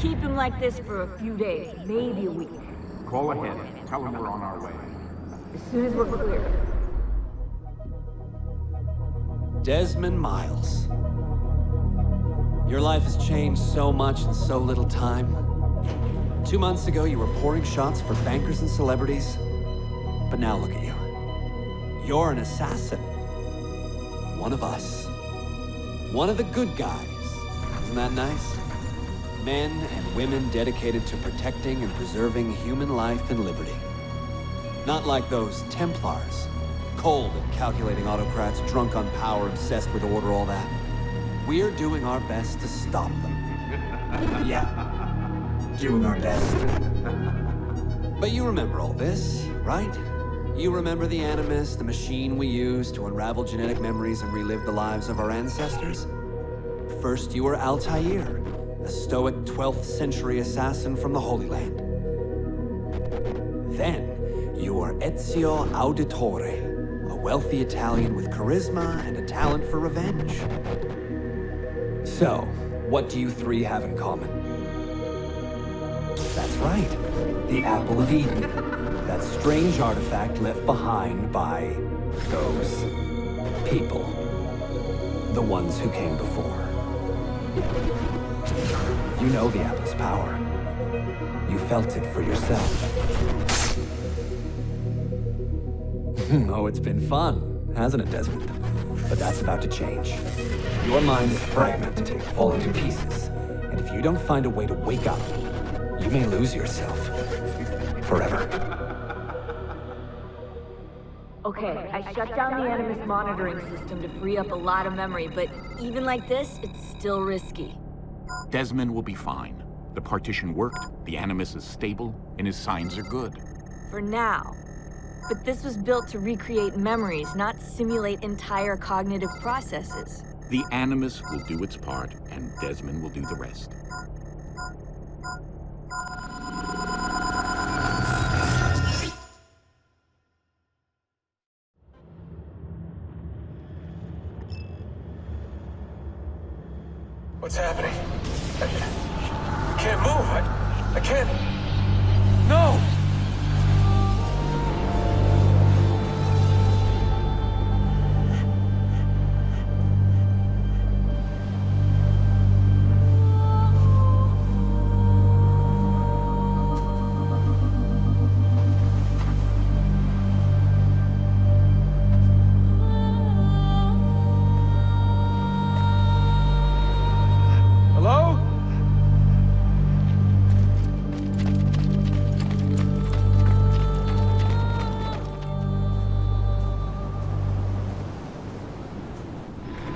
keep him like this for a few days, maybe a week. Call ahead. Tell him we're on our way. As soon as we're clear. Desmond Miles. Your life has changed so much in so little time. 2 months ago, you were pouring shots for bankers and celebrities. But now look at you. You're an assassin. One of us. One of the good guys. Isn't that nice? Men and women dedicated to protecting and preserving human life and liberty. Not like those Templars. Cold and calculating autocrats, drunk on power, obsessed with order, all that. We're doing our best to stop them. Yeah. Doing our best. But you remember all this, right? You remember the Animus, the machine we used to unravel genetic memories and relive the lives of our ancestors? First, you were Altair, a stoic 12th century assassin from the Holy Land. Then, you were Ezio Auditore, a wealthy Italian with charisma and a talent for revenge. So, what do you three have in common? That's right, the Apple of Eden. That strange artifact left behind by those people. The ones who came before. You know the apple's power. You felt it for yourself. Oh, it's been fun, hasn't it, Desmond? But that's about to change. Your mind is fragmented, falling to pieces. And if you don't find a way to wake up, you may lose yourself. Forever. Okay, I shut down the Animus monitoring system to free up a lot of memory, but even like this, it's still risky. Desmond will be fine. The partition worked, the Animus is stable, and his signs are good. For now. But this was built to recreate memories, not simulate entire cognitive processes. The Animus will do its part, and Desmond will do the rest. What's happening? I can't move. I can't... No!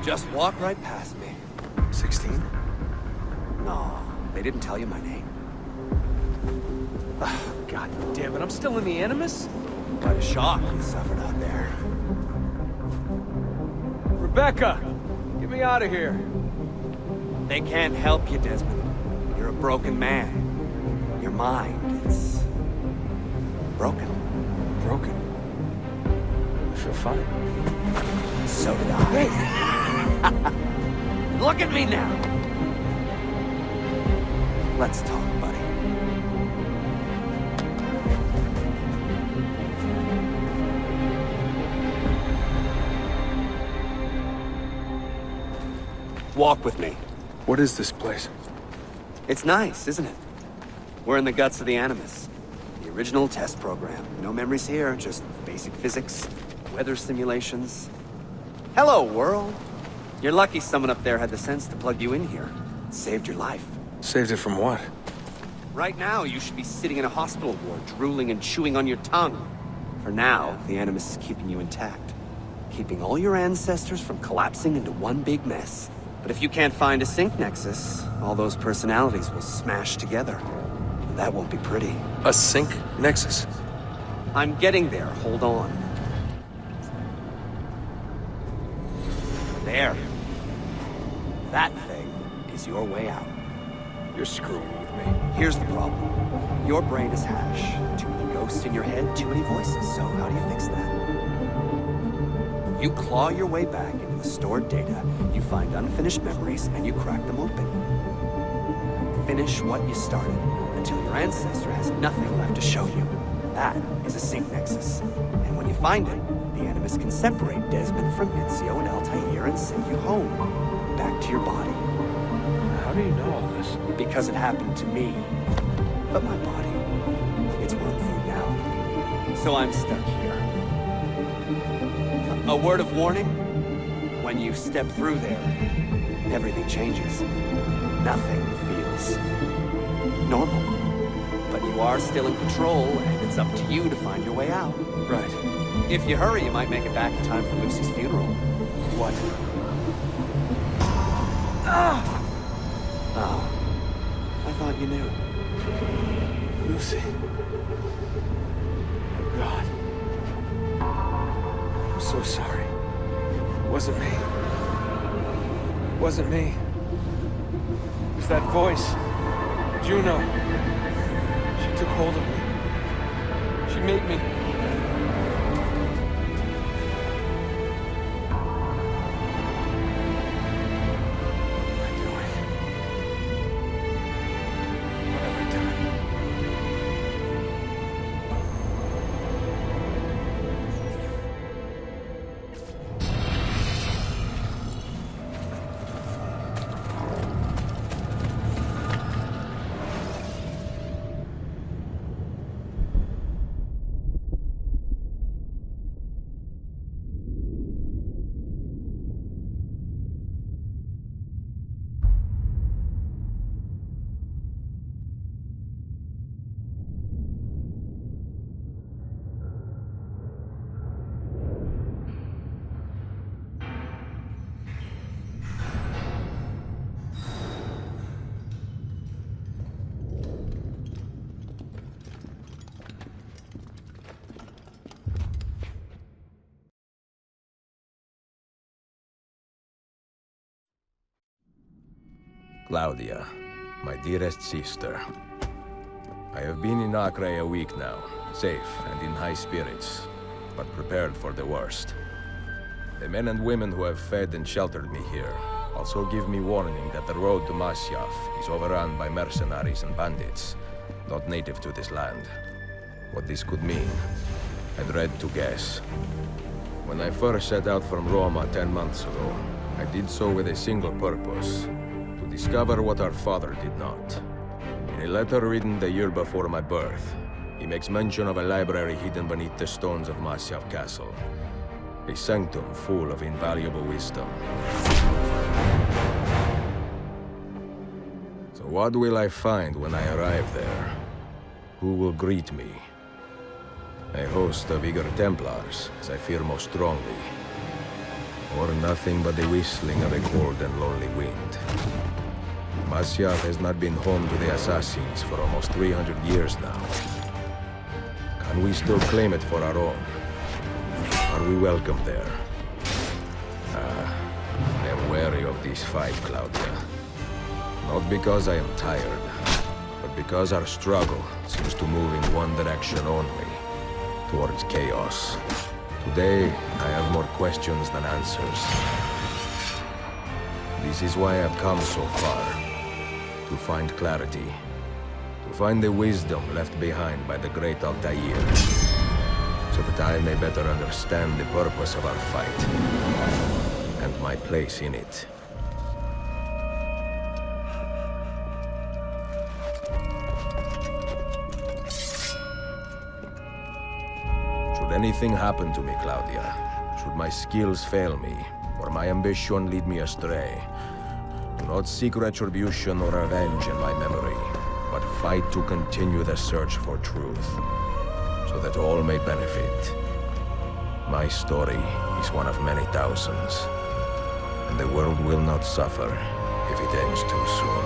Just walk right past me. 16? No, they didn't tell you my name. God damn it, I'm still in the Animus? Quite a shock you suffered out there. Rebecca! Get me out of here. They can't help you, Desmond. You're a broken man. Your mind, it's... broken. Broken? I feel fine. So did I. Hey! Look at me now! Let's talk, buddy. Walk with me. What is this place? It's nice, isn't it? We're in the guts of the Animus. The original test program. No memories here, just basic physics, weather simulations. Hello, world. You're lucky someone up there had the sense to plug you in here. It saved your life. Saved it from what? Right now, you should be sitting in a hospital ward, drooling and chewing on your tongue. For now, the Animus is keeping you intact. Keeping all your ancestors from collapsing into one big mess. But if you can't find a sync nexus, all those personalities will smash together. And that won't be pretty. A sync nexus? I'm getting there, hold on. There. That thing is your way out. You're screwing with me. Here's the problem. Your brain is hash. Too many ghosts in your head, too many voices. So how do you fix that? You claw your way back into the stored data, you find unfinished memories, and you crack them open. finish what you started, until your ancestor has nothing left to show you. That is a sync nexus. And when you find it, the Animus can separate Desmond from Ezio and Altair and send you home, back to your body. How do you know all this? Because it happened to me. But my body, it's worm food now. So I'm stuck here. A word of warning? When you step through there, everything changes. Nothing feels normal. But you are still in control, and it's up to you to find your way out. Right. If you hurry, you might make it back in time for Lucy's funeral. What? Ah! Oh. I thought you knew. Lucy. Oh, God. I'm so sorry. It wasn't me. It wasn't me. It was that voice. Juno. She took hold of me. She made me. Claudia, my dearest sister. I have been in Acre a week now, safe and in high spirits, but prepared for the worst. The men and women who have fed and sheltered me here also give me warning that the road to Masyaf is overrun by mercenaries and bandits, not native to this land. What this could mean, I dread to guess. When I first set out from Roma 10 months ago, I did so with a single purpose: to discover what our father did not. In a letter written the year before my birth, he makes mention of a library hidden beneath the stones of Masyaf Castle. A sanctum full of invaluable wisdom. So what will I find when I arrive there? Who will greet me? A host of eager Templars, as I fear most strongly. Or nothing but the whistling of a cold and lonely wind. Masyaf has not been home to the assassins for almost 300 years now. Can we still claim it for our own? Are we welcome there? I am wary of this fight, Claudia. Not because I am tired, but because our struggle seems to move in one direction only, towards chaos. Today, I have more questions than answers. This is why I've come so far. To find clarity. To find the wisdom left behind by the great Altair. So that I may better understand the purpose of our fight. And my place in it. Should anything happen to me, Claudia, should my skills fail me, or my ambition lead me astray, do not seek retribution or revenge in my memory, but fight to continue the search for truth, so that all may benefit. My story is one of many thousands, and the world will not suffer if it ends too soon.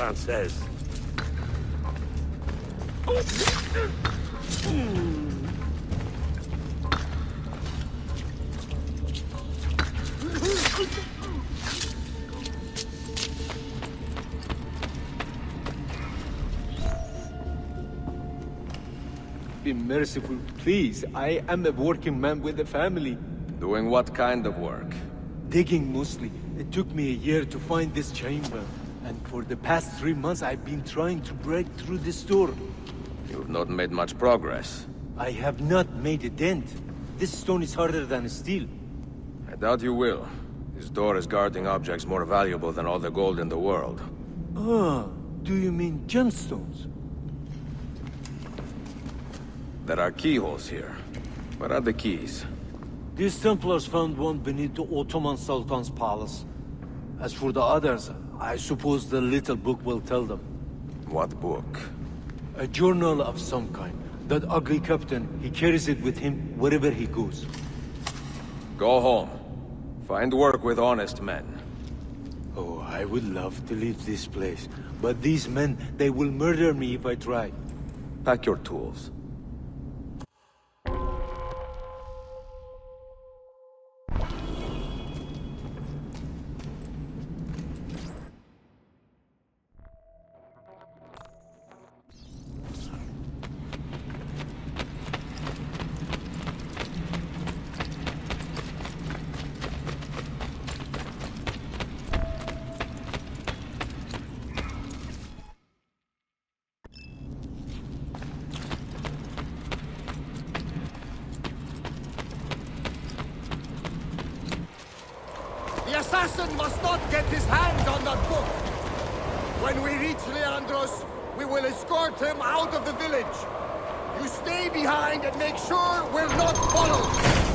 man says. Be merciful, please. I am a working man with a family. Doing what kind of work? Digging mostly. It took me a year to find this chamber. And for the past 3 months, I've been trying to break through this door. You've not made much progress. I have not made a dent. This stone is harder than steel. I doubt you will. This door is guarding objects more valuable than all the gold in the world. Ah, do you mean gemstones? There are keyholes here. Where are the keys? These Templars found one beneath the Ottoman Sultan's palace. As for the others, I suppose the little book will tell them. What book? A journal of some kind. That ugly captain, he carries it with him wherever he goes. Go home. Find work with honest men. Oh, I would love to leave this place. But these men, they will murder me if I try. Pack your tools. The assassin must not get his hands on that book! When we reach Leandros, we will escort him out of the village. You stay behind and make sure we're not followed!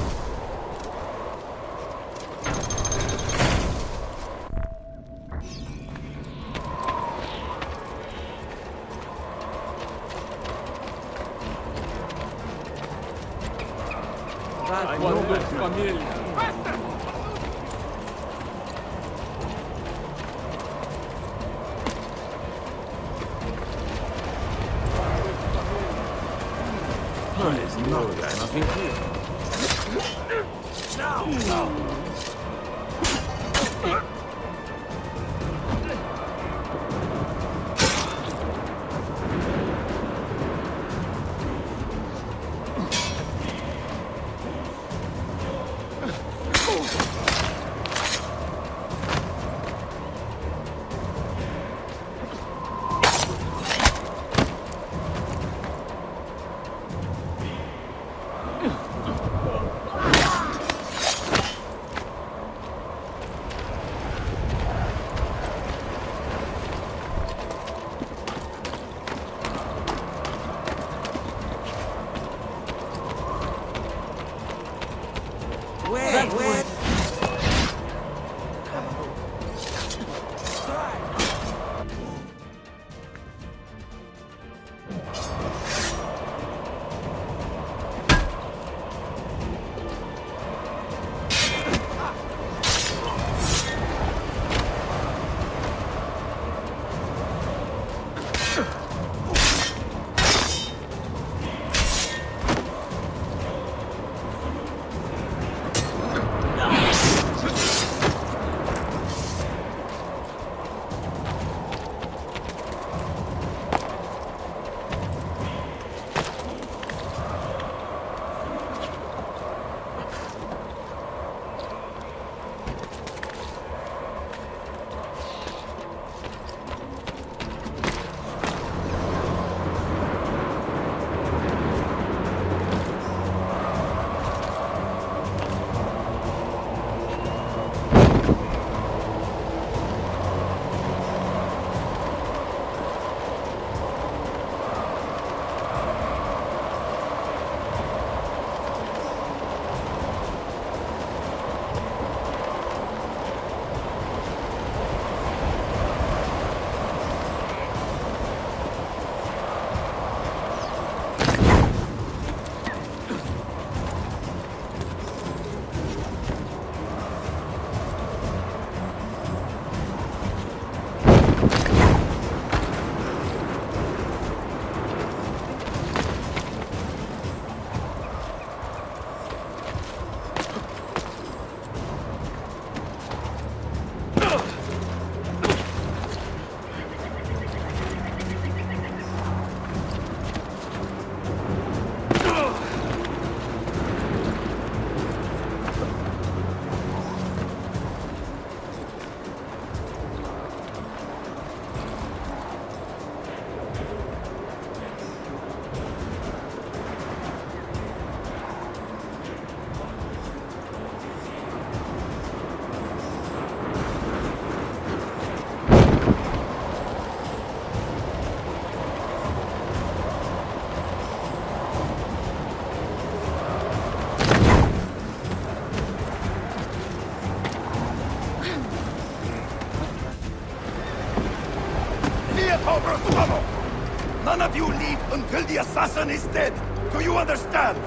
None of you leave until the assassin is dead. Do you understand?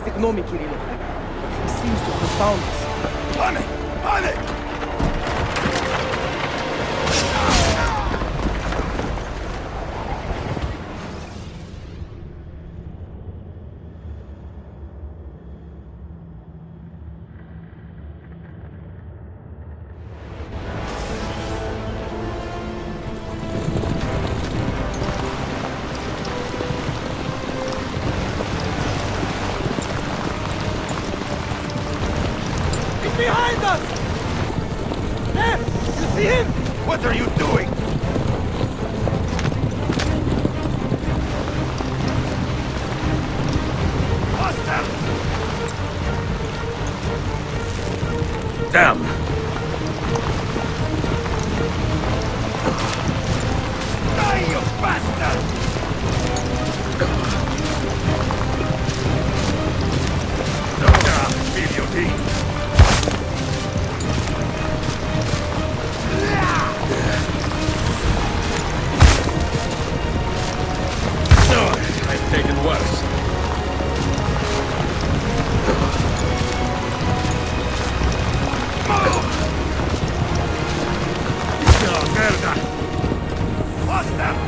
Ignore me, Kirilo. He seems to have found us. Panic! Panic! Behind us! There! You see him? What are you doing? Hostile! Damn! Die, you bastard! Idioti! I've taken worse. Merda! Hostile!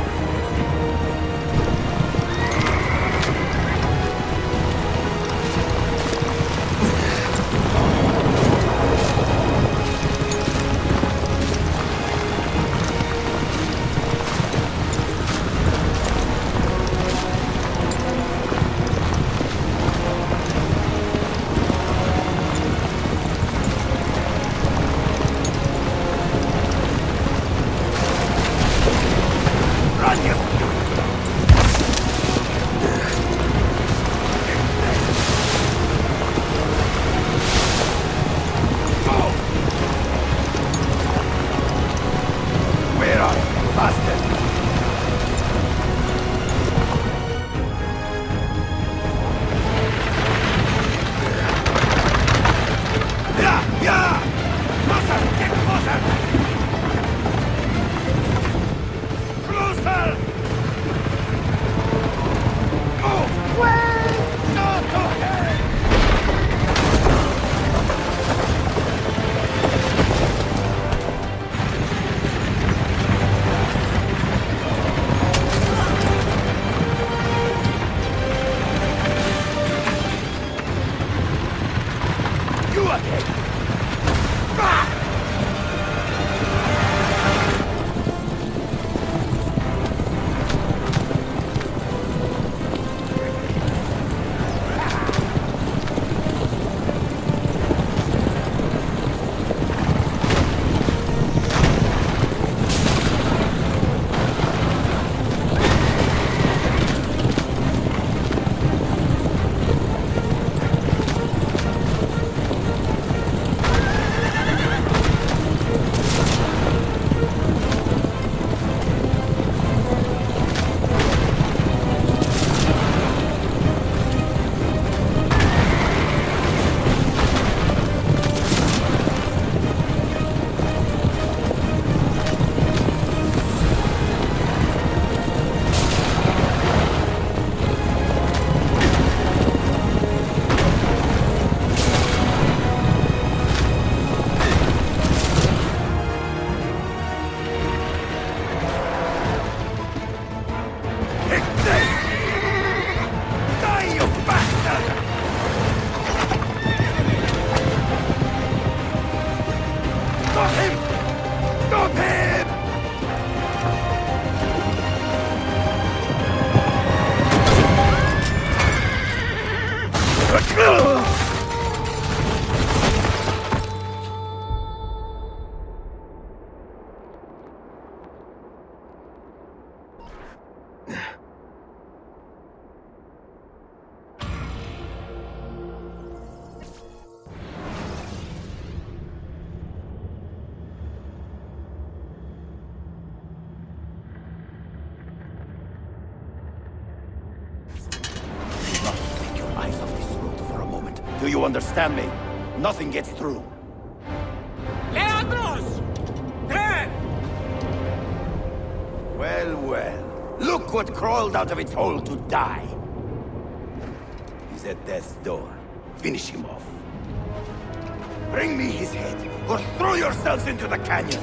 Do you understand me? Nothing gets through. Leandros! There! Well, Well, well. Look what crawled out of its hole to die. He's at death's door. Finish him off. Bring me his head, or throw yourselves into the canyon!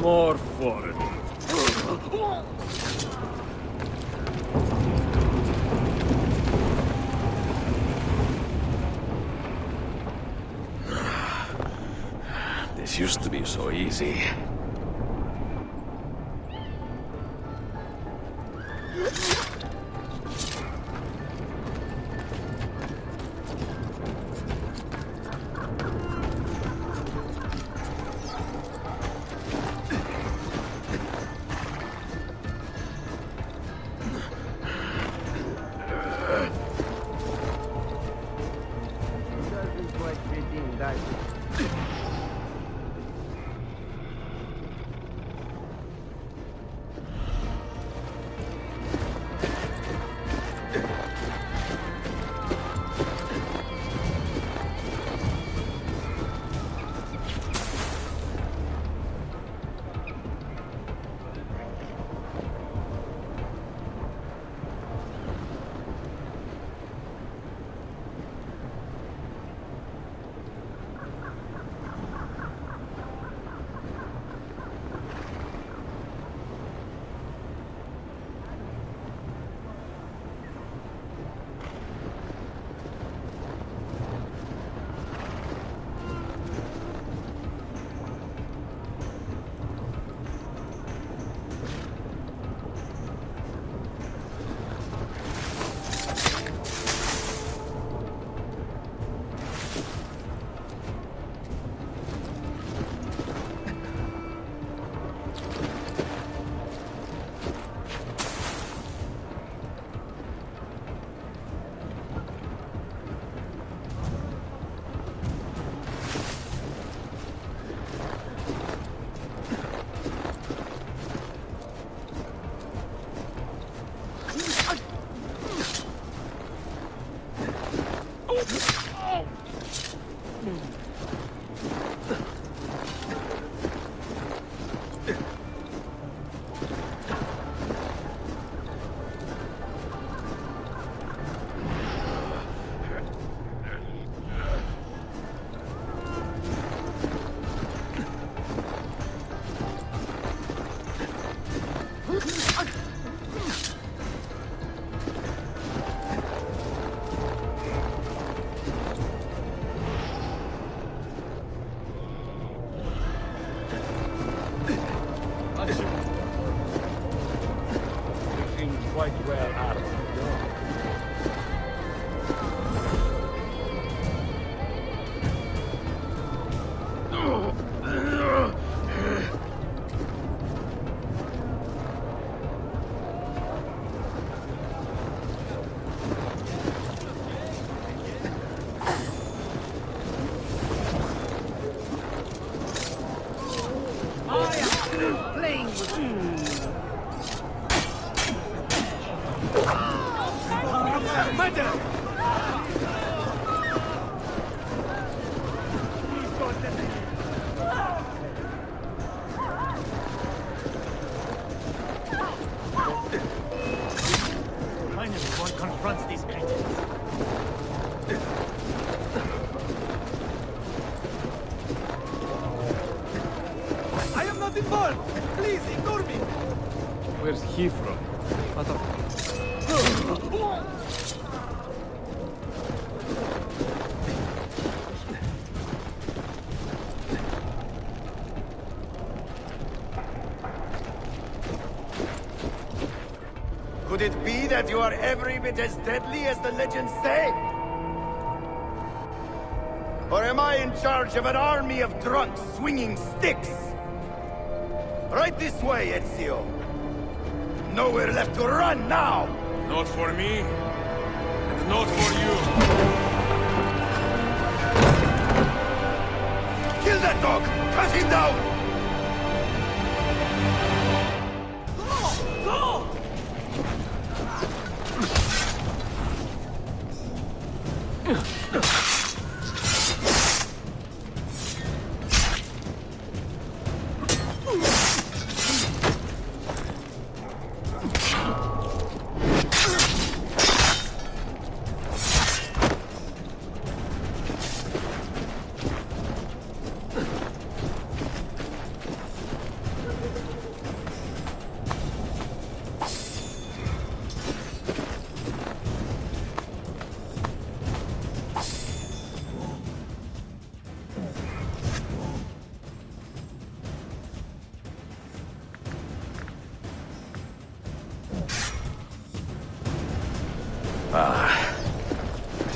More foreign. This used to be so easy. confronts these creatures. I am not involved! Please, ignore me! Where's he from? Could it be that you are every bit as deadly as the legends say? Or am I in charge of an army of drunks swinging sticks? Right this way, Ezio. Nowhere left to run now! Not for me, and not for you. Kill that dog! Cut him down!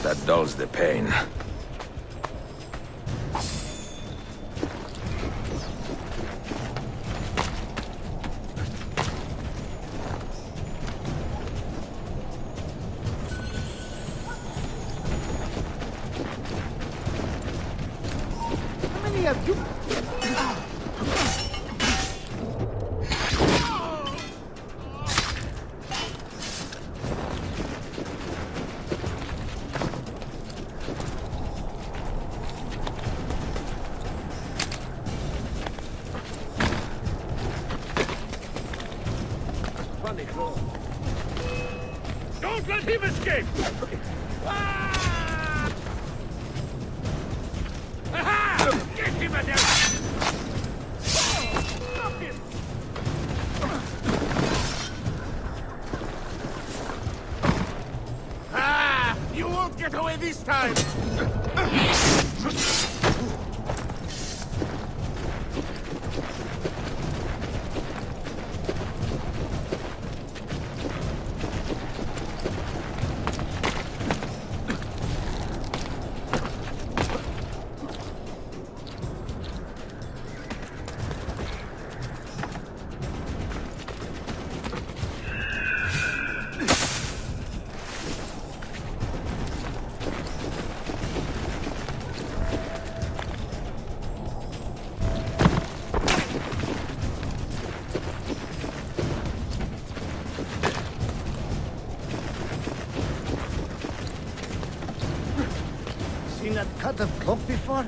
That dulls the pain. How many have you... Don't let him escape! Ah! Aha! Get him at Stop him! Ah! You won't get away this time! Seen that cut of cloak before?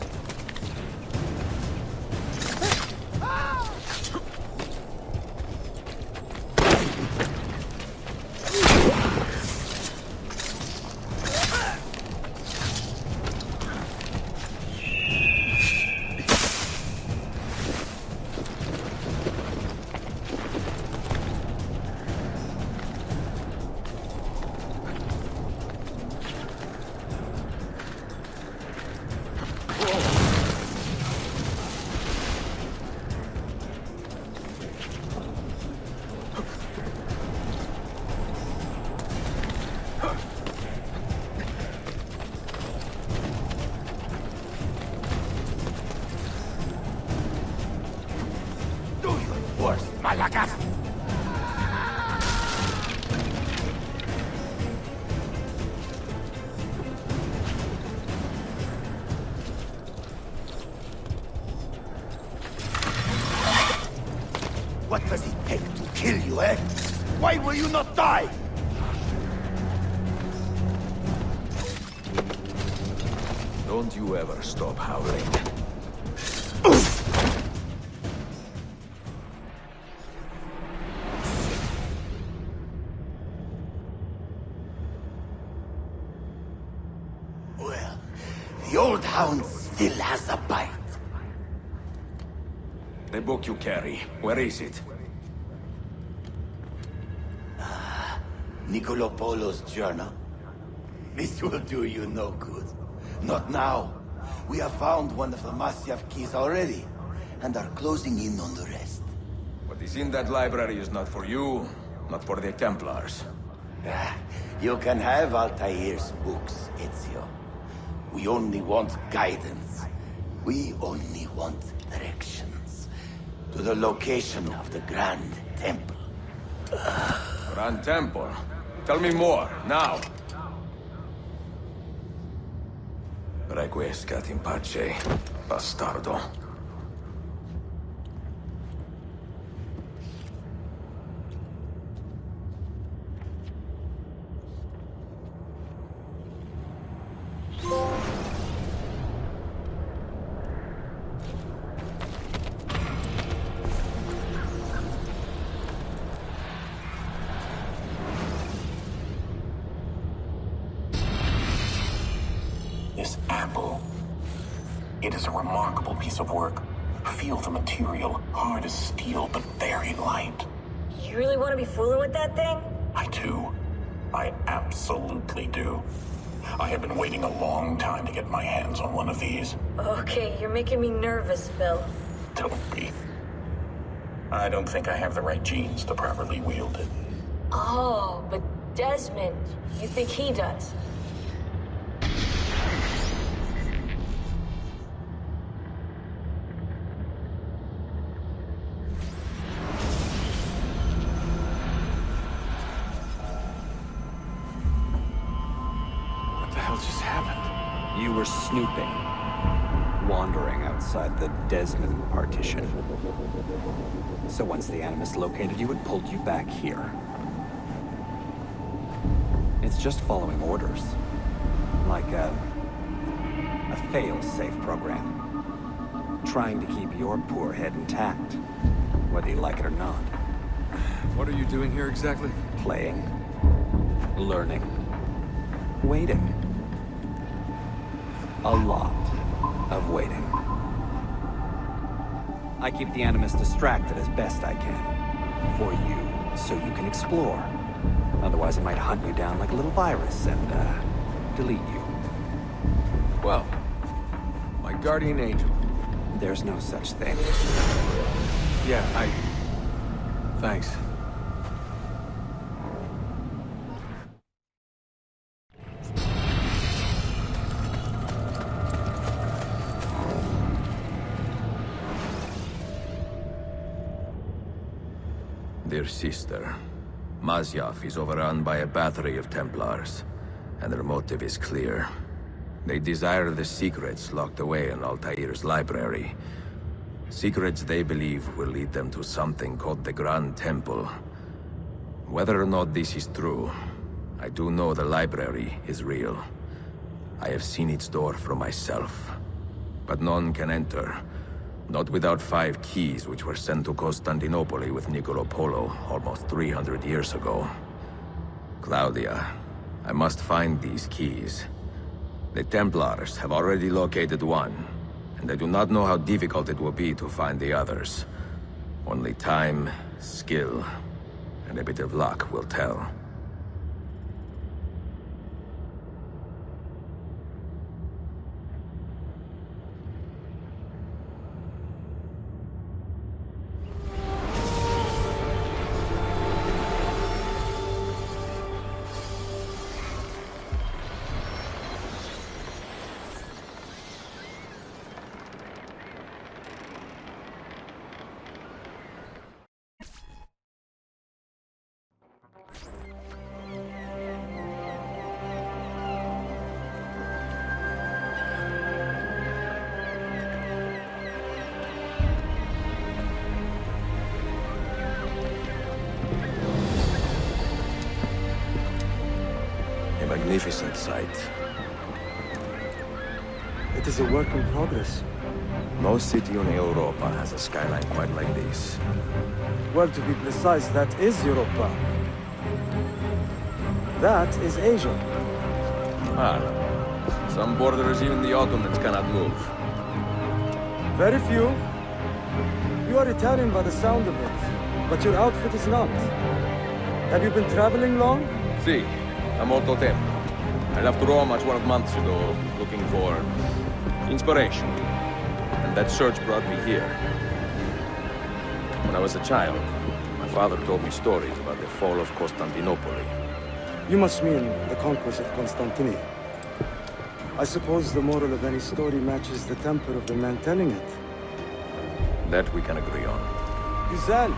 Malakas! What does it take to kill you, eh? Why will you not die? Don't you ever stop howling. The old hound still has a bite. The book you carry, where is it? Niccolo Polo's journal. This will do you no good. Not now. We have found one of the Masyaf keys already, and are closing in on the rest. What is in that library is not for you, not for the Templars. You can have Altair's books, Ezio. We only want guidance. We only want directions. To the location of the Grand Temple. Grand Temple? Tell me more, now! Requiescat in pace, bastardo. This apple. It is a remarkable piece of work. Feel the material, hard as steel, but very light. You really want to be fooling with that thing? I do. I absolutely do. I have been waiting a long time to get my hands on one of these. Okay, you're making me nervous, Phil. Don't be. I don't think I have the right genes to properly wield it. Oh, but Desmond, you think he does? What the hell just happened? You were snooping. Wandering outside the Desmond partition. So once the Animus located you, it pulled you back here. It's just following orders. Like a fail-safe program. Trying to keep your poor head intact, whether you like it or not. What are you doing here exactly? Playing. Learning. Waiting. A lot of waiting. I keep the Animus distracted as best I can. For you, so you can explore. Otherwise it might hunt you down like a little virus and, delete you. Well, my guardian angel. There's no such thing. Yeah, Thanks. Dear sister, Masyaf is overrun by a battery of Templars, and their motive is clear. They desire the secrets locked away in Altair's library. Secrets they believe will lead them to something called the Grand Temple. Whether or not this is true, I do know the library is real. I have seen its door for myself. But none can enter. Not without 5 keys which were sent to Constantinople with Niccolo Polo almost 300 years ago. Claudia, I must find these keys. The Templars have already located one, and I do not know how difficult it will be to find the others. Only time, skill, and a bit of luck will tell. A magnificent sight. It is a work in progress. No city in Europa has a skyline quite like this. Well, to be precise, that is Europa. That is Asia. Ah, Some borders even the Ottomans cannot move. Very few. You are Italian by the sound of it, but your outfit is not. Have you been traveling long? Si, I'm molto tempo. I left Rome 12 months ago, looking for inspiration. And that search brought me here. When I was a child, my father told me stories about the fall of Constantinople. You must mean the conquest of Constantinople. I suppose the moral of any story matches the temper of the man telling it. That we can agree on. Güzel.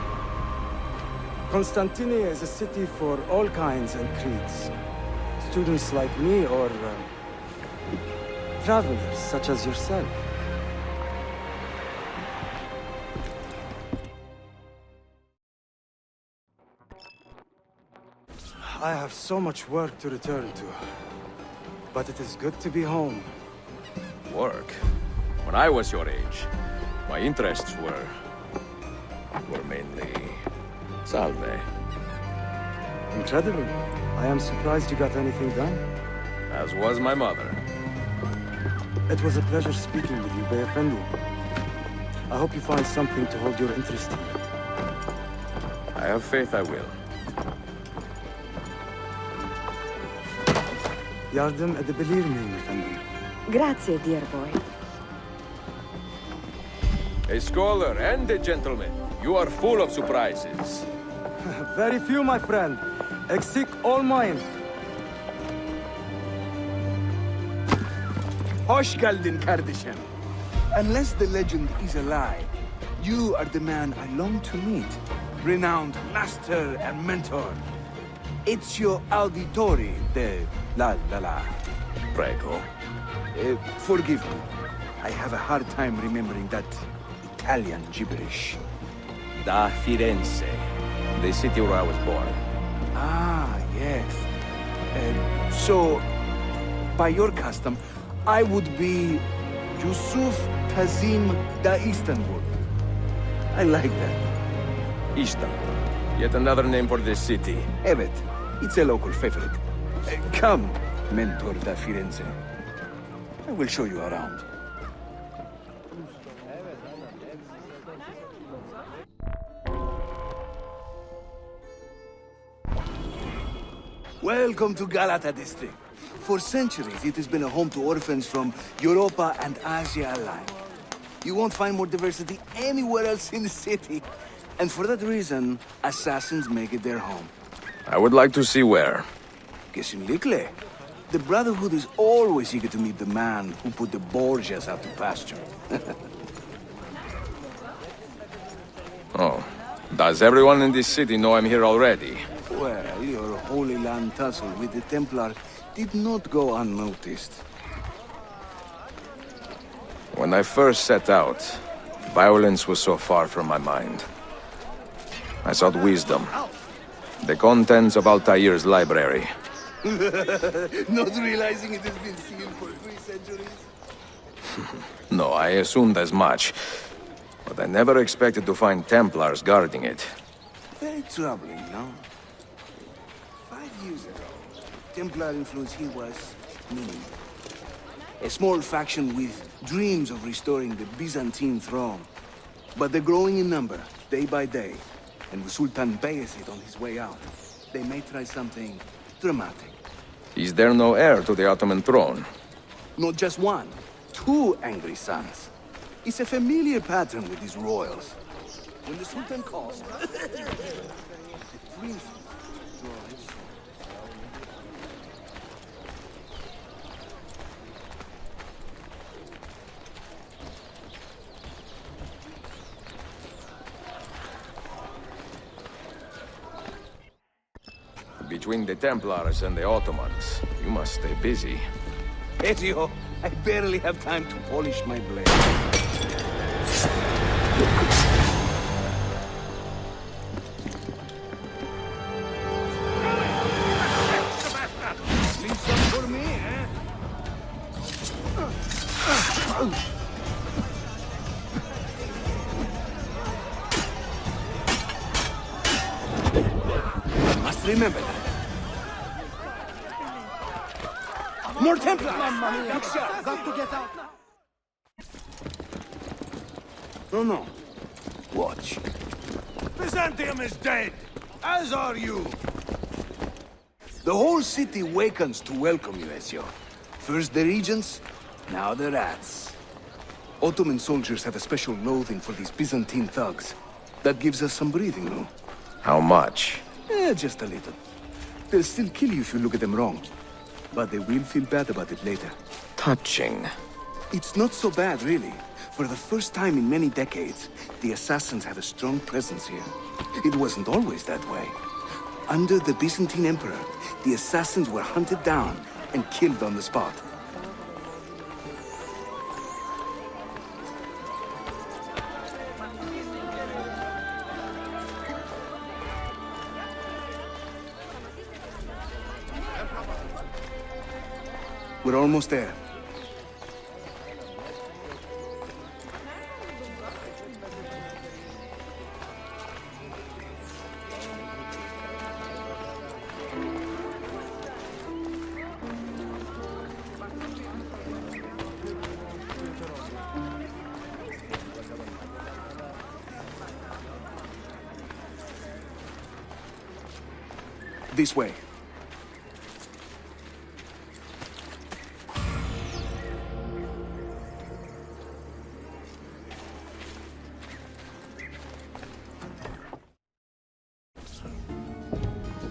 Constantinople is a city for all kinds and creeds. Students like me or travelers such as yourself. I have so much work to return to, but it is good to be home. Work? When I was your age, my interests were mainly salve. Incredible. I am surprised you got anything done. As was my mother. It was a pleasure speaking with you, Beyefendi. I hope you find something to hold your interest in. I have faith I will. Yardım edebilir miyim efendim? Grazie, dear boy. A scholar and a gentleman. You are full of surprises. Very few, my friend. Eksik olmayın. Hoş geldin kardeşim. Unless the legend is a lie, you are the man I long to meet. Renowned master and mentor. Ezio Auditore da Prego. Forgive me. I have a hard time remembering that Italian gibberish. Da Firenze. The city where I was born. Ah, yes. So, by your custom, I would be Yusuf Tazim da Istanbul. I like that. Istanbul. Yet another name for this city. Evet, it's a local favorite. Come, mentor da Firenze. I will show you around. Welcome to Galata district. For centuries, it has been a home to orphans from Europa and Asia alike. You won't find more diversity anywhere else in the city. And for that reason, assassins make it their home. I would like to see where. Kesinlikle. The Brotherhood is always eager to meet the man who put the Borgias out to pasture. Oh. Does everyone in this city know I'm here already? Well, your Holy Land tussle with the Templars did not go unnoticed. When I first set out, violence was so far from my mind. I sought wisdom. The contents of Altair's library. Not realizing it has been sealed for 3 centuries? No, I assumed as much. But I never expected to find Templars guarding it. Very troubling, no? 5 years ago, Templar influence here was minimal. A small faction with dreams of restoring the Byzantine throne. But they're growing in number, day by day. And with Sultan Bayezid on his way out, they may try something dramatic. Is there no heir to the Ottoman throne? Not just one, 2 angry sons. It's a familiar pattern with these royals. When the Sultan calls... Between the Templars and the Ottomans, you must stay busy. Ezio, I barely have time to polish my blade. Leave some for me, eh? Must remember that. More Templars! Got to get out now. No. Watch. Byzantium is dead, as are you. The whole city wakens to welcome you, Ezio. First the regents, now the rats. Ottoman soldiers have a special loathing for these Byzantine thugs. That gives us some breathing room. How much? Just a little. They'll still kill you if you look at them wrong. But they will feel bad about it later. Touching. It's not so bad, really. For the first time in many decades, the assassins have a strong presence here. It wasn't always that way. Under the Byzantine Emperor, the assassins were hunted down and killed on the spot. We're almost there. This way.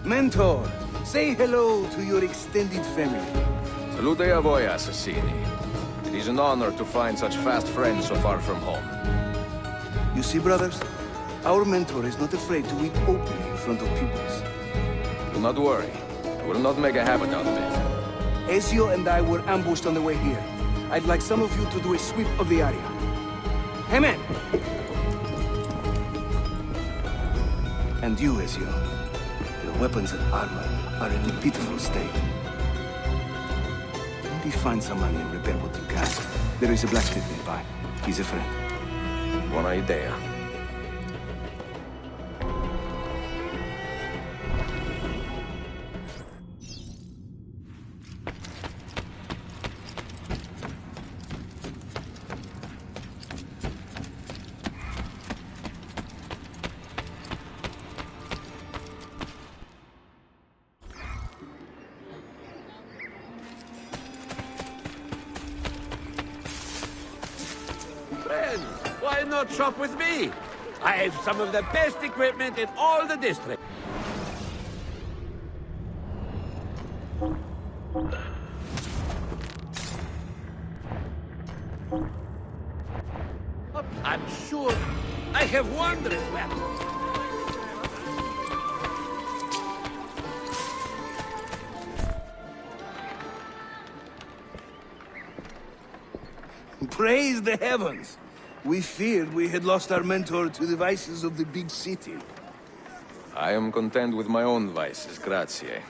Mentor, say hello to your extended family. Salute a voi, assassini. It is an honor to find such fast friends so far from home. You see, brothers? Our mentor is not afraid to weep openly in front of pupils. Do not worry. I will not make a habit out of it. Ezio and I were ambushed on the way here. I'd like some of you to do a sweep of the area. Hey, man! And you, Ezio. Your weapons and armor are in a pitiful state. Maybe find some money and repair what you can. There is a blacksmith nearby. He's a friend. Buona idea. Friends, why not shop with me? I have some of the best equipment in all the district. I'm sure I have wondrous weapons. Praise the heavens! We feared we had lost our mentor to the vices of the big city. I am content with my own vices, grazie.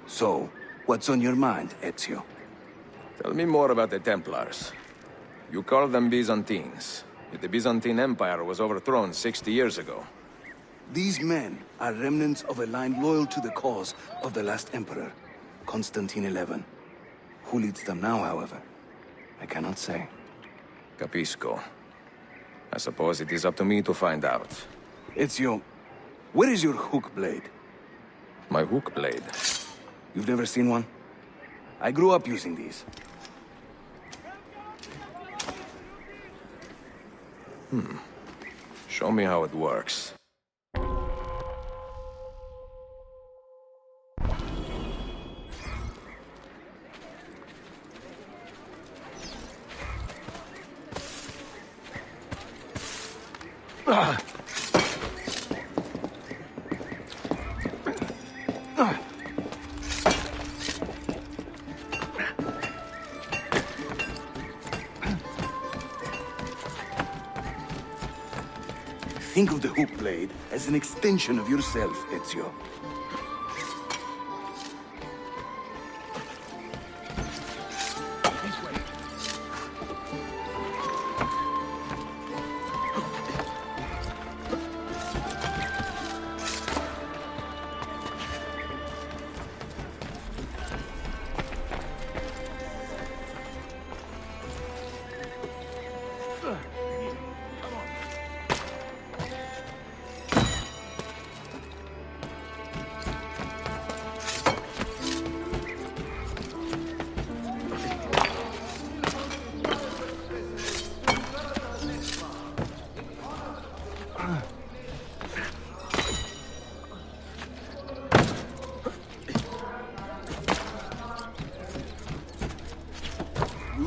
So, what's on your mind, Ezio? Tell me more about the Templars. You call them Byzantines, yet the Byzantine Empire was overthrown 60 years ago. These men are remnants of a line loyal to the cause of the last emperor, Constantine XI. Who leads them now, however? I cannot say. Capisco. I suppose it is up to me to find out. Ezio, where is your hook blade? My hook blade? You've never seen one? I grew up using these. Show me how it works. Think of the hook blade as an extension of yourself, Ezio.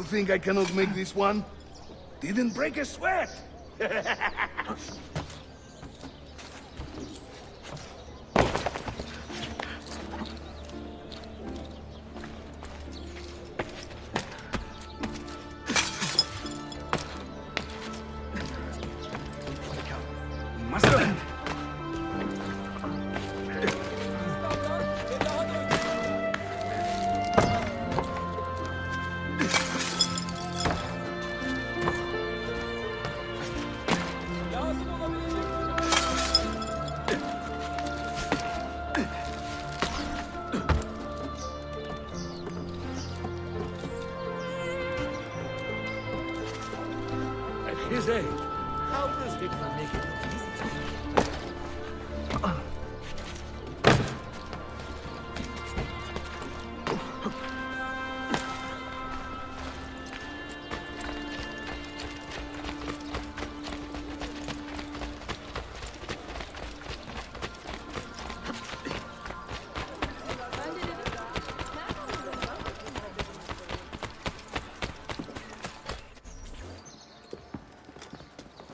think I cannot make this one? Didn't break a sweat! His age. How does Hitler make it easy?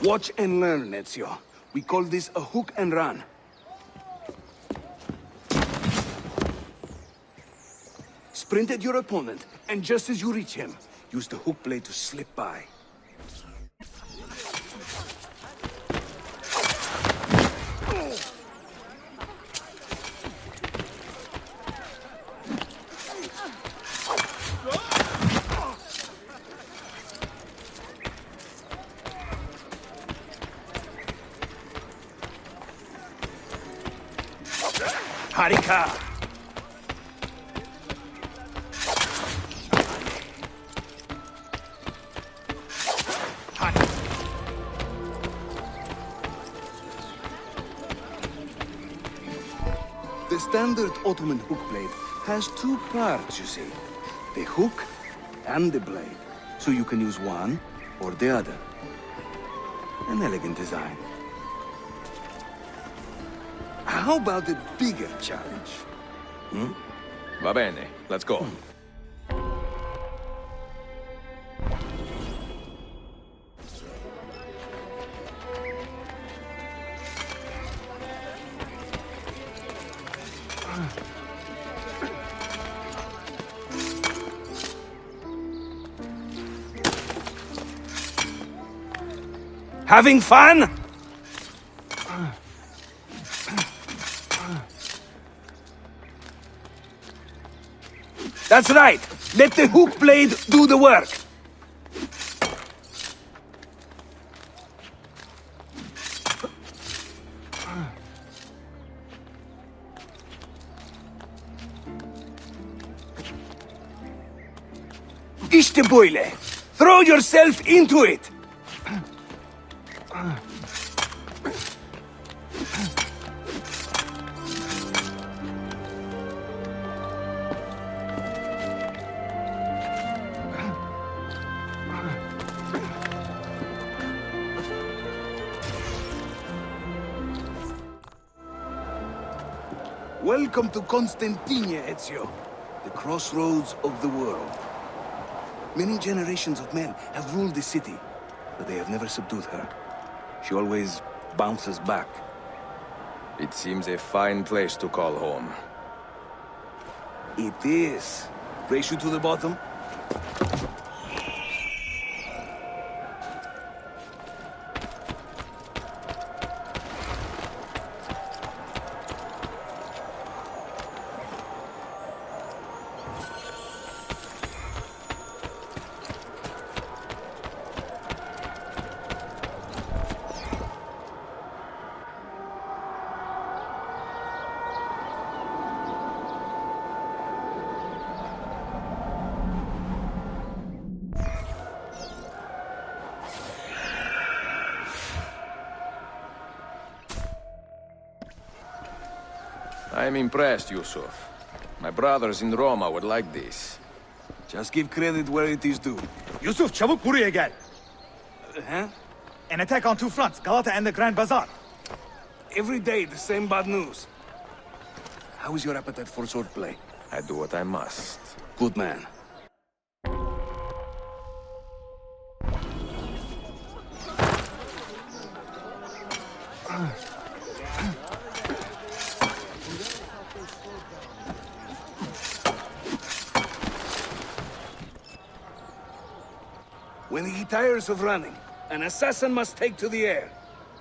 Watch and learn, Ezio. We call this a hook and run. Sprint at your opponent, and just as you reach him, use the hook blade to slip by. Harika! The standard Ottoman hook blade has two parts, you see. The hook and the blade. So you can use one or the other. An elegant design. How about a bigger challenge? Va bene, let's go. Having fun? That's right. Let the hook blade do the work. İşte böyle. Throw yourself into it. Welcome to Constantinople, Ezio, the crossroads of the world. Many generations of men have ruled the city, but they have never subdued her. She always bounces back. It seems a fine place to call home. It is. Race you to the bottom? I'm impressed, Yusuf. My brothers in Roma would like this. Just give credit where it is due. Yusuf, çabuk buraya gel. Huh? An attack on two fronts, Galata and the Grand Bazaar. Every day, the same bad news. How is your appetite for swordplay? I do what I must. Good man. When he tires of running, an assassin must take to the air.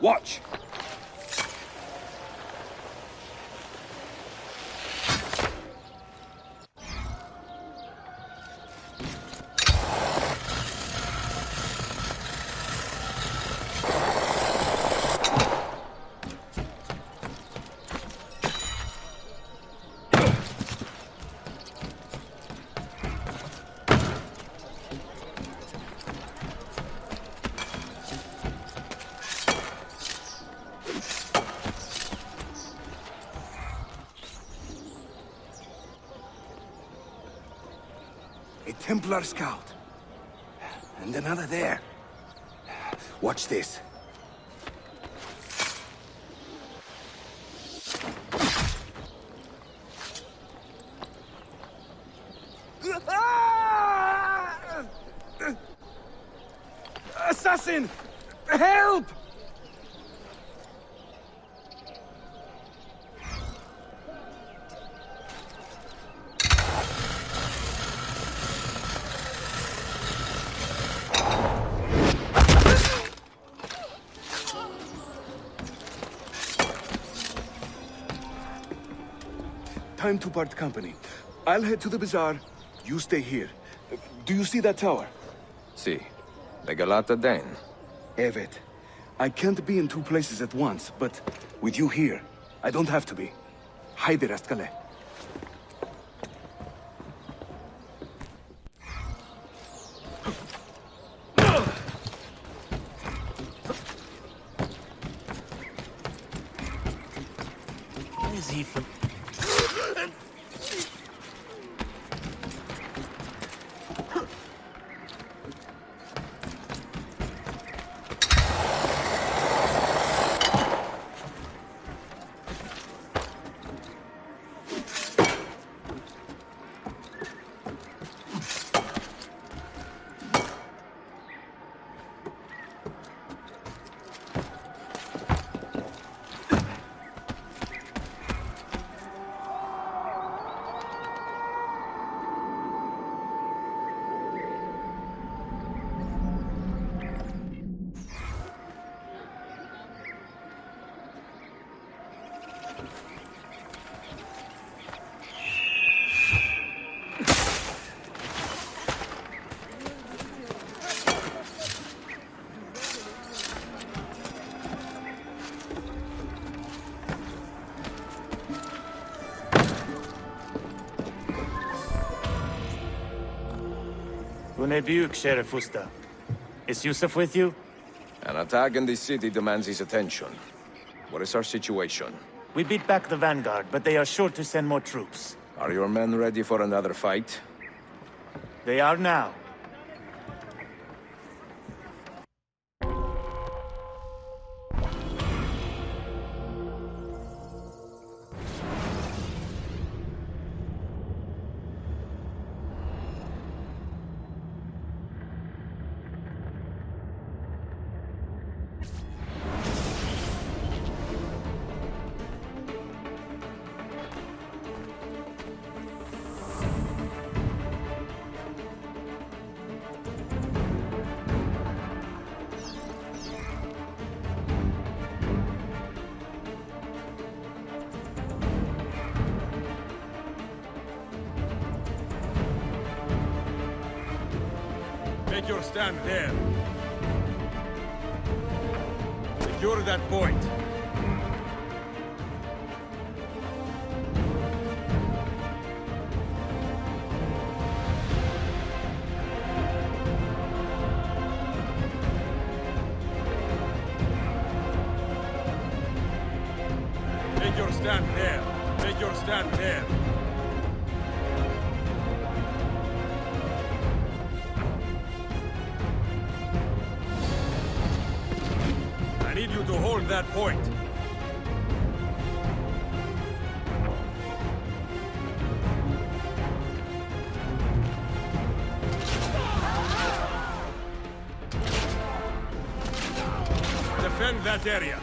Watch. A Templar scout. And another there. Watch this. Assassin! Help! Time to part company. I'll head to the bazaar. You stay here. Do you see that tower? Si. The Galata Den. Evet. I can't be in two places at once, but with you here, I don't have to be. Haydi rastgele. Where is he from? Bunebuk, Sheriff Usta. Is Yusuf with you? An attack in this city demands his attention. What is our situation? We beat back the vanguard, but they are sure to send more troops. Are your men ready for another fight? They are now. Take your stand there. Secure that point. Take your stand there. Take your stand there. I need you to hold that point. Defend that area.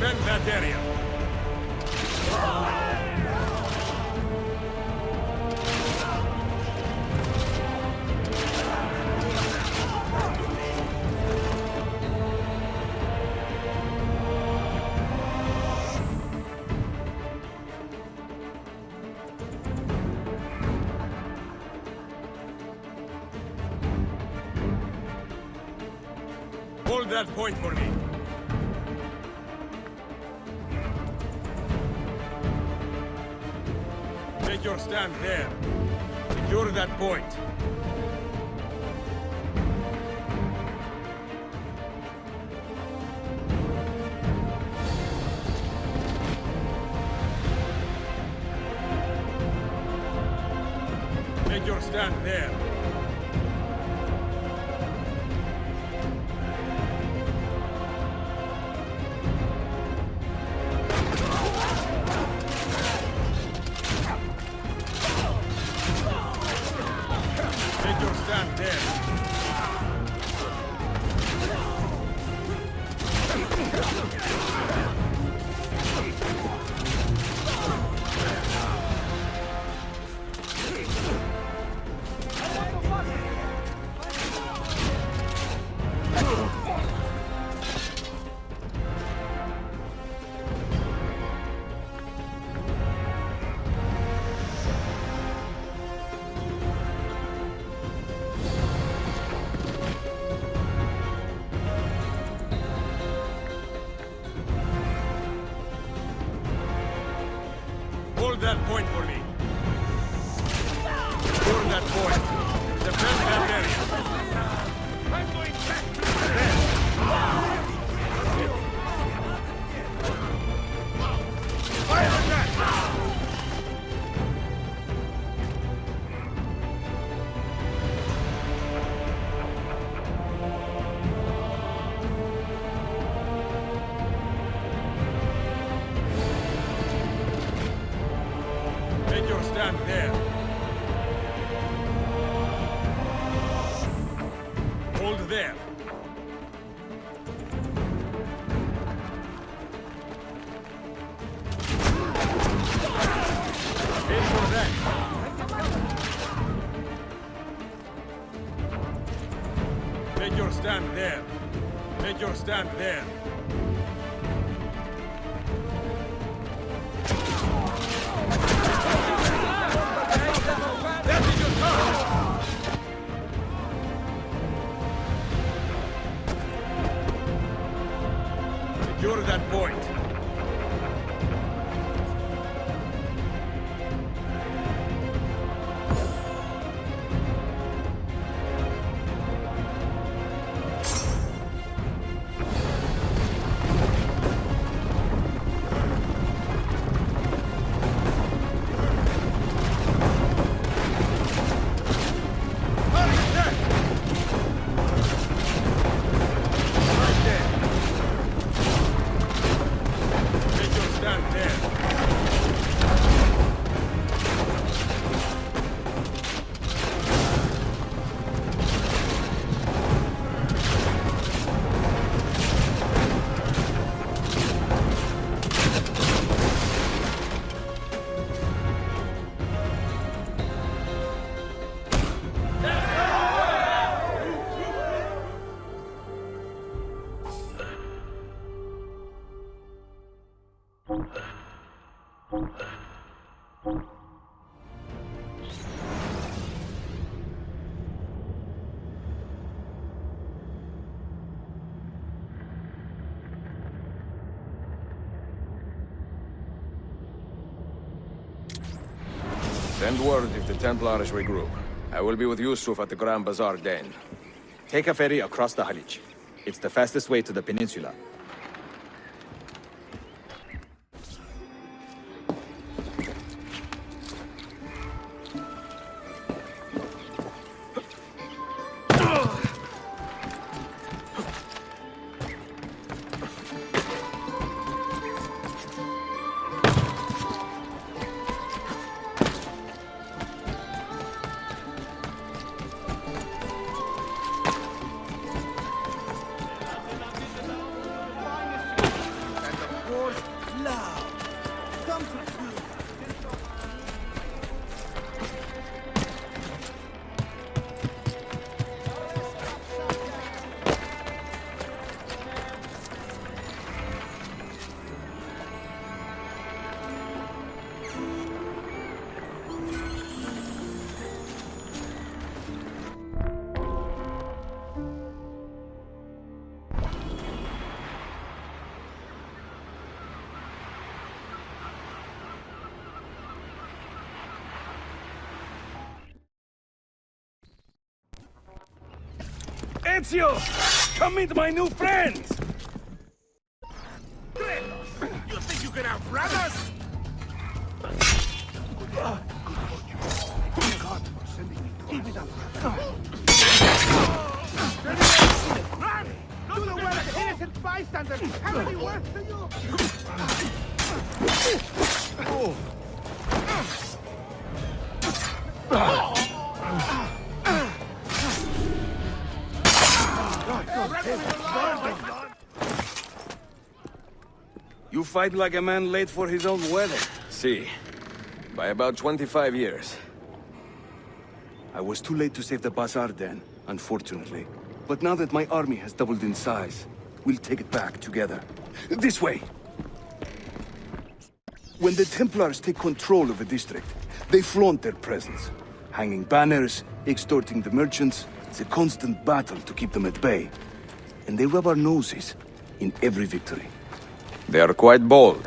Defend that area. Hold that point for me. Take your stand there. Secure that point. Take your stand there. Hold that point for me. Secure that point. Defend that area. I'm going back to defend. Fire the gun! Stand there. Hold there. Aim for that. Take your stand there. Take your stand there. Secure that point. Send word if the Templars regroup. I will be with Yusuf at the Grand Bazaar Den. Take a ferry across the Halij. It's the fastest way to the peninsula. Ezio! Come meet my new friends! You think you can outrun us? Keep it up. Run! Do the work of innocent bystanders! How many worse than you? You fight like a man late for his own wedding. See, by about 25 years. I was too late to save the bazaar then, unfortunately. But now that my army has doubled in size, we'll take it back together. This way! When the Templars take control of a district, they flaunt their presence. Hanging banners, extorting the merchants, it's a constant battle to keep them at bay. And they rub our noses in every victory. They are quite bold.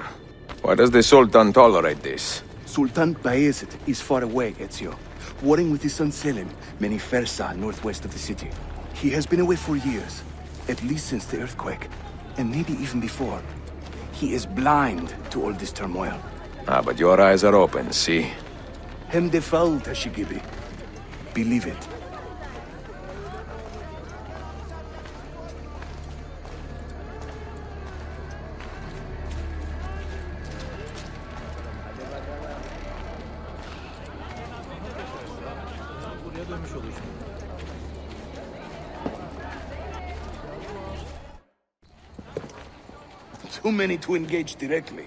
Why does the Sultan tolerate this? Sultan Bayezid is far away, Ezio. Warring with his son Selim, many Fersa northwest of the city. He has been away for years, at least since the earthquake, and maybe even before. He is blind to all this turmoil. Ah, but your eyes are open, see? Hem defal, Tashigibi. Believe it. Too many to engage directly.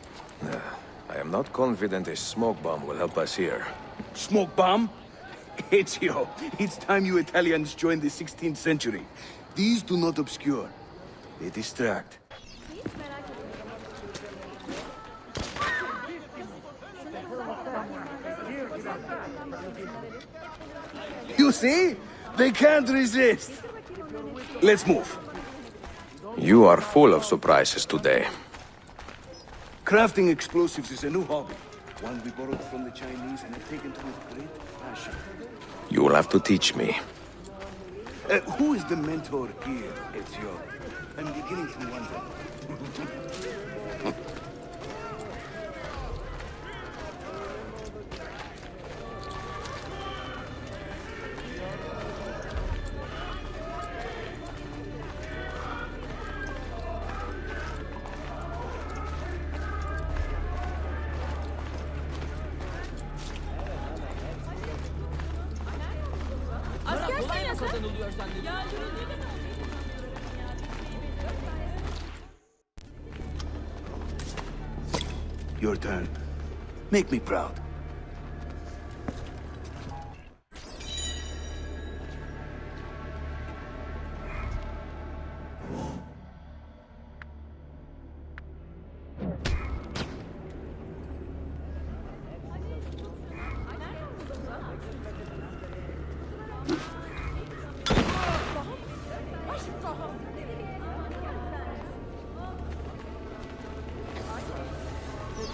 I am not confident a smoke bomb will help us here. Smoke bomb? Ezio, it's time you Italians joined the 16th century. These do not obscure. They distract. You see? They can't resist. Let's move. You are full of surprises today. Crafting explosives is a new hobby. One we borrowed from the Chinese and have taken to with great passion. You will have to teach me. Who is the mentor here, Ezio? I'm beginning to wonder. Your turn. Make me proud.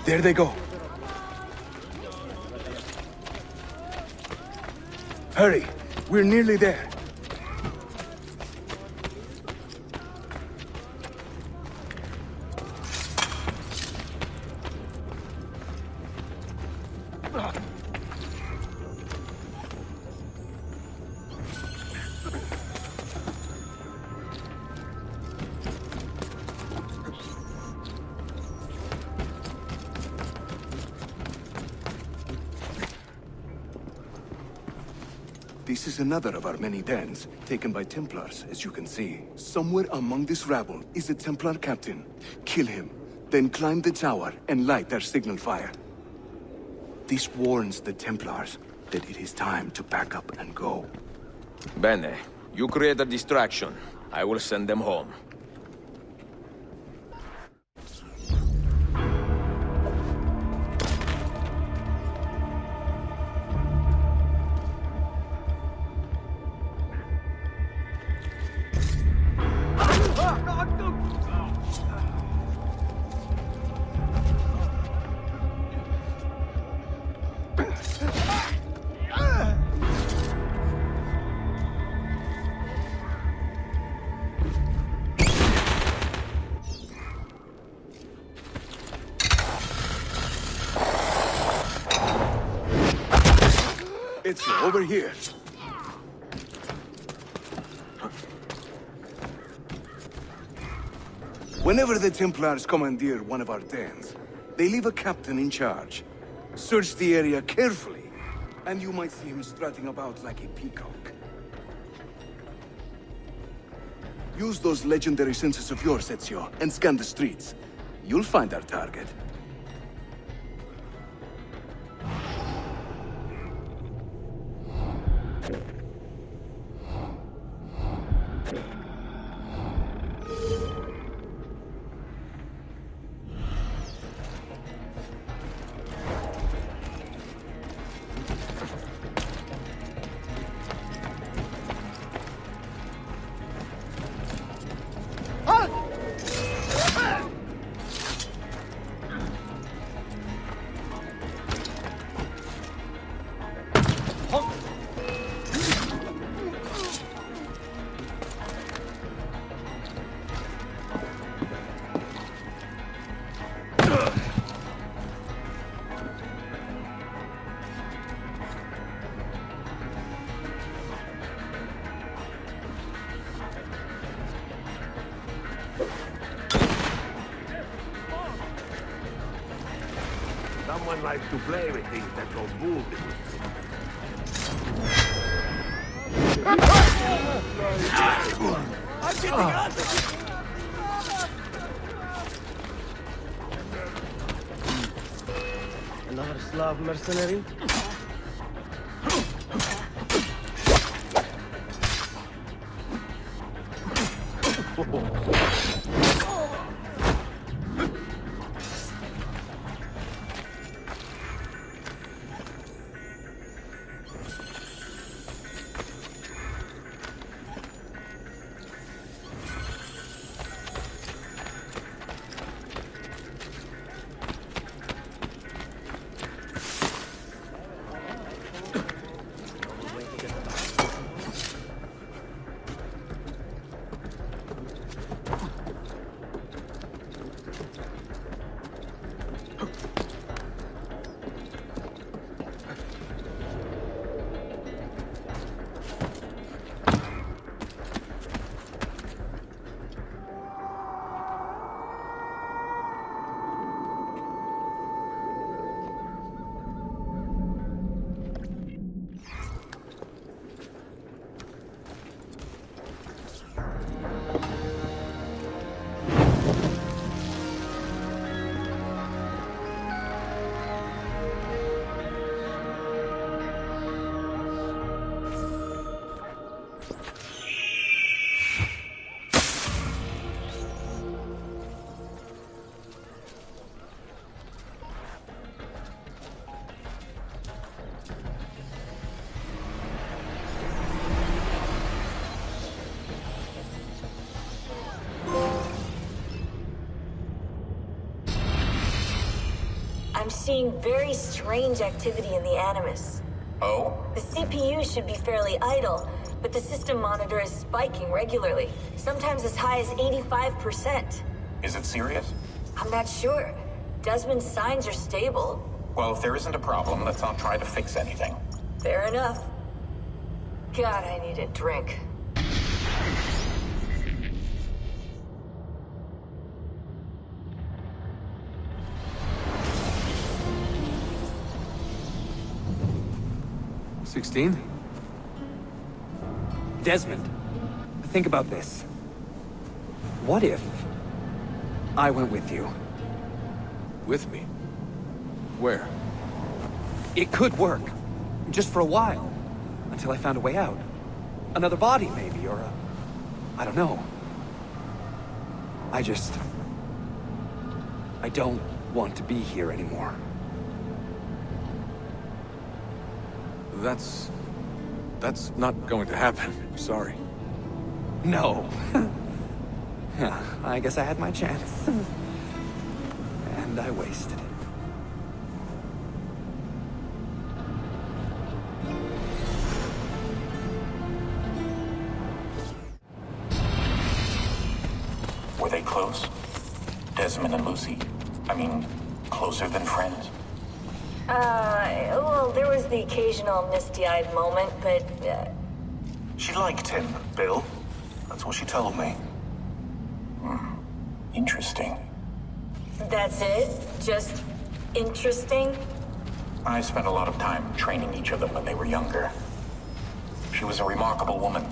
There they go. Hurry, we're nearly there. This is another of our many dens, taken by Templars, as you can see. Somewhere among this rabble is a Templar captain. Kill him, then climb the tower and light their signal fire. This warns the Templars that it is time to pack up and go. Bene, you create a distraction. I will send them home. Ezio, over here. Whenever the Templars commandeer one of our dens, they leave a captain in charge. Search the area carefully, and you might see him strutting about like a peacock. Use those legendary senses of yours, Ezio, and scan the streets. You'll find our target. Someone likes to play with things that go boom. Another Slav mercenary? I'm seeing very strange activity in the Animus. Oh? The CPU should be fairly idle, but the system monitor is spiking regularly, sometimes as high as 85%. Is it serious? I'm not sure. Desmond's signs are stable. Well, if there isn't a problem, let's not try to fix anything. Fair enough. God, I need a drink. Desmond, think about this. What if I went with you? With me? Where? It could work. Just for a while. Until I found a way out. Another body, maybe, or a... I don't know. I don't want to be here anymore. That's not going to happen. I'm sorry. No. I guess I had my chance. And I wasted it. Were they close? Desmond and Lucy? I mean, closer than friends? Well, there was the occasional misty-eyed moment, but, She liked him, Bill. That's what she told me. Interesting. that's it? Just interesting? I spent a lot of time training each of them when they were younger. She was a remarkable woman.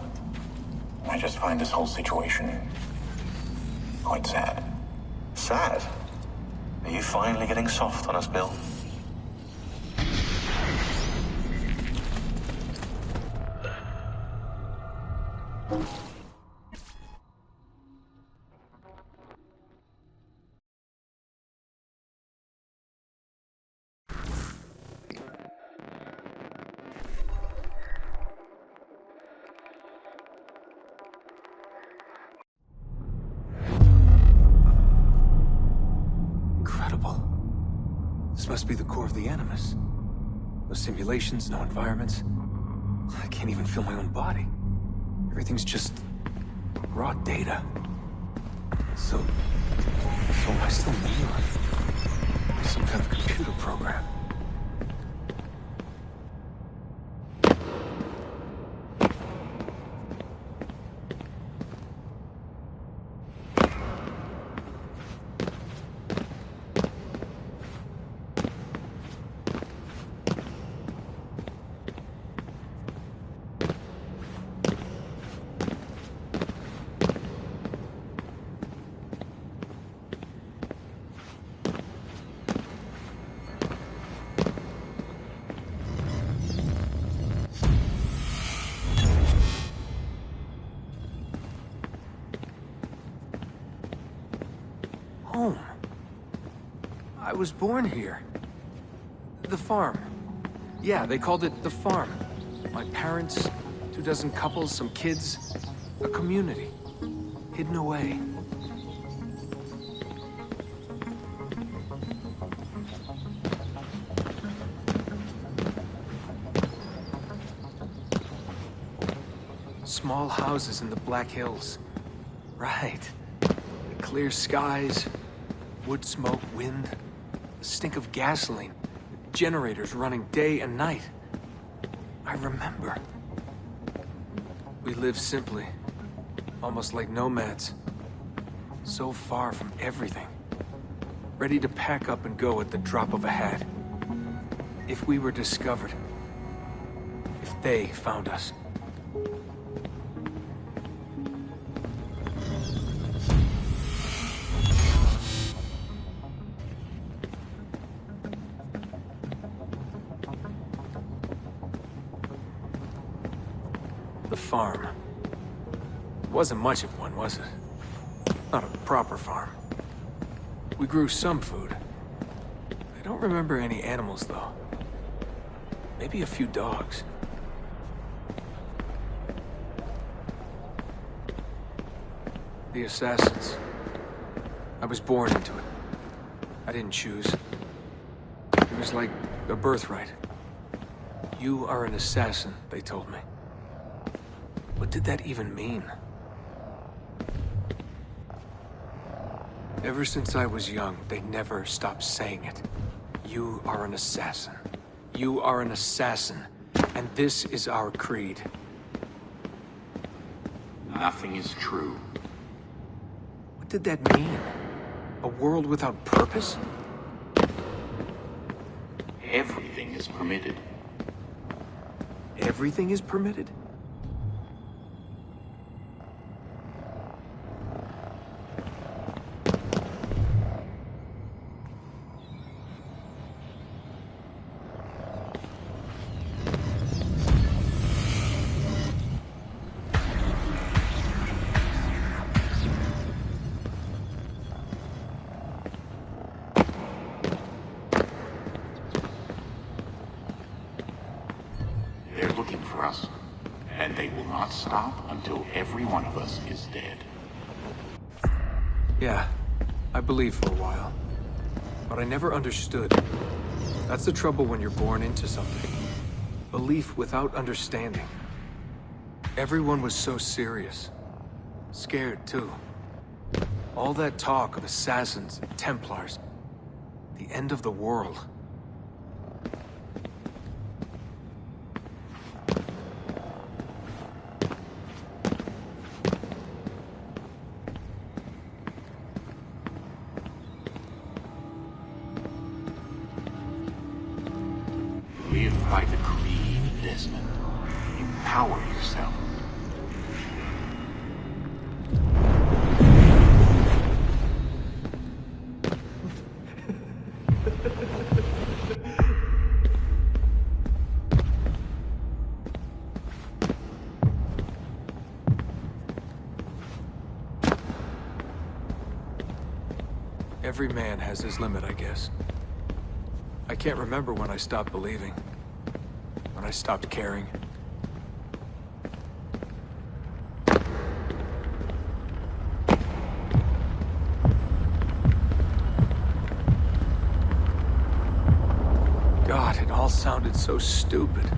I just find this whole situation quite sad. Sad? Are you finally getting soft on us, Bill? Incredible. This must be the core of the Animus. No simulations, no environments. I can't even feel my own body. Everything's just raw data. So am I still me, or some kind of computer program? Home. I was born here. The farm. Yeah, they called it the farm. My parents, 24 couples, some kids, a community. Hidden away. Small houses in the Black Hills. Right. Clear skies, wood smoke, wind, the stink of gasoline, generators running day and night. I remember. We lived simply, almost like nomads. So far from everything. Ready to pack up and go at the drop of a hat. If we were discovered. If they found us. The farm. Wasn't much of one, was it? Not a proper farm. We grew some food. I don't remember any animals, though. Maybe a few dogs. The assassins. I was born into it. I didn't choose. It was like a birthright. You are an assassin, they told me. What did that even mean? Ever since I was young, they never stopped saying it. You are an assassin. You are an assassin. And this is our creed. Nothing is true. What did that mean? A world without purpose? Everything is permitted. Everything is permitted? They're looking for us, and they will not stop until every one of us is dead. Yeah, I believed for a while. But I never understood. That's the trouble when you're born into something. Belief without understanding. Everyone was so serious. Scared, too. All that talk of assassins and Templars. The end of the world. Every man has his limit, I guess. I can't remember when I stopped believing. When I stopped caring. God, it all sounded so stupid.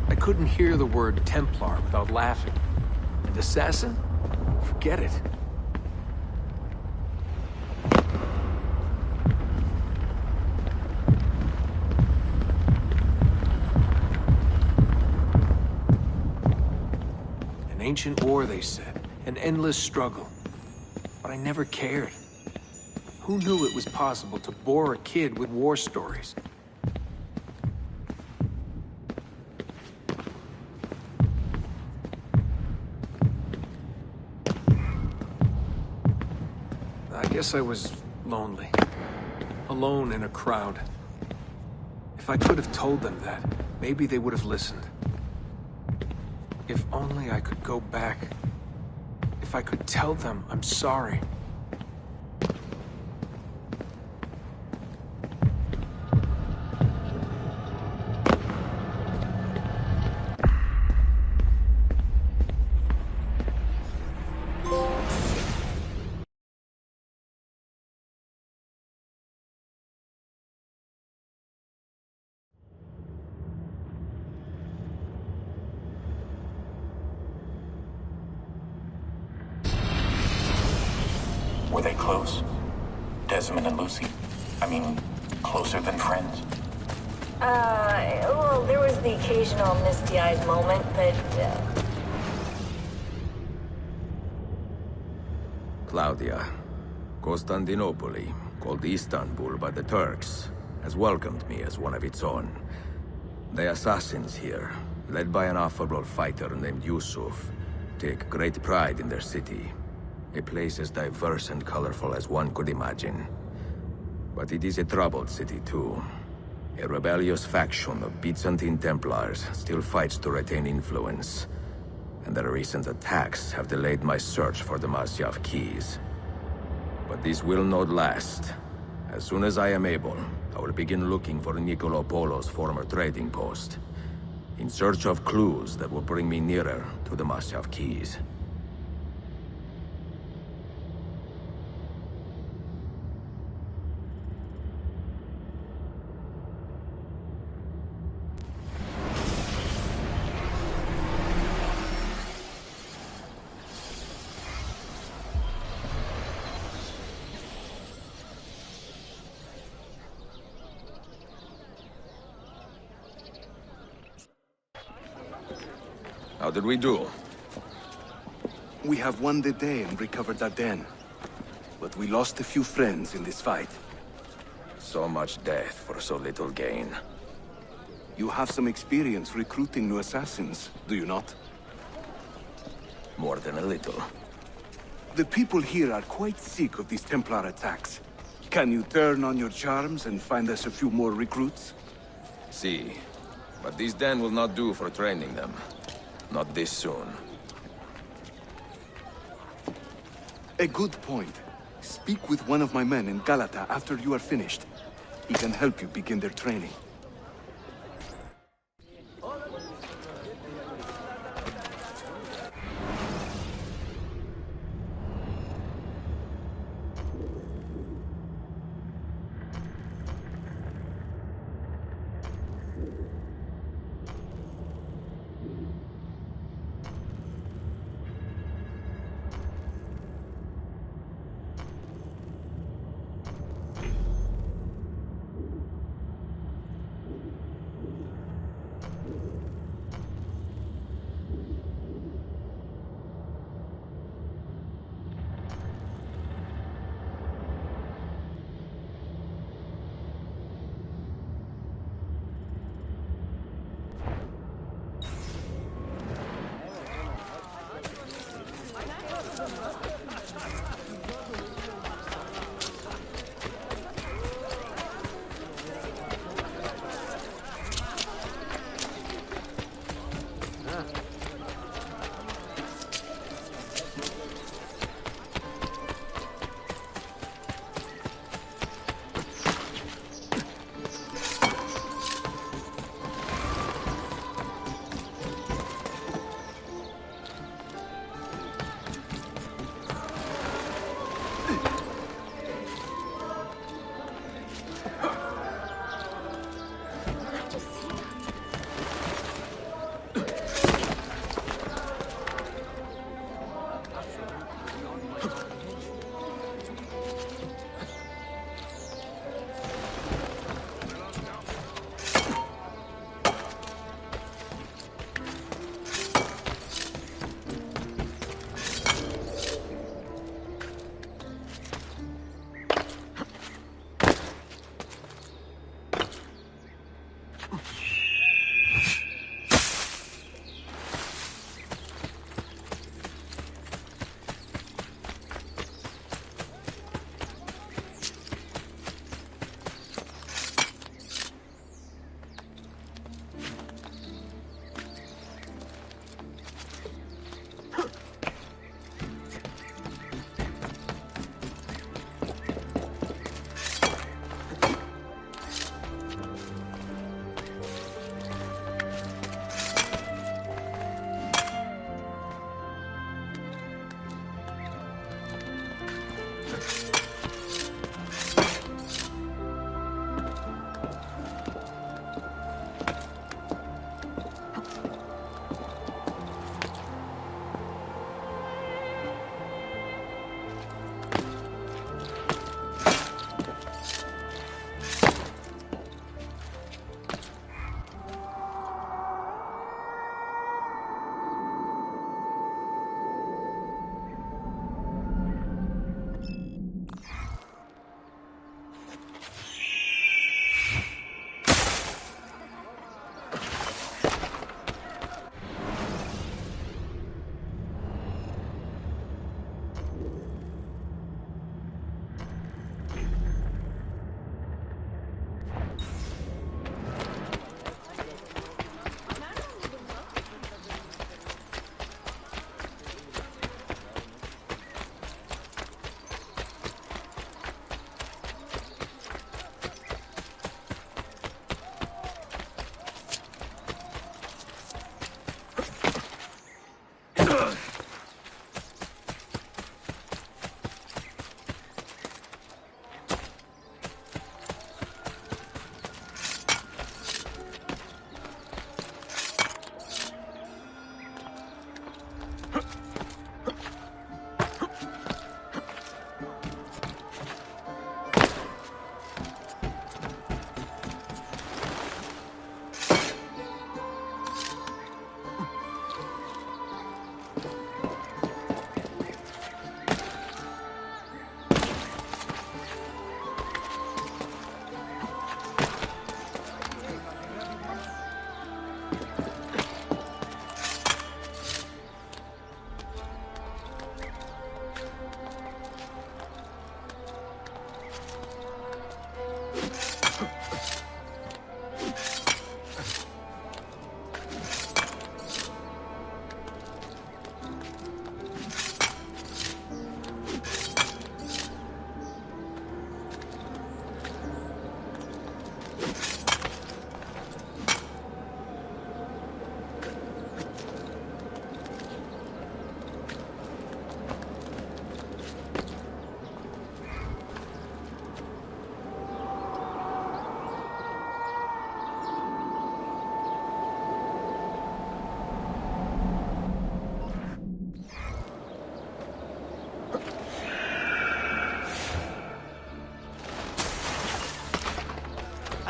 I couldn't hear the word Templar without laughing. And assassin? Forget it. An ancient war, they said. An endless struggle. But I never cared. Who knew it was possible to bore a kid with war stories? I guess I was lonely. Alone in a crowd. If I could have told them that, maybe they would have listened. If only I could go back. If I could tell them I'm sorry. Were they close? Desmond and Lucy? I mean, closer than friends? Well, there was the occasional misty-eyed moment, but, Claudia, Constantinople, called Istanbul by the Turks, has welcomed me as one of its own. The assassins here, led by an affable fighter named Yusuf, take great pride in their city. A place as diverse and colorful as one could imagine. But it is a troubled city too. A rebellious faction of Byzantine Templars still fights to retain influence. And their recent attacks have delayed my search for the Masyaf keys. But this will not last. As soon as I am able, I will begin looking for Nicolo Polo's former trading post, in search of clues that will bring me nearer to the Masyaf keys. How did we do? We have won the day and recovered Ardennes. But we lost a few friends in this fight. So much death for so little gain. You have some experience recruiting new assassins, do you not? More than a little. The people here are quite sick of these Templar attacks. Can you turn on your charms and find us a few more recruits? See, but this den will not do for training them. Not this soon. A good point. Speak with one of my men in Galata after you are finished. He can help you begin their training.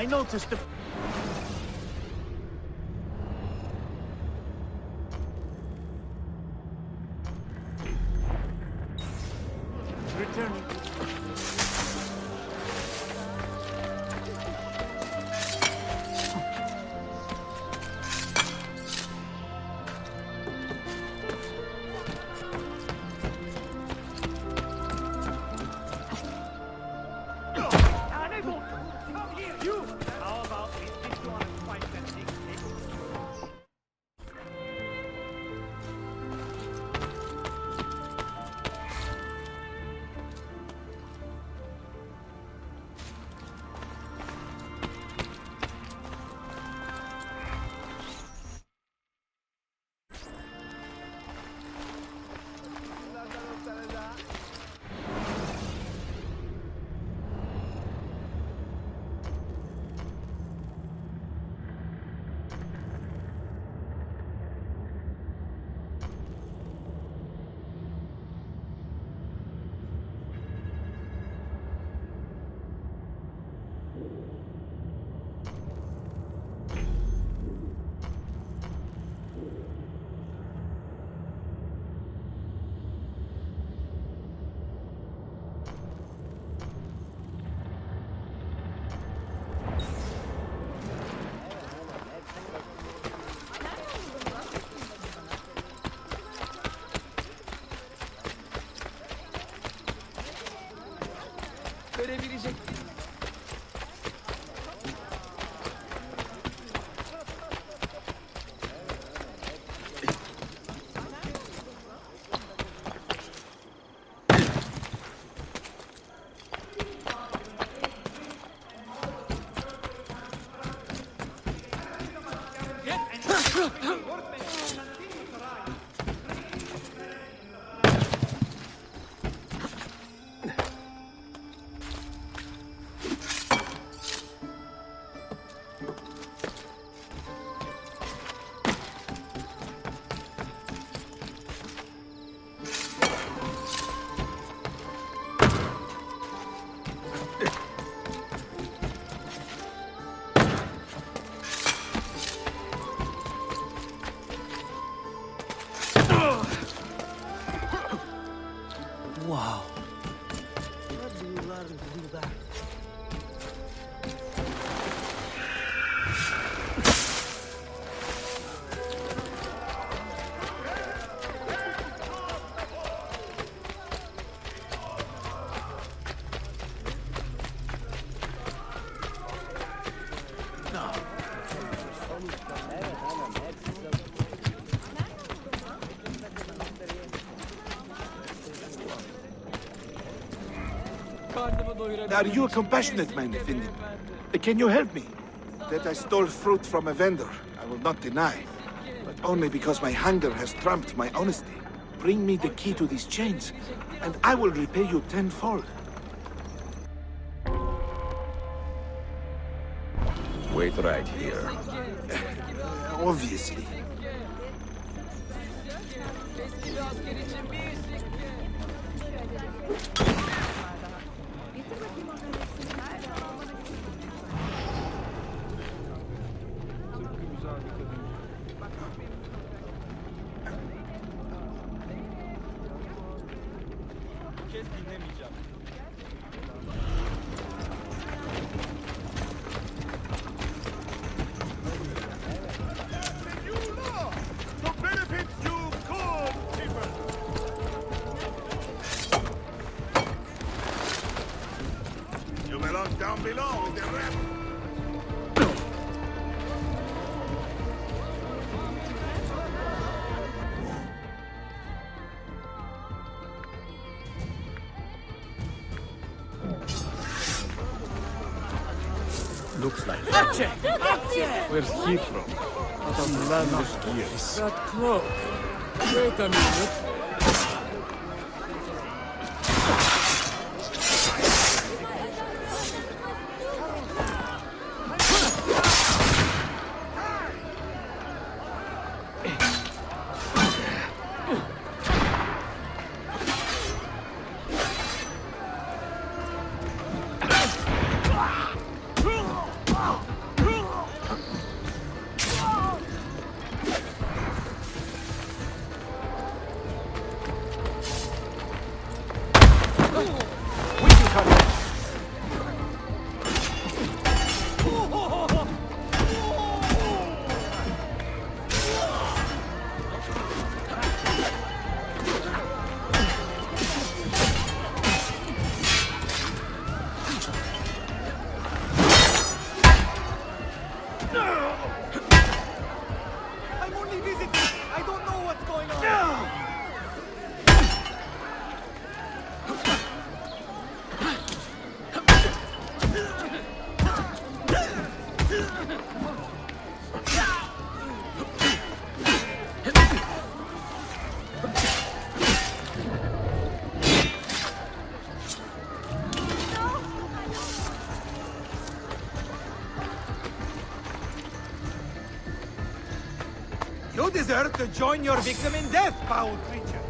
I noticed the... Returning. Verebilecek. Wow. Where do you learn to do that? Are you a compassionate man, Effendi? Can you help me? That I stole fruit from a vendor, I will not deny. But only because my hunger has trumped my honesty. Bring me the key to these chains, and I will repay you tenfold. Wait right here. Obviously. Down below with the rep. Looks like Gotcha! Where's he from? Outlandish gears. That cloak. Wait a minute. We can cut it. I'm only visiting. I don't know what's going on. You deserve to join your victim in death, foul creature.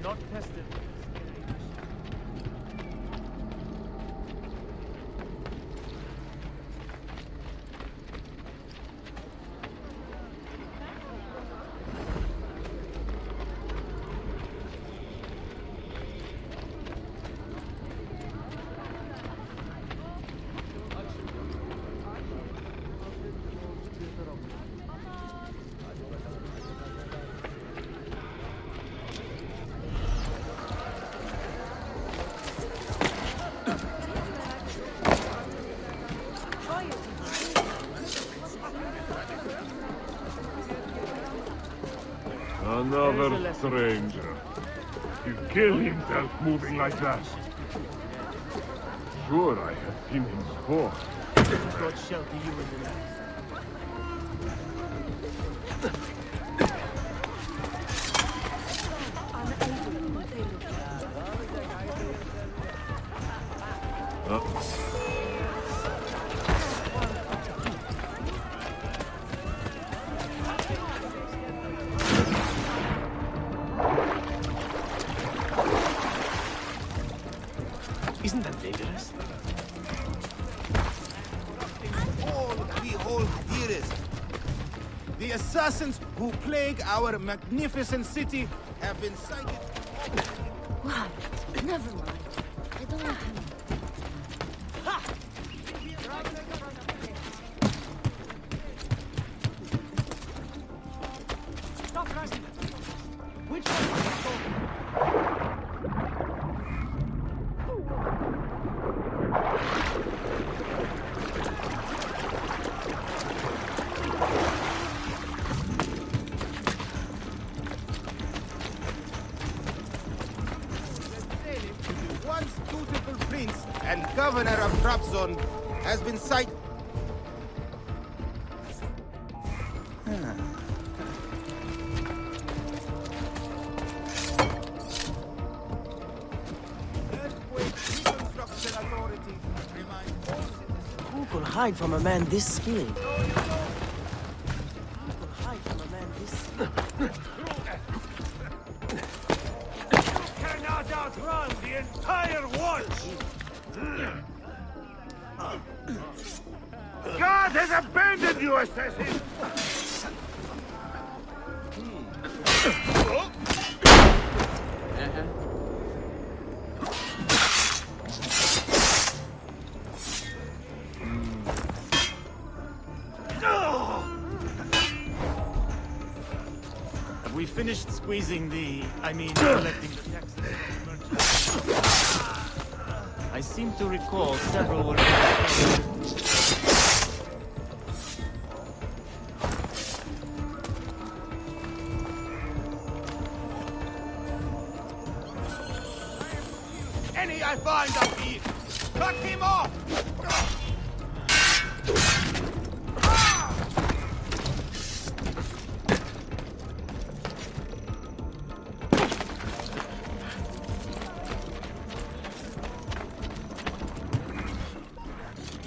Not tested. Another stranger. He'll kill himself moving like that. Sure, I have seen him before. God shelter you in the night. Isn't that dangerous? Behold, dearest. The assassins who plague our magnificent city have been sighted. Wow, never mind. I don't know. Stop running! Which one? Once dutiful prince and governor of Trabzon has been sighted. Who could hide from a man this skilled? Who could hide from a man this skilled? You cannot outrun the entire watch! God has abandoned you, assassin! We finished squeezing collecting the taxes from merchants. I seem to recall several were find that thief! Cut him off!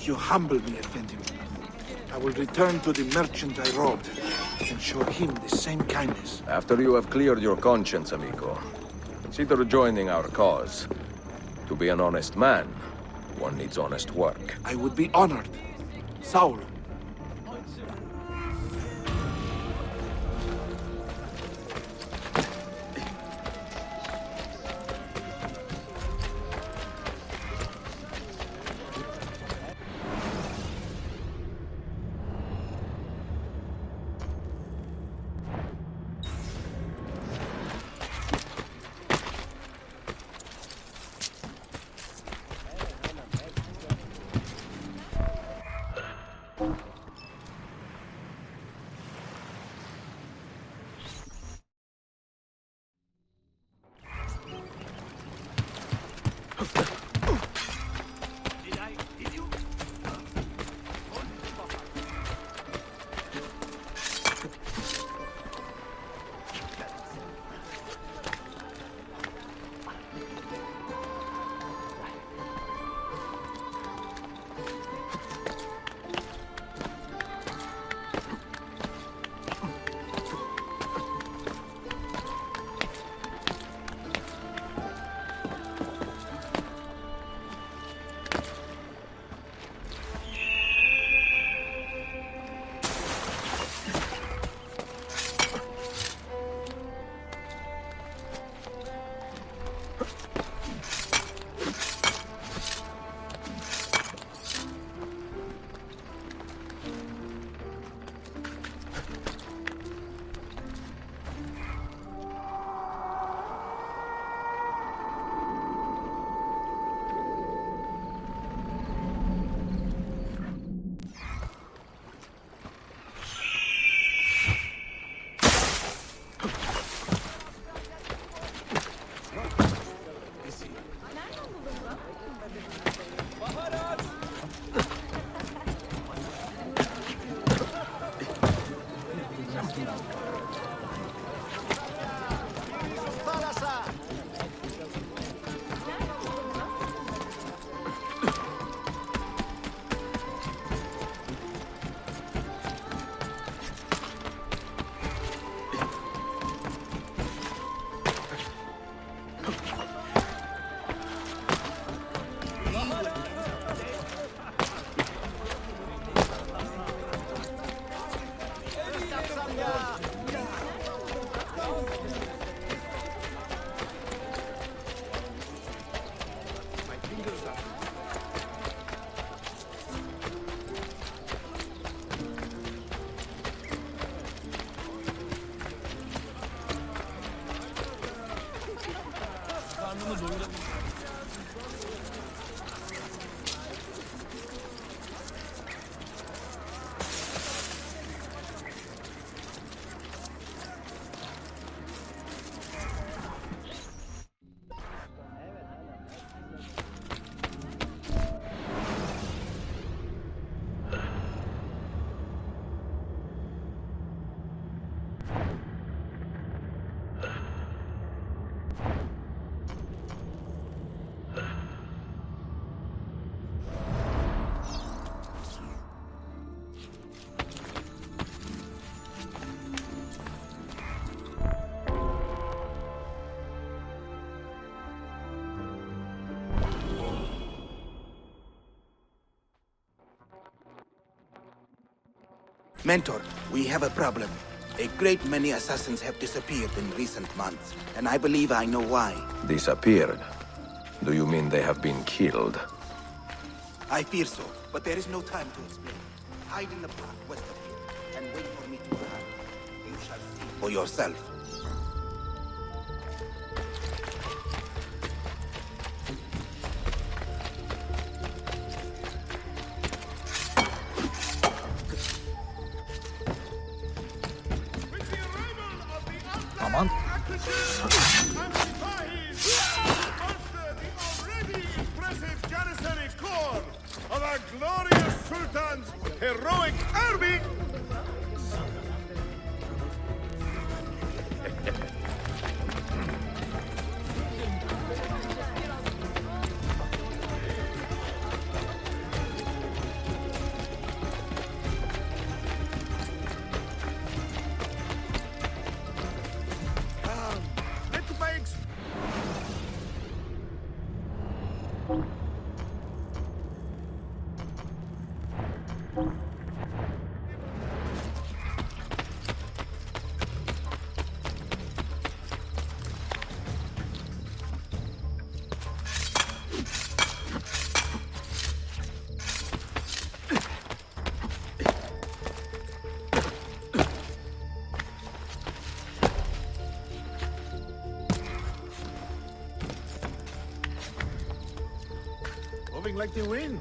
You humble me, Effendi. I will return to the merchant I robbed and show him the same kindness. After you have cleared your conscience, amigo, consider joining our cause. To be an honest man, one needs honest work. I would be honored. Saul. Mentor, we have a problem. A great many assassins have disappeared in recent months, and I believe I know why. Disappeared? Do you mean they have been killed? I fear so, but there is no time to explain. Hide in the park west of here, and wait for me to arrive. You shall see for yourself. Aman. heroic army! Moving like the wind.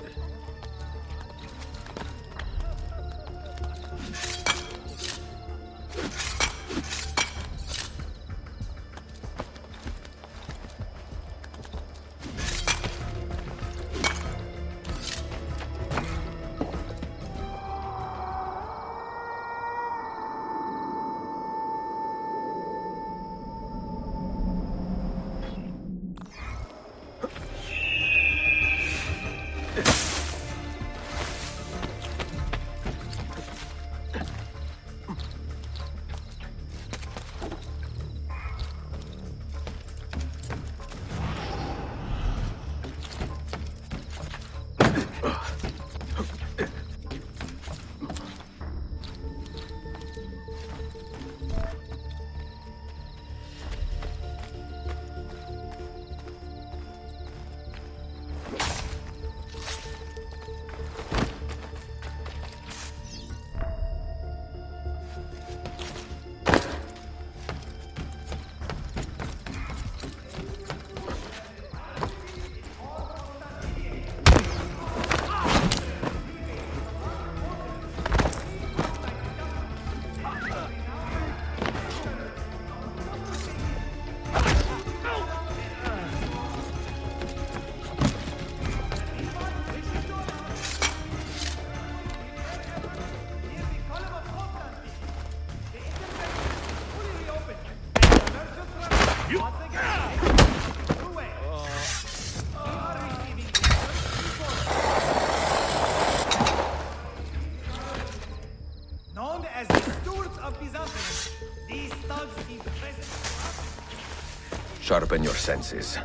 Sharpen your senses.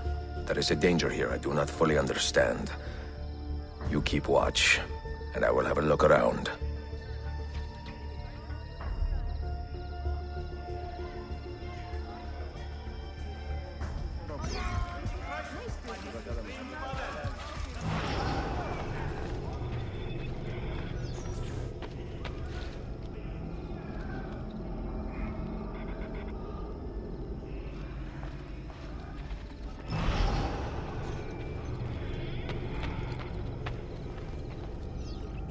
There is a danger here I do not fully understand. You keep watch, and I will have a look around.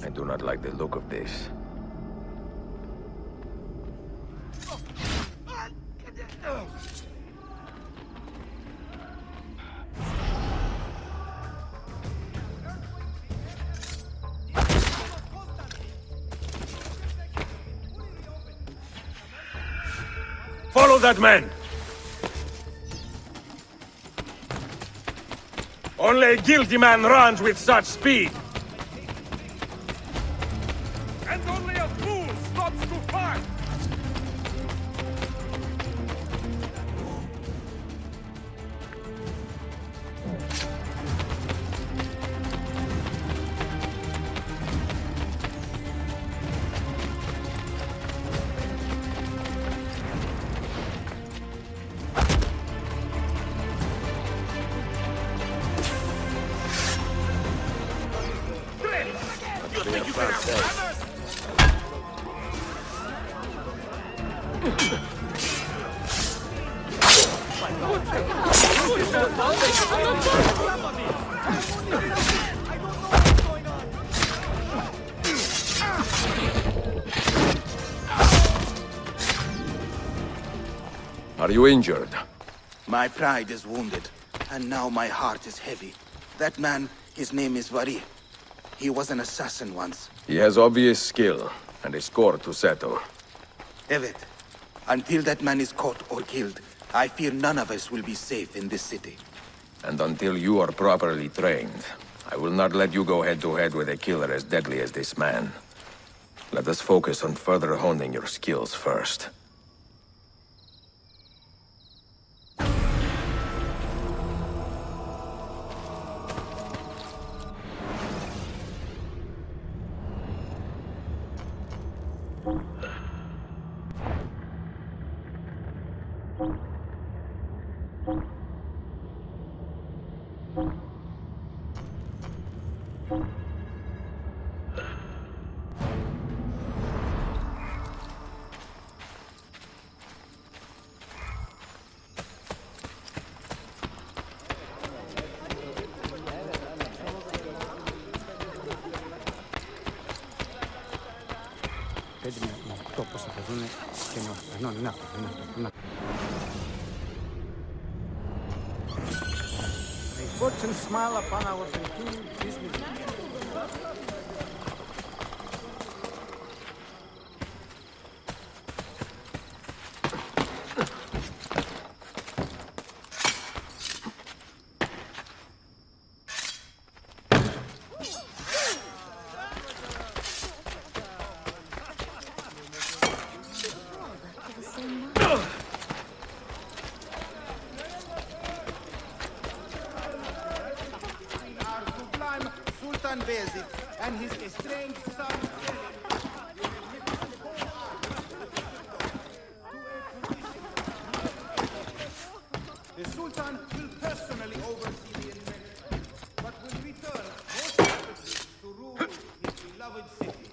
I do not like the look of this. Follow that man! Only a guilty man runs with such speed! And only a fool stops to fight! Are you injured? My pride is wounded, and now my heart is heavy. That man, his name is Vari. He was an assassin once. He has obvious skill, and a score to settle. Evet, until that man is caught or killed, I fear none of us will be safe in this city. And until you are properly trained, I will not let you go head-to-head with a killer as deadly as this man. Let us focus on further honing your skills first. May fortune smile upon our continued business. And his estranged son, the Sultan will personally oversee the invention, but will return most rapidly to rule his beloved city.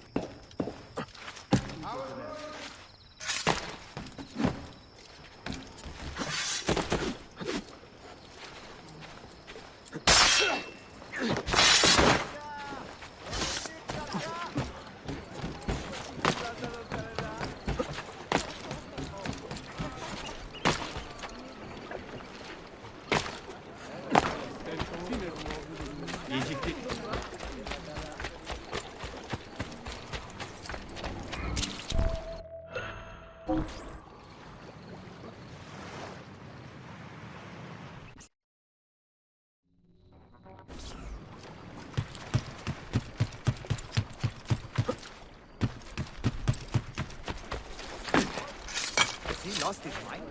He lost his mind.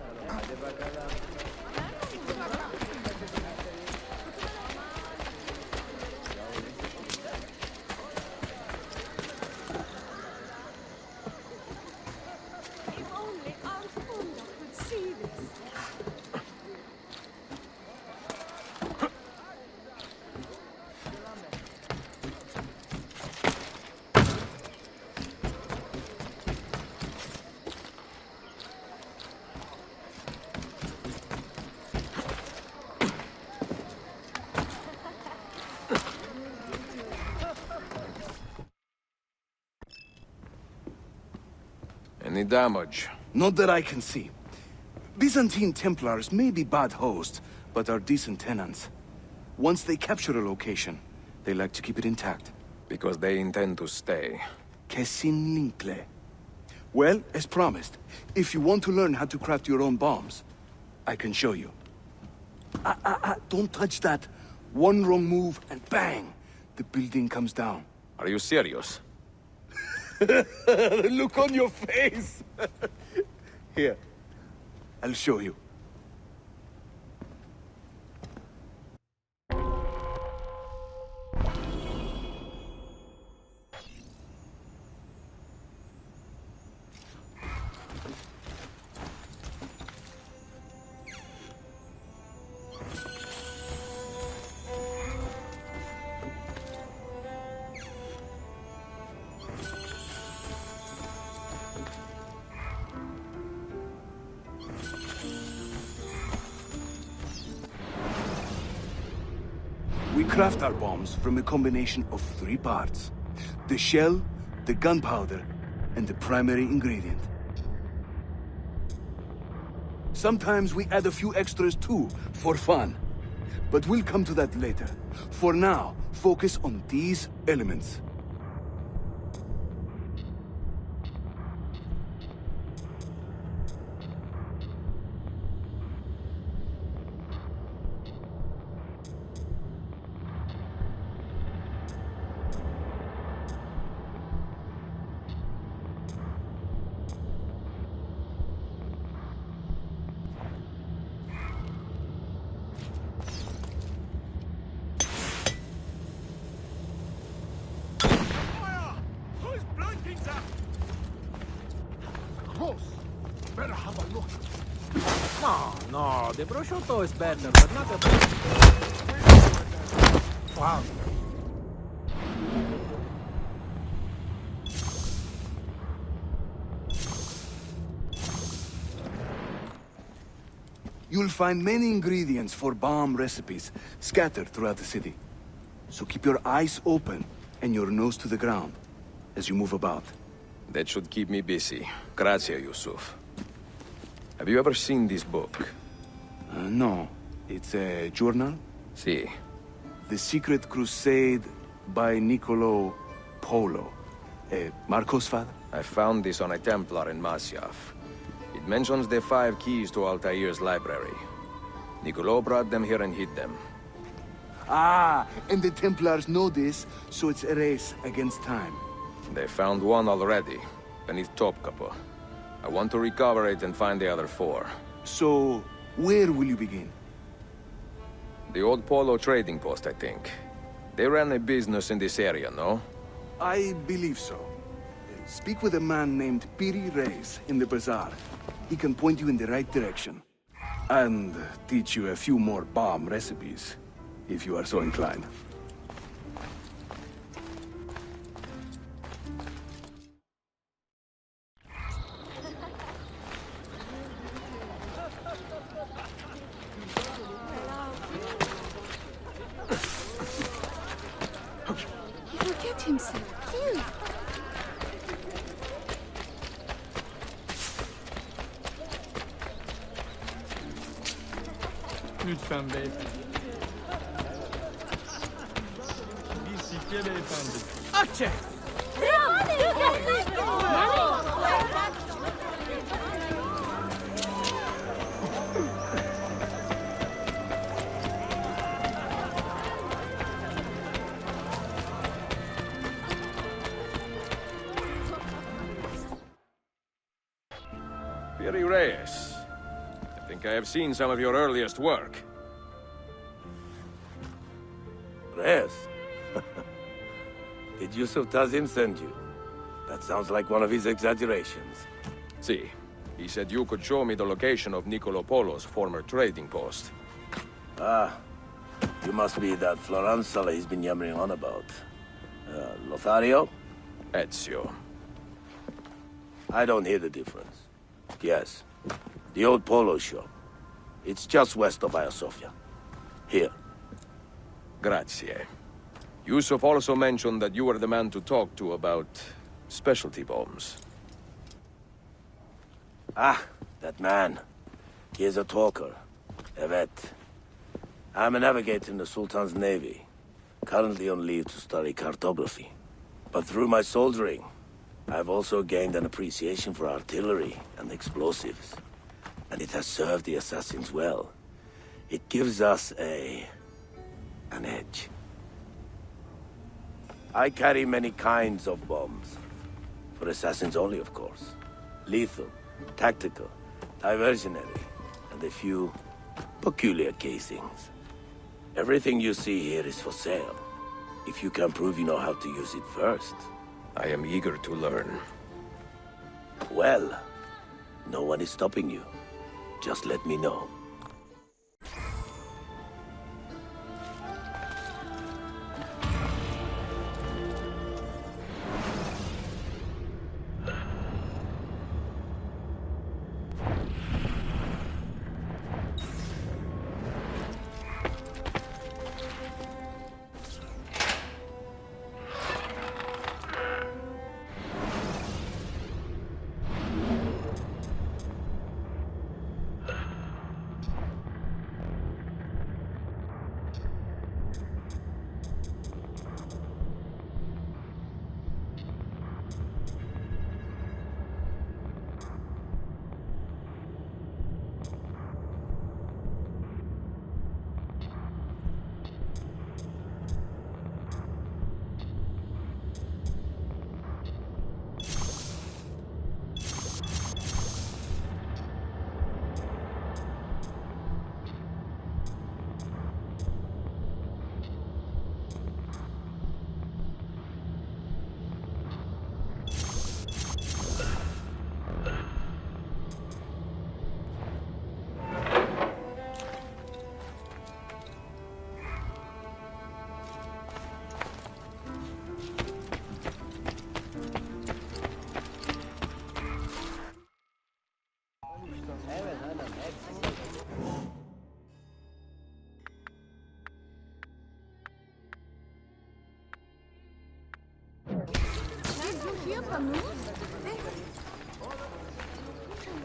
Any damage? Not that I can see. Byzantine Templars may be bad hosts, but are decent tenants. Once they capture a location, they like to keep it intact. Because they intend to stay. Kesin linkle. Well, as promised, if you want to learn how to craft your own bombs, I can show you. Don't touch that. One wrong move and bang! The building comes down. Are you serious? The look on your face! Here, I'll show you. We craft our bombs from a combination of 3 parts. The shell, the gunpowder, and the primary ingredient. Sometimes we add a few extras too, for fun. But we'll come to that later. For now, Focus on these elements. No, the prosciutto is better, but not the... Wow. You'll find many ingredients for bomb recipes scattered throughout the city. So keep your eyes open and your nose to the ground as you move about. That should keep me busy. Grazie, Yusuf. Have you ever seen this book? No. It's a journal? Si. The Secret Crusade by Niccolo Polo. Marco's father? I found this on a Templar in Masyaf. It mentions the 5 keys to Altair's library. Niccolo brought them here and hid them. Ah, and the Templars know this, so it's a race against time. They found one already, beneath Topkapi. I want to recover it and find the other 4. So, where will you begin? The old Polo trading post, I think. They ran a business in this area, no? I believe so. Speak with a man named Piri Reis in the bazaar. He can point you in the right direction. And teach you a few more bomb recipes, if you are so inclined. He forget himself. Cute. Lütfen beyefendi. Bisiklet beyefendi. Akçe! Piri Reyes. I think I have seen some of your earliest work. Reyes? Did Yusuf Tazim send you? That sounds like one of his exaggerations. See, he said you could show me the location of Niccolo Polo's former trading post. Ah, you must be that Floranzala he's been yammering on about. Lothario? Ezio. I don't hear the difference. Yes, the old Polo shop. It's just west of Hagia Sophia. Here. Grazie. Yusuf also mentioned that you were the man to talk to about specialty bombs. Ah, that man. He is a talker. A vet. I'm a navigator in the Sultan's navy. Currently on leave to study cartography. But through my soldiering, I've also gained an appreciation for artillery and explosives. And it has served the assassins well. It gives us an edge. I carry many kinds of bombs. For assassins only, of course. Lethal, tactical, diversionary, and a few peculiar casings. Everything you see here is for sale. If you can prove you know how to use it first. I am eager to learn. Well, no one is stopping you. Just let me know.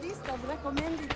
List of recommended.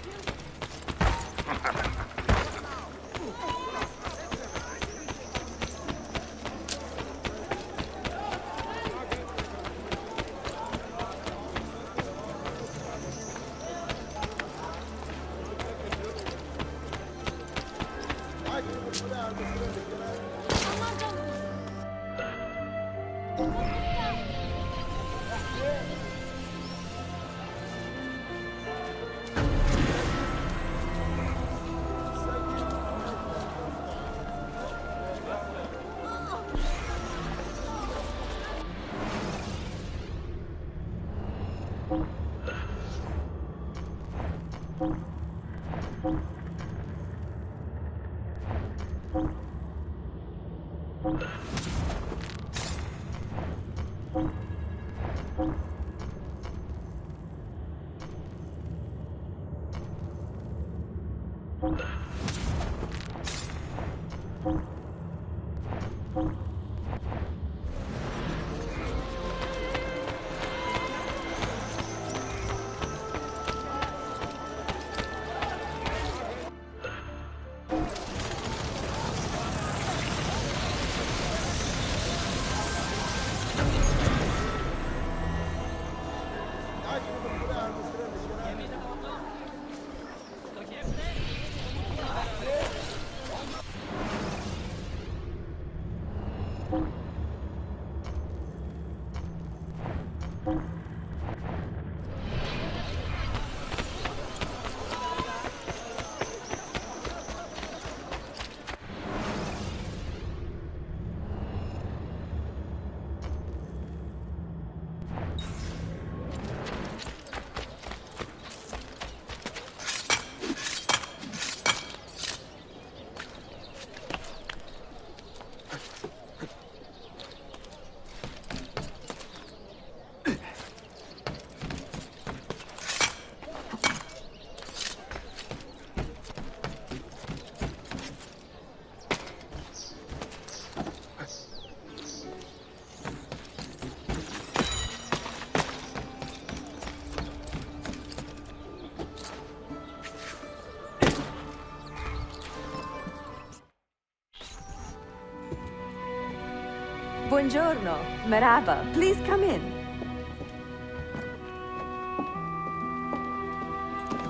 Buongiorno, merhaba. Please come in.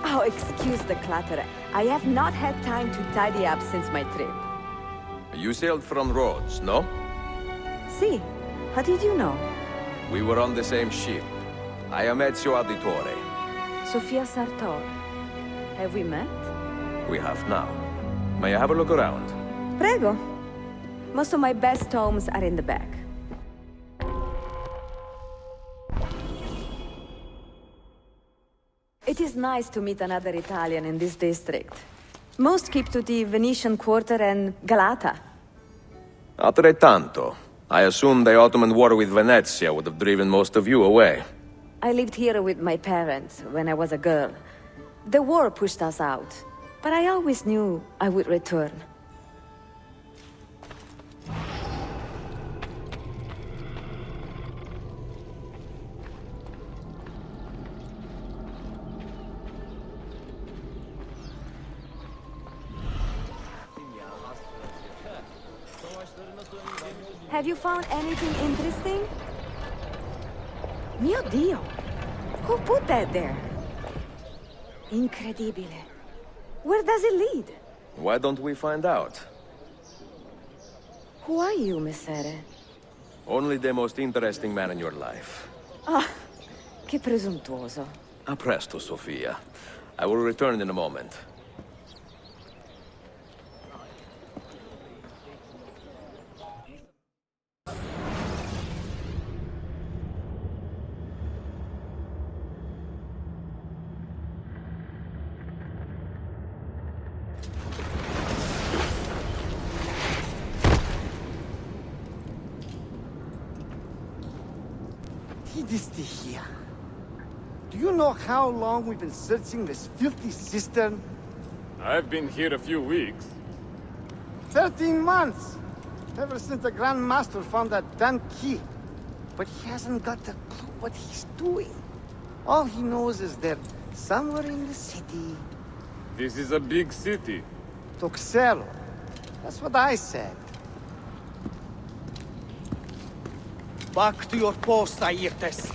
Oh, excuse the clutter. I have not had time to tidy up since my trip. You sailed from Rhodes, no? See, how did you know? We were on the same ship. I am Ezio Auditore. Sofia Sartor. Have we met? We have now. May I have a look around? Prego. Most of my best tomes are in the back. It is nice to meet another Italian in this district. Most keep to the Venetian Quarter and Galata. Altrettanto. I assume the Ottoman war with Venezia would have driven most of you away. I lived here with my parents when I was a girl. The war pushed us out, but I always knew I would return. Have you found anything interesting? Mio Dio! Who put that there? Incredibile. Where does it lead? Why don't we find out? Who are you, Messere? Only the most interesting man in your life. Ah, che presuntuoso. A presto, Sofia. I will return in a moment. Here. Do you know how long we've been searching this filthy cistern? I've been here a few weeks. 13 months! Ever since the Grand Master found that damn key. but he hasn't got a clue what he's doing. All he knows is they're somewhere in the city. This is a big city. Toxero. That's what I said. Back to your post, Ayrtes.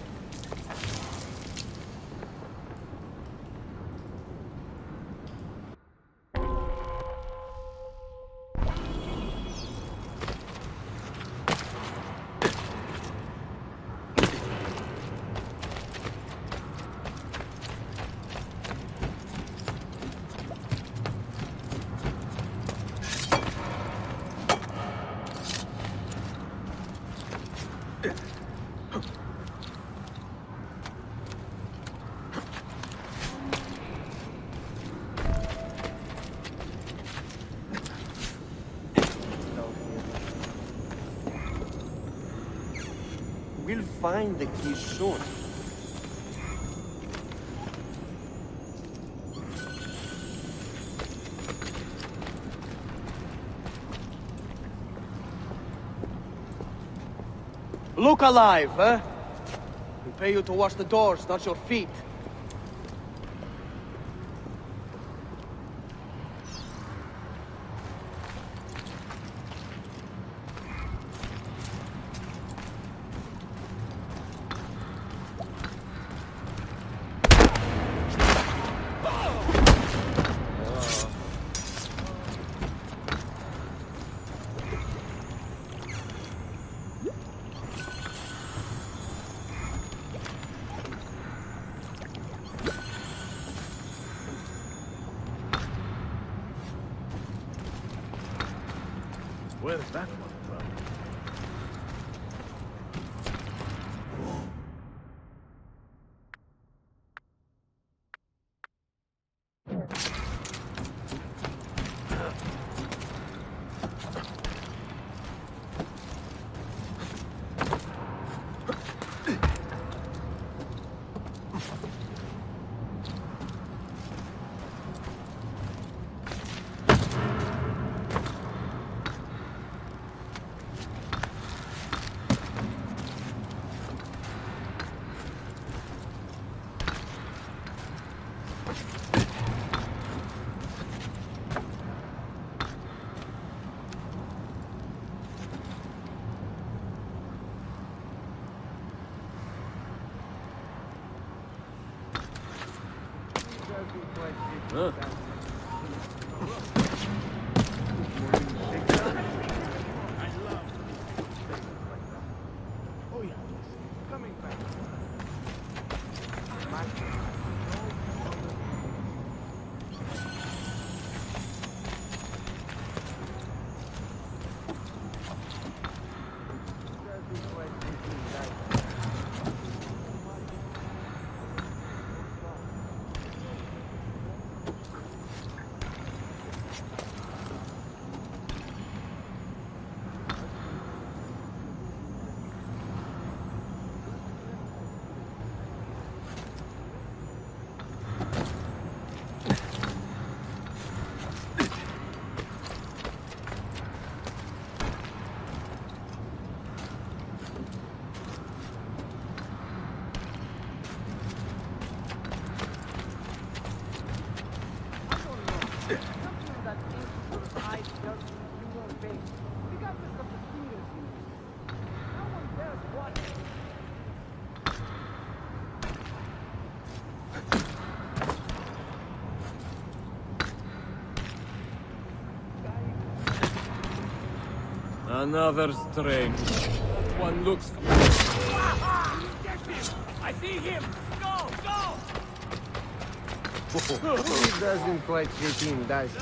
We'll find the key soon. Look alive, huh? We pay you to wash the doors, not your feet. Where's that one from? Huh? Another strange. One looks. I see him! Go! Go! He doesn't quite fit in, does he?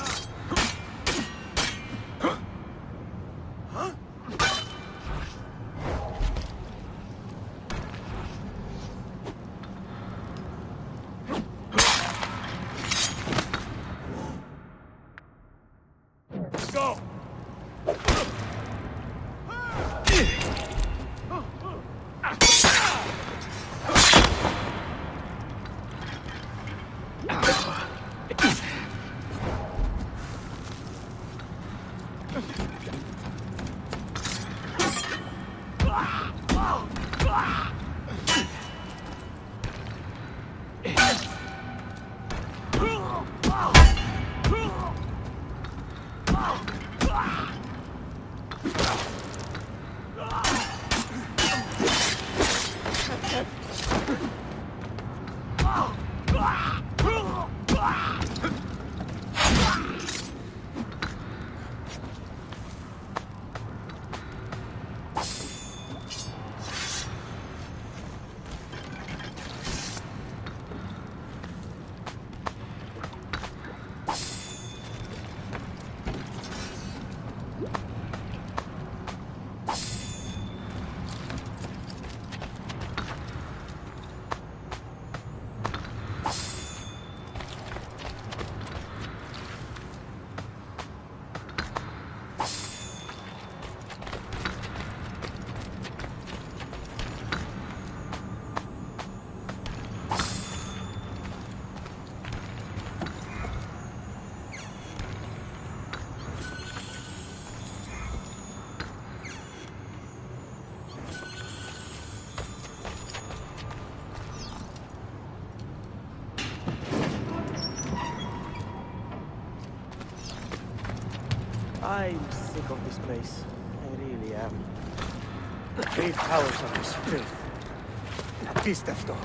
I'm sick of this place. I really am. 8 hours of this filth. A pistefto.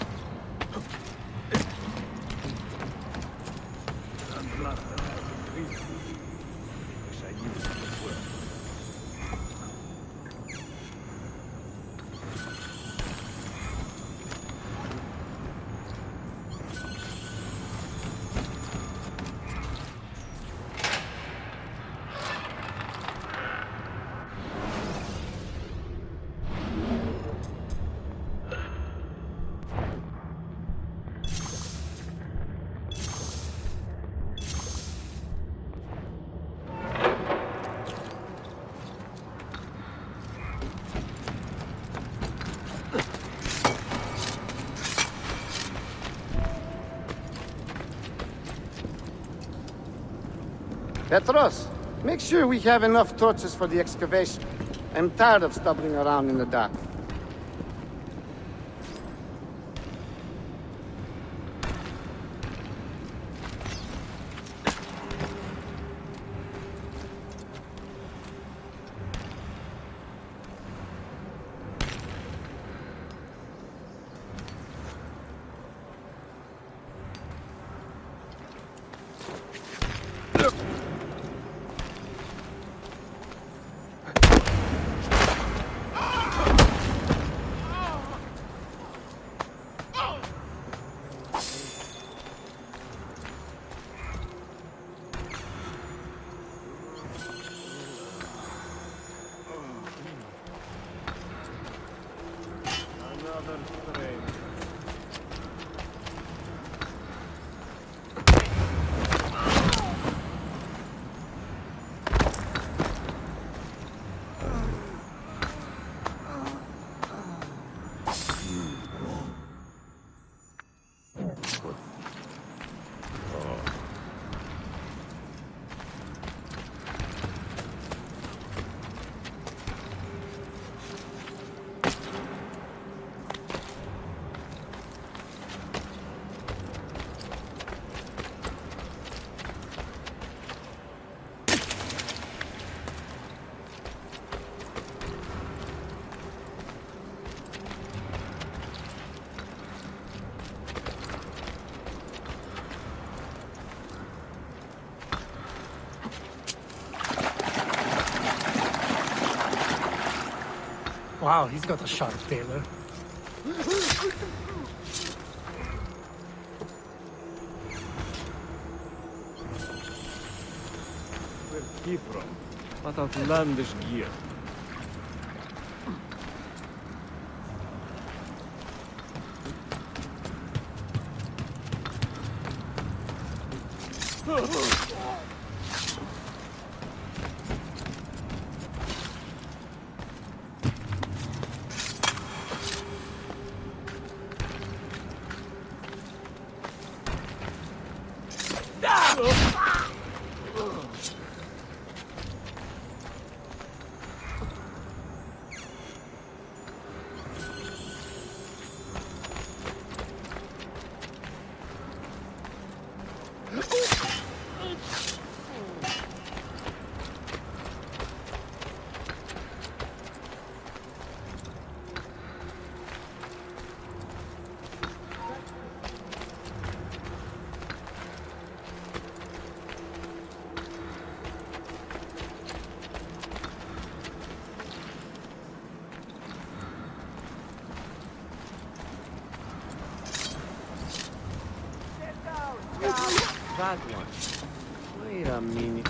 Petros, make sure we have enough torches for the excavation. I'm tired of stumbling around in the dark. Wow, he's got a sharp tailor. Where's he from? What outlandish gear. That one. Wait a minute.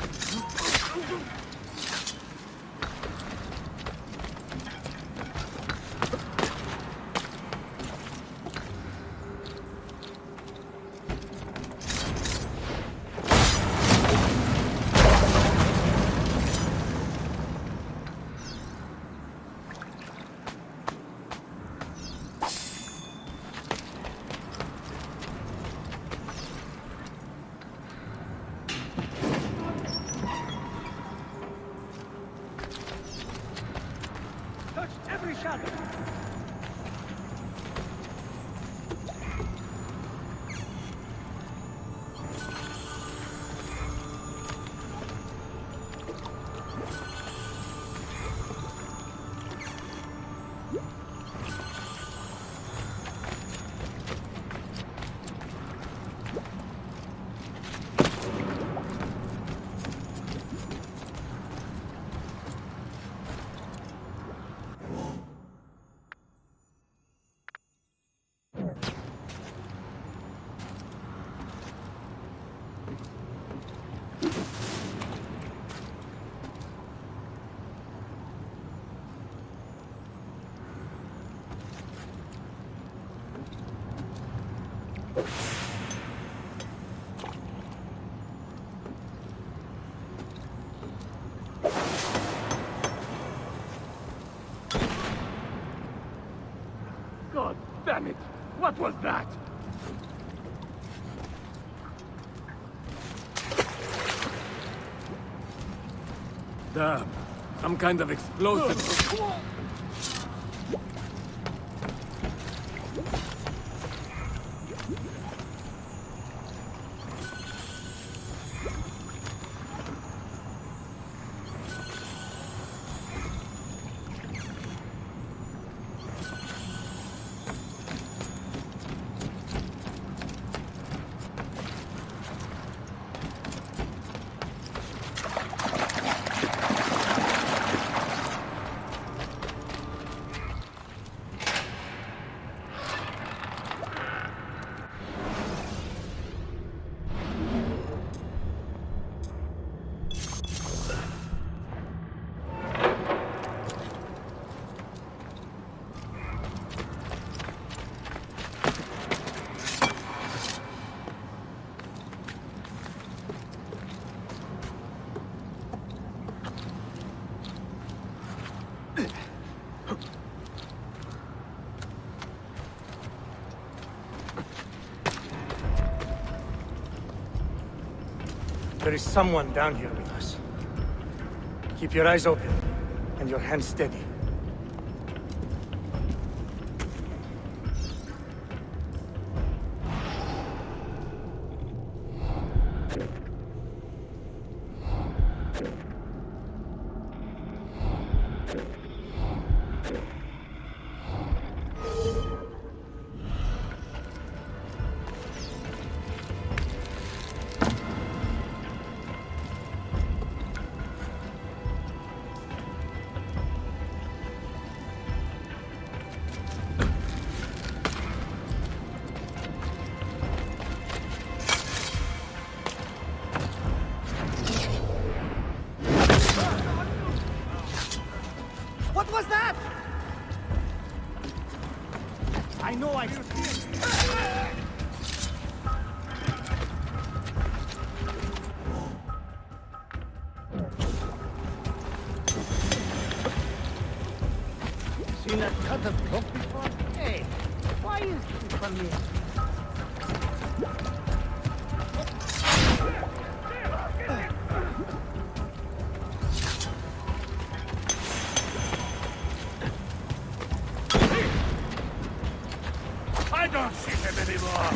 God damn it! What was that? Damn. Some kind of explosive. There is someone down here with us. Keep your eyes open and your hands steady. What was that? I know I should see it. Seen that cut of cloak before? Hey, why is this from me? I don't see him anymore!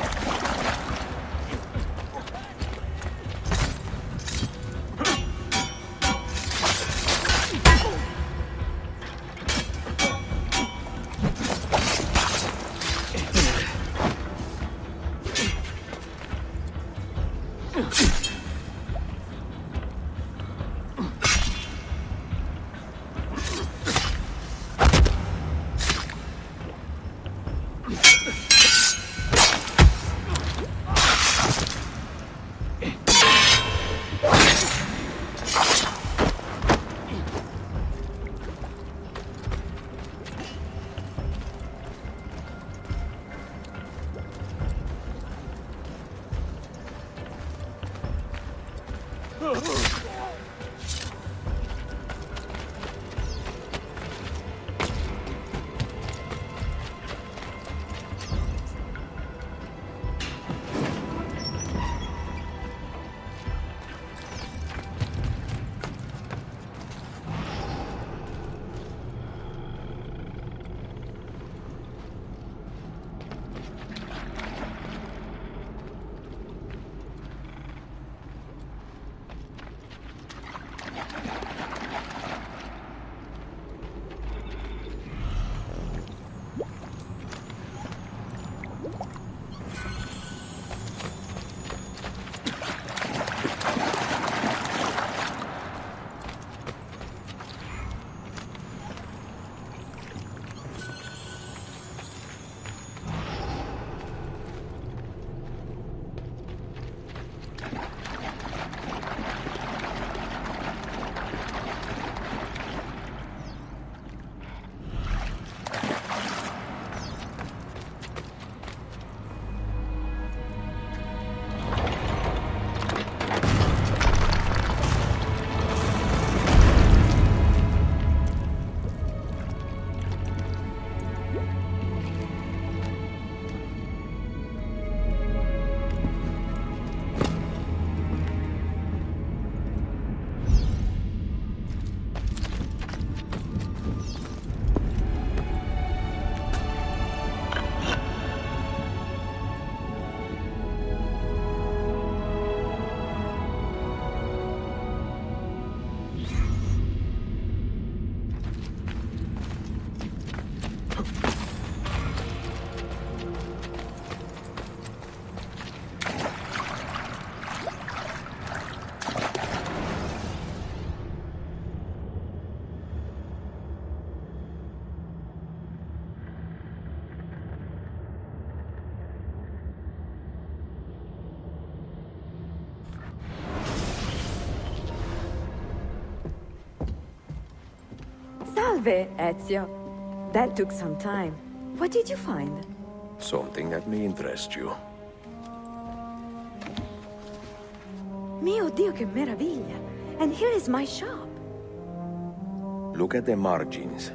Salve, Ezio. That took some time. What did you find? Something that may interest you. Mio Dio, che meraviglia! And here is my shop. Look at the margins.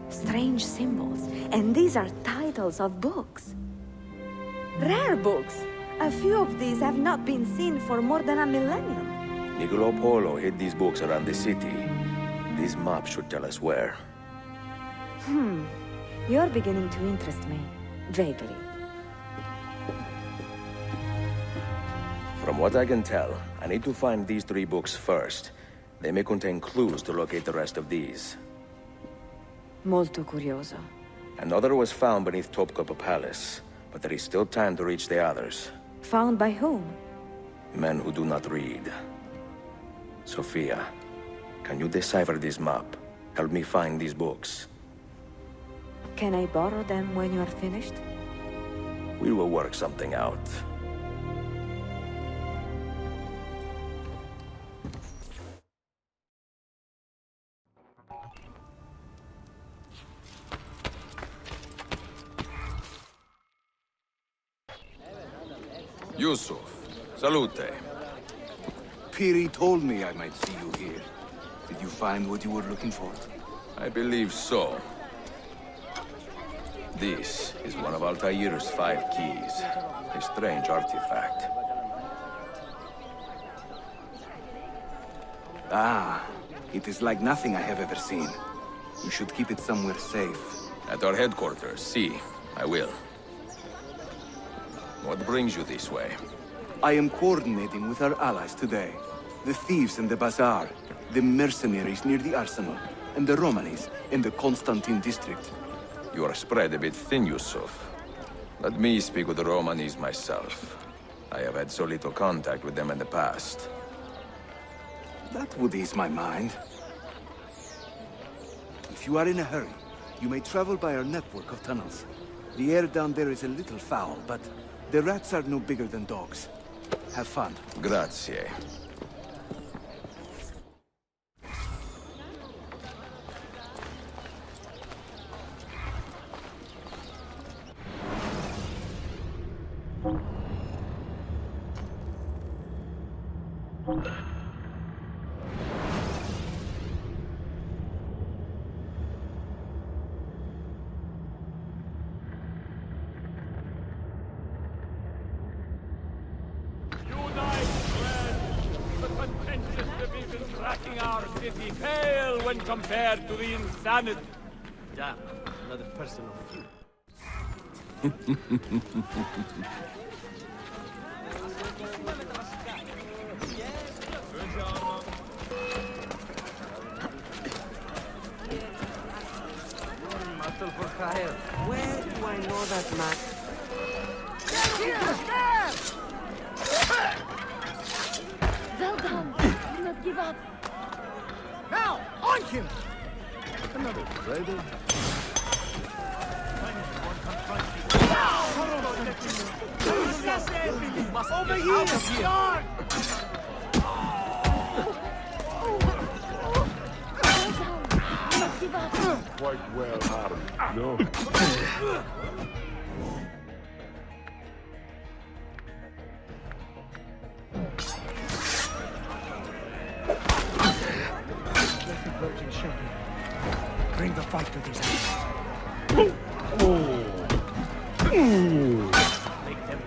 Strange symbols, and these are titles of books. Rare books. A few of these have not been seen for more than a millennium. Niccolo Polo hid these books around the city. This map should tell us where. You're beginning to interest me. Vaguely. From what I can tell, I need to find these 3 books first. They may contain clues to locate the rest of these. Molto curioso. Another was found beneath Topkapi Palace, but there is still time to reach the others. Found by whom? Men who do not read. Sophia, can you decipher this map? Help me find these books. Can I borrow them when you are finished? We will work something out. Yusuf, salute. Piri told me I might see you here. Did you find what you were looking for? I believe so. This is one of Altair's 5 keys. A strange artifact. Ah, it is like nothing I have ever seen. You should keep it somewhere safe. At our headquarters, see. I will. What brings you this way? I am coordinating with our allies today. The thieves in the bazaar, the mercenaries near the arsenal, and the Romanis in the Constantine district. You are spread a bit thin, Yusuf. Let me speak with the Romanis myself. I have had so little contact with them in the past. That would ease my mind. If you are in a hurry, you may travel by our network of tunnels. The air down there is a little foul, but the rats are no bigger than dogs. Have fun. Grazie. Pale when compared to the insanity. Damn, another person of few. Where do I know that man? Well done. Do not give up. Now, on him! Another traitor? Over here! Guard! Do not give up. Quite well armed, no? Approaching champion. Bring the fight to these hands. Make them.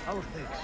Our thanks.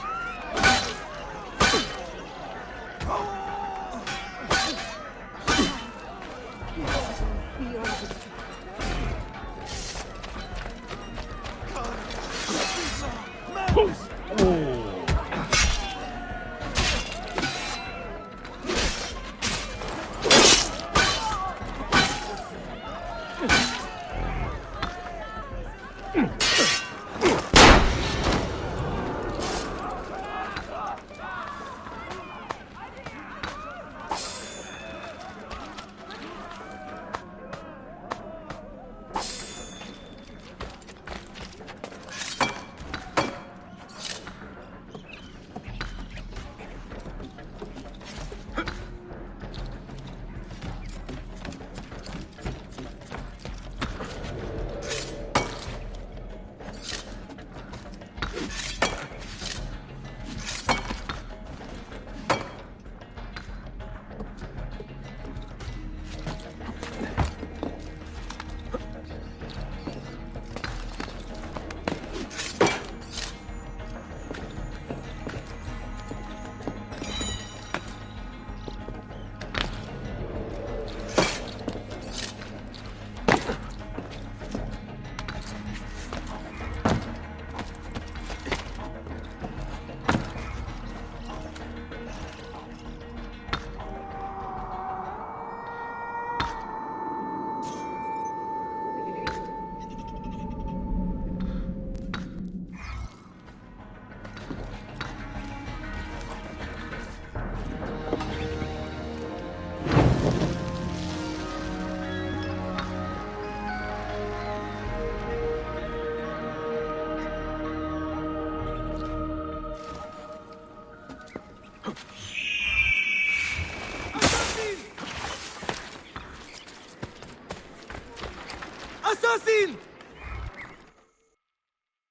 Assassin!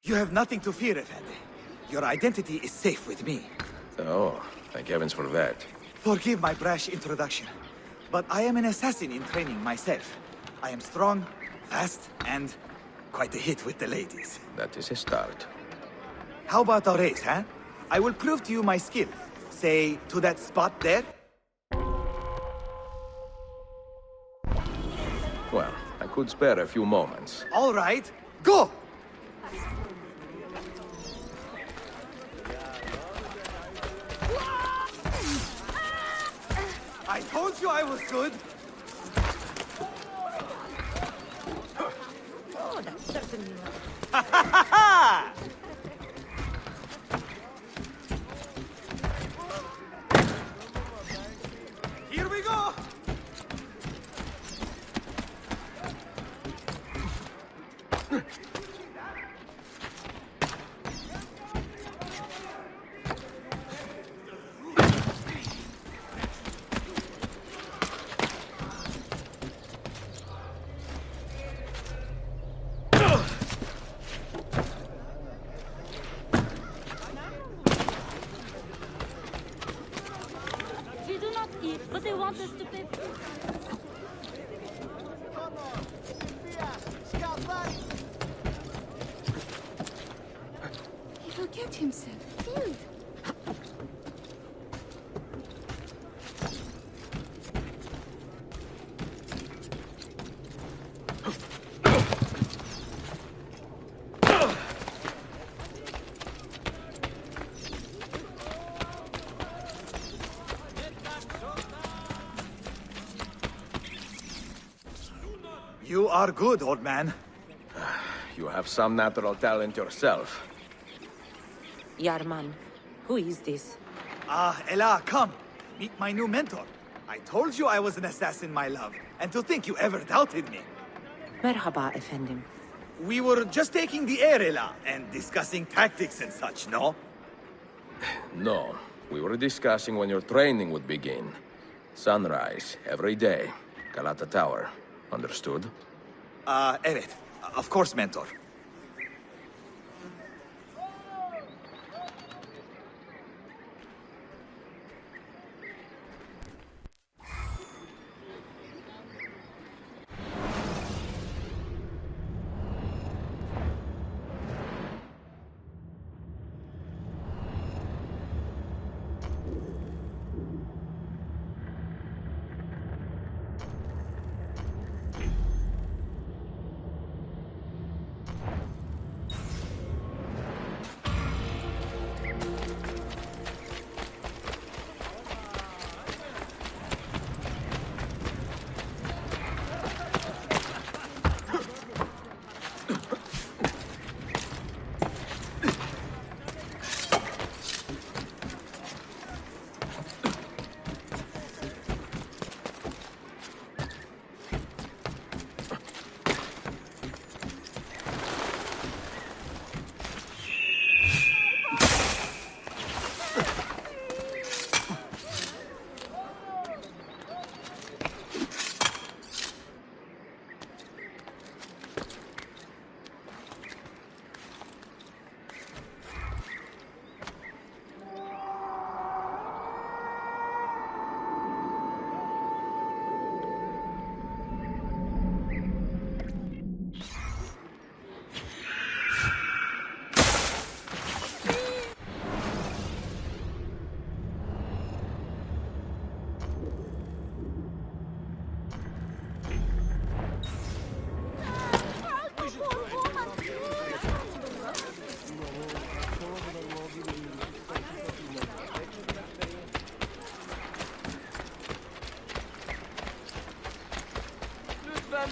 You have nothing to fear, Effendi. Your identity is safe with me. Oh, thank heavens for that. Forgive my brash introduction, but I am an assassin in training myself. I am strong, fast, and quite a hit with the ladies. That is a start. How about a race, huh? I will prove to you my skill. Say, to that spot there? Well, I could spare a few moments. All right, go! I told you I was good! Oh, that's certainly not. Ha ha ha ha! Here we go! We do not eat, but they want us to pay. He will get himself killed. You are good, old man. You have some natural talent yourself. Yarman, who is this? Ella, come. Meet my new mentor. I told you I was an assassin, my love. And to think you ever doubted me. Merhaba, efendim. We were just taking the air, Ella, and discussing tactics and such, no? No, we were discussing when your training would begin. Sunrise, every day. Galata Tower. Understood? Evet. Of course, mentor.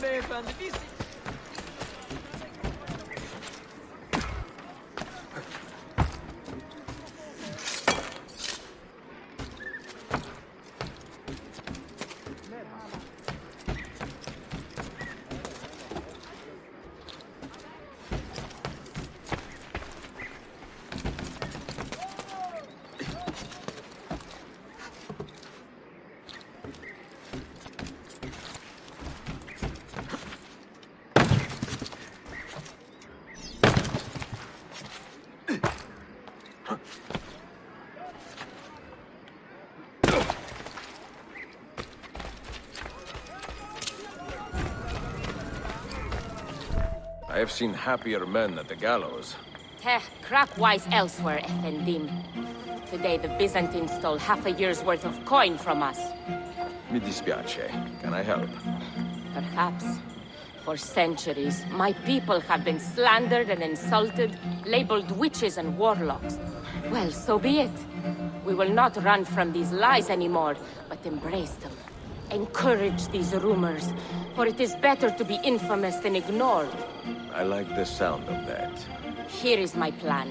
Lütfen beyefendi, biz... I have seen happier men at the gallows. Crap-wise elsewhere, Efendim. Today the Byzantines stole half a year's worth of coin from us. Mi dispiace. Can I help? Perhaps. For centuries, my people have been slandered and insulted, labeled witches and warlocks. Well, so be it. We will not run from these lies anymore, but embrace them. Encourage these rumors, for it is better to be infamous than ignored. I like the sound of that. Here is my plan.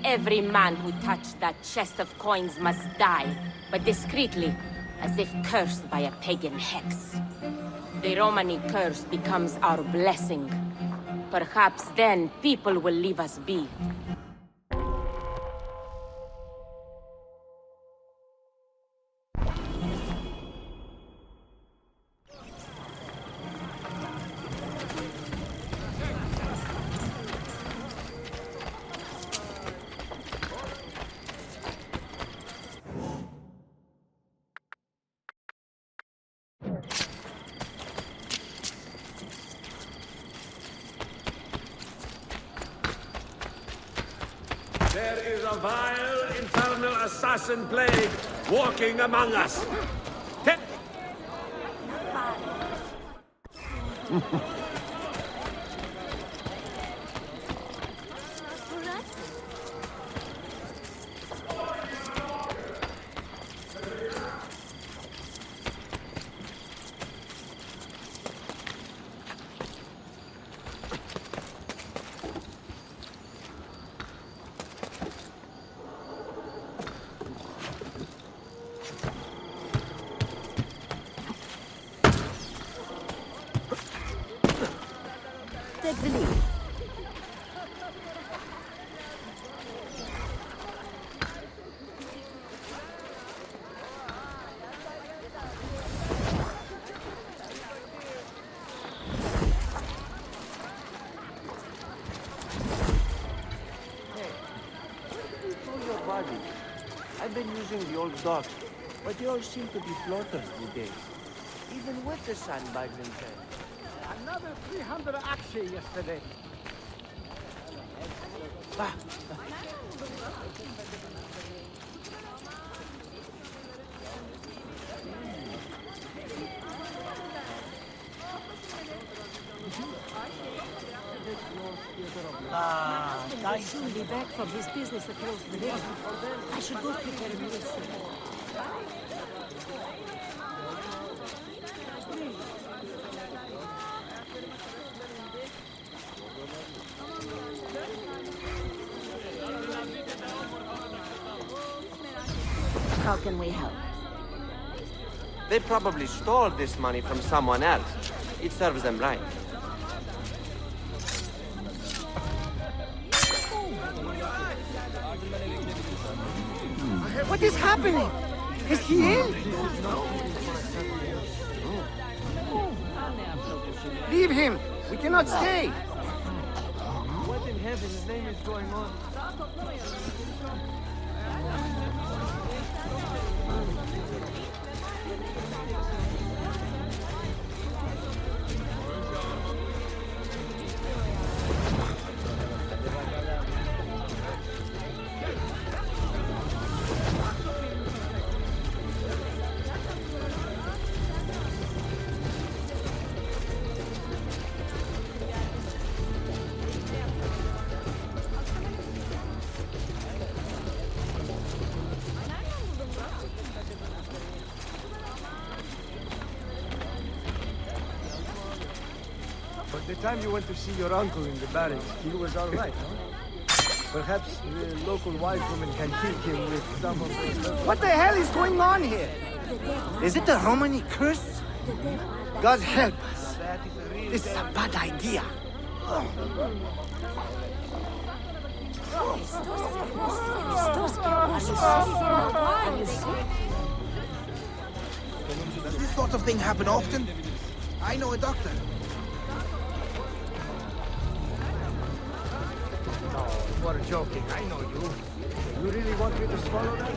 Every man who touched that chest of coins must die, but discreetly, as if cursed by a pagan hex. The Romani curse becomes our blessing. Perhaps then people will leave us be. There is a vile, infernal assassin plague walking among us. Take the lead. I've been using the old dock, but they all seem to be floaters these days. Even with the sandbags inside. Another 300 akshay yesterday. I'll soon be back from his business across the river. I should go prepare a meal soon. How can we help? They probably stole this money from someone else. It serves them right. What is happening? Is he ill? Leave him. We cannot stay. What in heaven's name is going on? time you went to see your uncle in the barracks, he was all right, huh? Perhaps the local wise woman can heal him with some of the... What the hell is going on here? Is it a Romani curse? God help us. This is a bad idea. Does this sort of thing happen often? I know a doctor. No, you're joking. I know you. You really want me to swallow that?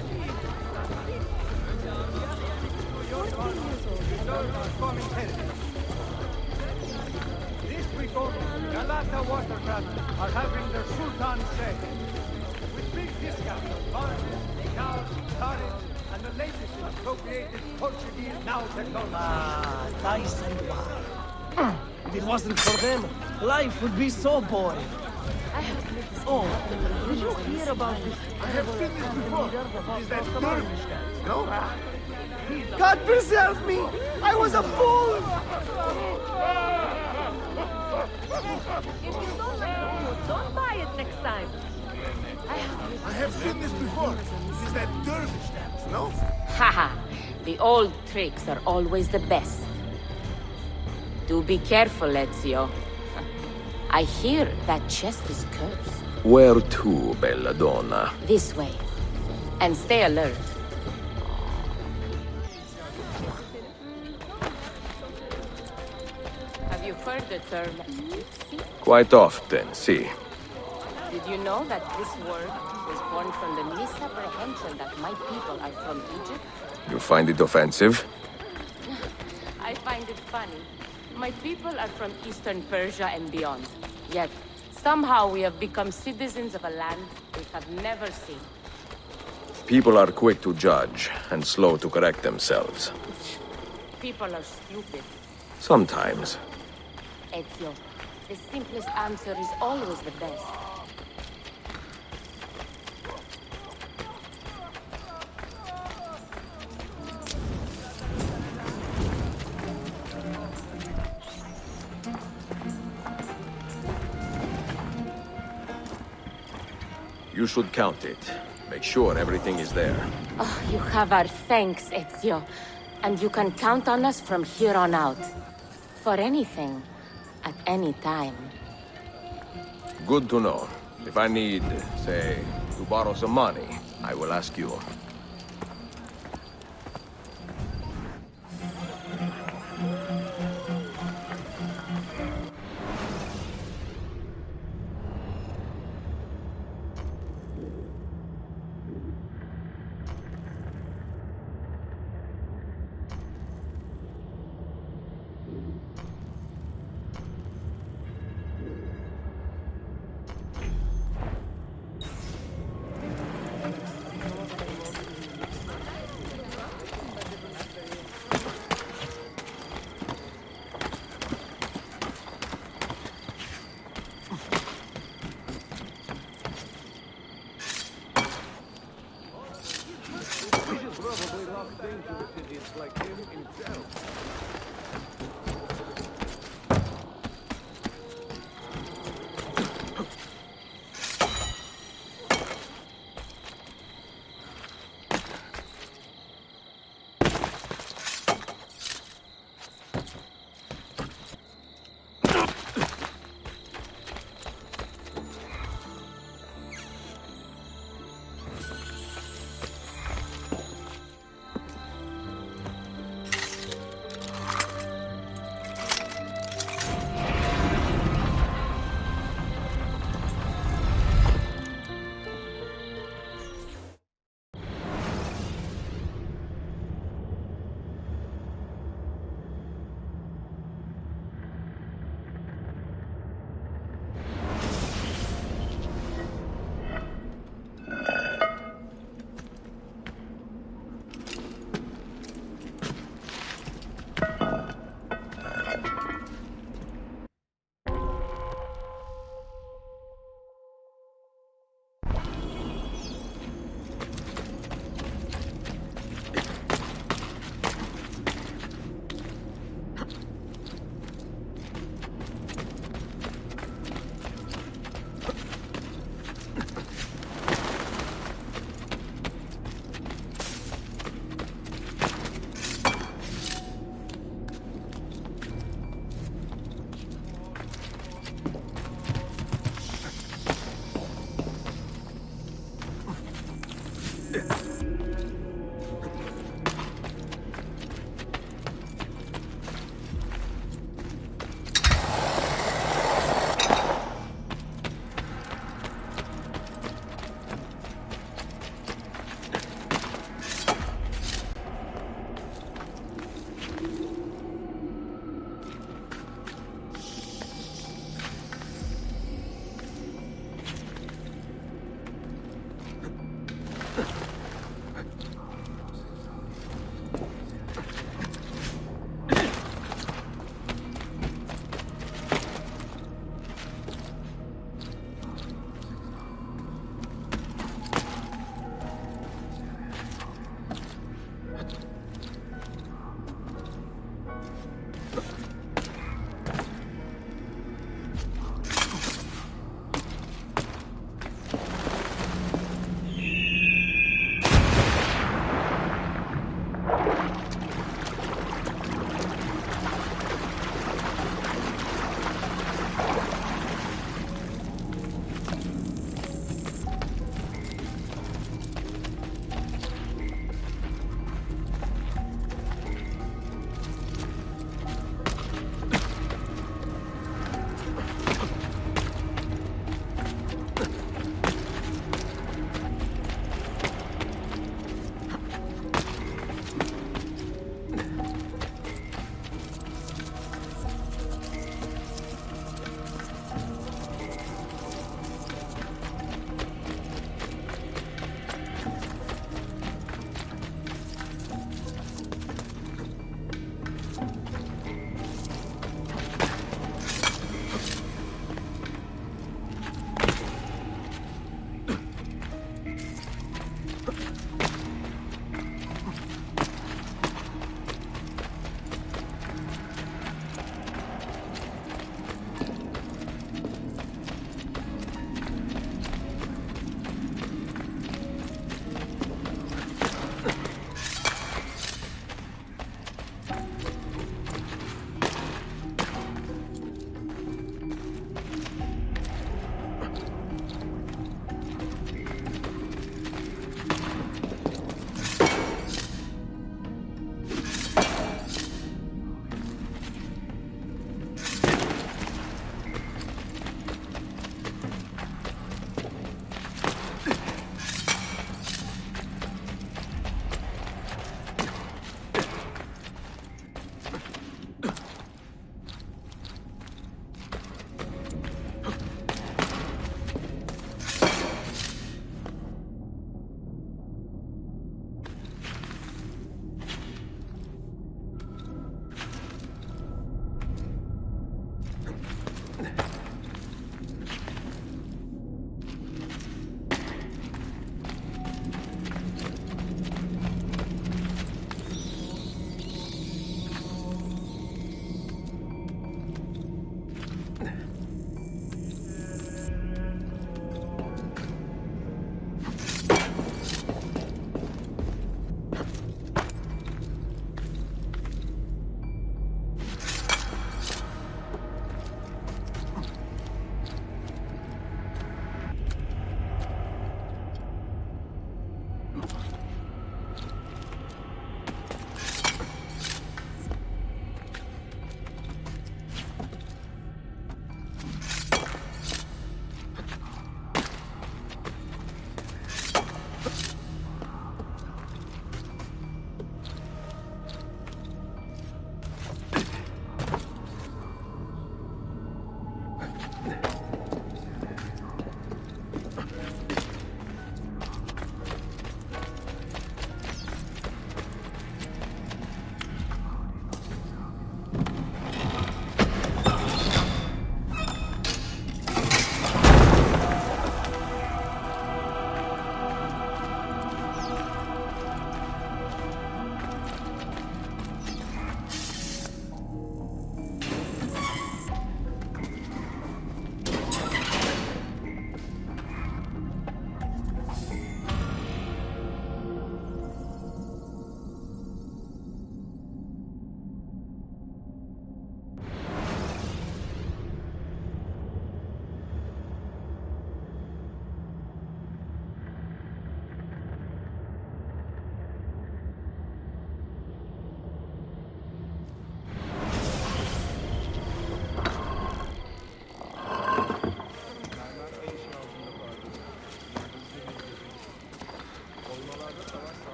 This week over, Galata watercraft are having their Sultan set. With big discounts on varnishes, cows, tariffs, and the latest in appropriated Portuguese now technology. Ah, dice and wine. If it wasn't for them, life would be so boring. Oh, did you hear about this? I have seen this before. Is that Turkish guy? No? God preserve me! I was a fool! If you don't like the food, don't buy it next time. I have seen this before. This is that dervish dance, no? Haha, the old tricks are always the best. Do be careful, Ezio. I hear that chest is cursed. Where to, bella donna? This way. And stay alert. Have you heard the term gypsy? Quite often, see. Did you know that this word was born from the misapprehension that my people are from Egypt? You find it offensive? I find it funny. My people are from Eastern Persia and beyond. Yet, somehow we have become citizens of a land we have never seen. People are quick to judge and slow to correct themselves. People are stupid. Sometimes. Ezio, the simplest answer is always the best. You should count it. Make sure everything is there. Oh, you have our thanks, Ezio. And you can count on us from here on out. For anything. At any time. Good to know. If I need, say, to borrow some money, I will ask you.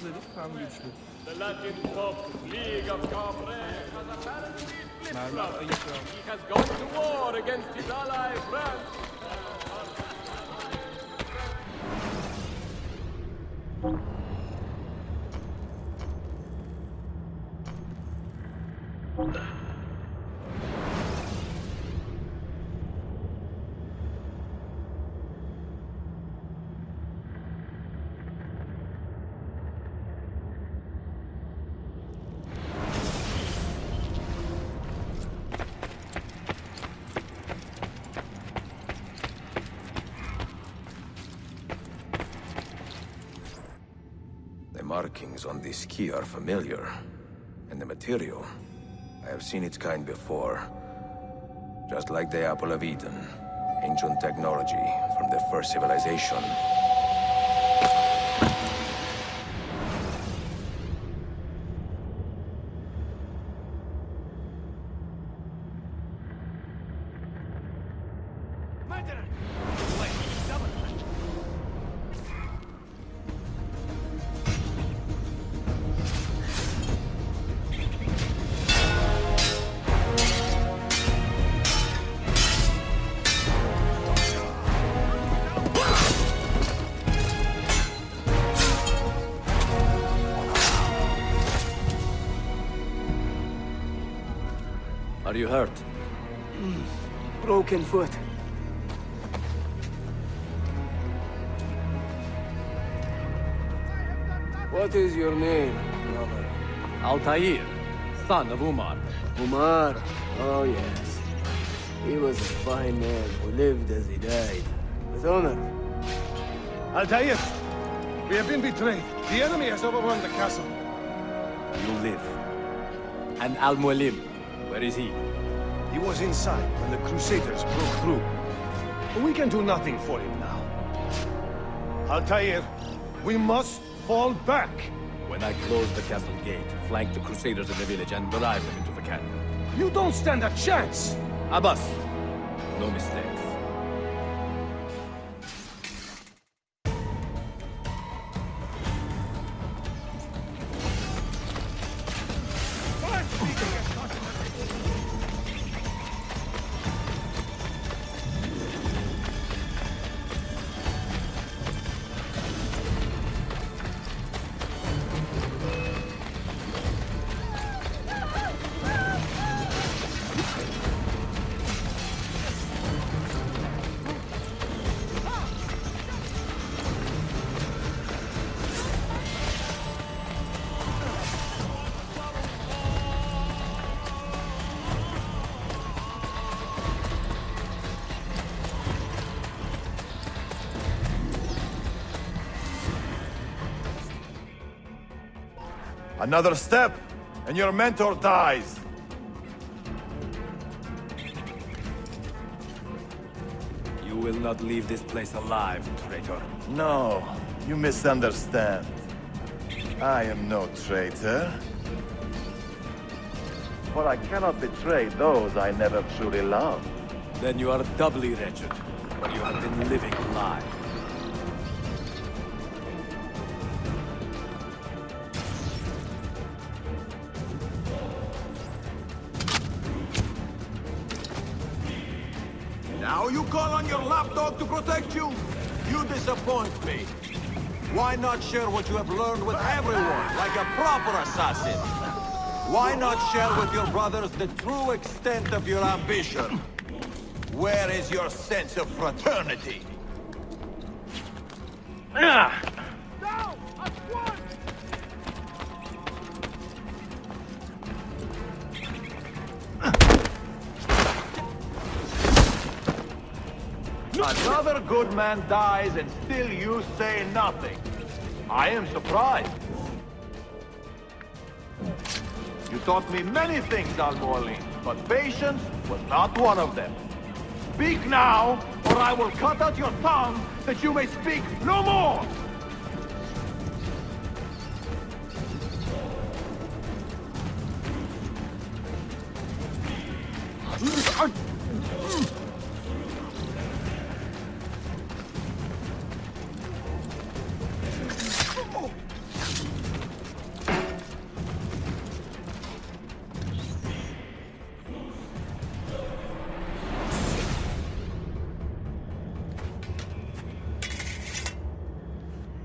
herif hem güçlü. The legend of League of Comrades has apparently flip-flopped. He has gone to war against his ally France. The markings on this key are familiar. And the material, I have seen its kind before. Just like the Apple of Eden, ancient technology from the first civilization. Are you hurt? Broken foot. What is your name, brother? Altair, son of Umar. Umar? Oh, yes. He was a fine man who lived as he died. With honor. Altair! We have been betrayed. The enemy has overrun the castle. You live. And Al-Mualim, where is he? He was inside when the Crusaders broke through. But we can do nothing for him now. Altair, we must fall back. When I close the castle gate, flank the Crusaders in the village and drive them into the canyon. You don't stand a chance! Abbas, no mistakes. Another step, and your mentor dies. You will not leave this place alive, traitor. No, you misunderstand. I am no traitor. For I cannot betray those I never truly loved. Then you are doubly wretched, for you have been living a lie. Now you call on your lapdog to protect you? You disappoint me. Why not share what you have learned with everyone, like a proper assassin? Why not share with your brothers the true extent of your ambition? Where is your sense of fraternity? Another good man dies and still you say nothing. I am surprised. You taught me many things, Al-Mualim, but patience was not one of them. Speak now, or I will cut out your tongue that you may speak no more!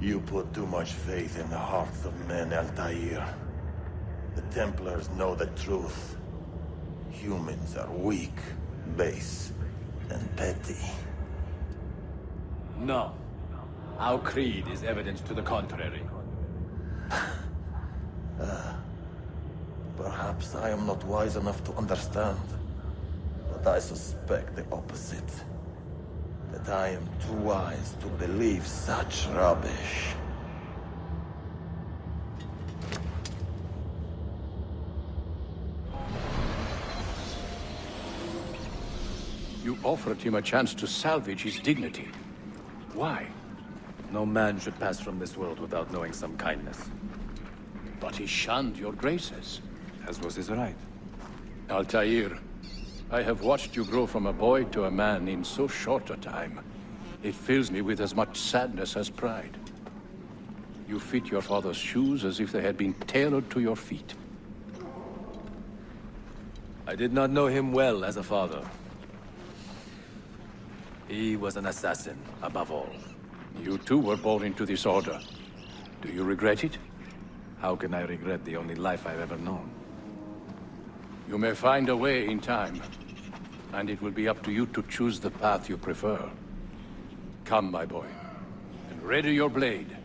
You put too much faith in the hearts of men, Altair. The Templars know the truth. Humans are weak, base, and petty. No. Our creed is evidence to the contrary. Perhaps I am not wise enough to understand, but I suspect the opposite. That I am too wise to believe such rubbish. You offered him a chance to salvage his dignity. Why? No man should pass from this world without knowing some kindness. But he shunned your graces. As was his right. Altair, I have watched you grow from a boy to a man in so short a time. It fills me with as much sadness as pride. You fit your father's shoes as if they had been tailored to your feet. I did not know him well as a father. He was an assassin, above all. You too were born into this order. Do you regret it? How can I regret the only life I've ever known? You may find a way in time, and it will be up to you to choose the path you prefer. Come, my boy, and ready your blade.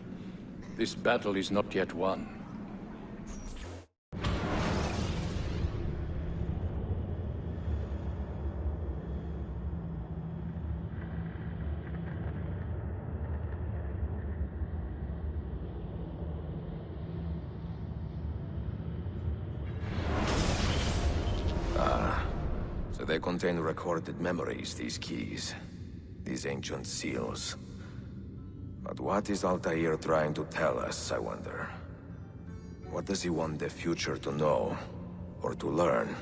This battle is not yet won. So they contain recorded memories, these keys. These ancient seals. But what is Altair trying to tell us, I wonder? What does he want the future to know, or to learn?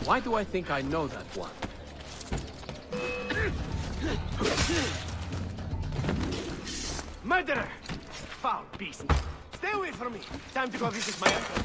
Why do I think I know that one? Murderer! Foul beast! Stay away from me! Time to go visit my uncle.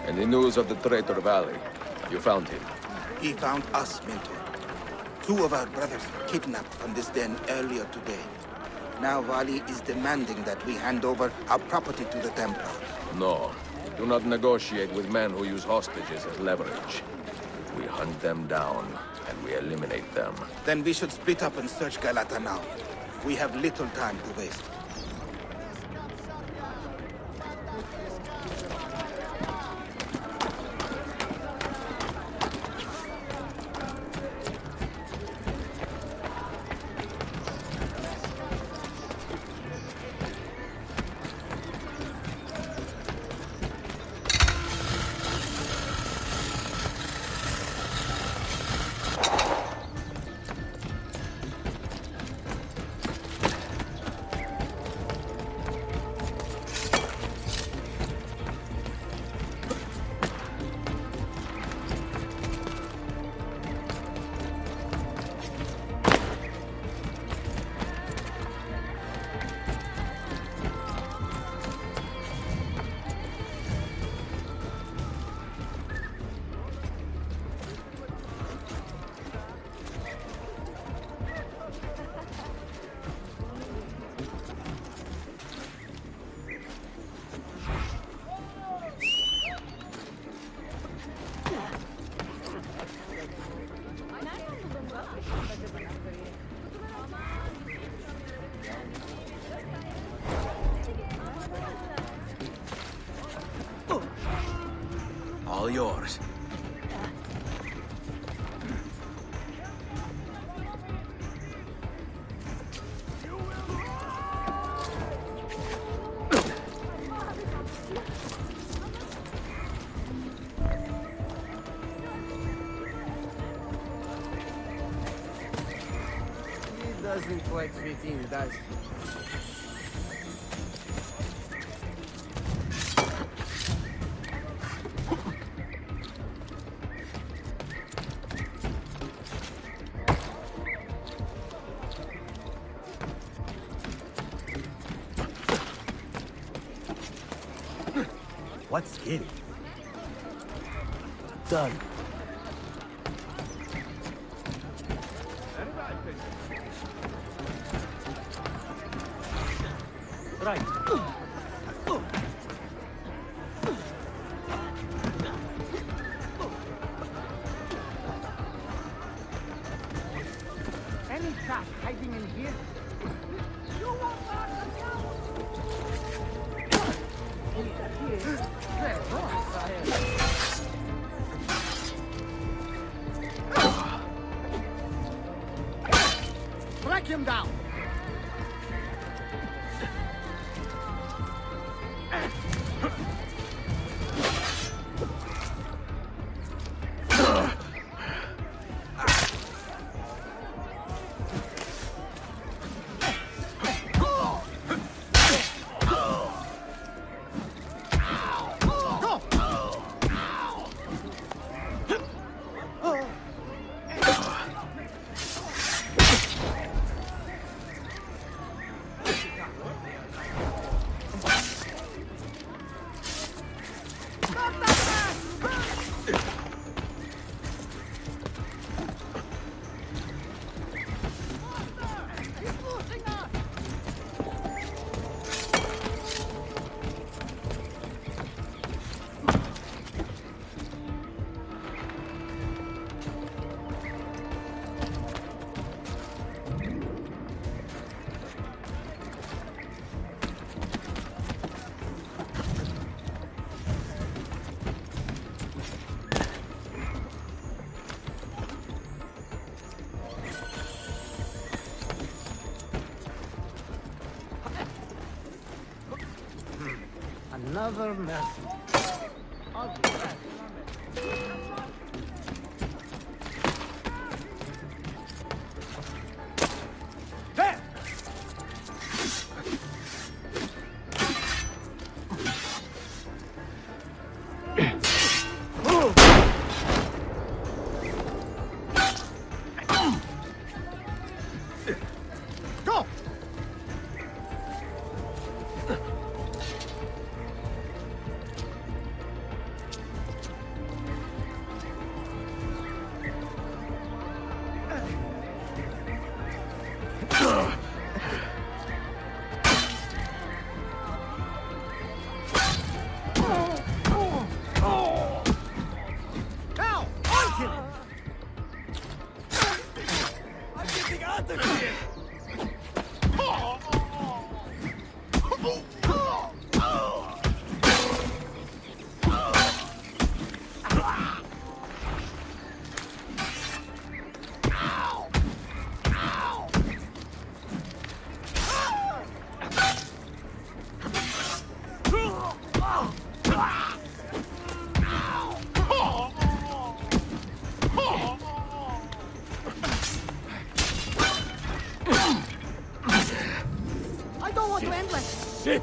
And the news of the traitor Valley. You found him. He found us, Mentor. 2 of our brothers kidnapped from this den earlier today. Now Valley is demanding that we hand over our property to the Templars. No. Do not negotiate with men who use hostages as leverage. We hunt them down, and we eliminate them. Then we should split up and search Galata now. We have little time to waste. All yours. It doesn't quite fit in, does it? What's it? Done. Right. Any trap hiding in here? You won't Track him down! Another message. I'll be back. There! Go! Shit!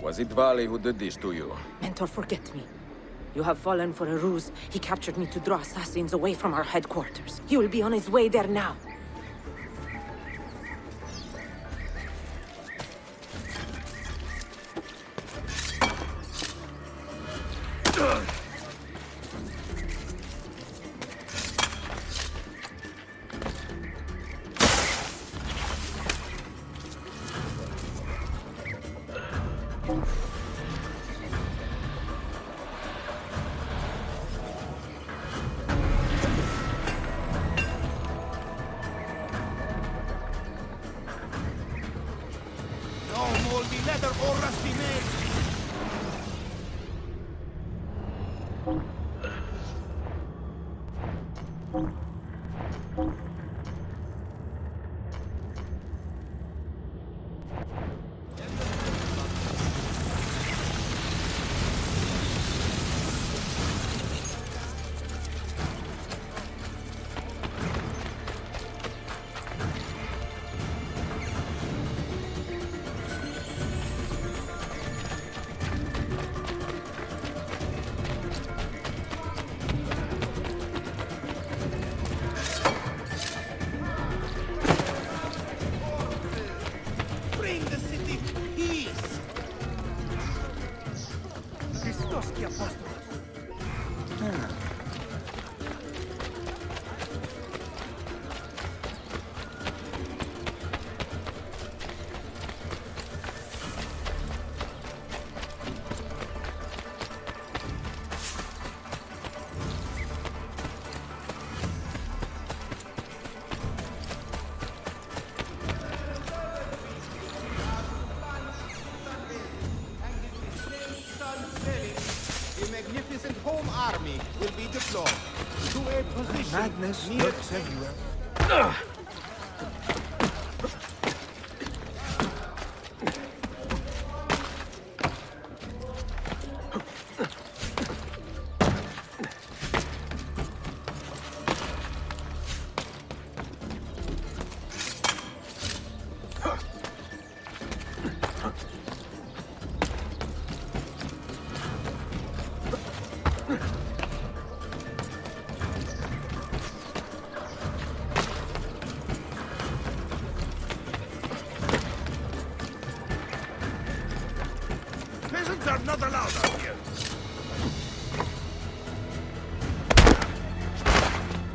Was it Vali who did this to you? Mentor, forget me. You have fallen for a ruse. He captured me to draw assassins away from our headquarters. He will be on his way there now. Leather or rusty nails! Home army will be deployed to a position. Madness near lurks everywhere. Peasants are not allowed out here.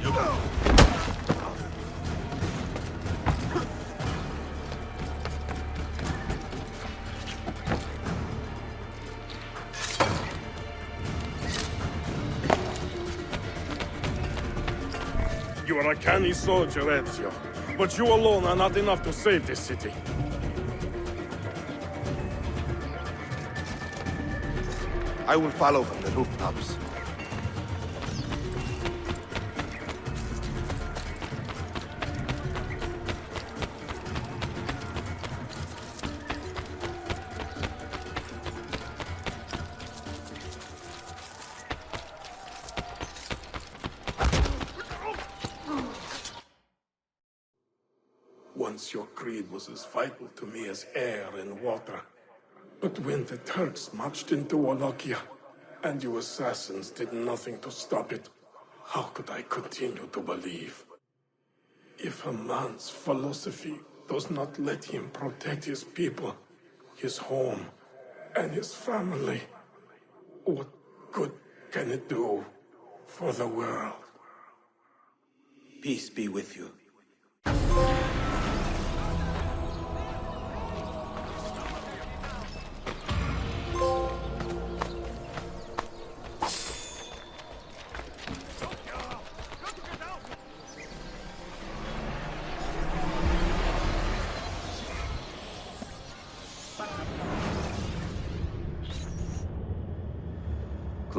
You go. You are a canny soldier, Ezio. But you alone are not enough to save this city. I will follow from the rooftops. Once your creed was as vital to me as air and water. But when the Turks marched into Wallachia, and you assassins did nothing to stop it, how could I continue to believe? If a man's philosophy does not let him protect his people, his home, and his family, what good can it do for the world? Peace be with you.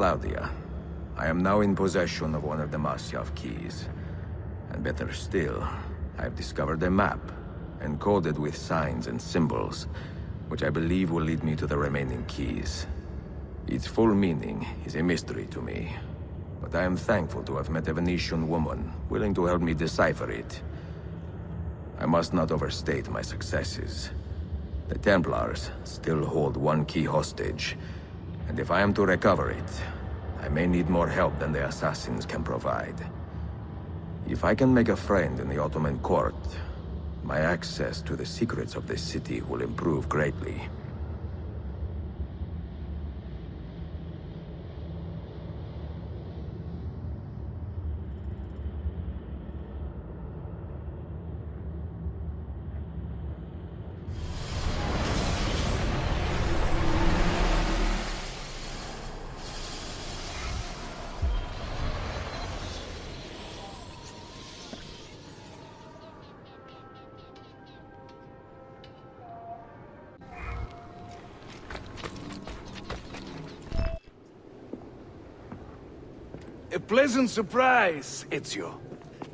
Claudia. I am now in possession of one of the Masyav keys. And better still, I've discovered a map, encoded with signs and symbols, which I believe will lead me to the remaining keys. Its full meaning is a mystery to me, but I am thankful to have met a Venetian woman willing to help me decipher it. I must not overstate my successes. The Templars still hold one key hostage, and if I am to recover it, I may need more help than the assassins can provide. If I can make a friend in the Ottoman court, my access to the secrets of this city will improve greatly. A pleasant surprise, Ezio.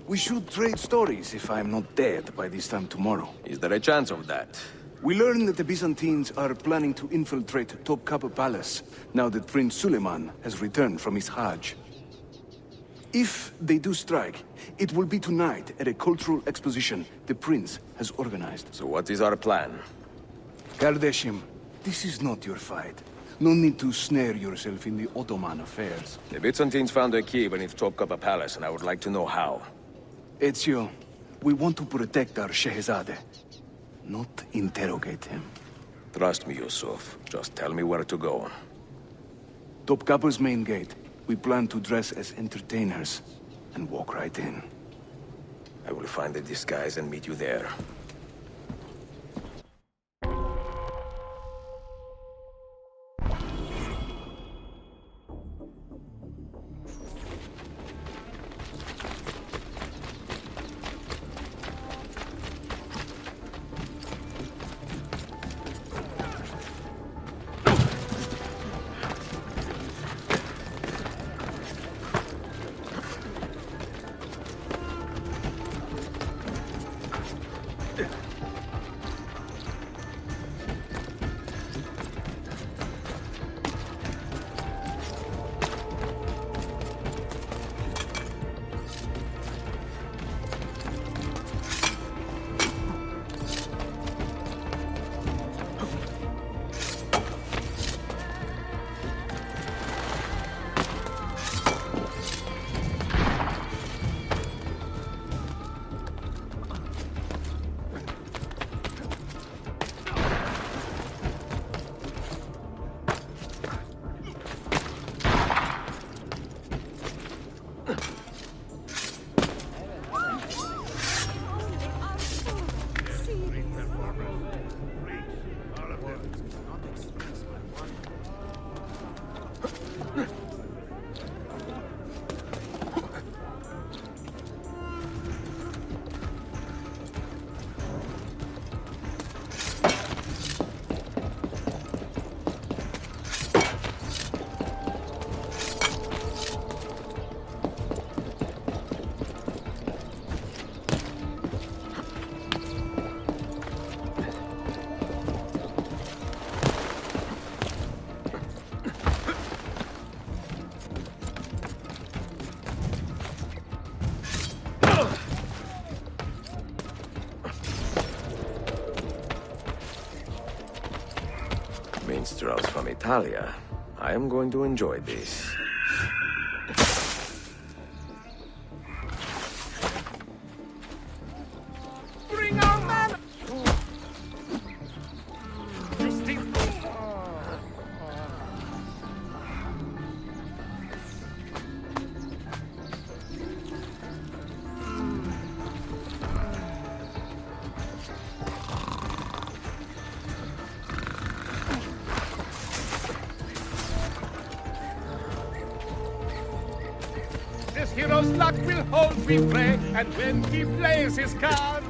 We should trade stories if I'm not dead by this time tomorrow. Is there a chance of that? We learn that the Byzantines are planning to infiltrate Topkapi Palace, now that Prince Suleiman has returned from his Hajj. If they do strike, it will be tonight at a cultural exposition the prince has organized. So what is our plan? Kardashim, this is not your fight. No need to snare yourself in the Ottoman affairs. The Byzantines found a key beneath Topkapi Palace, and I would like to know how. Ezio, we want to protect our Shehzade, not interrogate him. Trust me, Yusuf. Just tell me where to go. Topkapi's main gate. We plan to dress as entertainers and walk right in. I will find a disguise and meet you there. Minstrels from Italia. I am going to enjoy this. Bring our man! This hero's luck will hold me play, and when he plays his cards,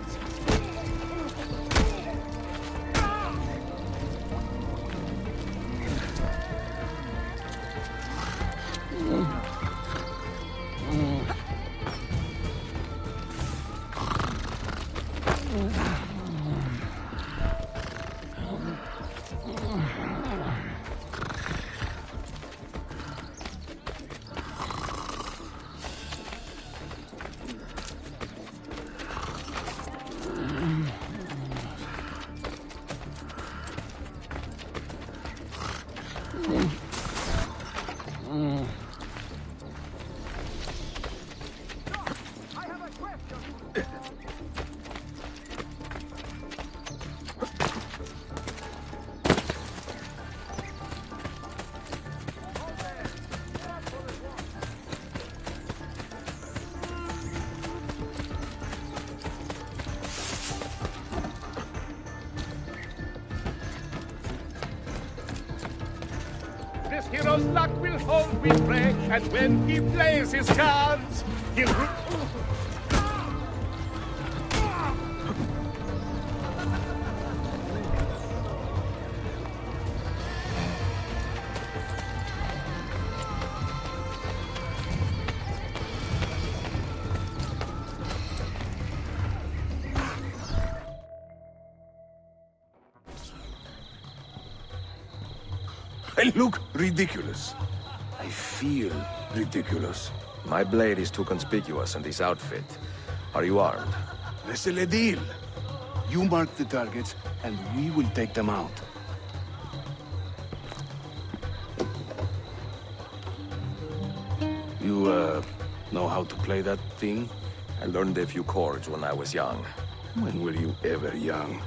hero's luck will hold me prey, and when he plays his cards, he'll... I look ridiculous. I feel ridiculous. My blade is too conspicuous in this outfit. Are you armed? C'est le deal. You mark the targets, and we will take them out. You, know how to play that thing? I learned a few chords when I was young. When were you ever young?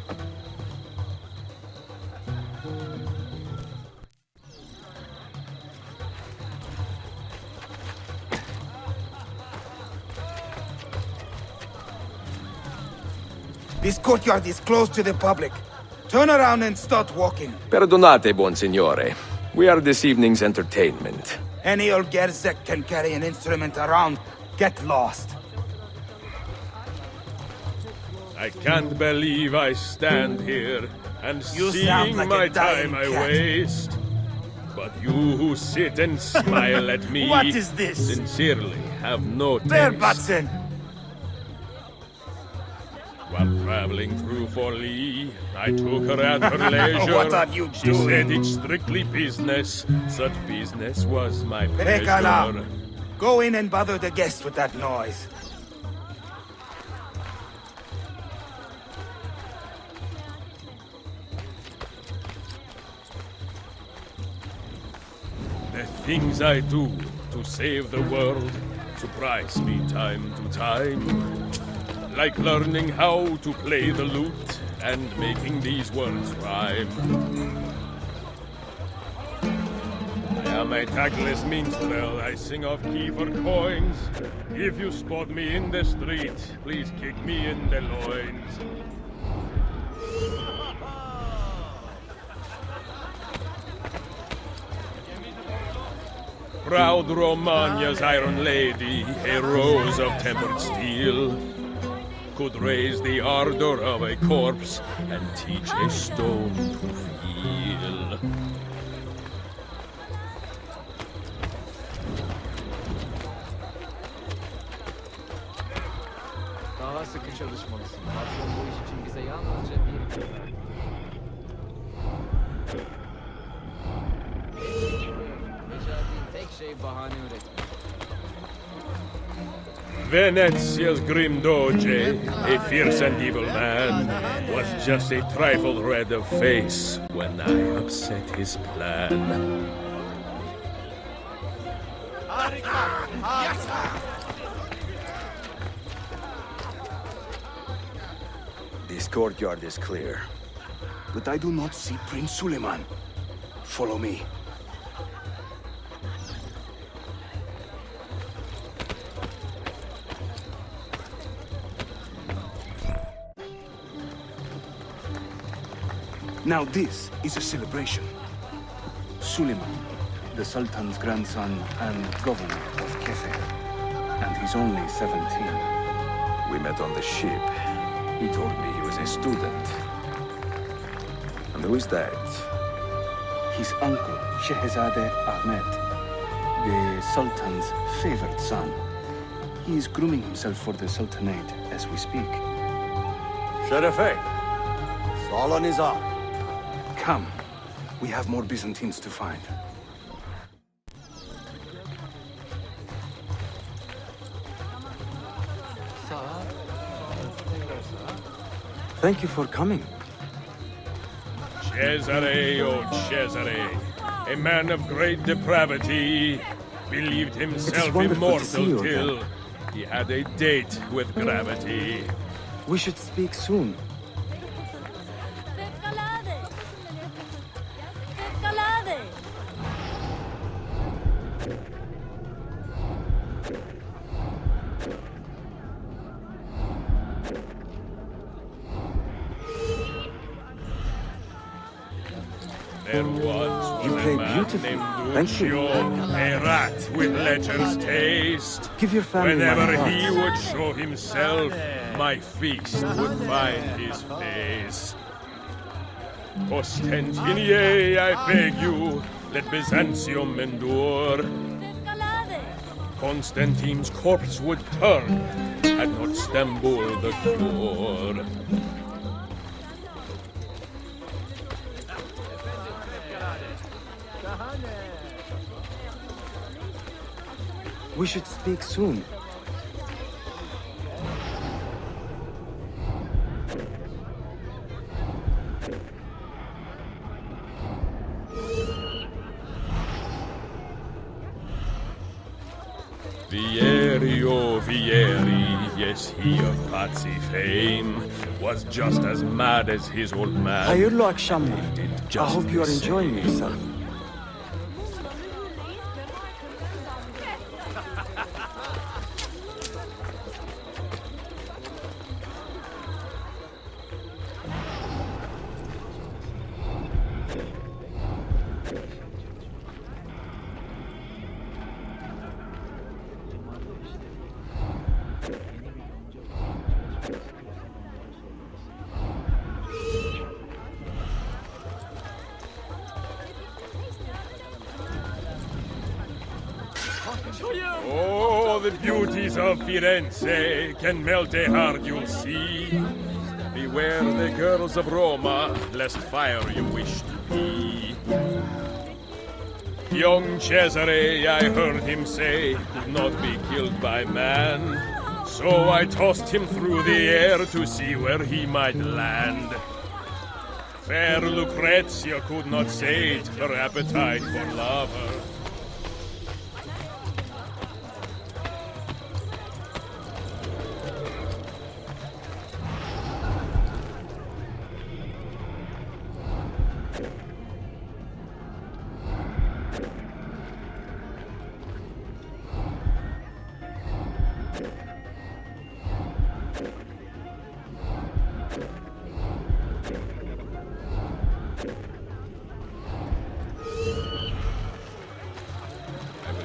This courtyard is closed to the public. Turn around and start walking. Perdonate, buon signore. We are this evening's entertainment. Any old gerzek can carry an instrument around. Get lost. I can't believe I stand here and You seeing sound like my a dying time I cat. waste. But you who sit and smile at me... What is this? Sincerely have no taste. There, Batson! While traveling through Forli, I took her at her leisure. What are you She said doing? it's strictly business. Such business was my Pekala! pleasure. Go in and bother the guests with that noise. The things I do to save the world surprise me time to time. Like learning how to play the lute and making these words rhyme. I am a tactless minstrel, I sing off key for coins. If you spot me in the street, please kick me in the loins. Proud Romagna's iron lady, a rose of tempered steel, could raise the ardor of a corpse and teach a stone to feel. Daha sıkı çalışmalısın. Patron bu iş için bize yalnızca bir... Becerdiğin tek şey bahane üretmek. Venezia's grim doge, a fierce and evil man, was just a trifle red of face when I upset his plan. This courtyard is clear. But I do not see Prince Suleiman. Follow me. Now this is a celebration. Suleiman, the Sultan's grandson and governor of Kefe. And he's only 17. We met on the ship. He told me he was a student. And who is that? His uncle, Shehzade Ahmed, the Sultan's favored son. He is grooming himself for the Sultanate as we speak. Sherife, Solon is up. Come. We have more Byzantines to find. Thank you for coming. Cesare, oh Cesare, a man of great depravity, believed himself wonderful to see immortal you till again. he had a date with gravity. We should speak soon. There once You play beautifully. Thank you. A rat with lecher's taste. Give your family my Whenever heart. he would show himself, my feast would find his face. Constantinople, I beg you, let Byzantium endure. Constantine's corpse would turn, had not Istanbul the cure. We should speak soon. Vieri, yes, he of Pazzi fame, was just as mad as his old man. Hayırlı akşamlar. I hope you are enjoying yourself. Oh, the beauties of Firenze can melt a heart, you'll see. Beware the girls of Roma, lest fire you wish to be. Young Cesare, I heard him say, could not be killed by man. So I tossed him through the air to see where he might land. Fair Lucrezia could not sate her appetite for lover.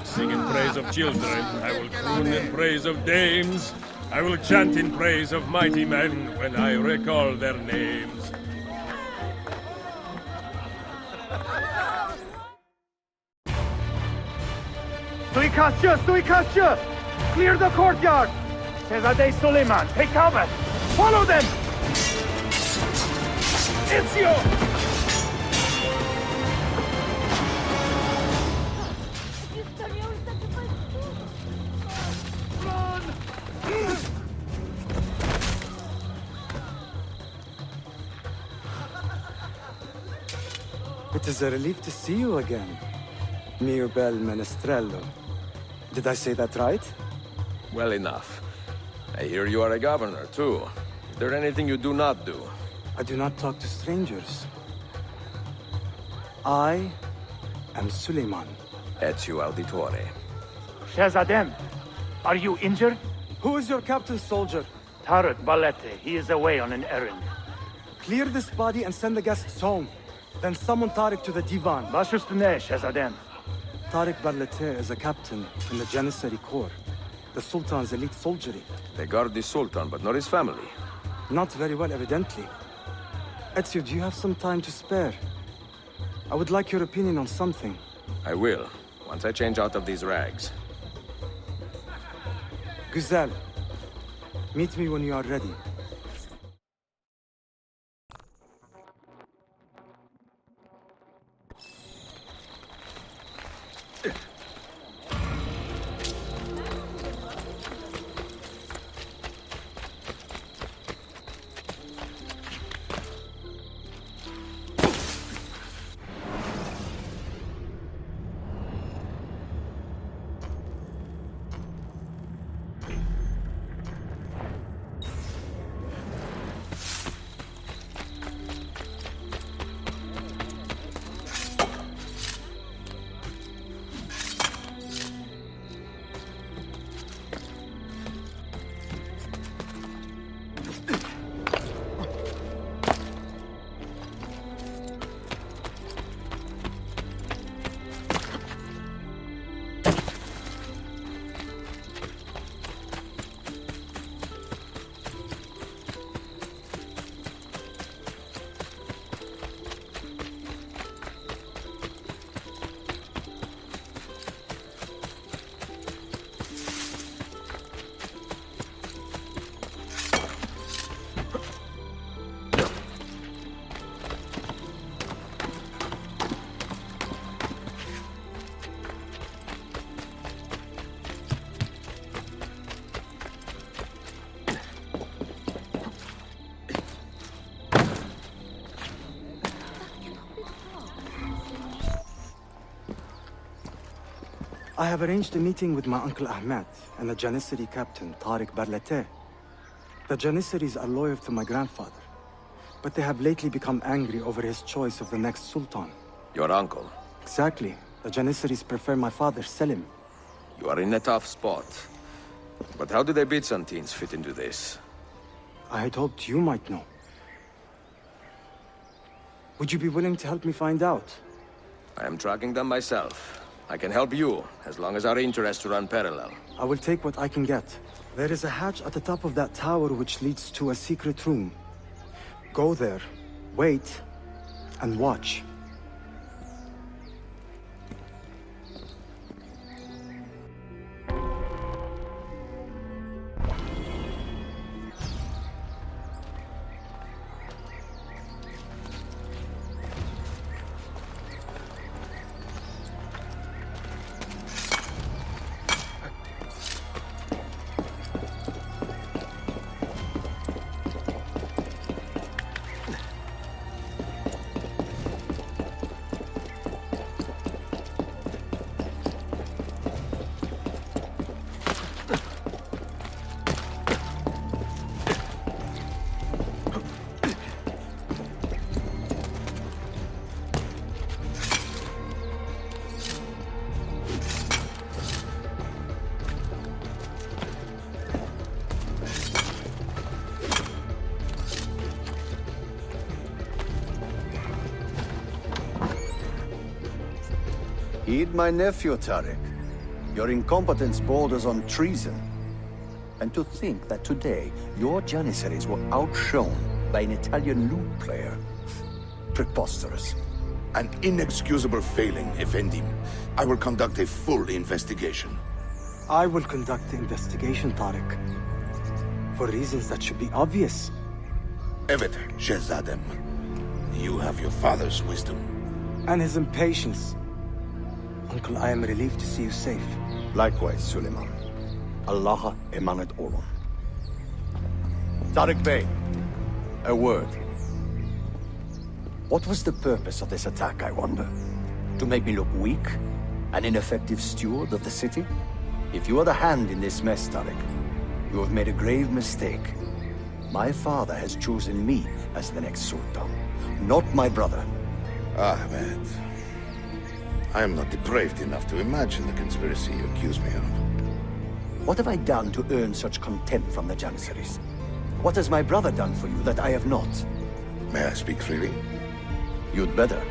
Sing in praise of children, I will croon in praise of dames. I will chant in praise of mighty men when I recall their names. Suikastçı! Clear the courtyard! Şehzade Suleiman, take cover! Follow them! Ezio! It is a relief to see you again, mio bel menestrello. Did I say that right? Well enough. I hear you are a governor, too. Is there anything you do not do? I do not talk to strangers. I am Suleiman. Ezio Auditore. Shehzadem, are you injured? Who is your captain, soldier? Tarek Balete. He is away on an errand. Clear this body and send the guests home. Then summon Tarek to the divan. Baş üstüne, Shehzadem. Tarek Balete is a captain in the Janissary Corps, the Sultan's elite soldiery. They guard the Sultan, but not his family. Not very well, evidently. Ezio, do you have some time to spare? I would like your opinion on something. I will, once I change out of these rags. Güzel. Meet me when you are ready. I have arranged a meeting with my uncle Ahmed and the Janissary captain, Tariq Barlate. The Janissaries are loyal to my grandfather, but they have lately become angry over his choice of the next sultan. Your uncle? Exactly. The Janissaries prefer my father, Selim. You are in a tough spot. But how do the Byzantines fit into this? I had hoped you might know. Would you be willing to help me find out? I am tracking them myself. I can help you, as long as our interests run parallel. I will take what I can get. There is a hatch at the top of that tower which leads to a secret room. Go there, wait, and watch. Heed my nephew, Tariq. Your incompetence borders on treason. And to think that today, your Janissaries were outshone by an Italian lute player. Preposterous. An inexcusable failing, Effendim. I will conduct a full investigation. I will conduct the investigation, Tariq. For reasons that should be obvious. Evet, Shehzadem. You have your father's wisdom. And his impatience. Uncle, I am relieved to see you safe. Likewise, Suleiman. Allah emanet olun. Tariq Bey, a word. What was the purpose of this attack, I wonder? To make me look weak? An ineffective steward of the city? If you are the hand in this mess, Tariq, you have made a grave mistake. My father has chosen me as the next sultan, not my brother. Ahmed. I am not depraved enough to imagine the conspiracy you accuse me of. What have I done to earn such contempt from the Janissaries? What has my brother done for you that I have not? May I speak freely? You'd better.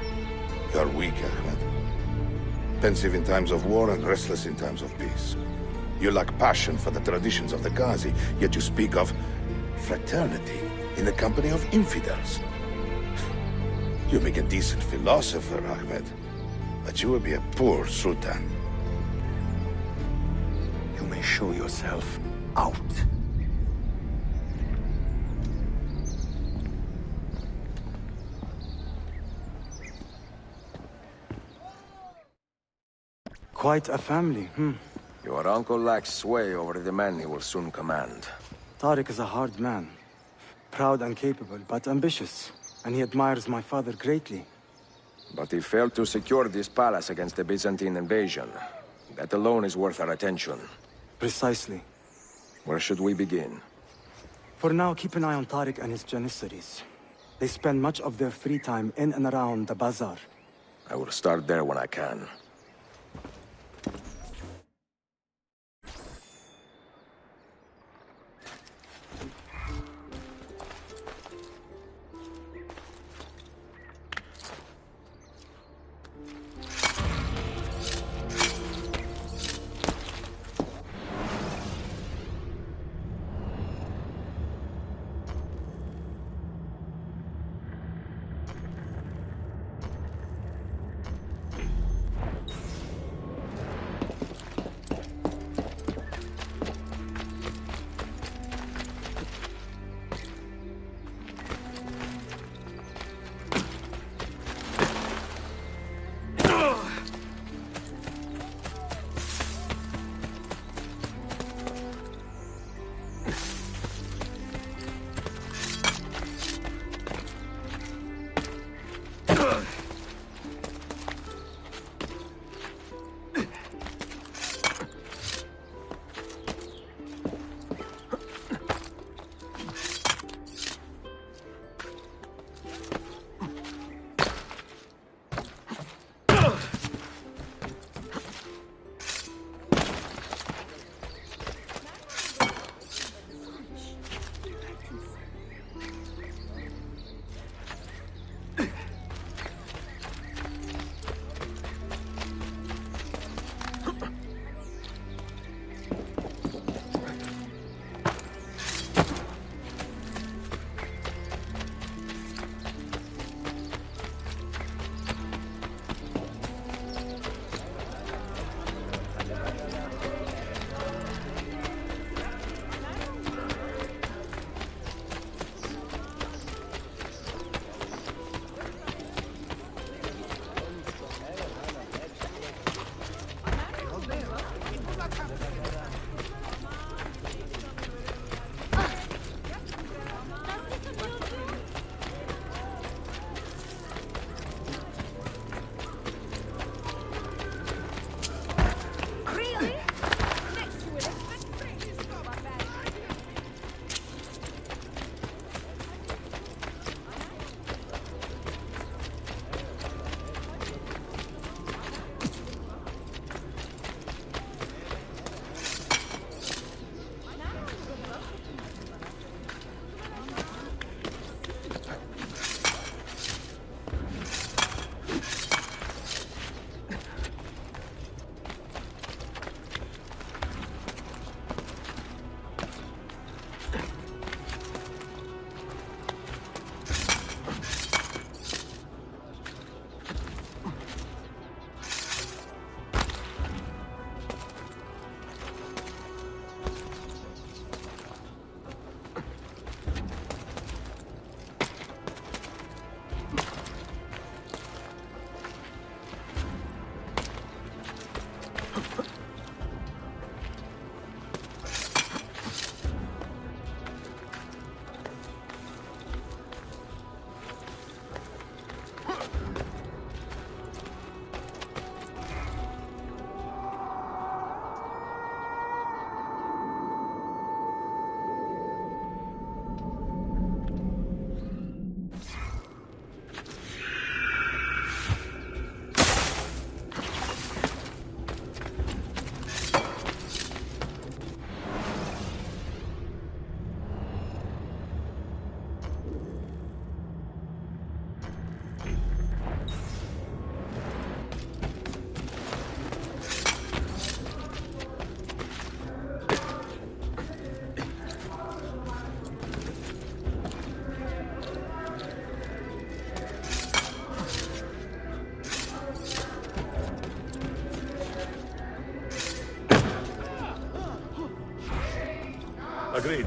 You are weak, Ahmed. Pensive in times of war and restless in times of peace. You lack passion for the traditions of the Ghazi, yet you speak of fraternity in the company of infidels. You make a decent philosopher, Ahmed. But you will be a poor sultan. You may show yourself out. Quite a family, Your uncle lacks sway over the men he will soon command. Tariq is a hard man. Proud and capable, but ambitious. And he admires my father greatly. But he failed to secure this palace against the Byzantine invasion. That alone is worth our attention. Precisely. Where should we begin? For now, keep an eye on Tariq and his Janissaries. They spend much of their free time in and around the bazaar. I will start there when I can. Agreed.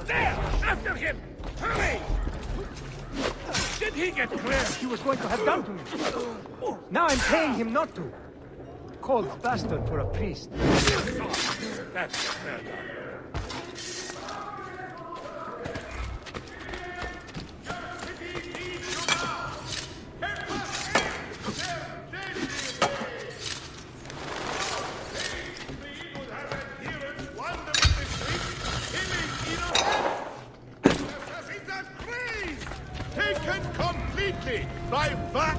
There! After him! Hurry! Did he get clear? He was going to have done to me. Now I'm paying him not to. Cold bastard for a priest. That's better. Taken completely by that.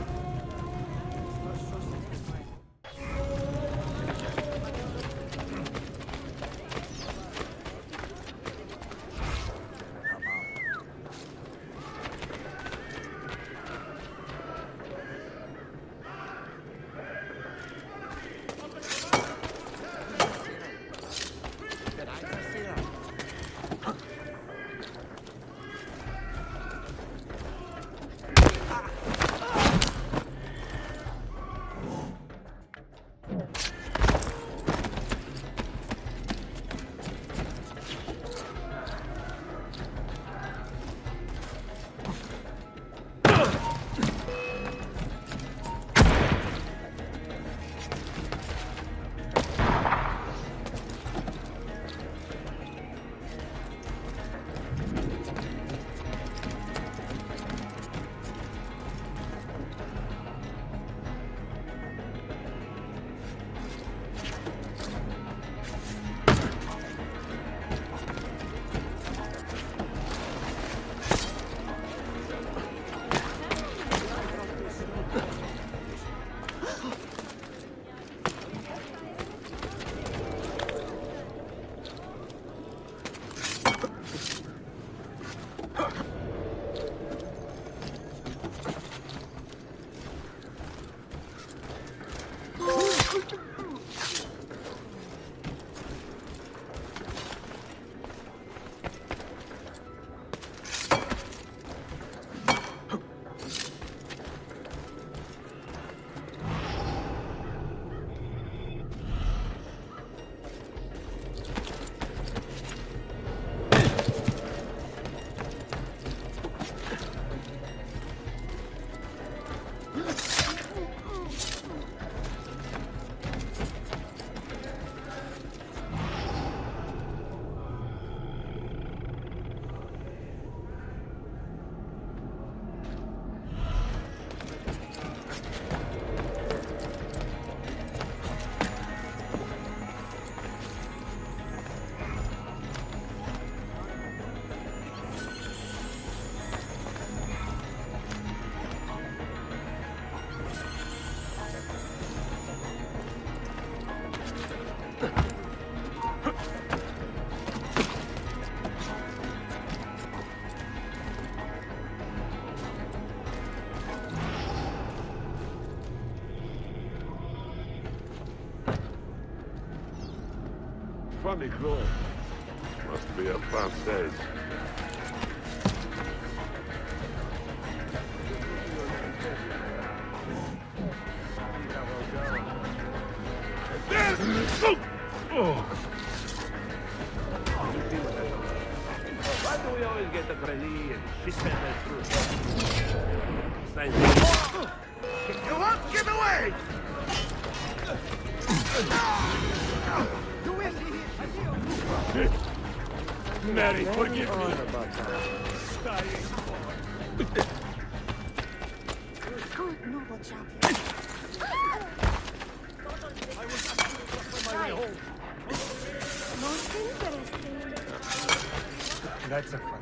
Funny clothes. Must be a Française. Oh. Why do we always get the crazy and shit through? You won't give away! Mary, forgive me. Good, noble champion. I was on my way home. Most interesting. That's a fun.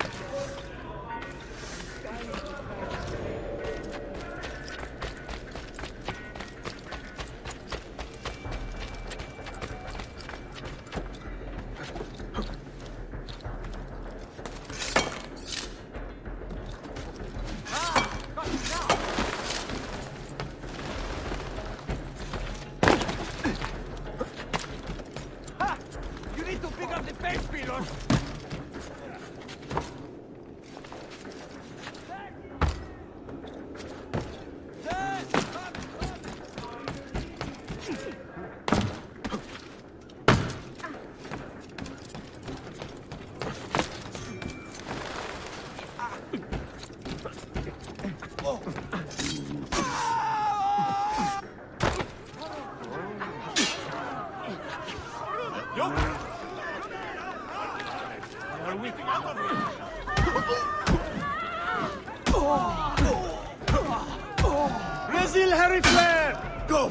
Brazil Harry Flair! Go!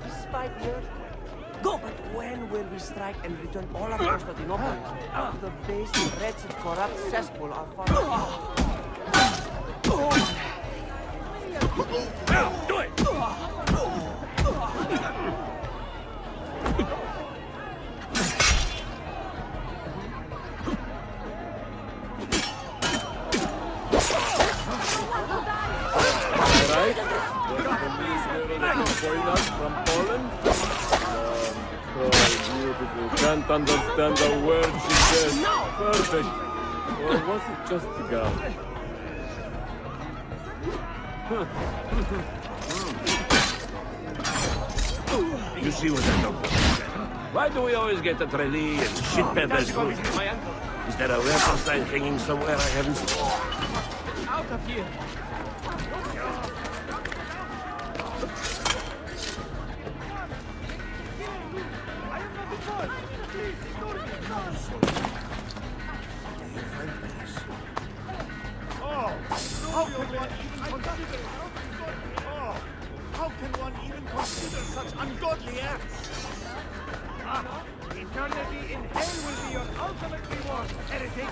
This is 5 years. Go! But when will we strike and return all of Constantinople out of the base, wretched, corrupt cesspool our father? Now, do it! From Poland? Oh, beautiful. Can't understand a word she says. Perfect. Or was it just a gown? You see what I'm talking about? Why do we always get a trellis and shit peppers food? Is there a record sign hanging somewhere I haven't seen? Out of here! How can one even consider such ungodly acts? Eternity in hell will be your ultimate reward, heretic!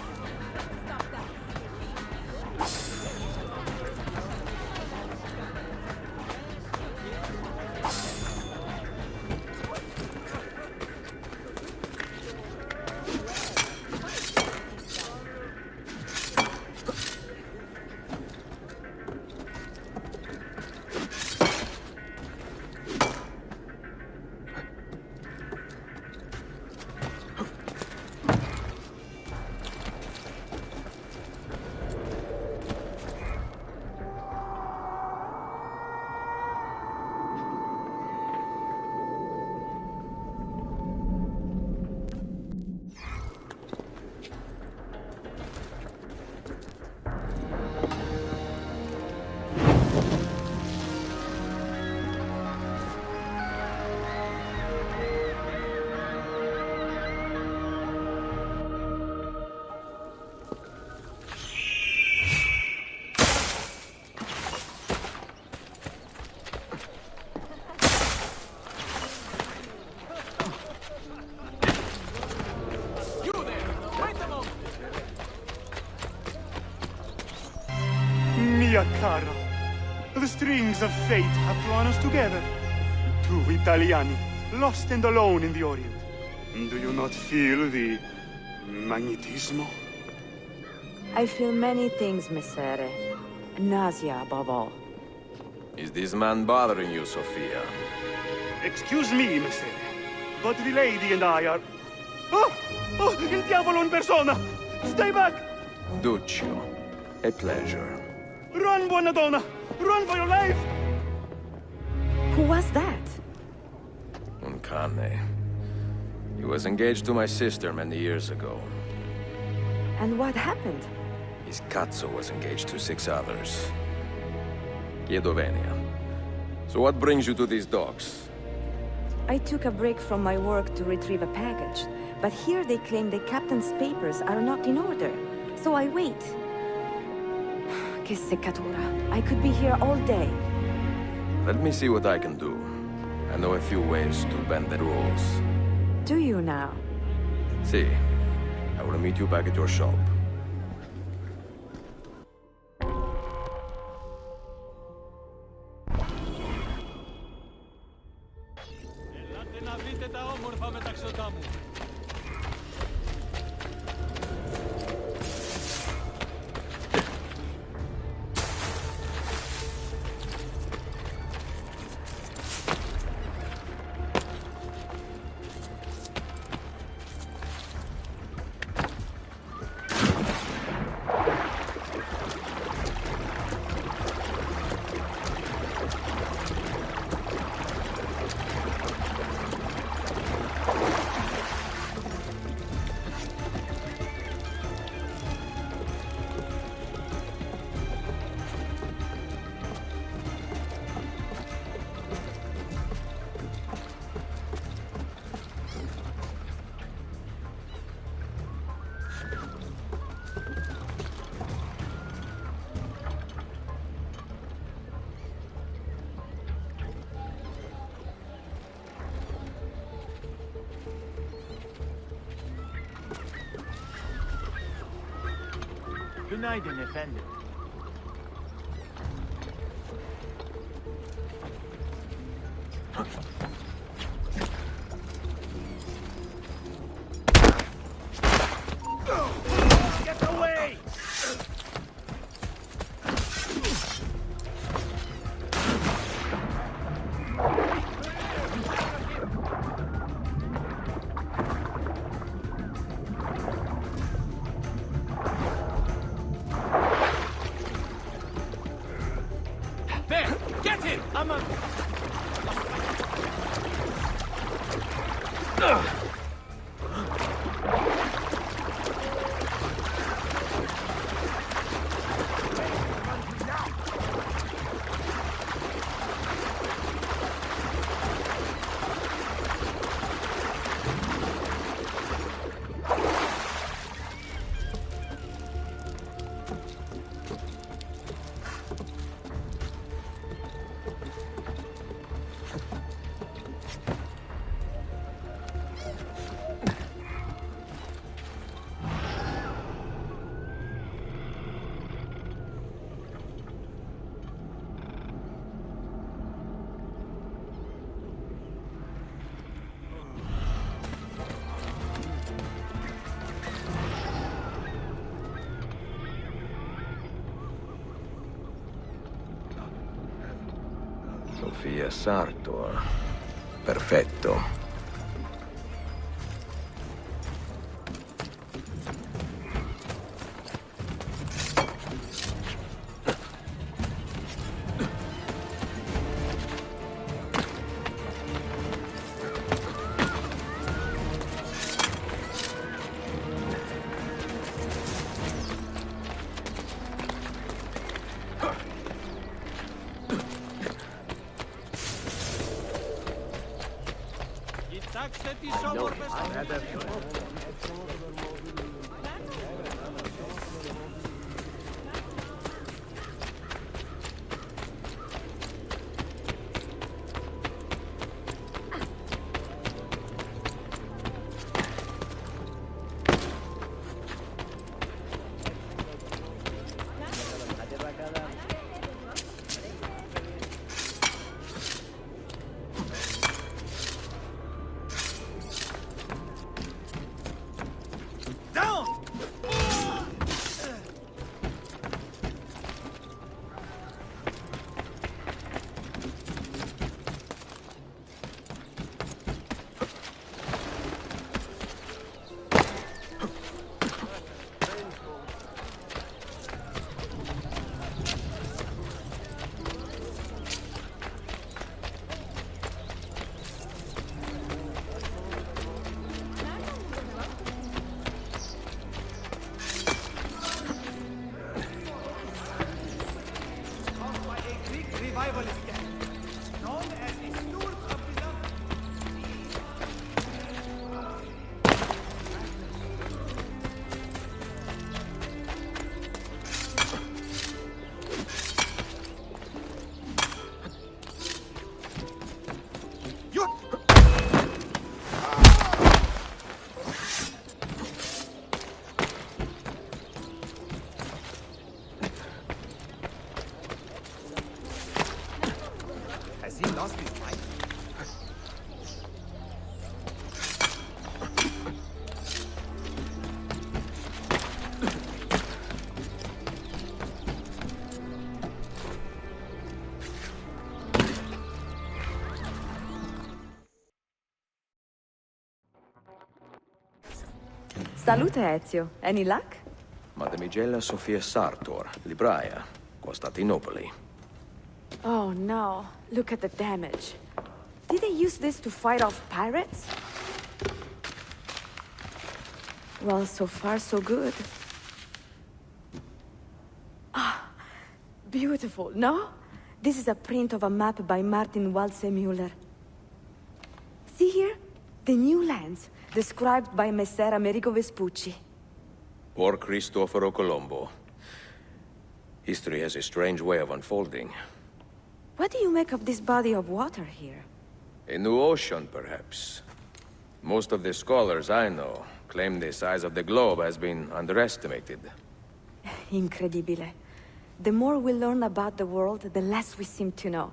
Mia cara, the strings of fate have drawn us together. Two Italiani, lost and alone in the Orient. Do you not feel the magnetismo? I feel many things, Messere. Nausea above all. Is this man bothering you, Sophia? Excuse me, Messere, but the lady and I are... Oh! Oh, il diavolo in persona! Stay back! Duccio, a pleasure. Run, buona donna! Run for your life! Who was that? Un cane. He was engaged to my sister many years ago. And what happened? His cazzo was engaged to 6 others. Chiedo venia. So what brings you to these docks? I took a break from my work to retrieve a package, but here they claim the captain's papers are not in order. So I wait. Che seccatura. I could be here all day. Let me see what I can do. I know a few ways to bend the rules. Do you now? See, I will meet you back at your shop. Günaydın efendim. Get away! There! Get him! I'm a... Sofia Sartor. Perfetto. Κοιτάξτε τις όμορφες Salute, Ezio. Any luck? Mademoiselle Sofia Sartor, libraia, Constantinople. Oh no, look at the damage. Did they use this to fight off pirates? Well, so far so good. Ah, beautiful, no? This is a print of a map by Martin Walsemüller. See here? The new lands, described by Messer Amerigo Vespucci. Or Cristoforo Colombo. History has a strange way of unfolding. What do you make of this body of water here? A new ocean, perhaps. Most of the scholars I know claim the size of the globe has been underestimated. Incredibile. The more we learn about the world, the less we seem to know.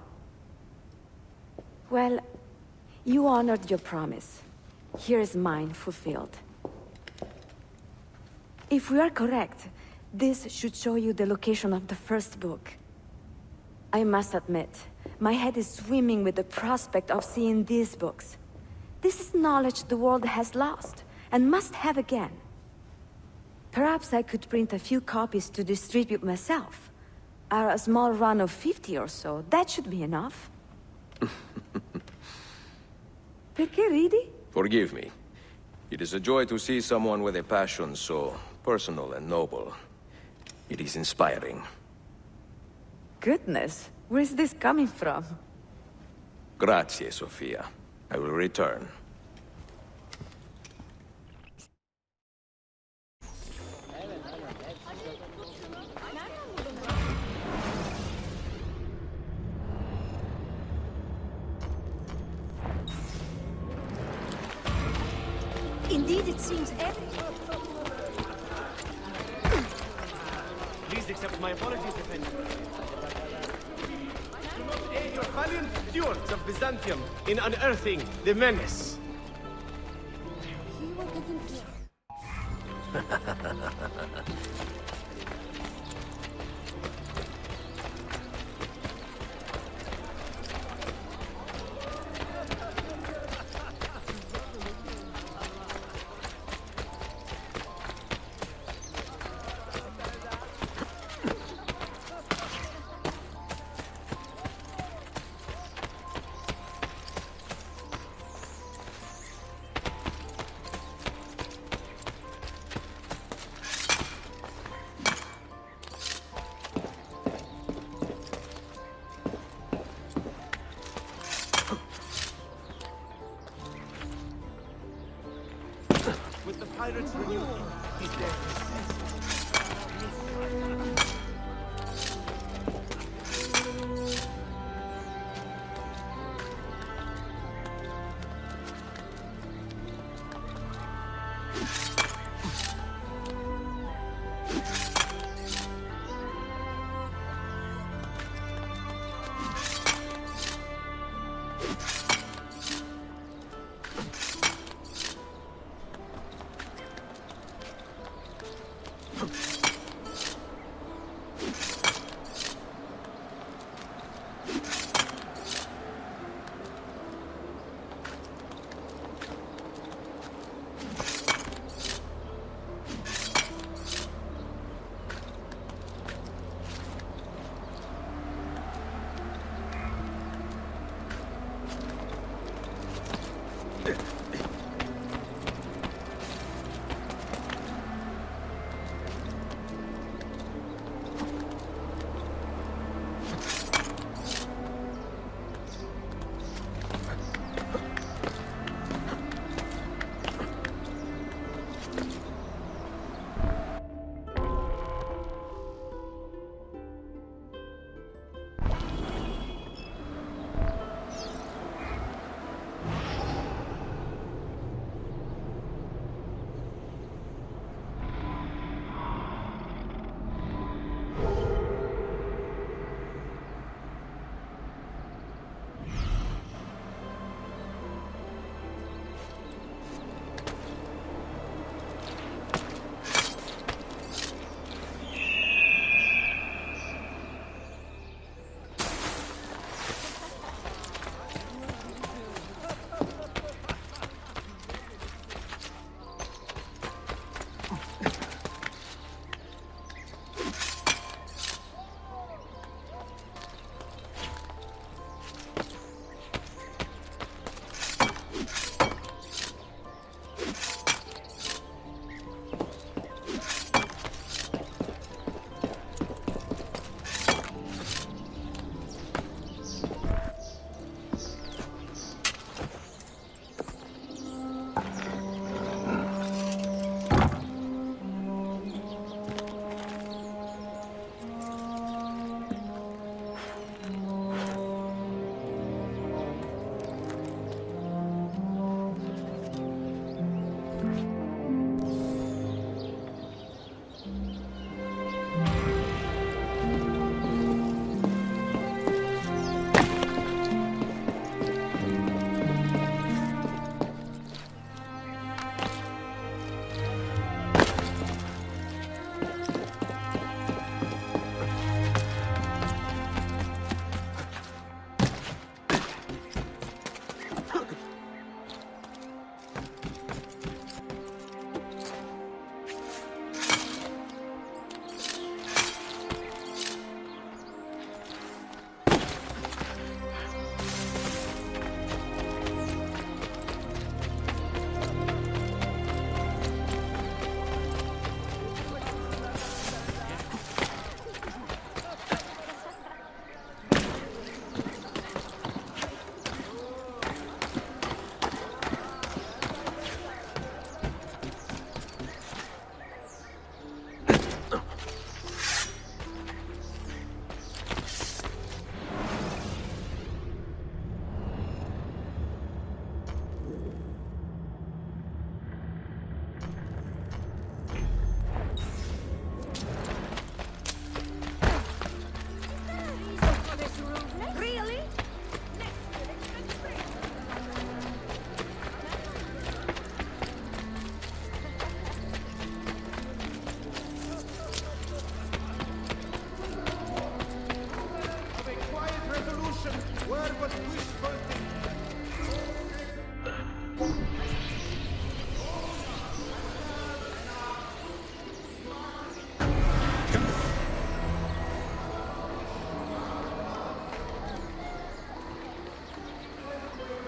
Well, you honored your promise. Here is mine fulfilled. If we are correct, this should show you the location of the first book. I must admit, my head is swimming with the prospect of seeing these books. This is knowledge the world has lost, and must have again. Perhaps I could print a few copies to distribute myself. A small run of 50 or so, that should be enough. Perché ridi? Forgive me. It is a joy to see someone with a passion so personal and noble. It is inspiring. Goodness, where's this coming from? Grazie, Sofia. I will return. Indeed, it seems heavy. Please accept my apologies, Defender. Do not aid your valiant stewards of Byzantium in unearthing the menace. With the pirates renewed, he's dead.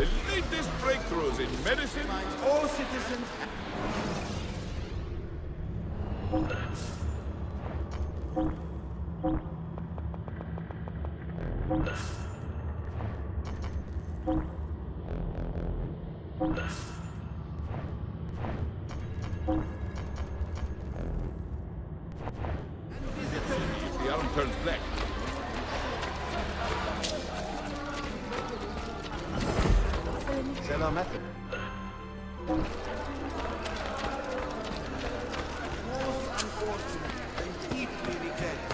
The latest breakthroughs in medicine. All citizens. The arm turns black. Selamet. Most unfortunate and deeply regretted.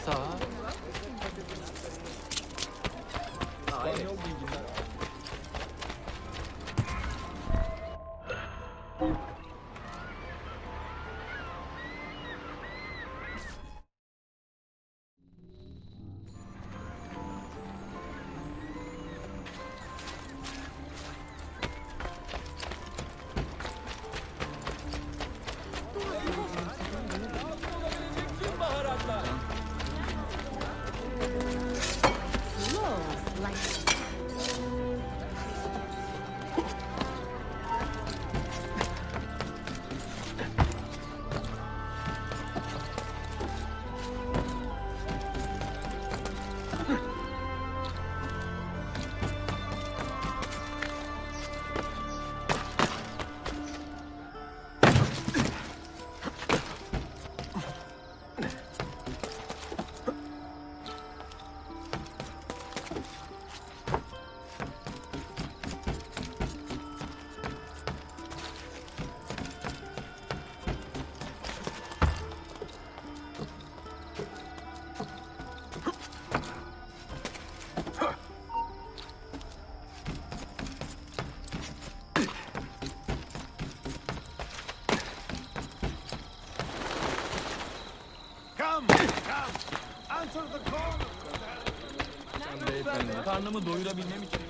Sağ. Karnımı doyurabilmem için.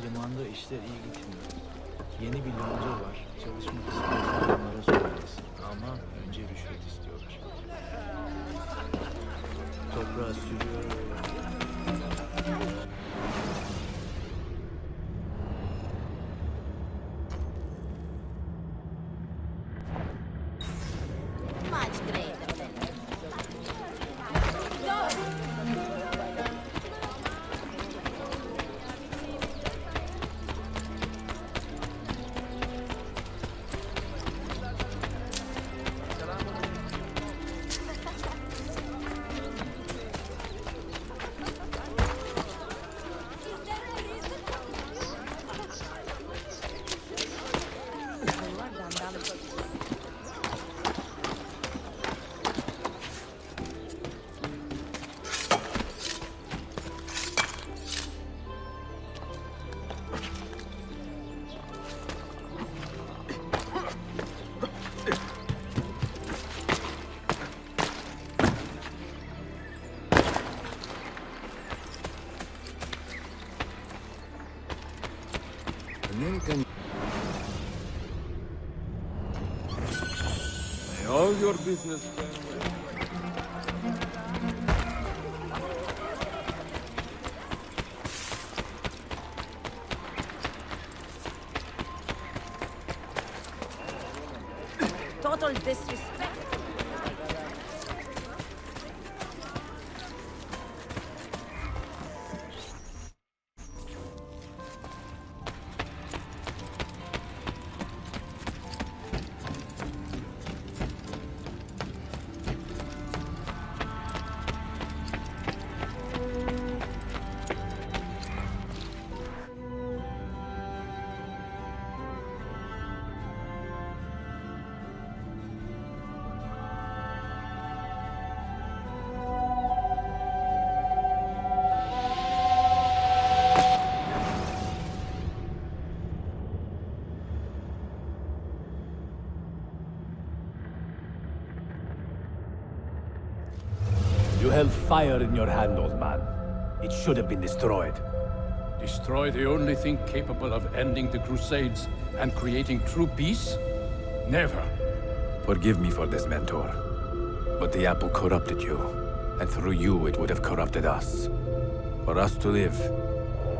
limanda işler iyi gitmiyor. Yeni bir lonca var. Çalışmak istiyorsan onlara sormalısın. Ama önce rüşvet istiyorlar. Toprağa sürüyor. Much greater than All your business. Total disrespect. You held fire in your hand, old man. It should have been destroyed. Destroy the only thing capable of ending the Crusades and creating true peace? Never. Forgive me for this, Mentor. But the apple corrupted you, and through you it would have corrupted us. For us to live,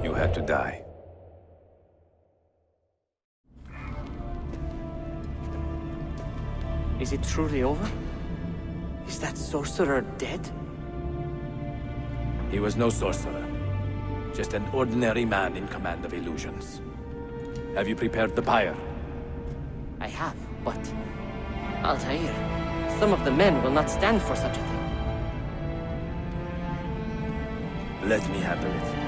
you had to die. Is it truly over? Is that sorcerer dead? He was no sorcerer. Just an ordinary man in command of illusions. Have you prepared the pyre? I have, but... Altair, some of the men will not stand for such a thing. Let me handle it.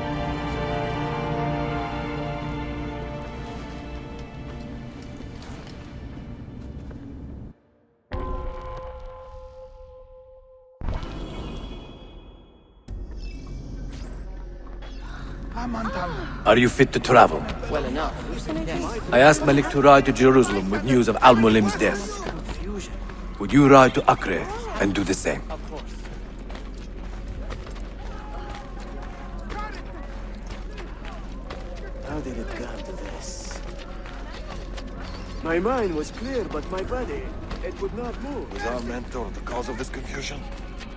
Are you fit to travel? Well enough. Yes. I asked Malik to ride to Jerusalem with news of Al-Mulim's death. Would you ride to Acre and do the same? Of course. How did it come to this? My mind was clear, but my body, it would not move. Was our mentor the cause of this confusion?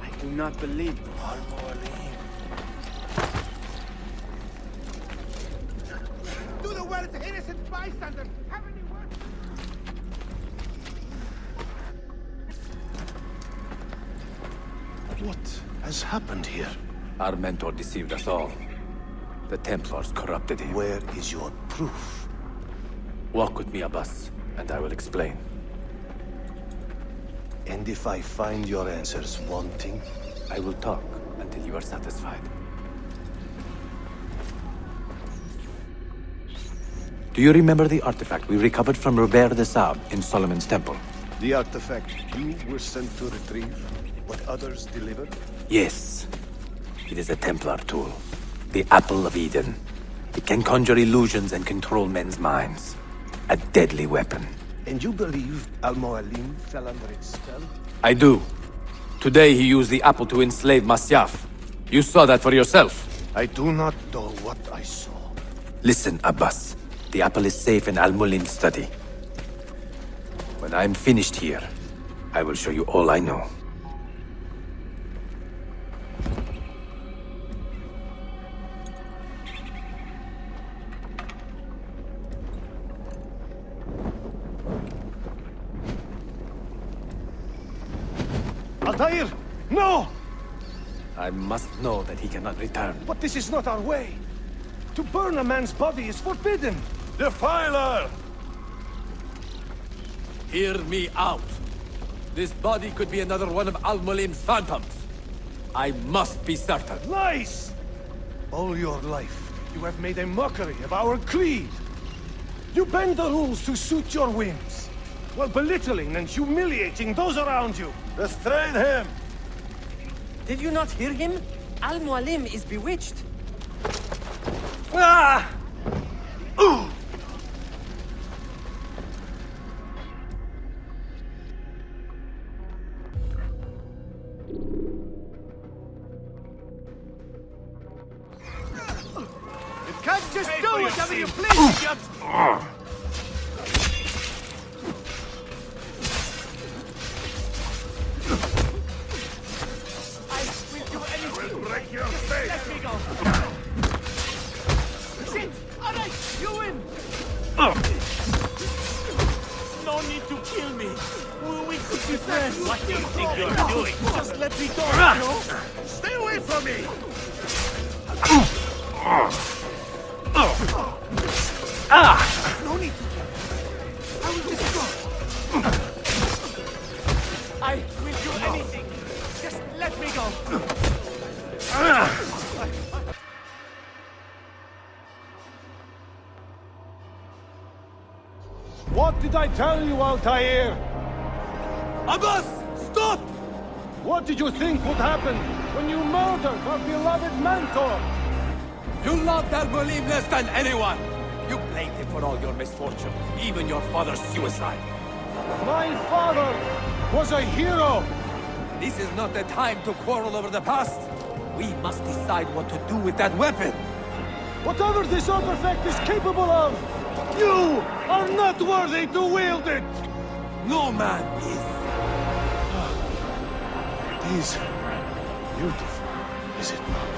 I do not believe this. Do the world to innocent bystanders! Haven't you worked? What has happened here? Our mentor deceived us all. The Templars corrupted him. Where is your proof? Walk with me, Abbas, and I will explain. And if I find your answers wanting? I will talk until you are satisfied. Do you remember the artifact we recovered from Robert de Sab in Solomon's temple? The artifact you were sent to retrieve, what others delivered? Yes. It is a Templar tool. The Apple of Eden. It can conjure illusions and control men's minds. A deadly weapon. And you believe Al-Mualim fell under its spell? I do. Today he used the apple to enslave Masyaf. You saw that for yourself. I do not know what I saw. Listen, Abbas. The apple is safe in Al-Mulin's study. When I'm finished here, I will show you all I know. Altair! No! I must know that he cannot return. But this is not our way. To burn a man's body is forbidden. Defiler! Hear me out. This body could be another one of Al-Mulin's phantoms. I must be certain. Lies! All your life, you have made a mockery of our creed. You bend the rules to suit your whims, while belittling and humiliating those around you. Restrain him! Did you not hear him? Al-Mualim is bewitched. Ah! Ooh! You can't just do whatever you please, idiot! Break your face! Let me go! Shit! Alright, you win! No need to kill me! We could be friends! What do you think you're doing? Just let me go, you know? Stay away from me! No need to kill. I will just go. I will do anything! Just let me go! What did I tell you, Altair? Abbas! Stop! What did you think would happen when you murdered our beloved mentor? You loved Al-Mulim less than anyone! You blamed him for all your misfortune, even your father's suicide. My father was a hero! This is not the time to quarrel over the past. We must decide what to do with that weapon. Whatever this artifact is capable of, you are not worthy to wield it! No man is. It is beautiful, is it not?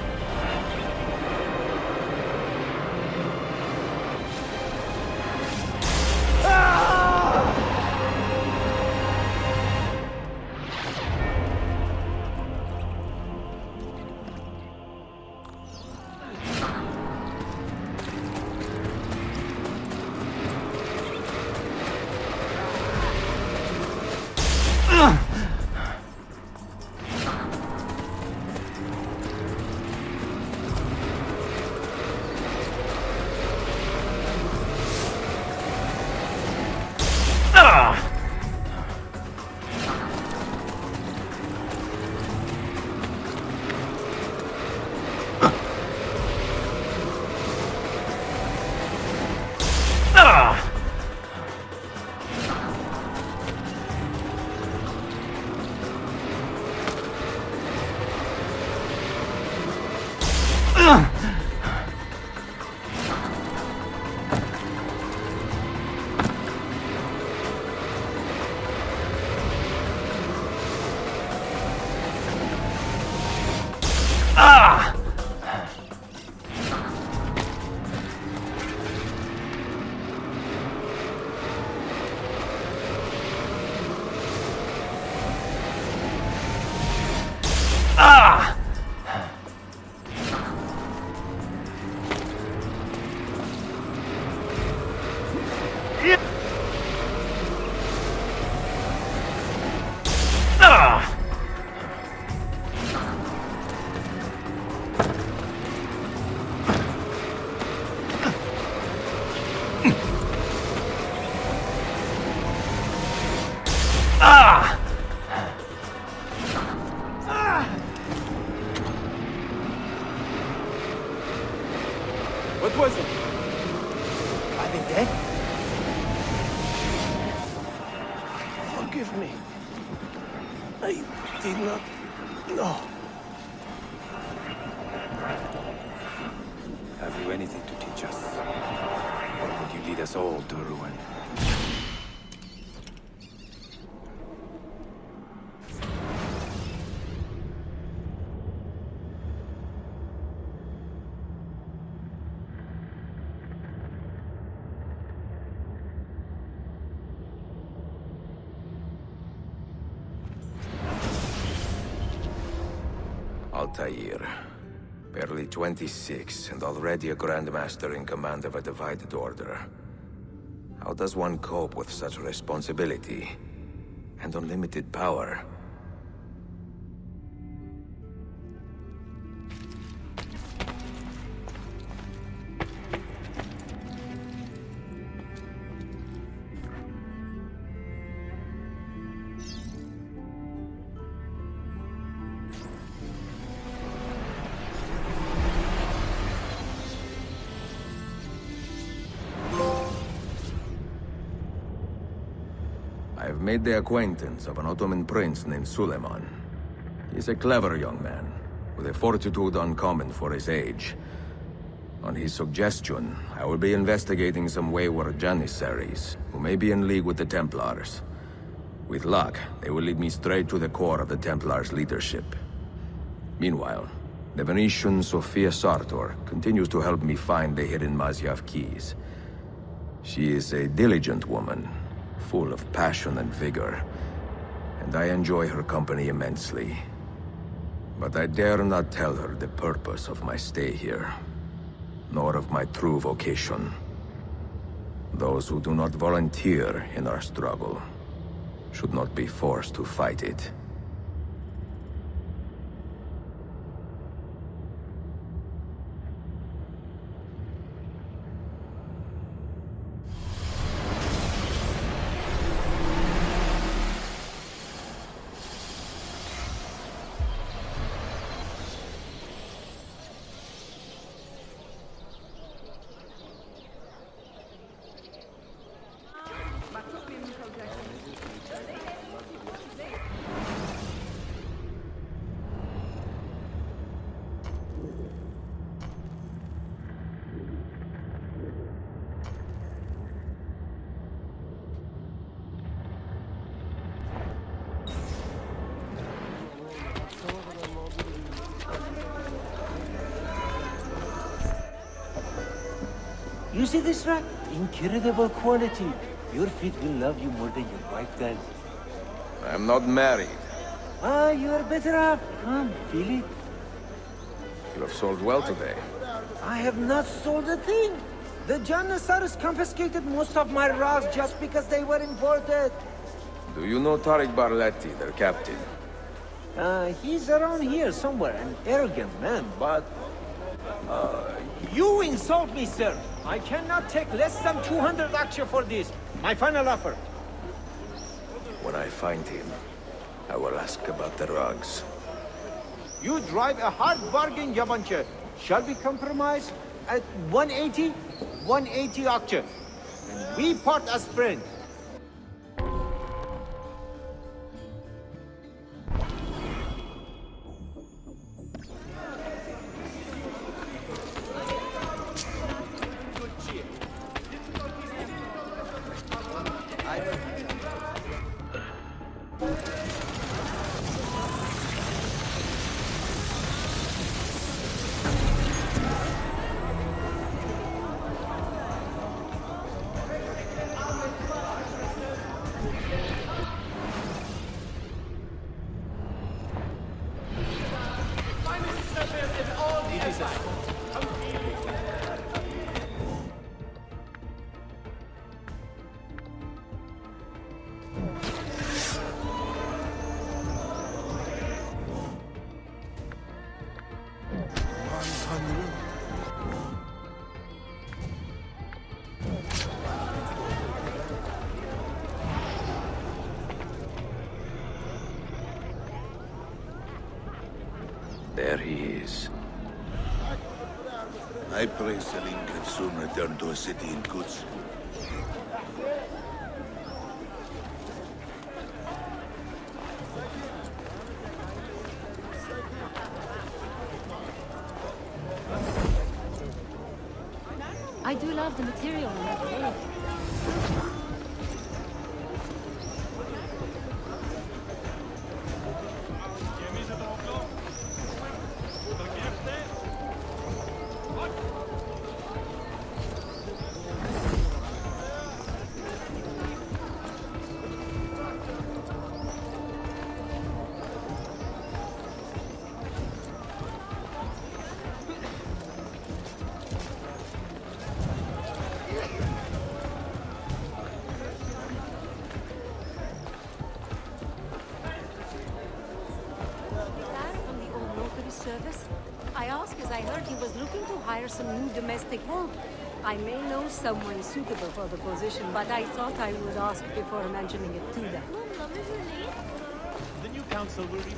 What was it? Are they dead? Forgive me. I did not know. Have you anything to teach us? us all to ruin. Altair. Barely 26, and already a Grandmaster in command of a divided order. How does one cope with such responsibility and unlimited power? I have made the acquaintance of an Ottoman prince named Suleiman. He's a clever young man, with a fortitude uncommon for his age. On his suggestion, I will be investigating some wayward Janissaries, who may be in league with the Templars. With luck, they will lead me straight to the core of the Templars' leadership. Meanwhile, the Venetian Sophia Sartor continues to help me find the hidden Masyaf keys. She is a diligent woman, full of passion and vigor, and I enjoy her company immensely. But I dare not tell her the purpose of my stay here, nor of my true vocation. Those who do not volunteer in our struggle should not be forced to fight it. You see this rack? Incredible quality. Your feet will love you more than your wife does. I'm not married. Ah, you are better off. Come, feel it. You have sold well today. I have not sold a thing. The Janissaries confiscated most of my rugs just because they were imported. Do you know Tariq Barletti, their captain? He's around here somewhere, an arrogant man, but... you insult me, sir. I cannot take less than 200 aksha for this. My final offer. When I find him, I will ask about the rugs. You drive a hard bargain, Yabanche. Shall we compromise at 180? 180 aksha. And we part as friends. There he is. I pray Selim can soon return to a city in goods. I do love the material on that blade. Service? I ask as I heard he was looking to hire some new domestic help. I may know someone suitable for the position, but I thought I would ask before mentioning it to them. The new council will be...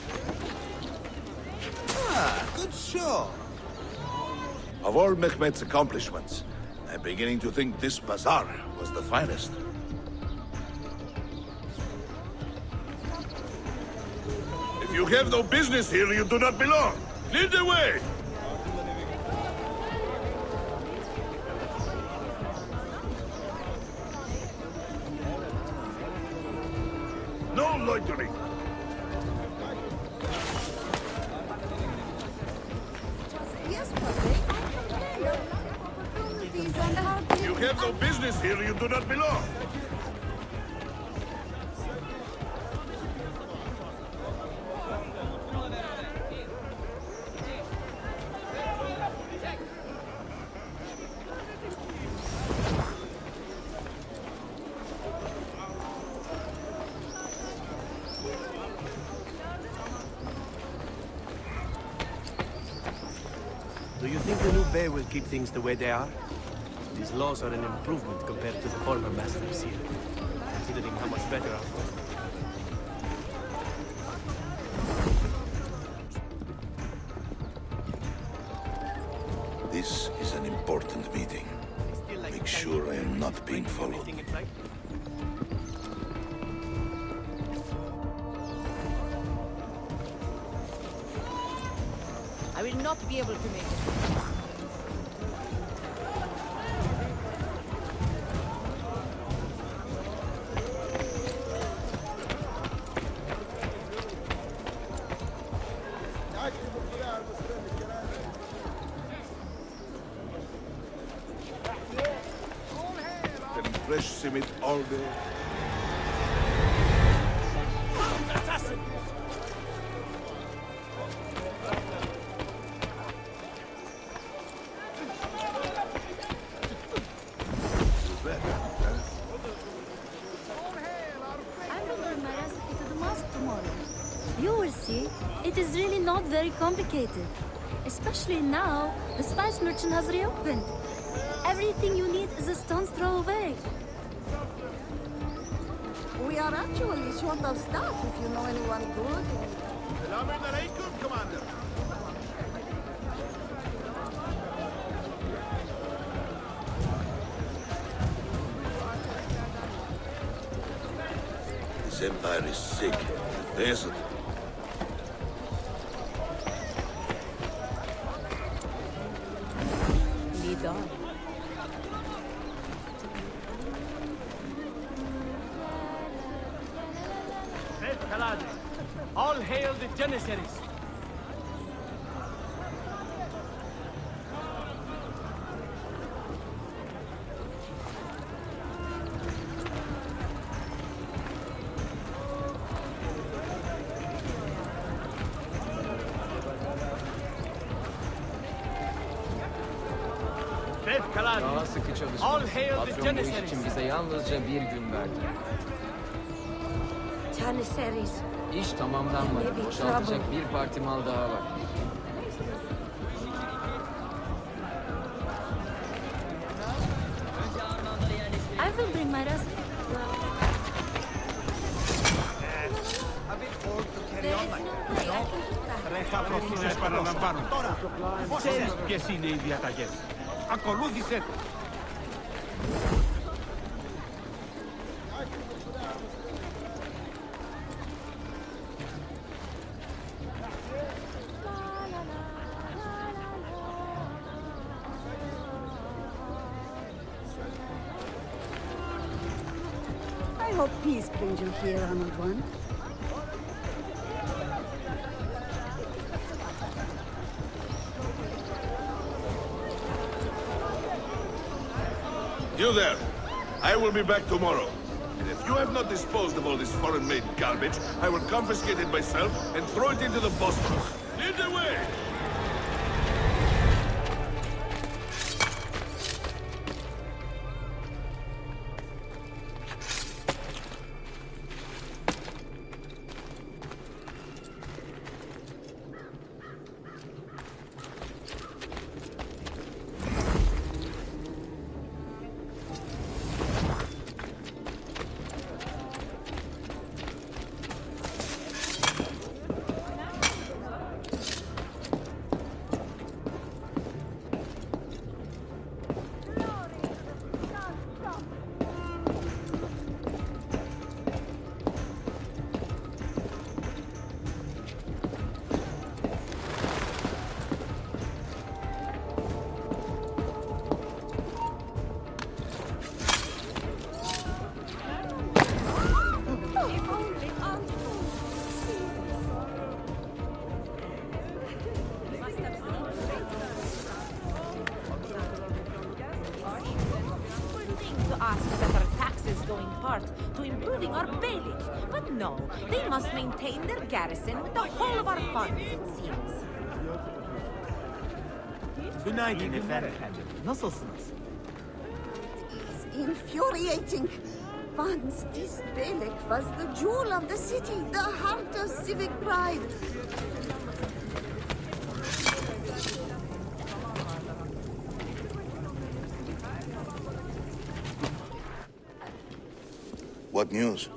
Ah, good show. Of all Mehmet's accomplishments, I'm beginning to think this bazaar was the finest. If you have no business here, you do not belong. Lead the way! No loitering! You have no business here, you do not belong. Do you think the new Bey will keep things the way they are? These laws are an improvement compared to the former masters here, considering how much better our This is an important meeting. Make sure I am not being followed. I will not be able to make it. Getting fresh simit all day. Assassin! You will see, it is really not very complicated. Especially now, the spice merchant has reopened. Everything you need is a stone's throw away. We are actually short of staff if you know anyone good. Assalamu alaikum, Commander. This empire is sick. The desert. Lead on. All hail the Janissaries! Daha sıkı çalışmalıyız. Patron bu iş için bize yalnızca bir gün verdi. Janissaries. İş tamamlanmadı. Boşaltacak bir parti mal daha var. I will bring my recipe. Ρέχα προθήσεις παραλαμβάνουν. Τώρα, ξέρεις ποιες είναι οι διαταγές. Ακολούθησε το. I hope peace brings you here, honored one. You there! I will be back tomorrow. And if you have not disposed of all this foreign-made garbage, I will confiscate it myself and throw it into the Bosphorus. Lead the way! To improving our bailiff. But no, they must maintain their garrison with the whole of our funds, it seems. Günaydın efendim. Nasılsınız? It's infuriating. Once this Belek was the jewel of the city, the heart of civic pride. What news?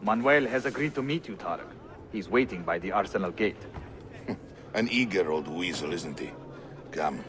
Manuel has agreed to meet you, Tarek. He's waiting by the arsenal gate. An eager old weasel, isn't he? Come.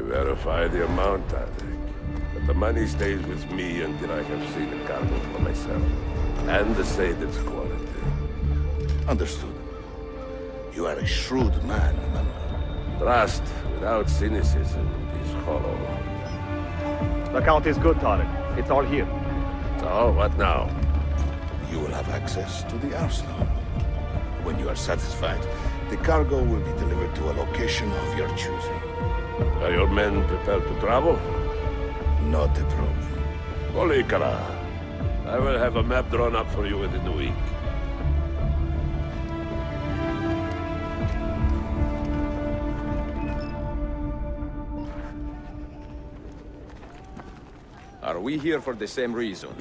Verify the amount, I think. But the money stays with me until I have seen the cargo for myself. And say its quality. Understood. You are a shrewd man, Manuel. Trust without cynicism is hollow. The count is good, Tarek. It's all here. So, what now? You will have access to the arsenal. When you are satisfied, the cargo will be delivered to a location of your choosing. Are your men prepared to travel? Not a problem. Olikara, I will have a map drawn up for you within a week. Are we here for the same reason?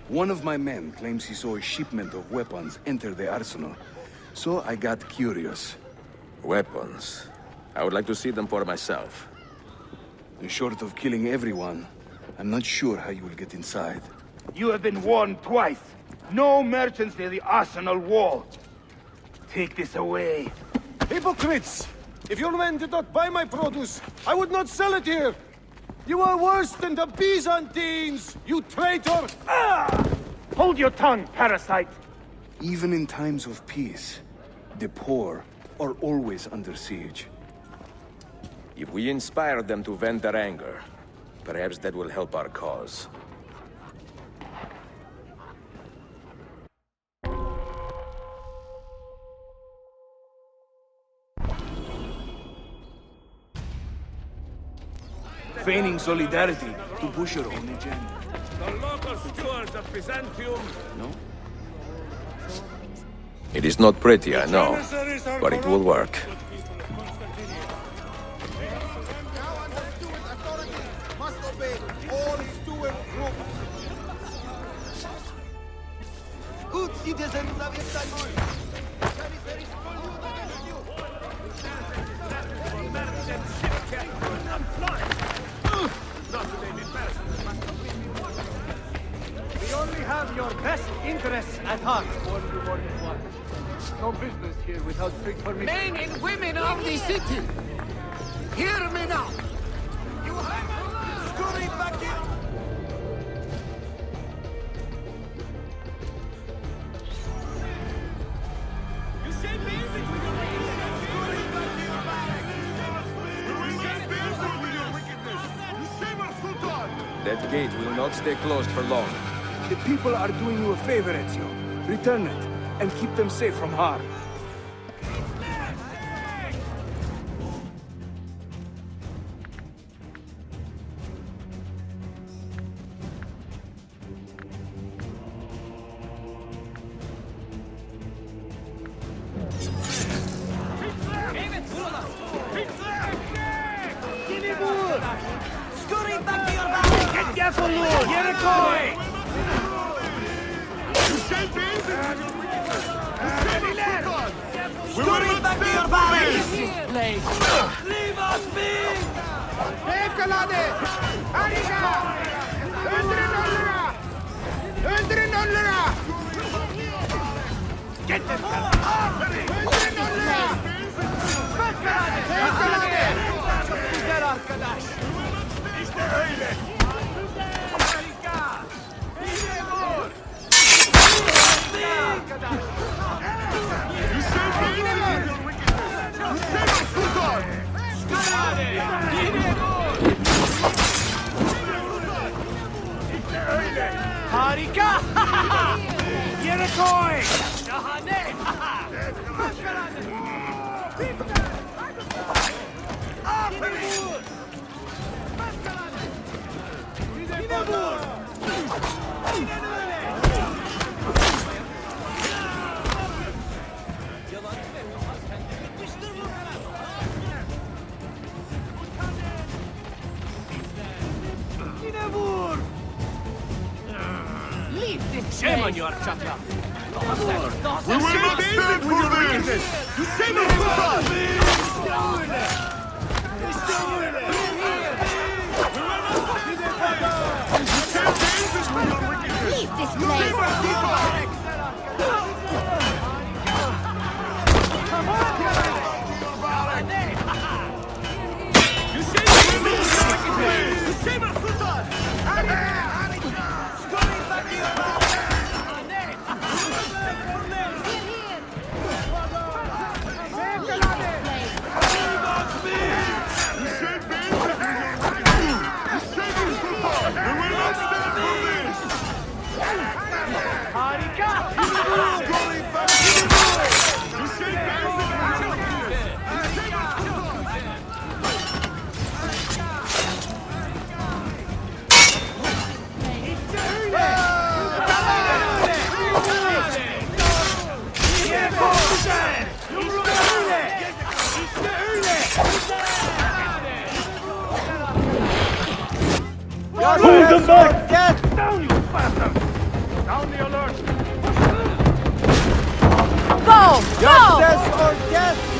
One of my men claims he saw a shipment of weapons enter the arsenal. So I got curious. Weapons? I would like to see them for myself. Short of killing everyone, I'm not sure how you will get inside. You have been warned twice. No merchants near the arsenal wall. Take this away. Hypocrites! If your men did not buy my produce, I would not sell it here! You are worse than the Byzantines, you traitor! Ah! Hold your tongue, parasite! Even in times of peace, the poor are always under siege. If we inspire them to vent their anger, perhaps that will help our cause. feigning solidarity to push your own agenda. The local stewards of Byzantium. No? It is not pretty, I know, but it will work. Must obey all steward groups. Good citizens of Istanbul. We only have your best interests at heart. No business here without strict permission. Men and women of the city, hear me now. You have scurry back here. You say music with your That gate will not stay closed for long. The people are doing you a favor, Ezio. Return it, and keep them safe from harm. Shame on you, Archata! We will not stand for your wickedness! You say no Leave this place! Move them back! Get down, you bastard! Down the alert! Go! Justice or death!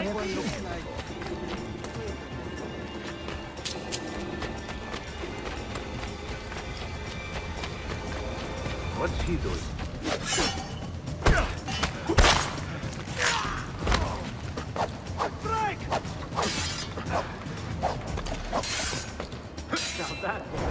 Everyone looks like... What's he doing? Now that was...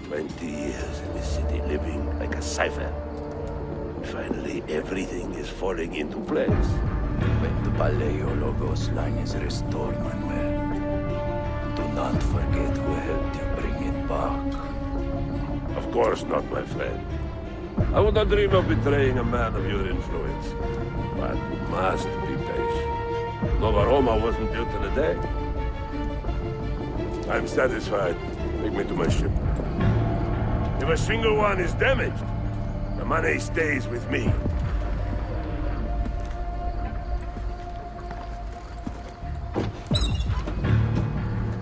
20 years in this city living like a cipher. And finally, everything is falling into place. When the Paleologos line is restored, Manuel, do not forget who helped you bring it back. Of course not, my friend. I would not dream of betraying a man of your influence. But you must be patient. Nova Roma wasn't built in a day. I'm satisfied. Take me to my ship. If a single one is damaged, the money stays with me.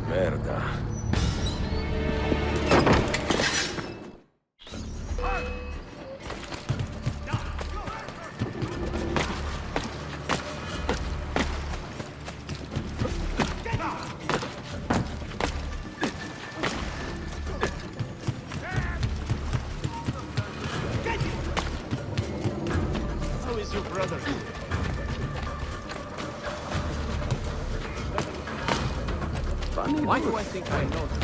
Merda. How is your brother? Why do I think I know them?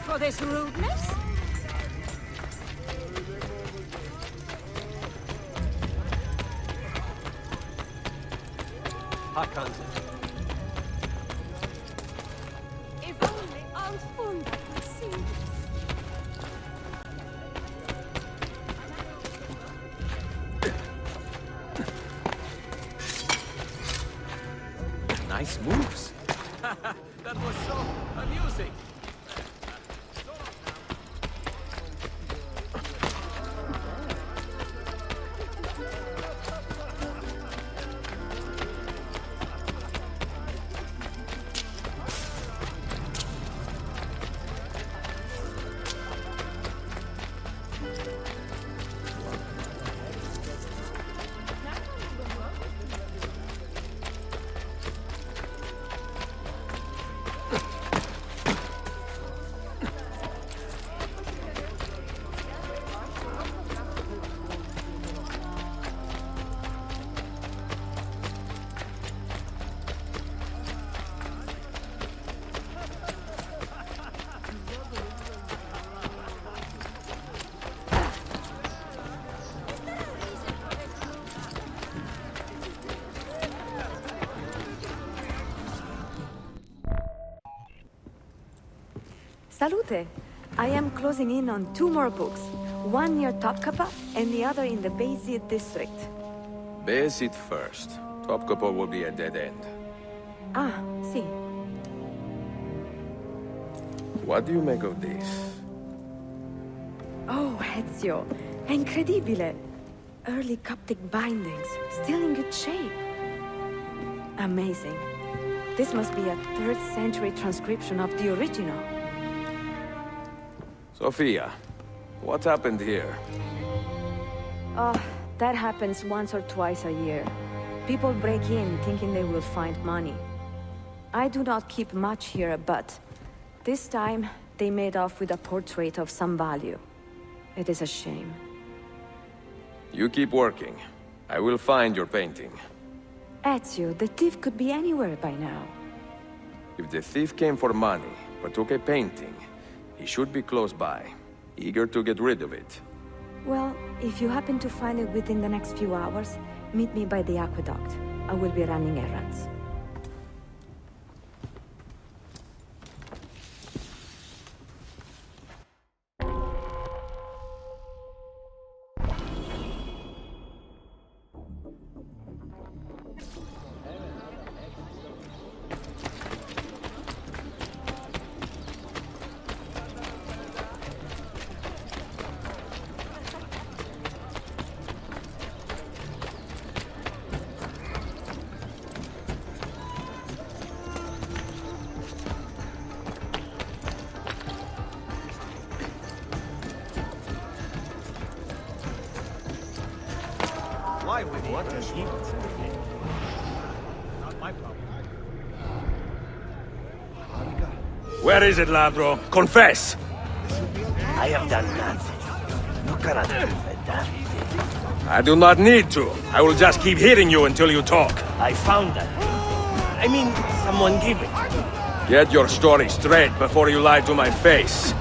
For this rudeness? Hakan's. If only Aunt Funda could see this. Nice moves. That was so amusing. Salute! I am closing in on 2 more books. One near Topkapi and the other in the Bayezid district. Bayezid first. Topkapi will be a dead end. Ah, see. What do you make of this? Oh, Ezio. Incredibile. Early Coptic bindings, still in good shape. Amazing. This must be a 3rd century transcription of the original. Sophia, what happened here? That happens once or twice a year. People break in thinking they will find money. I do not keep much here, but this time they made off with a portrait of some value. It is a shame. You keep working. I will find your painting. Ezio, the thief could be anywhere by now. If the thief came for money, but took a painting, he should be close by, eager to get rid of it. Well, if you happen to find it within the next few hours, meet me by the aqueduct. I will be running errands. Why would what does he say? Not my problem. Where is it, Ladro? Confess! I have done nothing. You cannot prove a damn thing. I do not need to. I will just keep hitting you until you talk. I found that painting. I mean, someone gave it to me. Get your story straight before you lie to my face.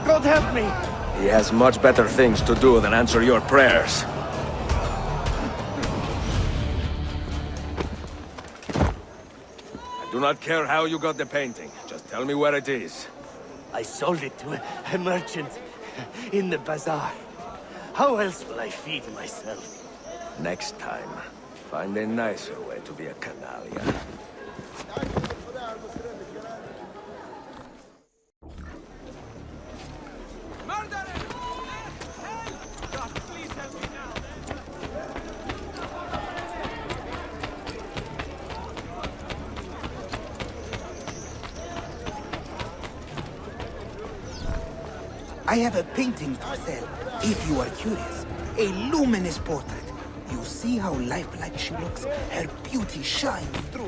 God help me! He has much better things to do than answer your prayers. I do not care how you got the painting. Just tell me where it is. I sold it to a merchant in the bazaar. How else will I feed myself? Next time, find a nicer way to be a canallia. I have a painting to sell, if you are curious. A luminous portrait. You see how lifelike she looks? Her beauty shines through.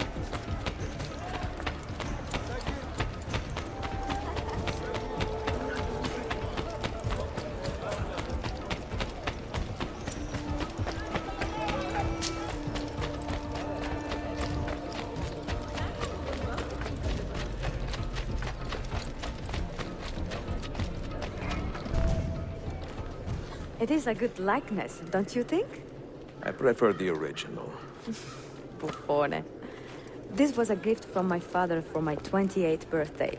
It is a good likeness, don't you think? I prefer the original. Buffone. This was a gift from my father for my 28th birthday.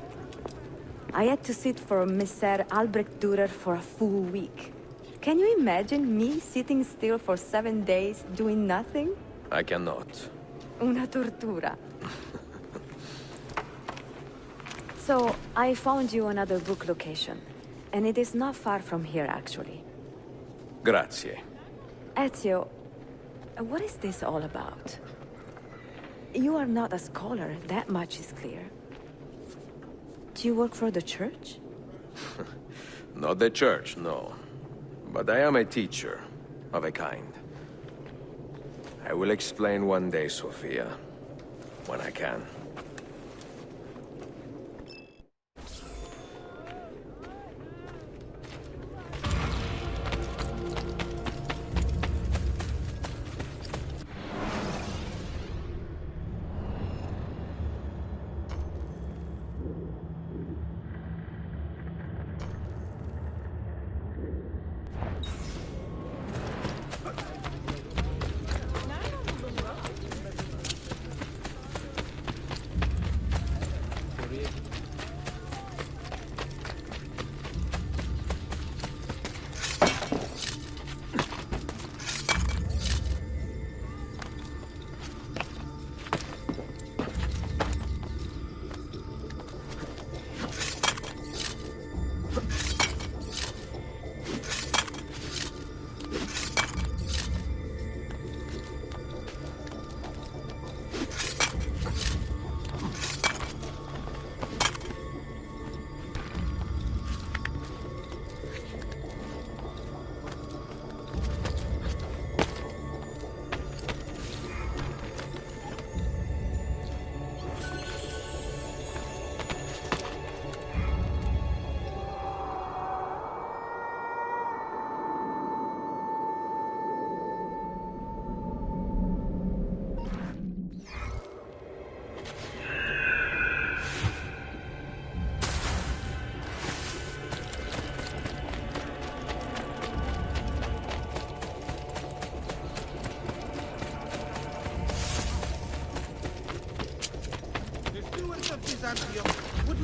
I had to sit for Messer Albrecht Dürer for a full week. Can you imagine me sitting still for 7 days doing nothing? I cannot. Una tortura. So, I found you another book location. And it is not far from here, actually. Grazie. Ezio, what is this all about? You are not a scholar, that much is clear. Do you work for the church? Not the church, no. But I am a teacher, of a kind. I will explain one day, Sophia. When I can.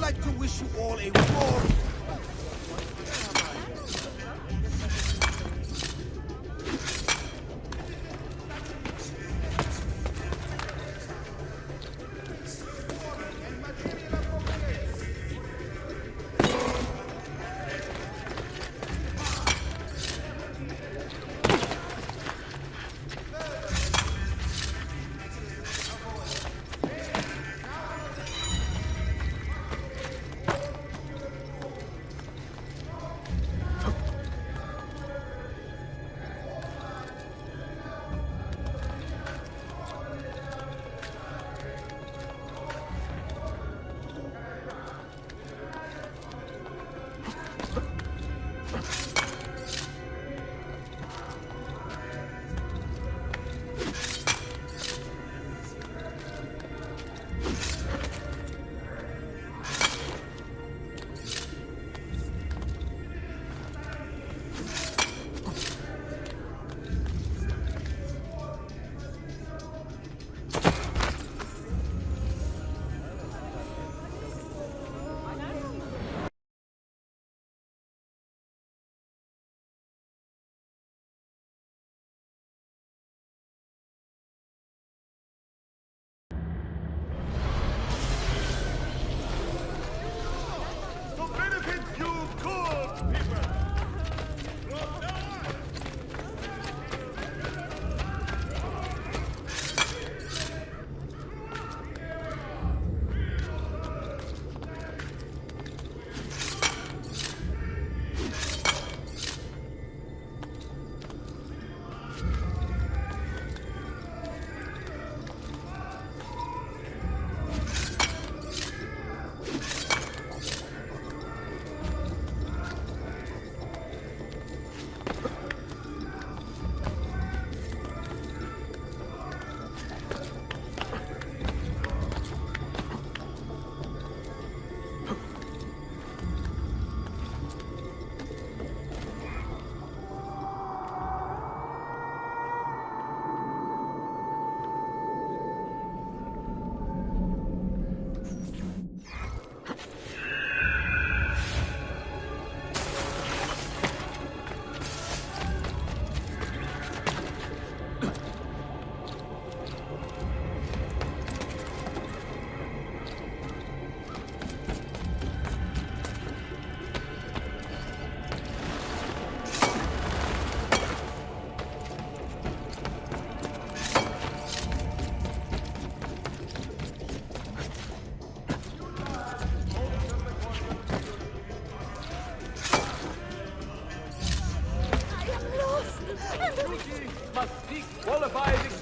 like to wish you all a warm...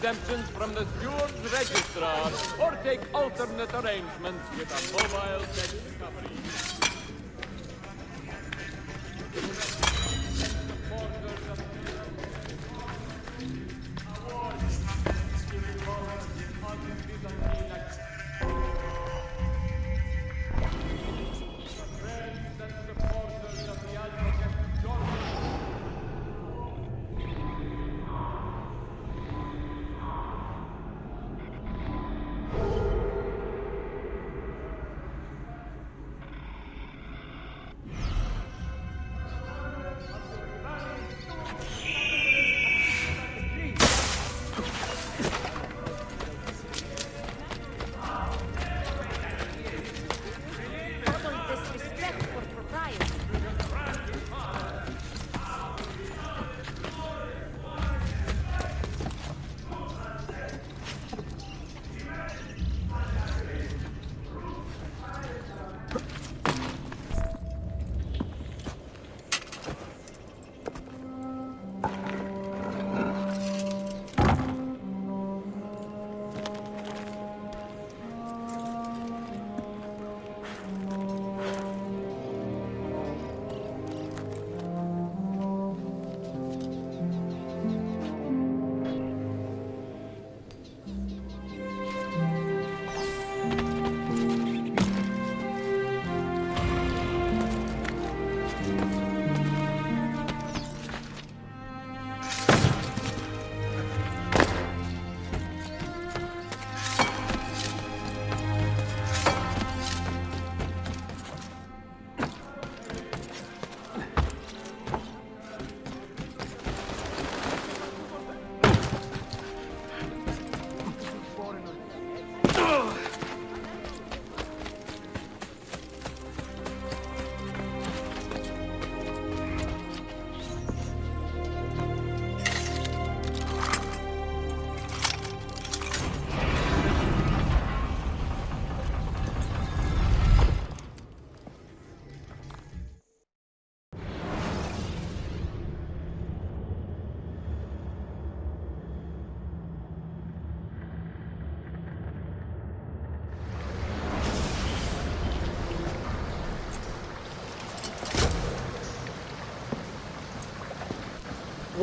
Exemptions from the steward's registrar or take alternate arrangements with a mobile debt recovery.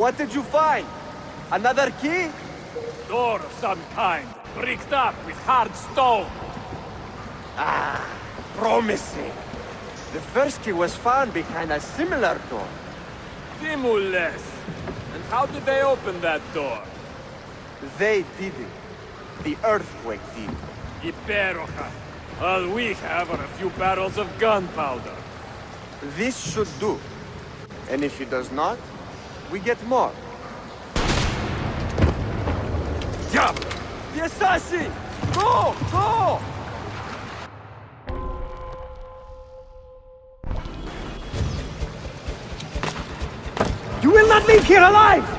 What did you find? Another key? Door of some kind, bricked up with hard stone. Ah, promising. The first key was found behind a similar door. Timules. And how did they open that door? They didn't. The earthquake did. Iperoja. All we have are a few barrels of gunpowder. This should do. And if it does not, we get more. Diablo! The assassin! Go! Go! You will not leave here alive!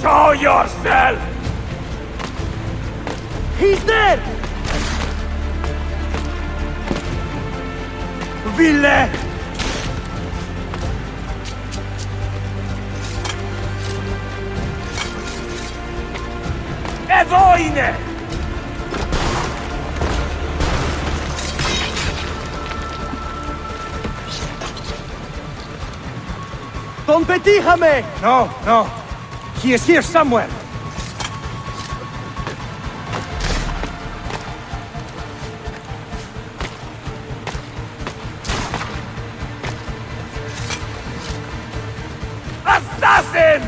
Show yourself! He's there! Ville! E voine! Ton petit Hamé! No, no. He is here somewhere. Assassin!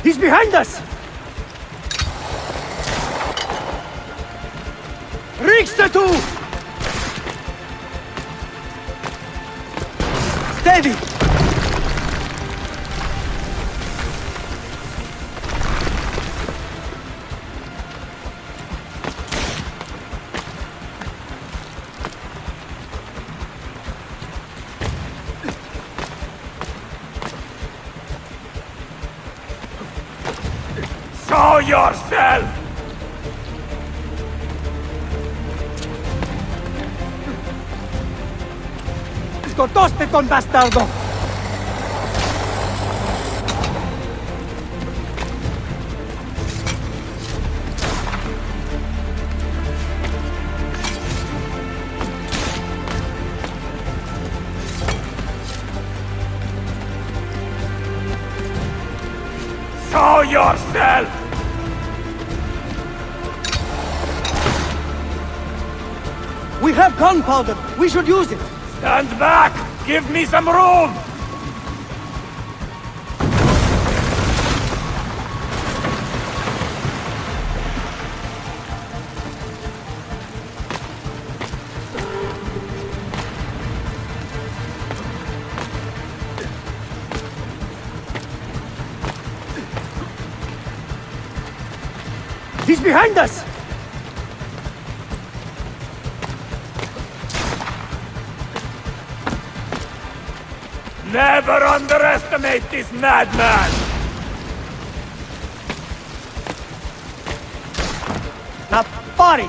He's behind us! Riksdatu! Steady! Show yourself! ¡Scotoste con bastardo! Show yourself! We have gunpowder! We should use it! Stand back! Give me some room! He's behind us! Never underestimate this madman! Now, party!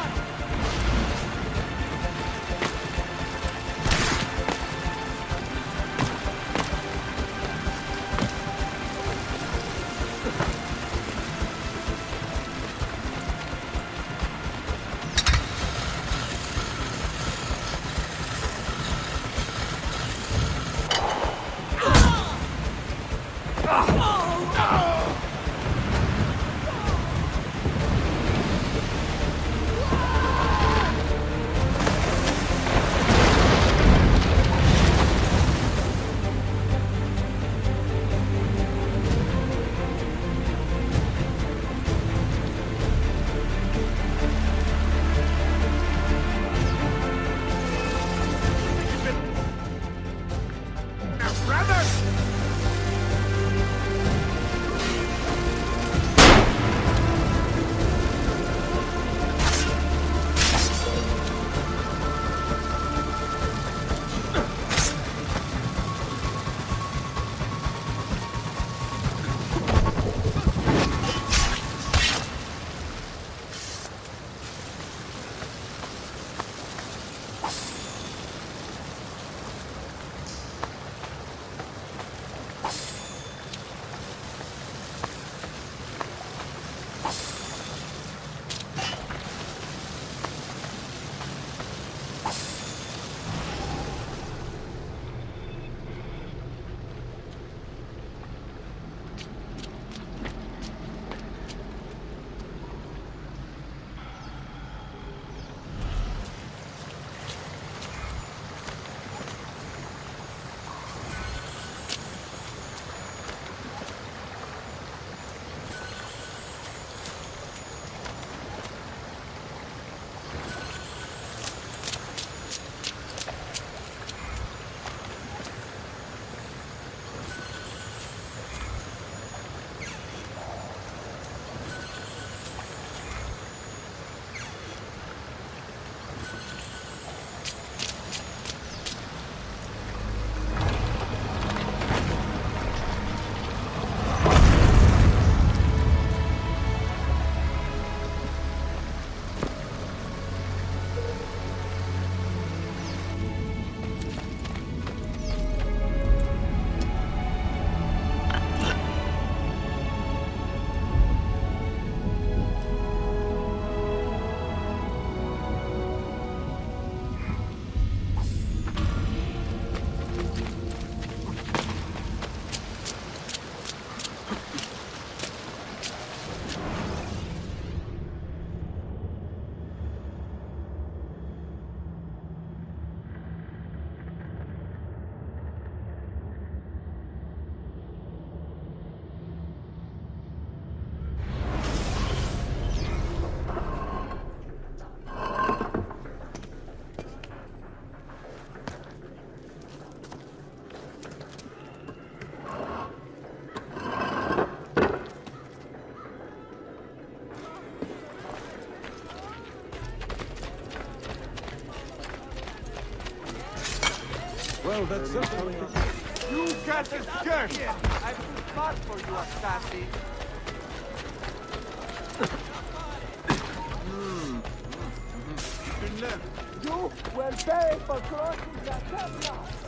Well, that's certainly... You got this jerk! I'm too smart for you, assassin. You will pay for crossing the Templars!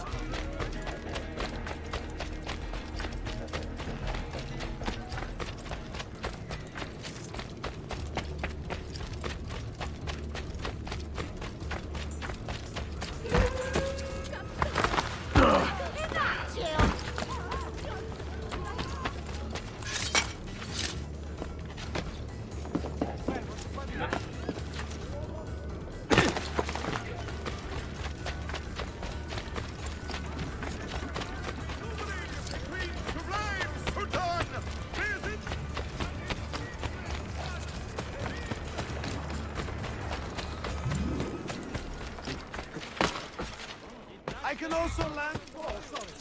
I can also land... Oh, sorry.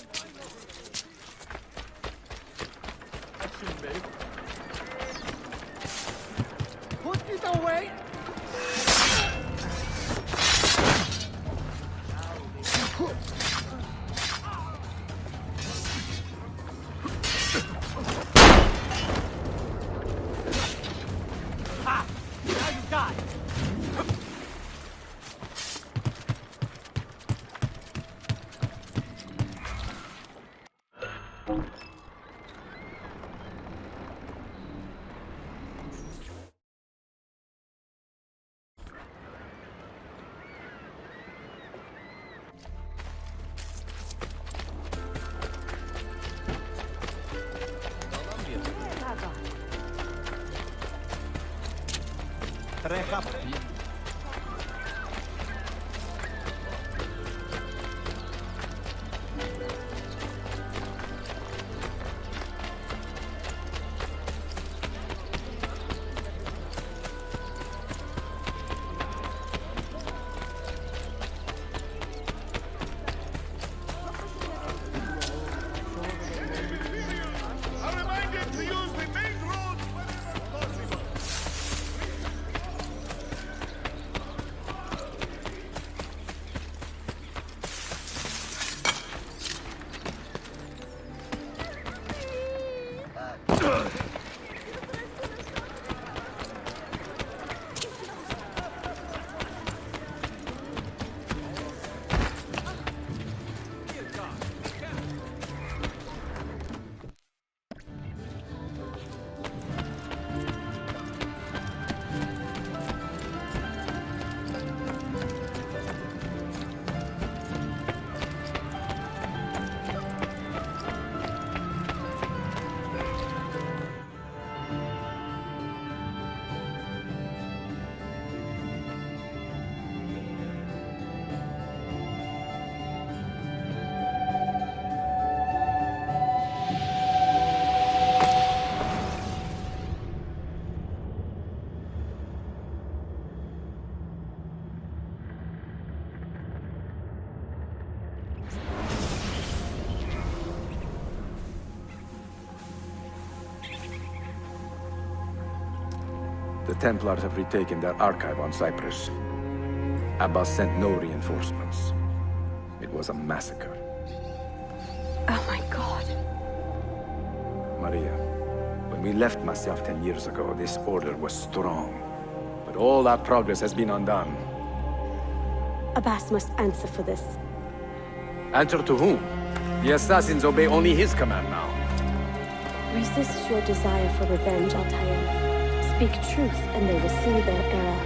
Action, babe. Put it away! Ha! Now you die! The Templars have retaken their archive on Cyprus. Abbas sent no reinforcements. It was a massacre. Oh my god. Maria, when we left Masyaf 10 years ago, this order was strong. But all our progress has been undone. Abbas must answer for this. Answer to whom? The assassins obey only his command now. Resist your desire for revenge, Altair. Speak truth, and they will see their error.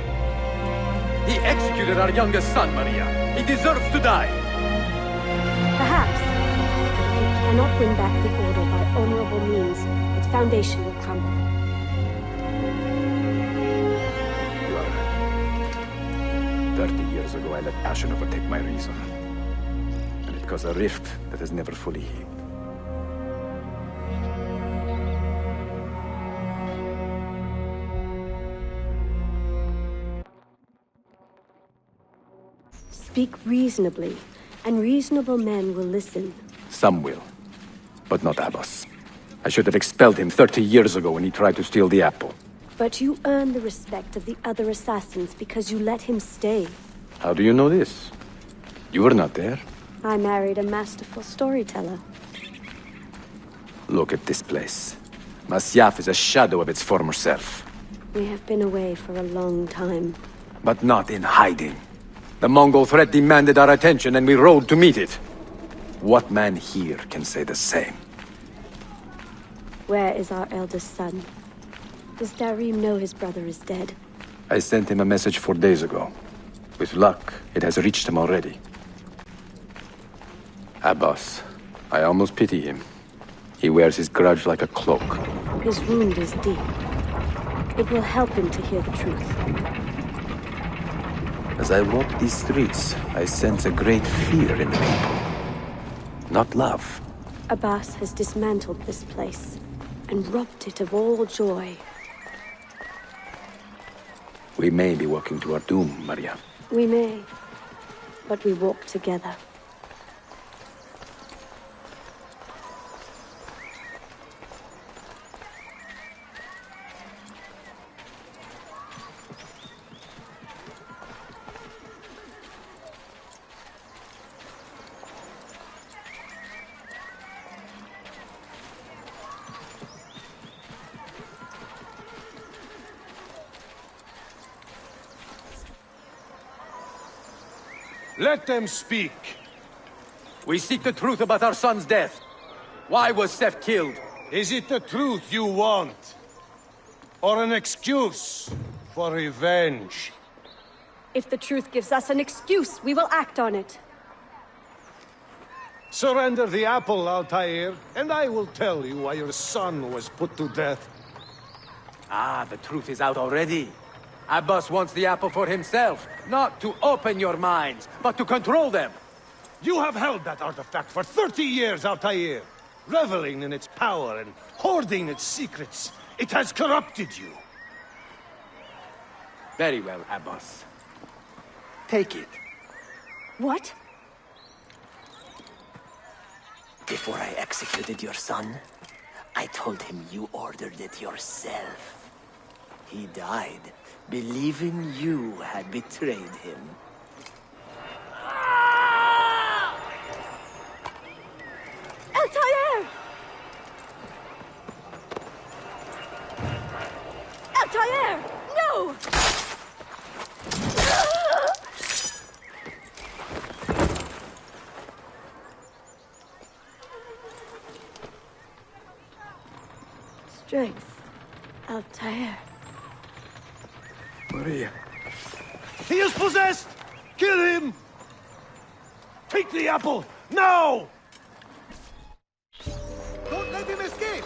He executed our youngest son, Maria. He deserves to die. Perhaps. But if you cannot win back the order by honorable means, its foundation will crumble. You are right. 30 years ago, I let passion overtake my reason. And it caused a rift that has never fully healed. Speak reasonably, and reasonable men will listen. Some will, but not Abbas. I should have expelled him 30 years ago when he tried to steal the apple. But you earn the respect of the other assassins because you let him stay. How do you know this? You were not there. I married a masterful storyteller. Look at this place. Masyaf is a shadow of its former self. We have been away for a long time. But not in hiding. The Mongol threat demanded our attention and we rode to meet it. What man here can say the same? Where is our eldest son? Does Darim know his brother is dead? I sent him a message 4 days ago. With luck, it has reached him already. Abbas, I almost pity him. He wears his grudge like a cloak. His wound is deep. It will help him to hear the truth. As I walk these streets, I sense a great fear in the people. Not love. Abbas has dismantled this place and robbed it of all joy. We may be walking to our doom, Maria. We may, but we walk together. Let them speak. We seek the truth about our son's death. Why was Seth killed? Is it the truth you want? Or an excuse for revenge? If the truth gives us an excuse, we will act on it. Surrender the apple, Altair, and I will tell you why your son was put to death. Ah, the truth is out already. Abbas wants the apple for himself, not to open your minds, but to control them. You have held that artifact for 30 years, Altair, reveling in its power and hoarding its secrets. It has corrupted you. Very well, Abbas. Take it. What? Before I executed your son, I told him you ordered it yourself. He died, believing you had betrayed him. Altair! Altair! No! Strength. Altair. Maria. He is possessed! Kill him! Take the apple, now! Don't let him escape!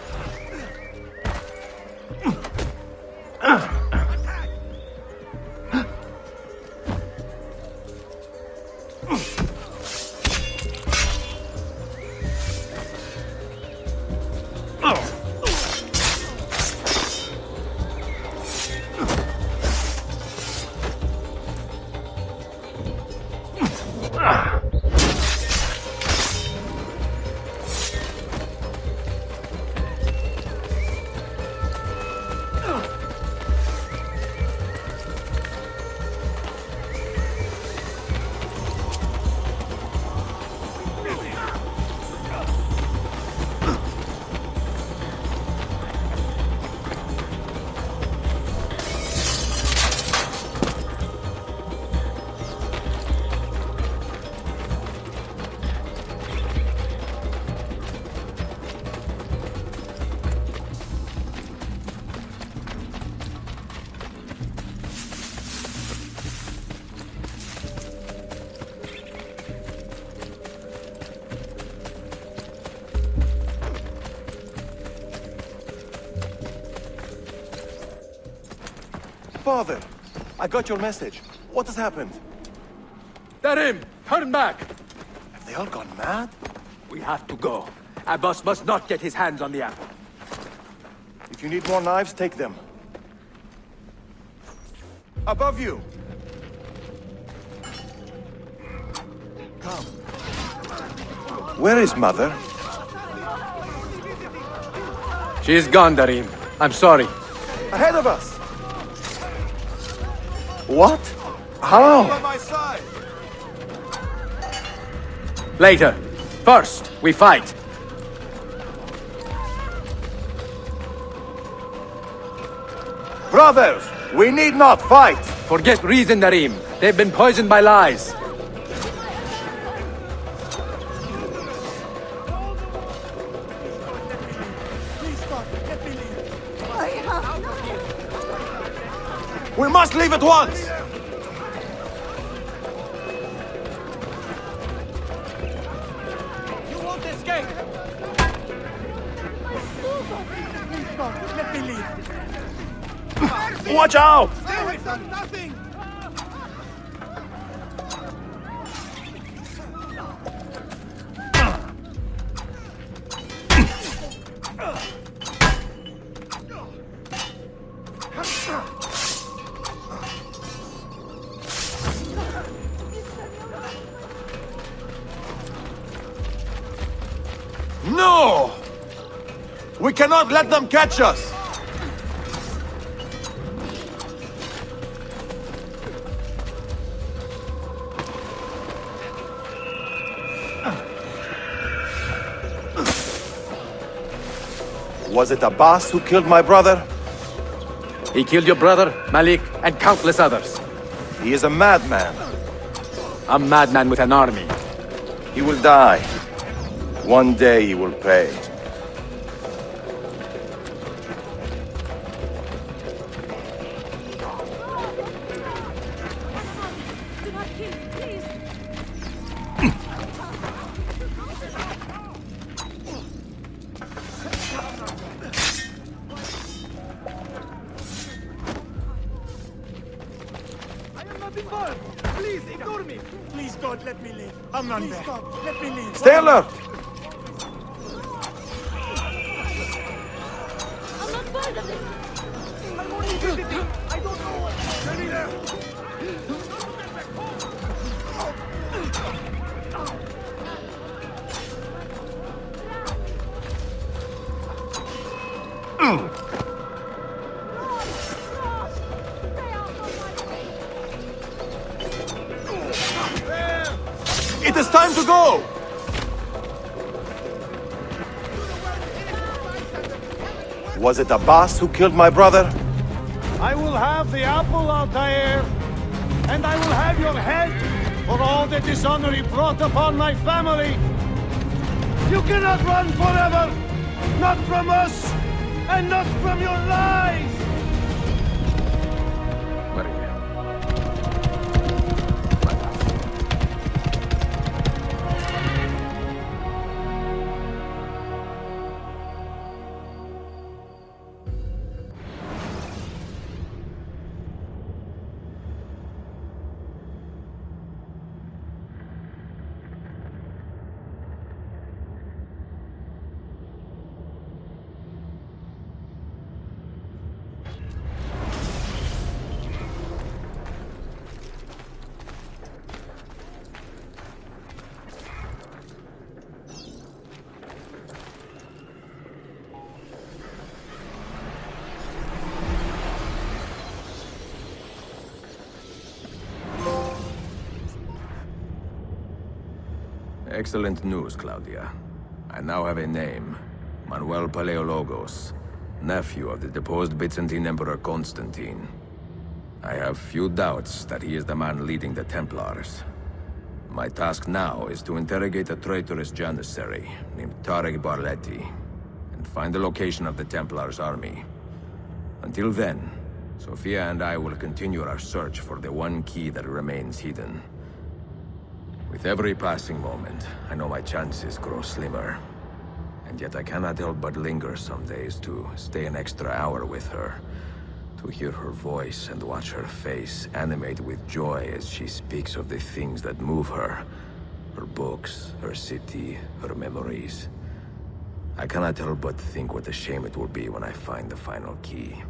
Father, I got your message. What has happened? Darim, turn back! Have they all gone mad? We have to go. Abbas must not get his hands on the apple. If you need more knives, take them. Above you! Come. Where is Mother? She's gone, Darim. I'm sorry. Ahead of us! What? How? By my side! Later. First, we fight. Brothers, we need not fight! Forget reason, Narim. They've been poisoned by lies. We must leave at once! You won't escape! Please, God, let me leave. Watch out! Stay away from nothing! No! We cannot let them catch us! Was it Abbas who killed my brother? He killed your brother, Malik, and countless others. He is a madman. A madman with an army. He will die. One day he will pay. Please, ignore me! Please, God, let me live. I'm not there. God, let me live. Stay alert! I'm not part of it. I'm only visiting. I don't know what. Stay there. It is time to go! Was it Abbas who killed my brother? I will have the apple, Altair, and I will have your head for all the dishonor he brought upon my family. You cannot run forever, not from us, and not from your lies! Excellent news, Claudia. I now have a name. Manuel Paleologos, nephew of the deposed Byzantine Emperor Constantine. I have few doubts that he is the man leading the Templars. My task now is to interrogate a traitorous janissary named Tarek Barletti and find the location of the Templars' army. Until then, Sophia and I will continue our search for the one key that remains hidden. With every passing moment, I know my chances grow slimmer. And yet I cannot help but linger some days to stay an extra hour with her. To hear her voice and watch her face animate with joy as she speaks of the things that move her. Her books, her city, her memories. I cannot help but think what a shame it will be when I find the final key.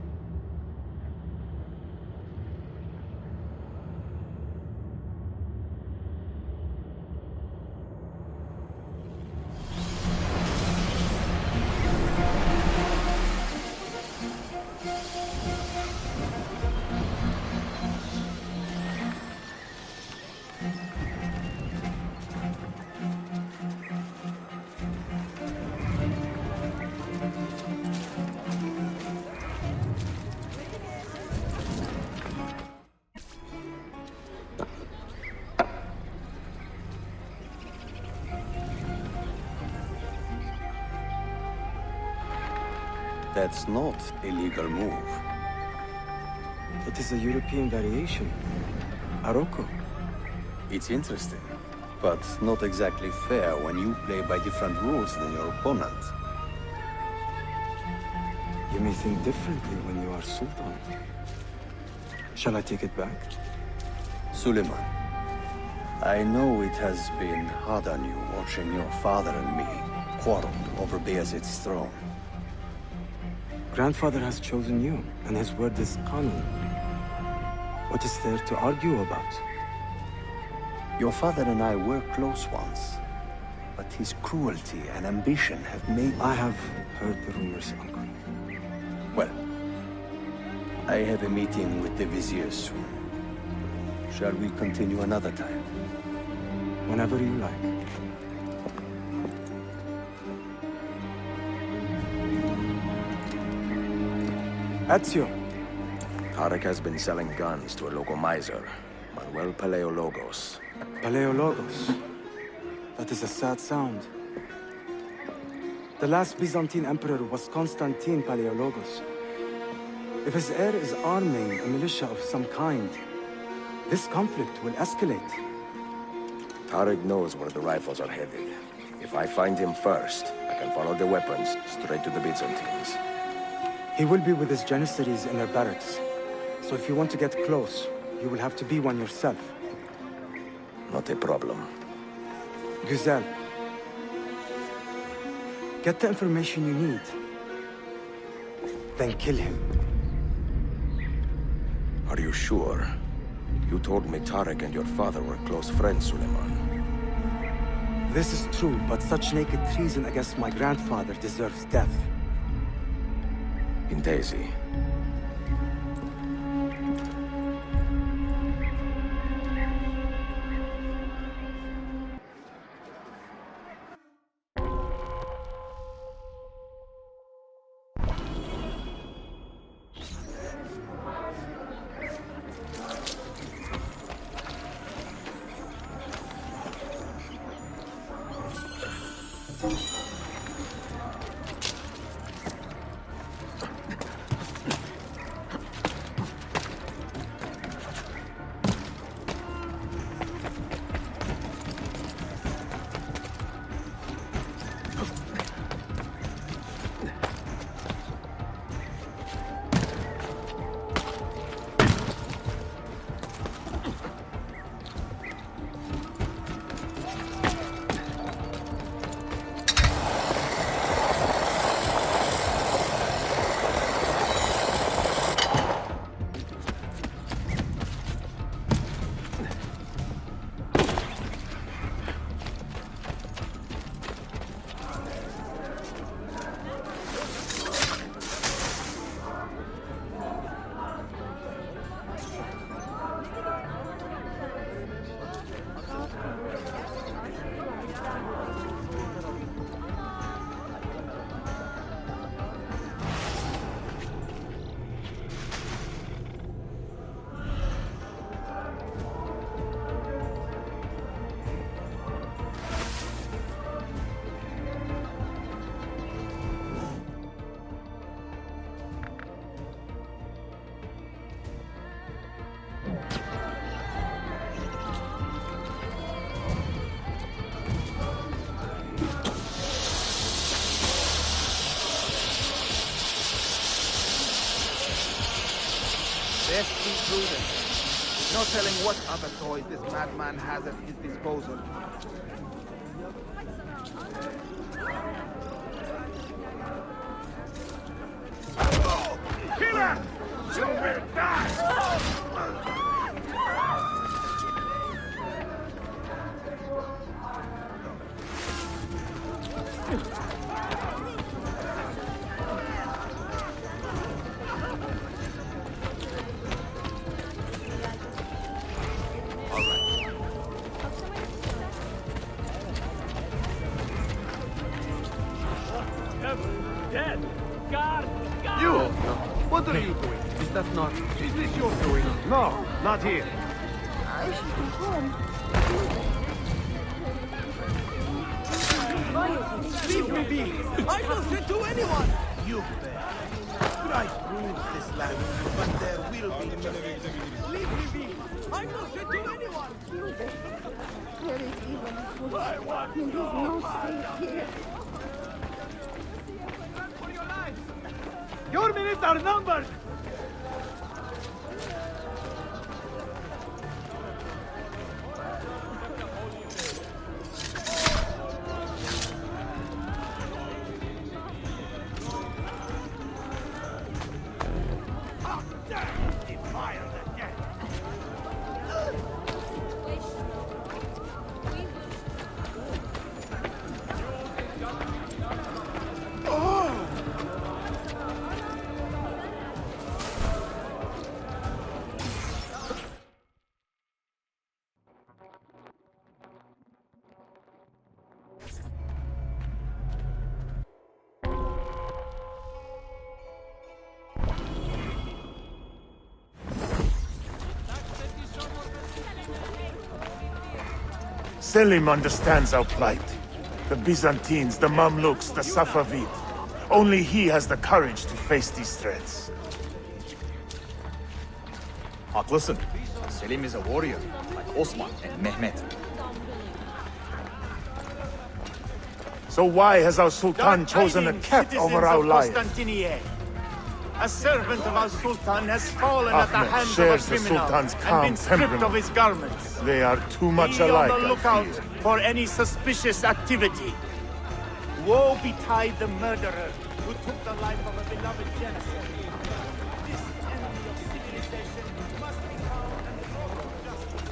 That's not a legal move. It is a European variation. Aroko. It's interesting, but not exactly fair when you play by different rules than your opponent. You may think differently when you are Sultan. Shall I take it back? Suleiman, I know it has been hard on you watching your father and me quarrel over Bayezid's throne. Grandfather has chosen you, and his word is Qanun. What is there to argue about? Your father and I were close once, but his cruelty and ambition have made... I have heard the rumors, Uncle. Well, I have a meeting with the Vizier soon. Shall we continue another time? Whenever you like. Ezio. Tarek has been selling guns to a local miser, Manuel Paleologos. Paleologos. That is a sad sound. The last Byzantine emperor was Constantine Paleologos. If his heir is arming a militia of some kind, this conflict will escalate. Tarek knows where the rifles are headed. If I find him first, I can follow the weapons straight to the Byzantines. He will be with his Janissaries in their barracks. So if you want to get close, you will have to be one yourself. Not a problem. Güzel. Get the information you need. Then kill him. Are you sure? You told me Tarek and your father were close friends, Suleiman. This is true, but such naked treason against my grandfather deserves death. In Daisy. Best be prudent. No telling what other toys this madman has at his disposal. Killer! You will die! Dead! Guard! Guard! You! What are you doing? Is that not... Is this your doing? No, not here. I should be home. Leave me be! I don't say to anyone! You bet. Christ rules this land, but there will be justice. Leave me be. I'm not good to anyone. There is even food. There is no safe here. Your minutes are numbered. Selim understands our plight. The Byzantines, the Mamluks, the Safavid. Only he has the courage to face these threats. Haklısın. Selim is a warrior, like Osman and Mehmet. So why has our Sultan chosen a cat over our lions? A servant of our Sultan has fallen at the Ahmed hands of shares a the criminal Sultan's and calm been stripped of temperament. his garments. They are too much Be alike, on the I lookout fear. for any suspicious activity. Woe betide the murderer who took the life of a beloved janissary. This enemy of civilization must be found and brought to justice.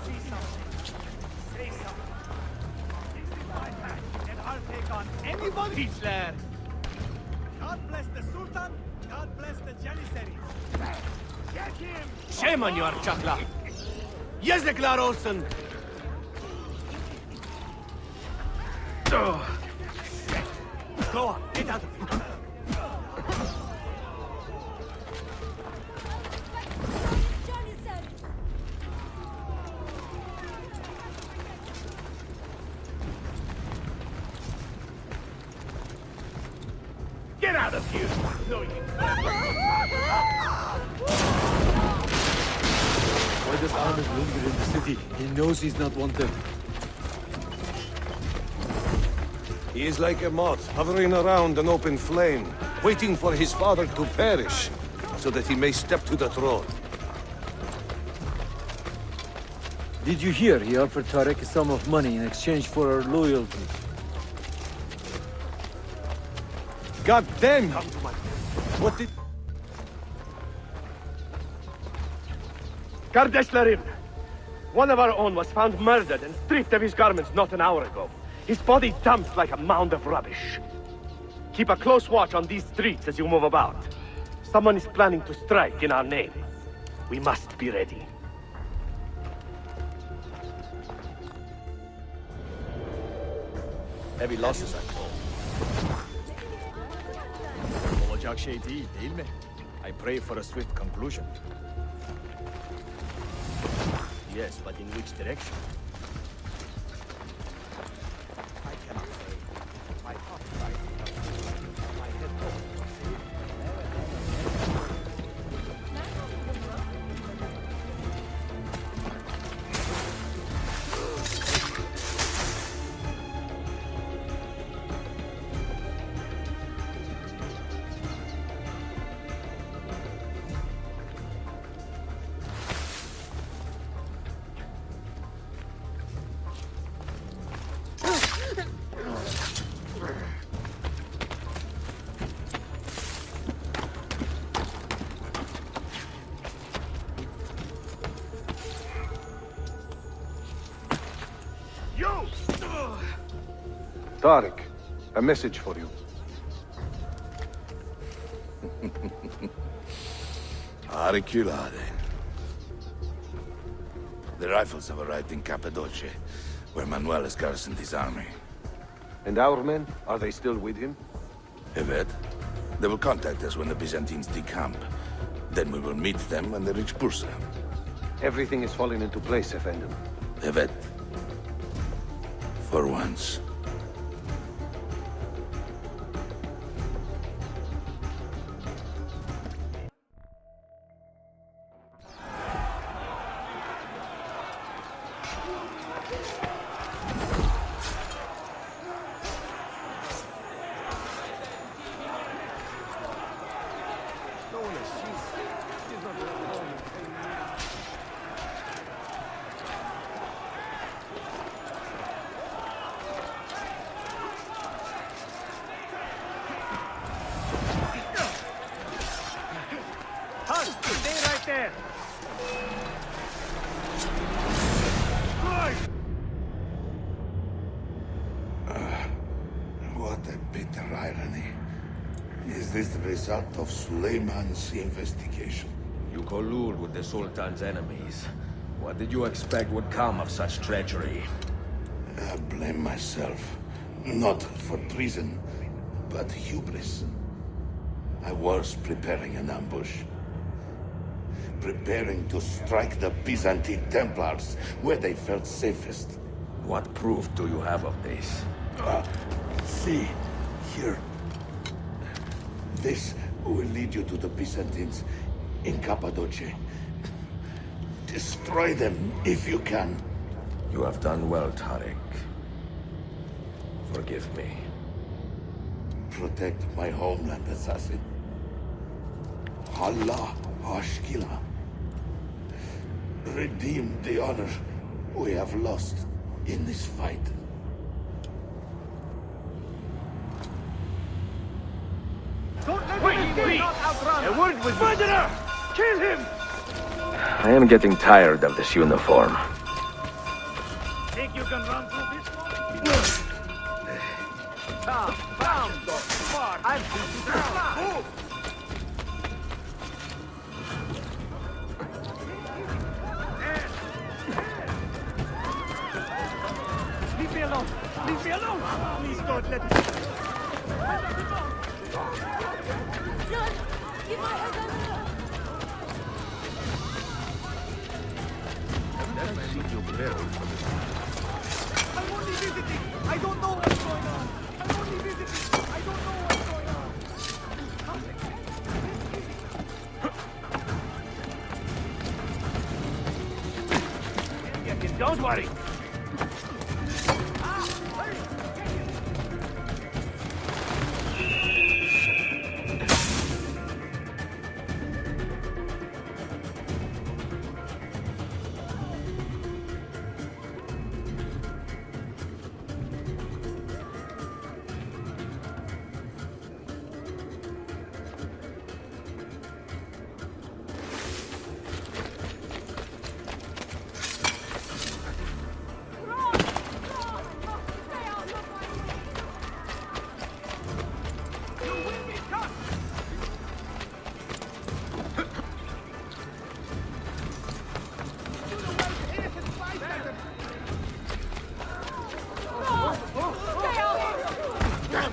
See something. Say something. This is my pack, and I'll take on anybody there. God bless the Sultan. God bless the janissary. Get him! Shame on you, Archakla! Yazıklar olsun! Go on, get out of here! Get out of here! No, you... Why does Ahmed linger in the city? He knows he's not wanted. He is like a moth hovering around an open flame, waiting for his father to perish, so that he may step to the throne. Did you hear he offered Tarek a sum of money in exchange for our loyalty? God damn! What did... Kardeşlerim! One of our own was found murdered and stripped of his garments not an hour ago. His body dumped like a mound of rubbish. Keep a close watch on these streets as you move about. Someone is planning to strike in our name. We must be ready. Heavy losses, I'm told. Olacak şey değil mi? I pray for a swift conclusion. Yes, but in which direction? I cannot say. My heart cries. My head goes. Tarek, a message for you. Harikulade. The rifles have arrived in Cappadocia, where Manuel has garrisoned his army. And our men, are they still with him? Evet. They will contact us when the Byzantines decamp. Then we will meet them when they reach Bursa. Everything is falling into place, Efendim. Evet. For once. Stay right there! What a bitter irony. Is this the result of Suleiman's investigation? You collude with the Sultan's enemies. What did you expect would come of such treachery? I blame myself. Not for treason, but hubris. I was preparing an ambush. Preparing to strike the Byzantine Templars where they felt safest. What proof do you have of this? See, here. This will lead you to the Byzantines in Cappadocia. Destroy them if you can. You have done well, Tariq. Forgive me. Protect my homeland, assassin. Allah Ashkila. Redeem the honor we have lost in this fight. Don't let him escape! A word with murderer! Kill him! I am getting tired of this uniform. Think you can run through this one? Come, Dr. I'm move! Leave me alone! Leave me alone! Please don't let me... Give my head up! I'm only visiting! I don't know what's going on! I'm only visiting! I don't know what's going on! Don't worry!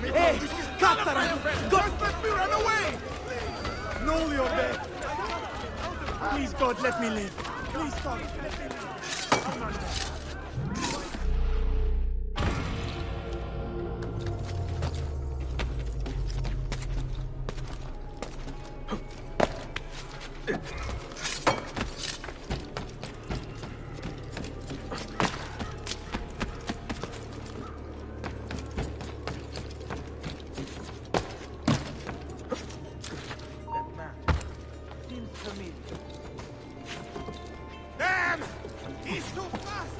Hey! Captain! God, let me run away! No, you're dead. Please, God, let me live. Please, God, let me live. I'm not dead. Damn! He's too fast!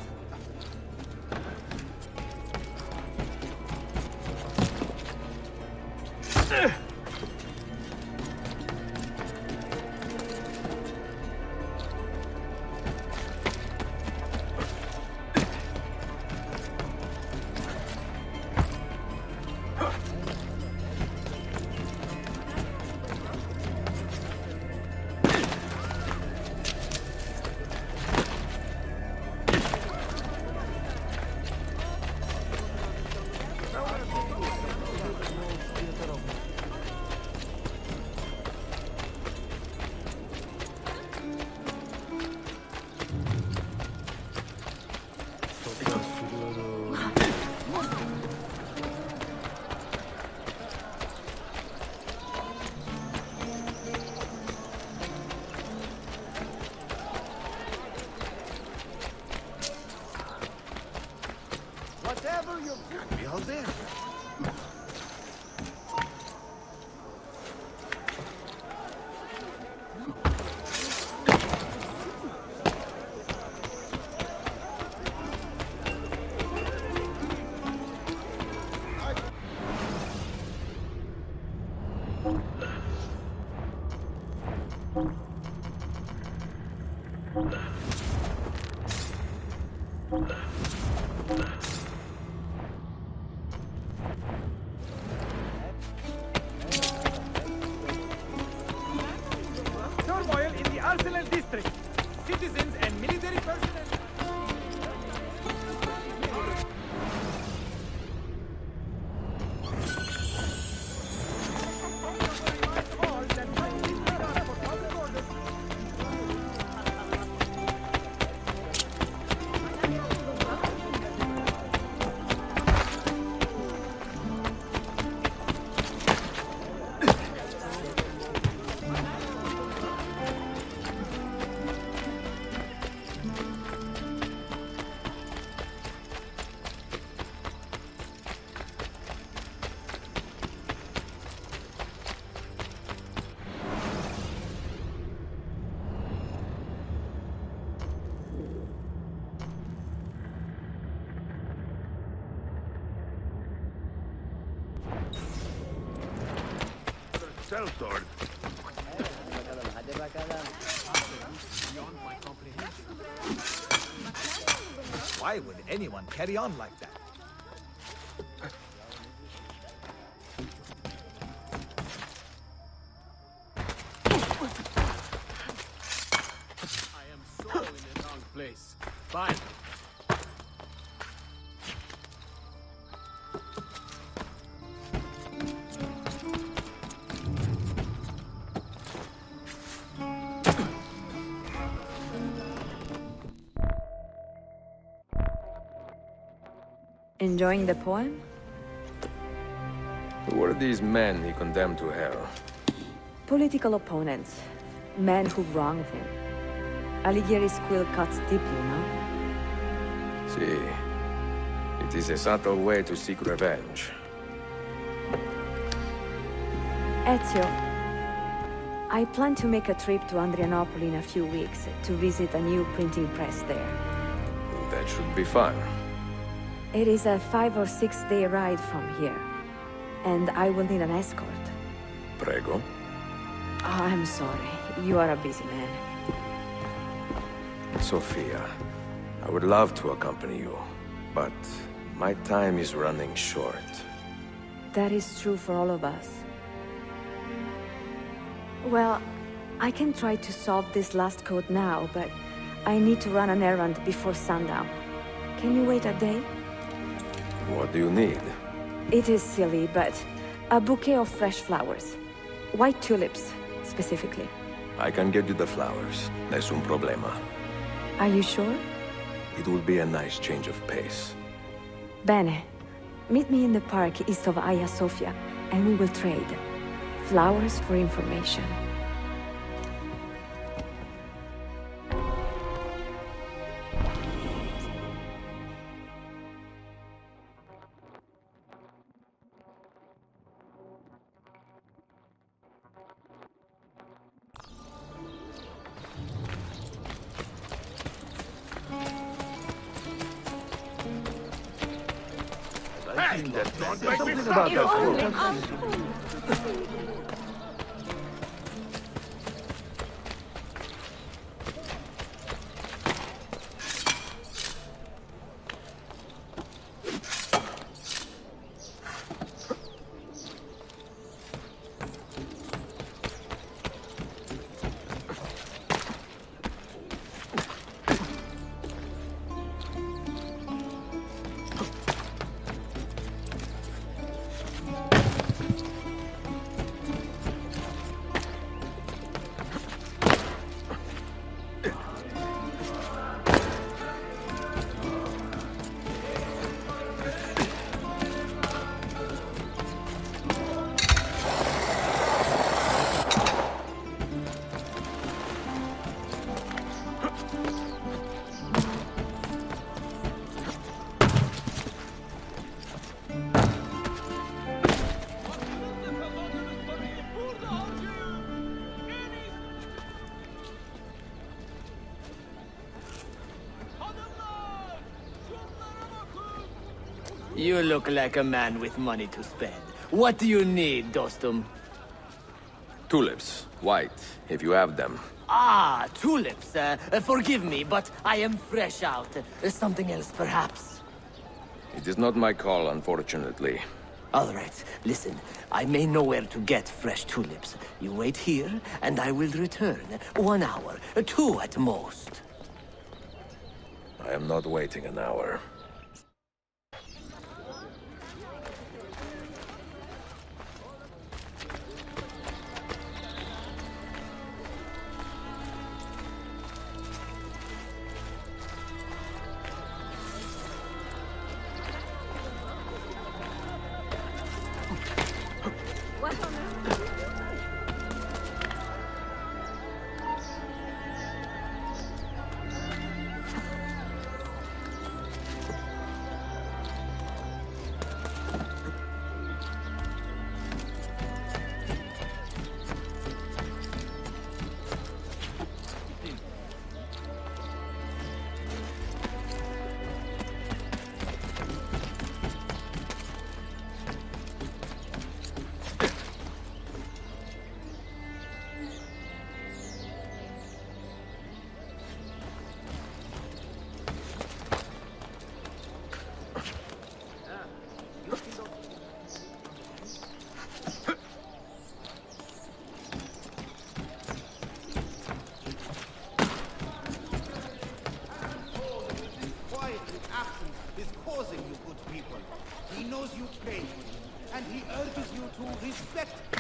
Whatever you got me all there. Turmoil in the Arsenal district. Citizens and military personnel. Sellsword. Beyond my comprehension. Why would anyone carry on like that? I am so in the wrong place. Fine. Enjoying the poem? Who were these men he condemned to hell? Political opponents. Men who wronged him. Alighieri's quill cuts deeply, no? See, it is a subtle way to seek revenge. Ezio, I plan to make a trip to Adrianople in a few weeks to visit a new printing press there. That should be fun. It is a 5 or 6 day ride from here, and I will need an escort. Prego. Oh, I'm sorry. You are a busy man. Sophia, I would love to accompany you, but my time is running short. That is true for all of us. Well, I can try to solve this last code now, but I need to run an errand before sundown. Can you wait a day? What do you need? It is silly, but a bouquet of fresh flowers. White tulips, specifically. I can get you the flowers. Nessun problema. Are you sure? It will be a nice change of pace. Bene. Meet me in the park east of Hagia Sophia, and we will trade. Flowers for information. Something about that. You look like a man with money to spend. What do you need, Dostum? Tulips. White, if you have them. Ah, tulips. Forgive me, but I am fresh out. Something else, perhaps? It is not my call, unfortunately. All right, listen. I may know where to get fresh tulips. You wait here, and I will return. 1 hour, 2 at most. I am not waiting an hour.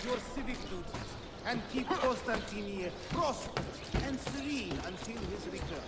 Your civic duties and keep Constantinople prosperous and serene until his return.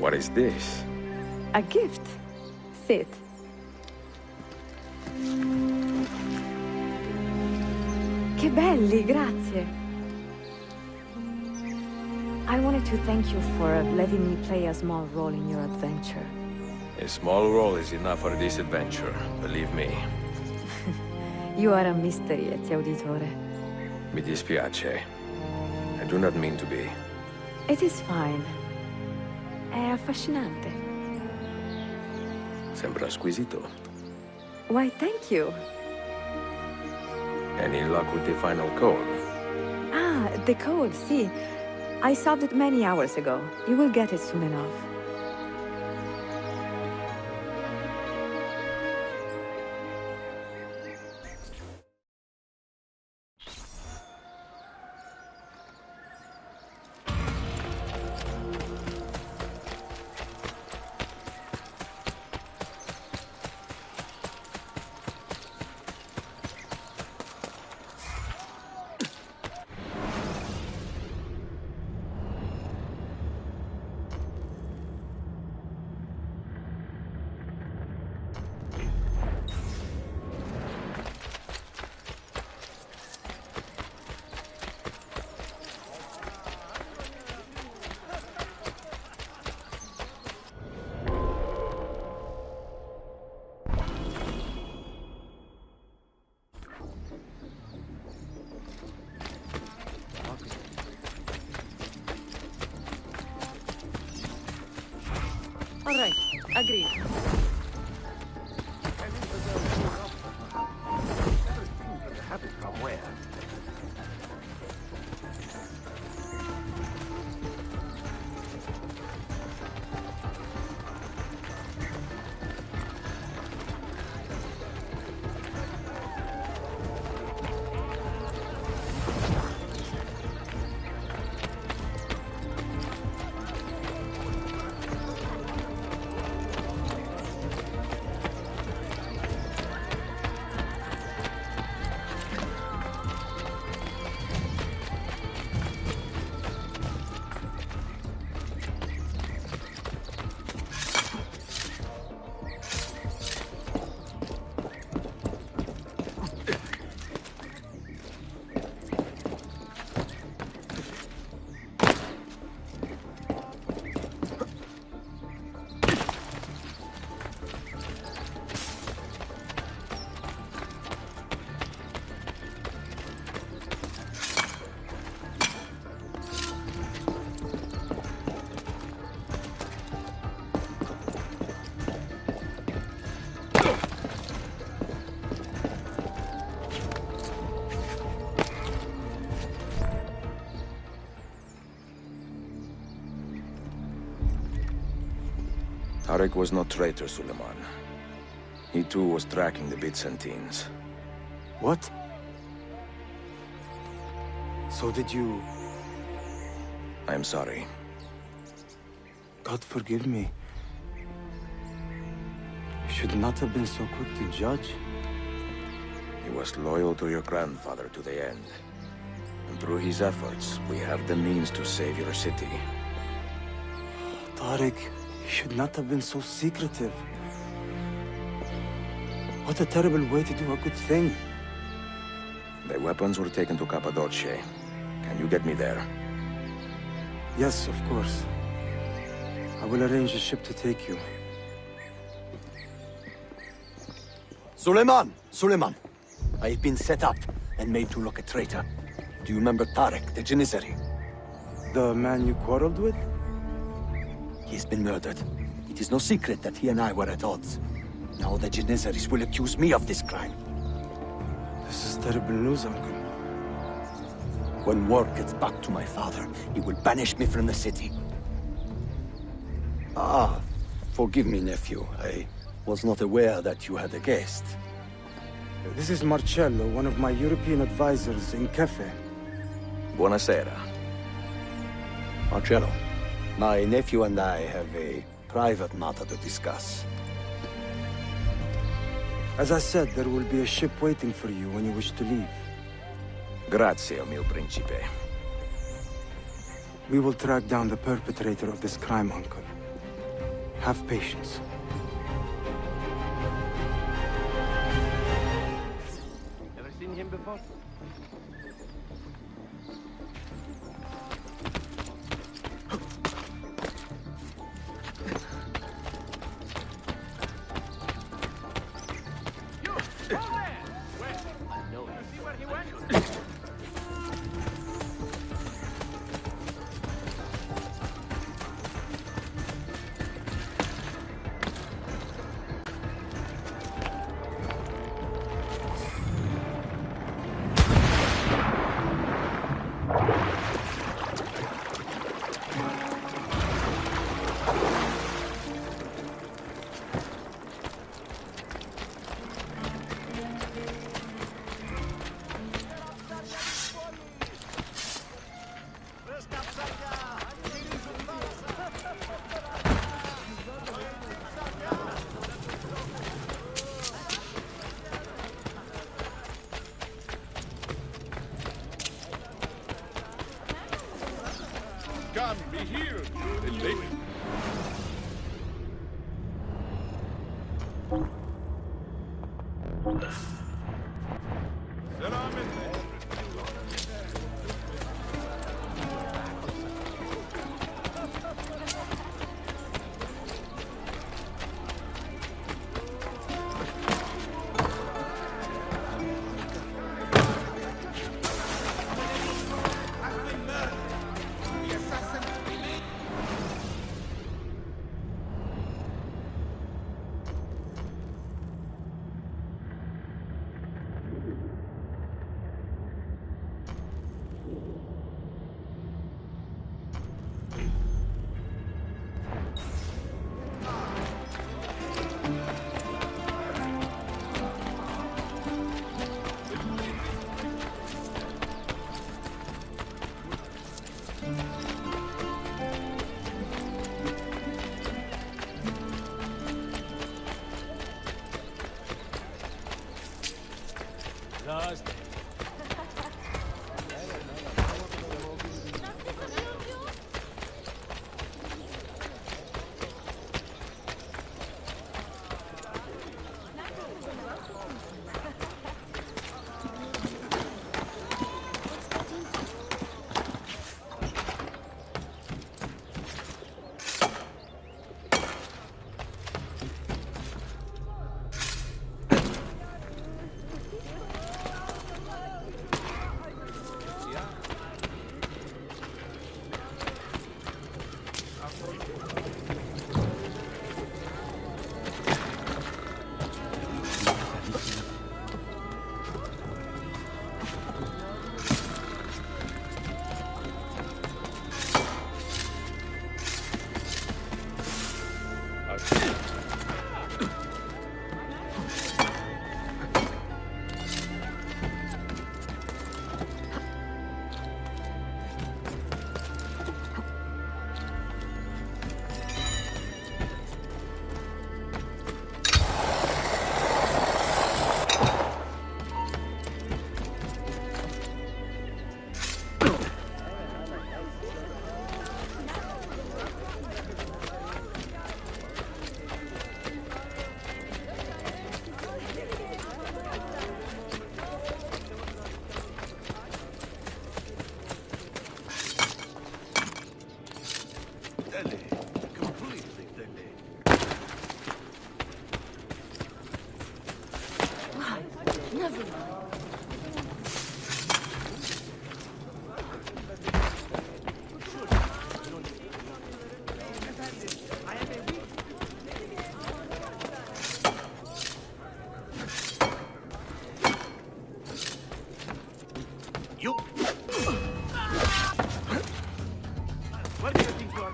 What is this? A gift. Sit. Che belli, grazie. I wanted to thank you for letting me play a small role in your adventure. A small role is enough for this adventure, believe me. You are a mystery, Ezio Auditore. Mi dispiace. I do not mean to be. It is fine. È affascinante. Sembra squisito. Why, thank you. Any luck with the final code? Ah, the code, see. I solved it many hours ago. You will get it soon enough. All right, agreed. Tarek was no traitor, Suleiman. He too was tracking the Byzantines. What? So did you... I'm sorry. God forgive me. You should not have been so quick to judge. He was loyal to your grandfather to the end. And through his efforts, we have the means to save your city. Tarek, you should not have been so secretive. What a terrible way to do a good thing. The weapons were taken to Cappadocia. Can you get me there? Yes, of course. I will arrange a ship to take you. Suleiman! Suleiman! I have been set up and made to look a traitor. Do you remember Tarek, the Janissary? The man you quarreled with? He has been murdered. It is no secret that he and I were at odds. Now the Janissaries will accuse me of this crime. This is terrible news, Uncle. When word gets back to my father, he will banish me from the city. Ah, forgive me, nephew. I was not aware that you had a guest. This is Marcello, one of my European advisors in Cafe. Buonasera. Marcello, my nephew and I have a private matter to discuss. As I said, there will be a ship waiting for you when you wish to leave. Grazie, mio principe. We will track down the perpetrator of this crime, Uncle. Have patience. Ever seen him before? Come, be healed. The lady.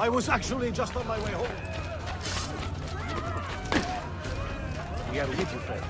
I was actually just on my way home. We are with you, friend.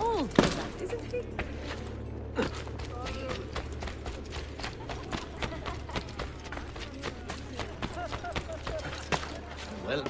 Old for that, isn't he? Well,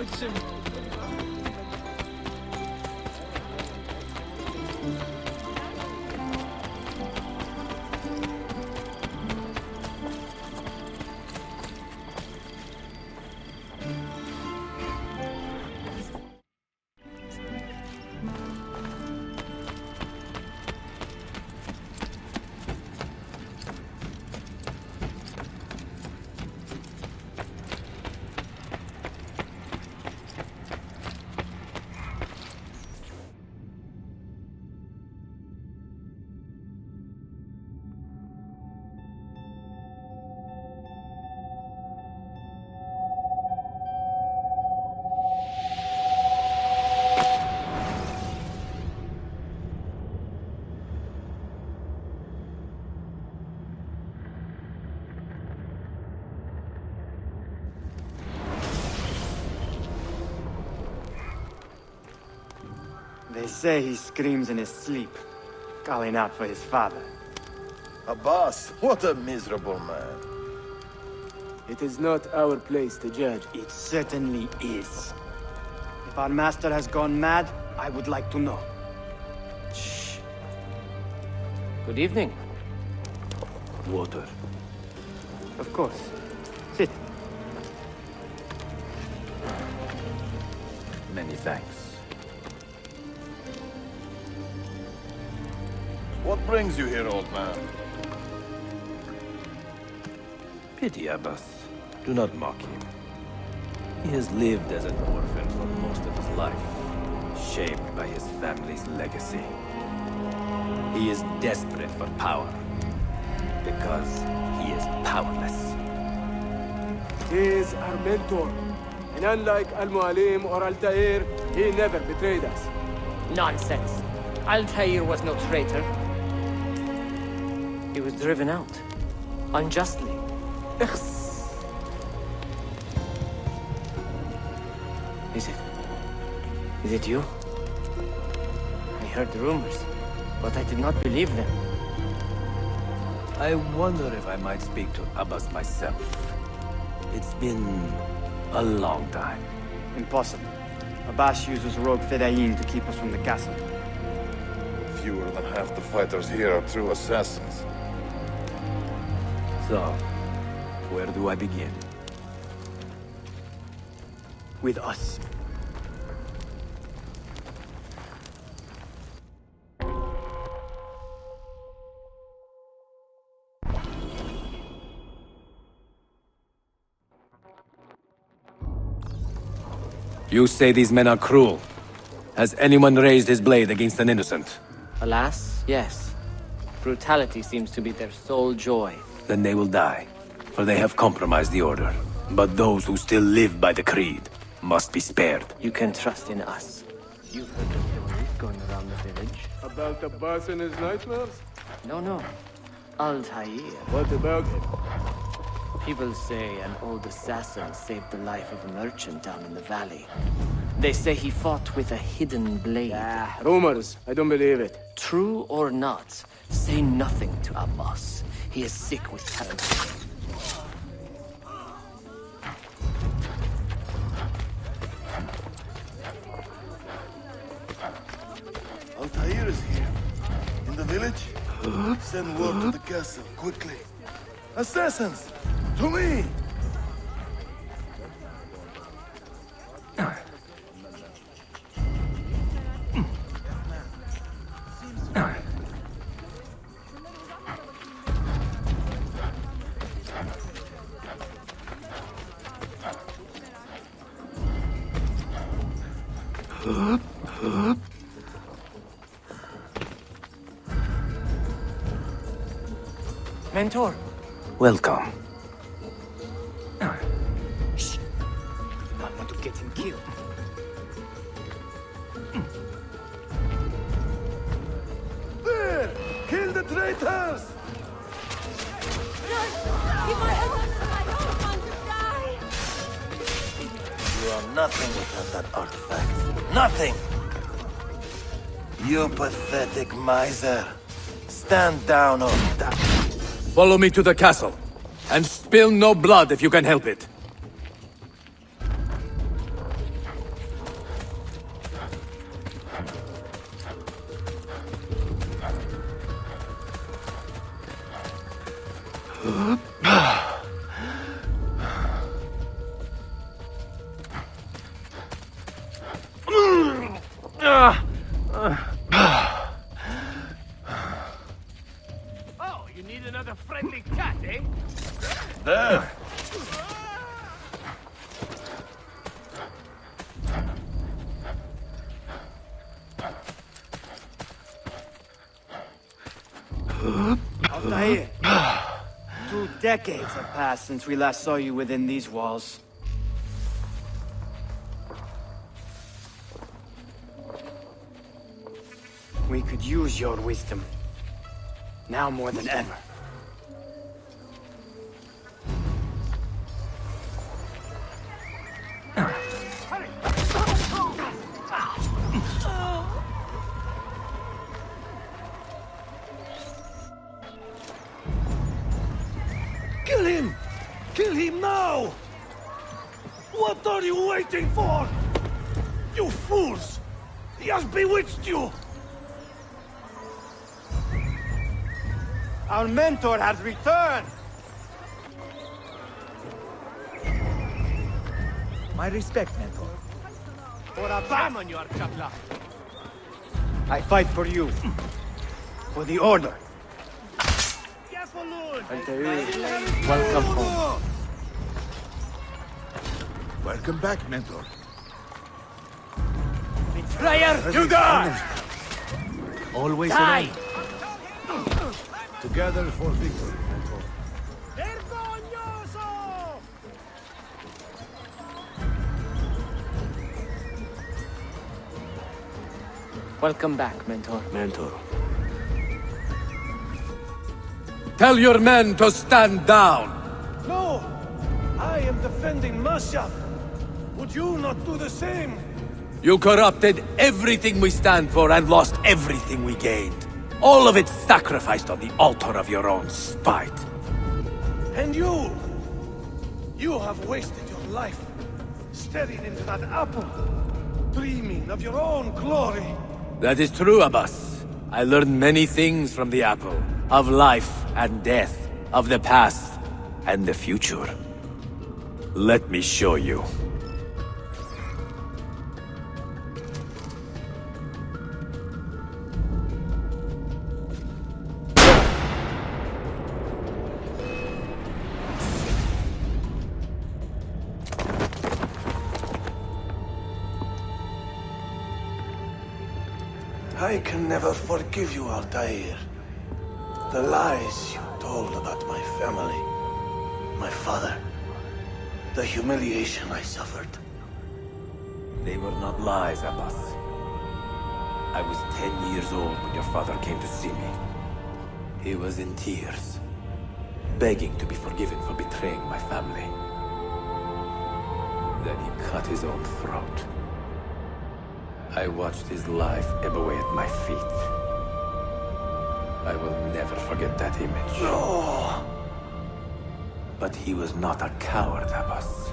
hurts him. They say he screams in his sleep, calling out for his father. Abbas, what a miserable man. It is not our place to judge. It certainly is. If our master has gone mad, I would like to know. Shh. Good evening. Water. Of course. Sit. Many thanks. What brings you here, old man? Pity Abbas. Do not mock him. He has lived as an orphan for most of his life, shaped by his family's legacy. He is desperate for power, because he is powerless. He is our mentor. And unlike Al-Mualim or Altair, he never betrayed us. Nonsense. Altair was no traitor. He was driven out. Unjustly. Is it you? I heard the rumors, but I did not believe them. I wonder if I might speak to Abbas myself. It's been a long time. Impossible. Abbas uses rogue Fedayeen to keep us from the castle. Fewer than half the fighters here are true assassins. So, where do I begin? With us. You say these men are cruel. Has anyone raised his blade against an innocent? Alas, yes. Brutality seems to be their sole joy. Then they will die, for they have compromised the order. But those who still live by the creed must be spared. You can trust in us. You've heard the stories going around the village. About Abbas and his nightmares? No. Altair. What about him? People say an old assassin saved the life of a merchant down in the valley. They say he fought with a hidden blade. Rumors. I don't believe it. True or not, say nothing to Abbas. He is sick with terror. Altair is here. In the village? Send word to the castle, quickly. Assassins! To me! Mentor. Welcome. Shh. I do not want to get him killed. There! Kill the traitors! You are nothing without that artifact. Nothing! You pathetic miser. Stand down or die. Follow me to the castle, and spill no blood if you can help it. Oh, you need another friendly cat, eh? There! Altair, 2 decades have passed since we last saw you within these walls. We could use your wisdom, now more than ever. Kill him! Kill him now! What are you waiting for? You fools! He has bewitched you! Our mentor has returned! My respect, mentor. For a bam on your chapla. I fight for you. For the Order. Welcome home. Welcome back, mentor. Betrayer, you die! Always Die! Together for victory, mentor. Welcome back, mentor. Mentor. Tell your men to stand down! No! I am defending Masha! Would you not do the same? You corrupted everything we stand for and lost everything we gained. All of it sacrificed on the altar of your own spite. And you! You have wasted your life, staring into that apple, dreaming of your own glory. That is true, Abbas. I learned many things from the apple. Of life and death. Of the past and the future. Let me show you. I can never forgive you, Altair. The lies you told about my family, my father, the humiliation I suffered. They were not lies, Abbas. I was 10 years old when your father came to see me. He was in tears, begging to be forgiven for betraying my family. Then he cut his own throat. I watched his life ebb away at my feet. I will never forget that image. No! But he was not a coward, Abbas.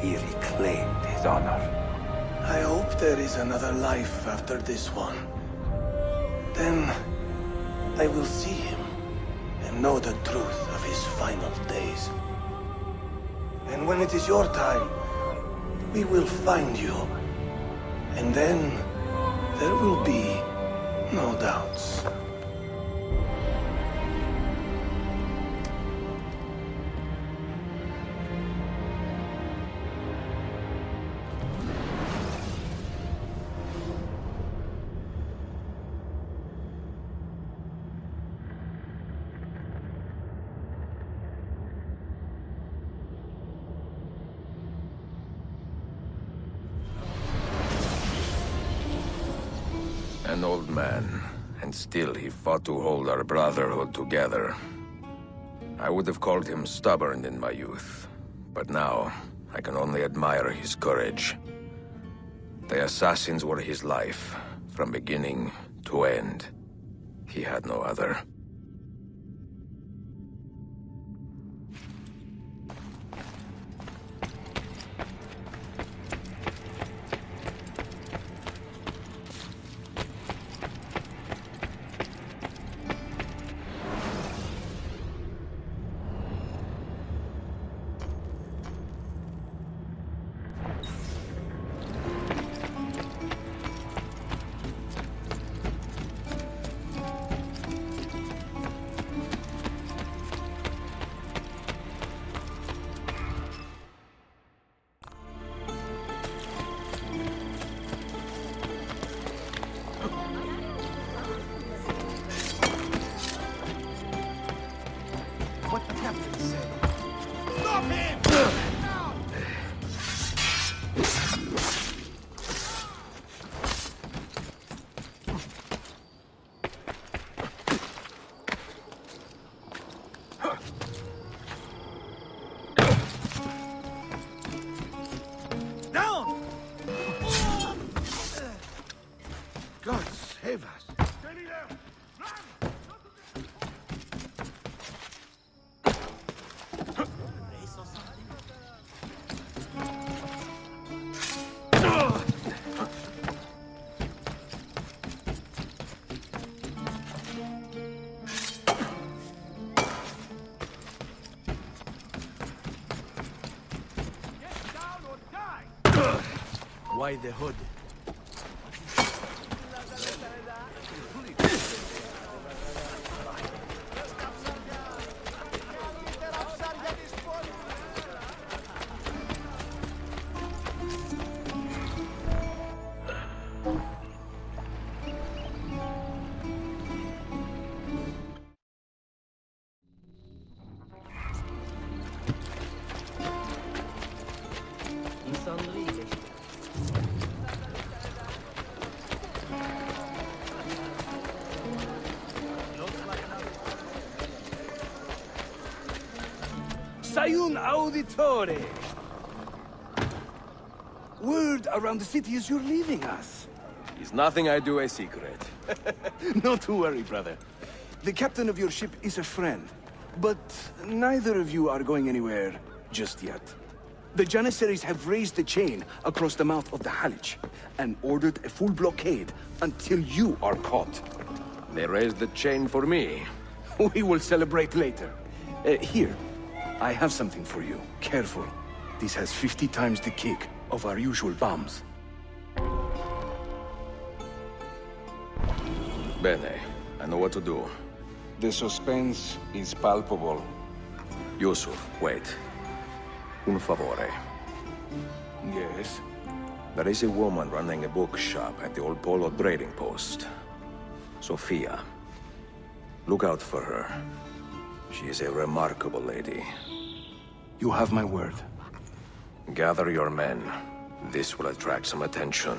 He reclaimed his honor. I hope there is another life after this one. Then I will see him and know the truth of his final days. And when it is your time, we will find you. And then there will be no doubts. An old man, and still he fought to hold our brotherhood together. I would have called him stubborn in my youth, but now I can only admire his courage. The assassins were his life, from beginning to end. He had no other. captain say? Stop him! Now! Down! God save us. Steady there! Why the hood? Ezio Auditore! Word around the city is you're leaving us. Is nothing I do a secret. Not to worry, brother. The captain of your ship is a friend, but neither of you are going anywhere just yet. The Janissaries have raised the chain across the mouth of the Halich and ordered a full blockade until you are caught. They raised the chain for me. We will celebrate later. Here, I have something for you. Careful. This has 50 times the kick of our usual bombs. Bene. I know what to do. The suspense is palpable. Yusuf, wait. Un favore. Yes? There is a woman running a bookshop at the old Polo trading post. Sophia. Look out for her. She is a remarkable lady. You have my word. Gather your men. This will attract some attention.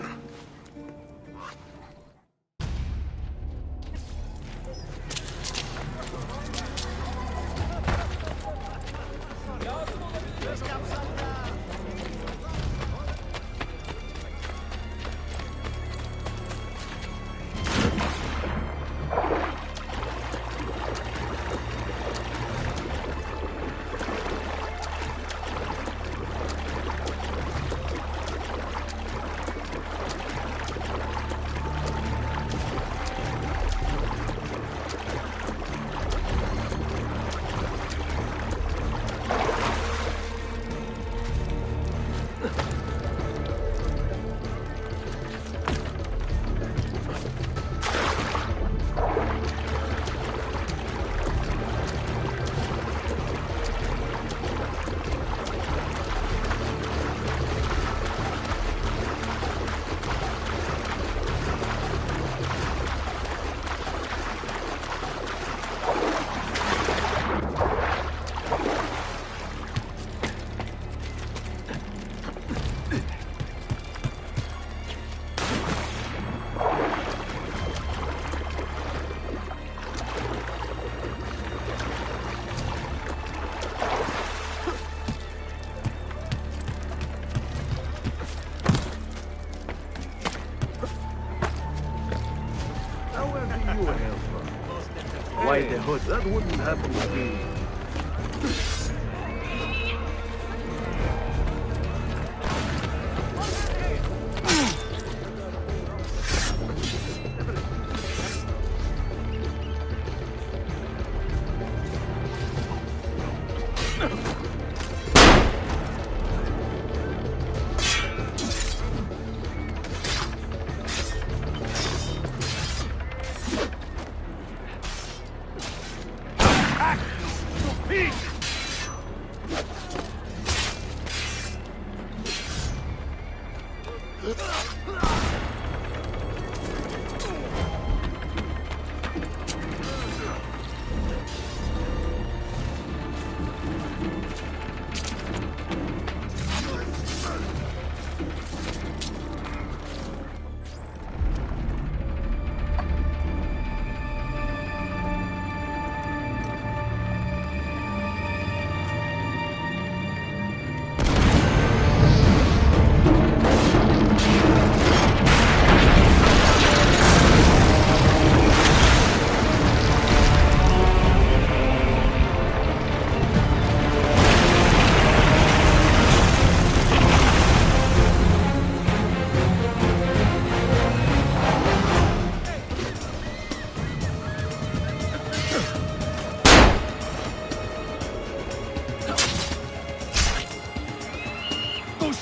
Why the hood? That wouldn't happen to me.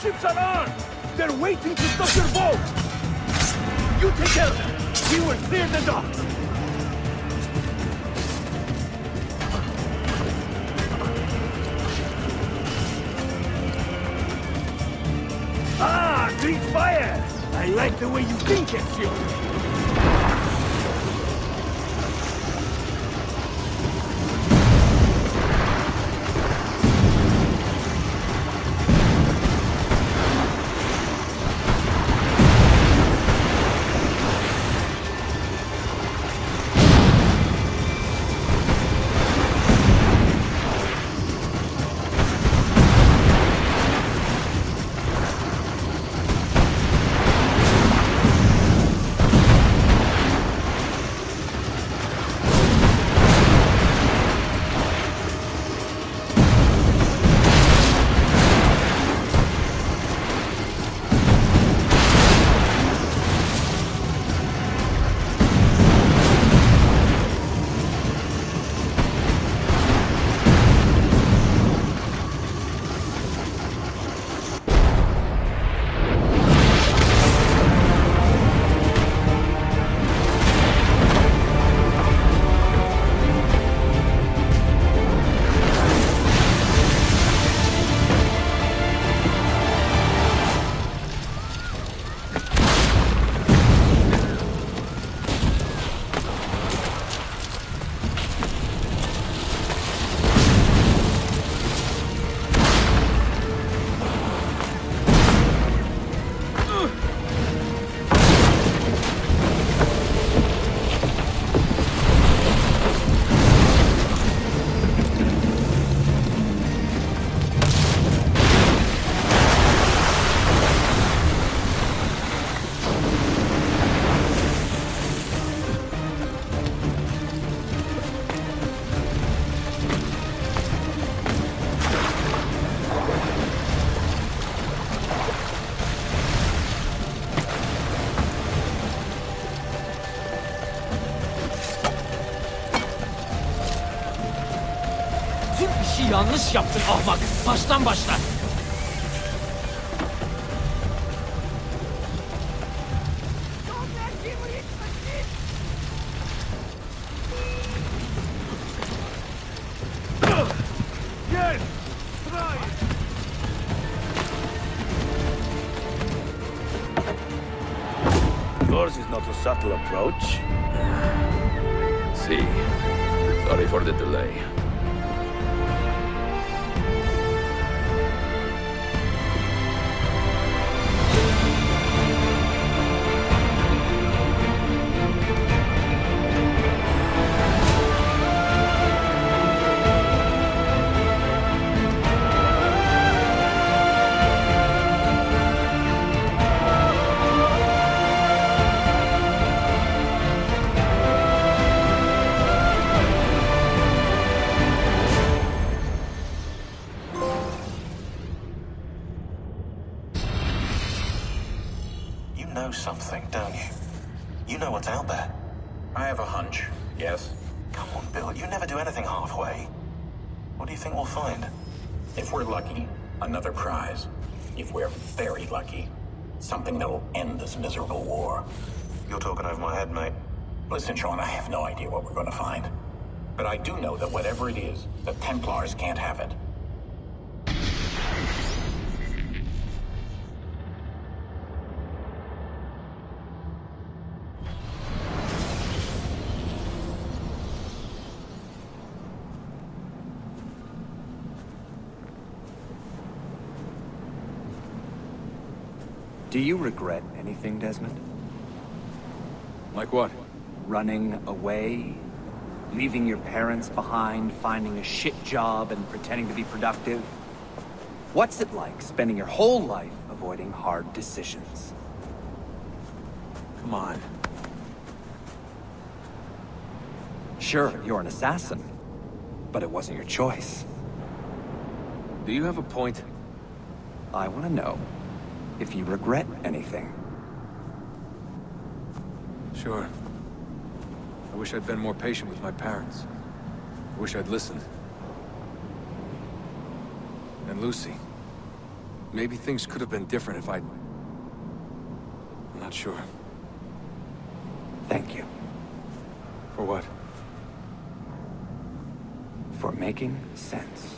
ships are armed! They're waiting to stop your boat! You take care of them! We will clear the docks! Ah, Greek fire! I like the way you think, Ezio! Yanlış yaptın ahmak. Baştan başla. Yes! Try! Yours is not a subtle approach. See. Sorry for the delay. know something, don't you? You know what's out there. I have a hunch, yes. Come on, Bill, you never do anything halfway. What do you think we'll find? If we're lucky, another prize. If we're very lucky, something that'll end this miserable war. You're talking over my head, mate. Listen, Sean, I have no idea what we're going to find. But I do know that whatever it is, the Templars can't have it. Do you regret anything, Desmond? Like what? Running away? Leaving your parents behind, finding a shit job, and pretending to be productive? What's it like spending your whole life avoiding hard decisions? Come on. Sure, you're an assassin, but it wasn't your choice. Do you have a point? I want to know if you regret anything. Sure. I wish I'd been more patient with my parents. I wish I'd listened. And Lucy. Maybe things could have been different if I'd... I'm not sure. Thank you. For what? For making sense.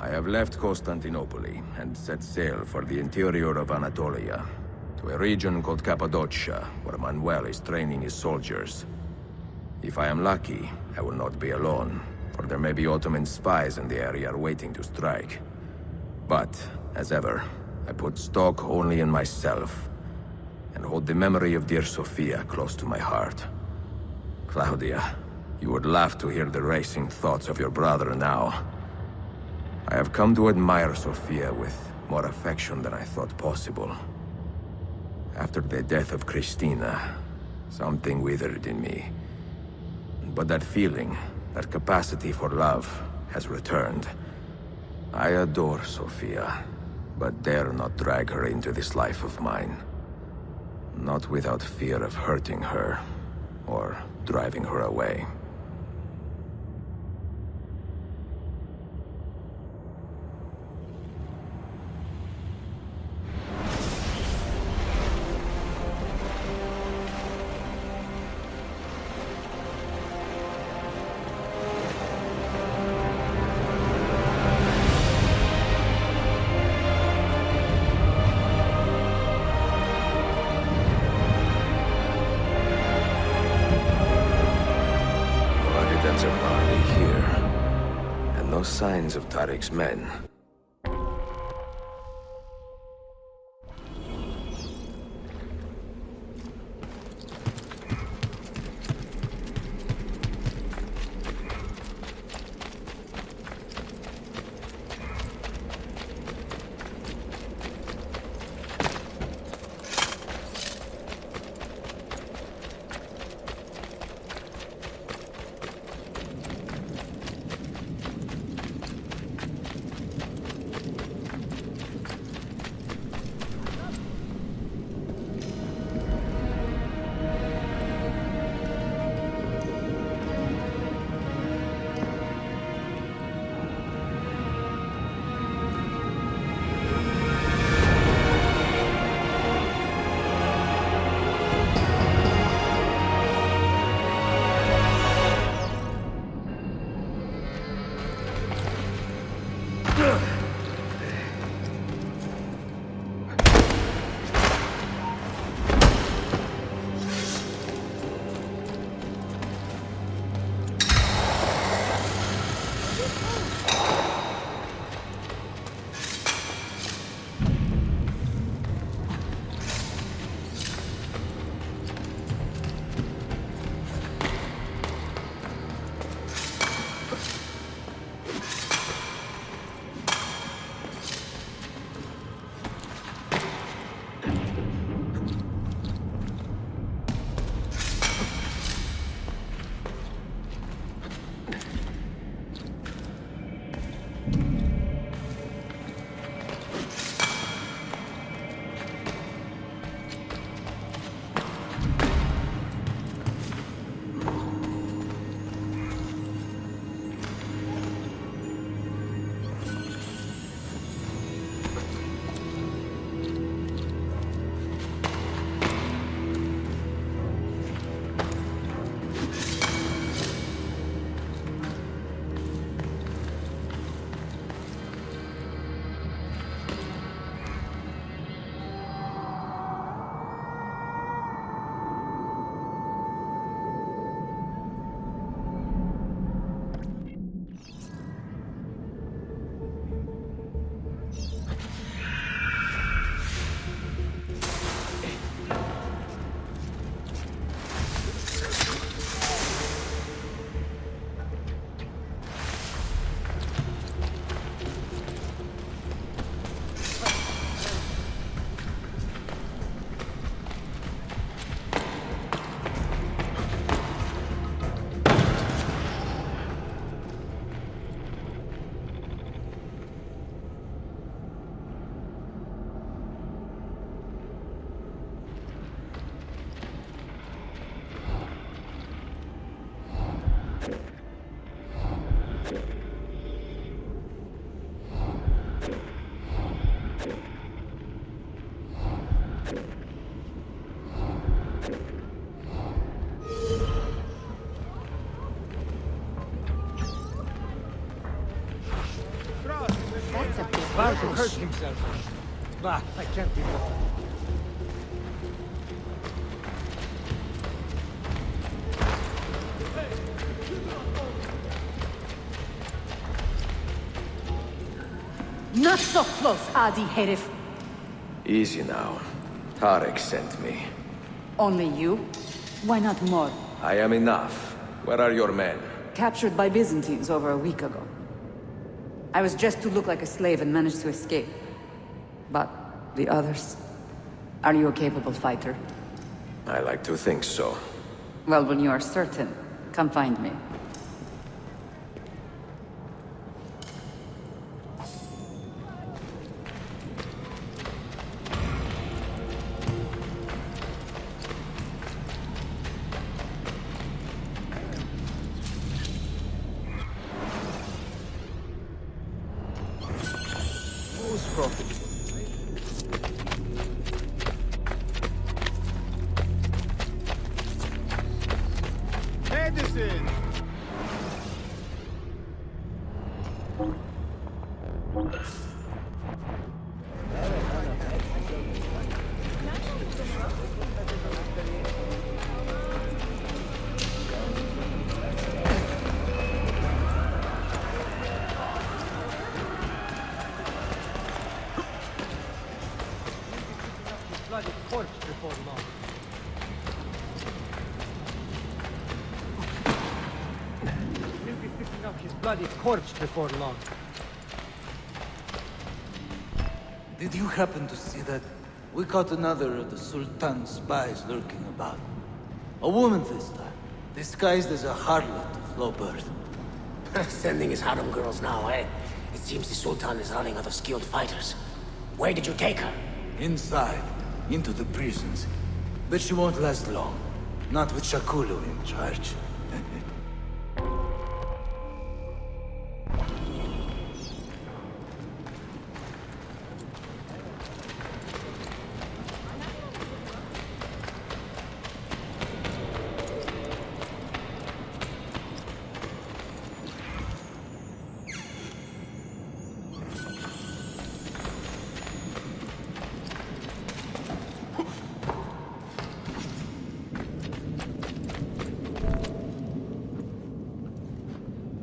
I have left Constantinople and set sail for the interior of Anatolia, to a region called Cappadocia, where Manuel is training his soldiers. If I am lucky, I will not be alone, for there may be Ottoman spies in the area waiting to strike. But, as ever, I put stock only in myself, and hold the memory of dear Sophia close to my heart. Claudia, you would laugh to hear the racing thoughts of your brother now. I have come to admire Sophia with more affection than I thought possible. After the death of Christina, something withered in me. But that feeling, that capacity for love, has returned. I adore Sophia, but dare not drag her into this life of mine. Not without fear of hurting her, or driving her away. Signs of Tariq's men. about to hurt himself. Bah, I can't be bothered. Not so close, Adi Herif. Easy now. Tarek sent me. Only you? Why not more? I am enough. Where are your men? Captured by Byzantines over a week ago. I was dressed to look like a slave and managed to escape. But the others... Are you a capable fighter? I like to think so. Well, when you are certain, come find me. Medicine! Bloody corpse before long. He'll be picking up his bloody corpse before long. Did you happen to see that? We caught another of the Sultan's spies lurking about. A woman this time, disguised as a harlot of low birth. Sending his harem girls now, eh? It seems the Sultan is running out of skilled fighters. Where did you take her? Inside, into the prisons. But she won't last long. Not with Shakulu in charge.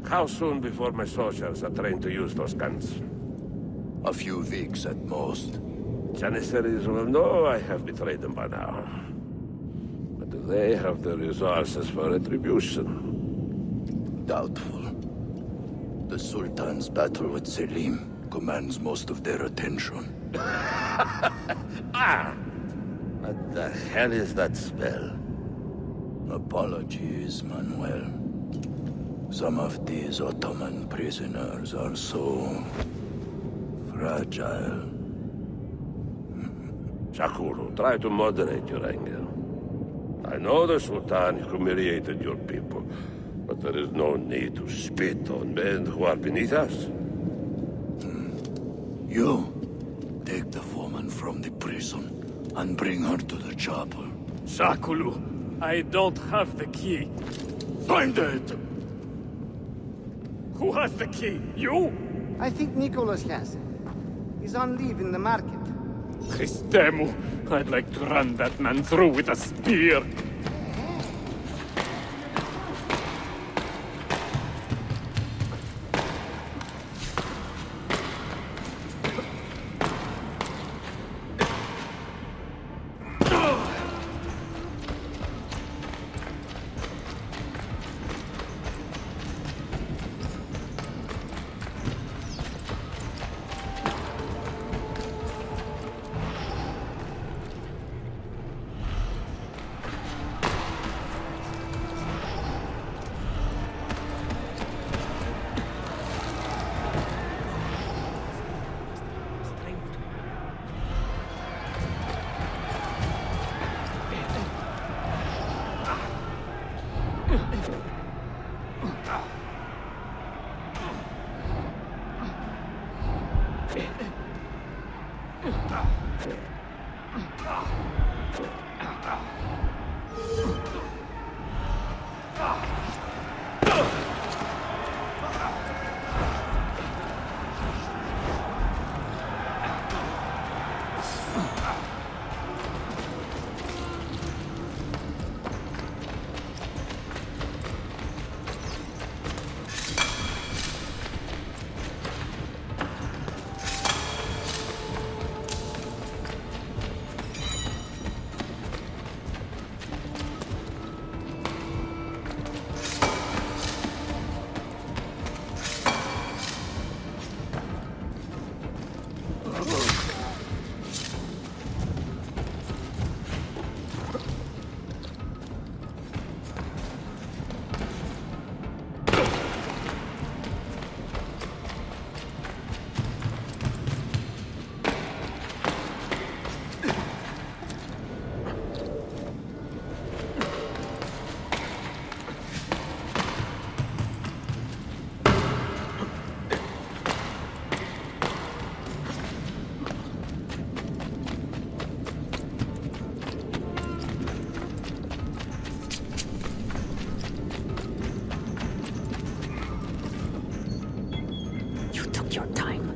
How soon before my soldiers are trained to use those guns? A few weeks at most. Janissaries will know I have betrayed them by now. But do they have the resources for retribution? Doubtful. The Sultan's battle with Selim commands most of their attention. What the hell is that spell? Apologies, Manuel. Some of these Ottoman prisoners are so... fragile. Shakuru, try to moderate your anger. I know the Sultan humiliated your people, but there is no need to spit on men who are beneath us. You, take the woman from the prison and bring her to the chapel. Shakulu, I don't have the key. Find it! Who has the key? You? I think Nicholas has it. He's on leave in the market. Christemu, I'd like to run that man through with a spear.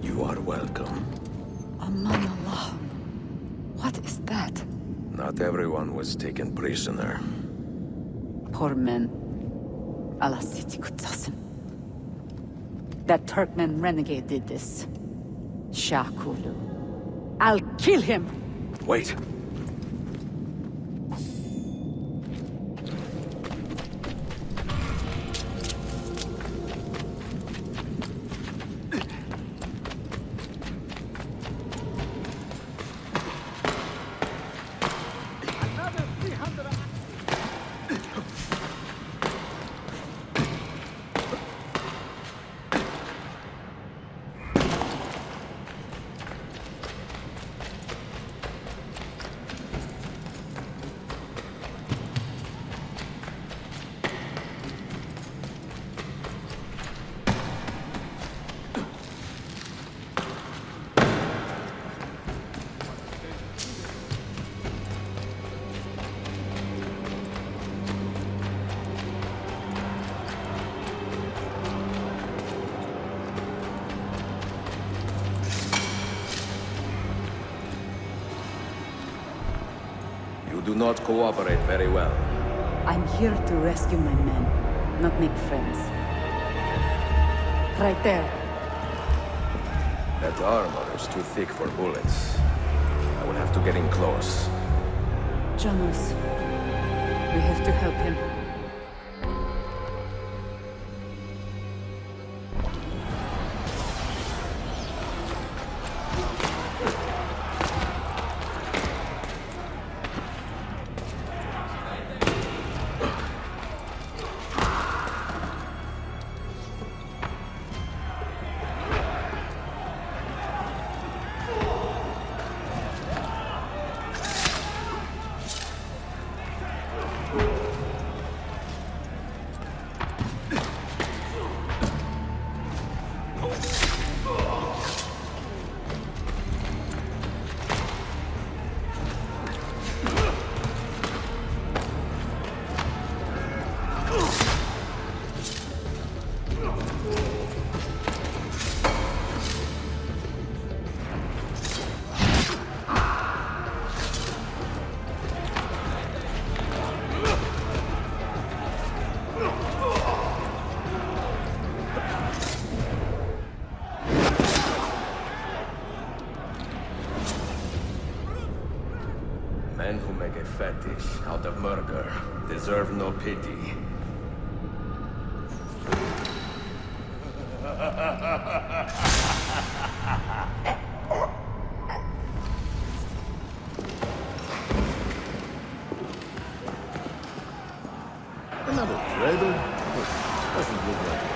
You are welcome. Aman Allah. What is that? Not everyone was taken prisoner. Poor men. Allah siti kutsasın. That Turkmen renegade did this. Shakulu. I'll kill him! Wait. You do not cooperate very well. I'm here to rescue my men, not make friends. Right there. That armor is too thick for bullets. I will have to get in close. Janus, we have to help him. Men who make a fetish out of murder deserve no pity. Another traitor? Doesn't look like it.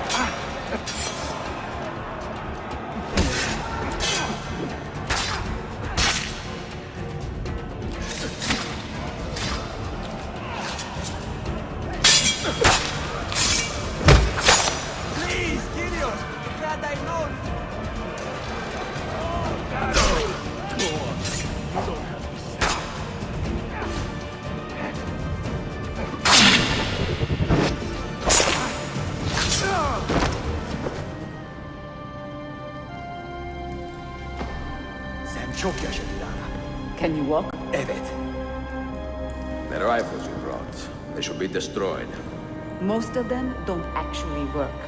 Çok yaşadı Lara. Can you walk? Evet. The rifles you brought, they should be destroyed. Most of them don't actually work.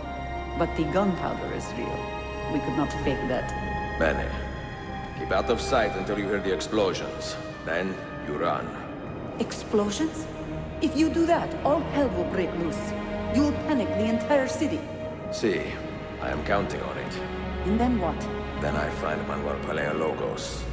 But the gunpowder is real. We could not fake that. Bene. Keep out of sight until you hear the explosions. Then you run. Explosions? If you do that, all hell will break loose. You'll panic the entire city. See, I am counting on it. And then what? Then I find Manuel Paleologos.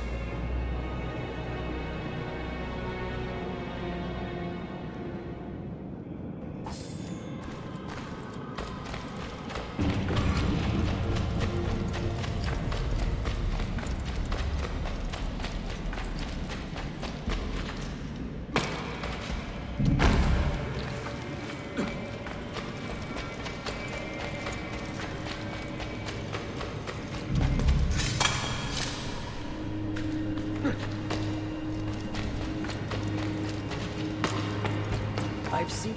I've seen...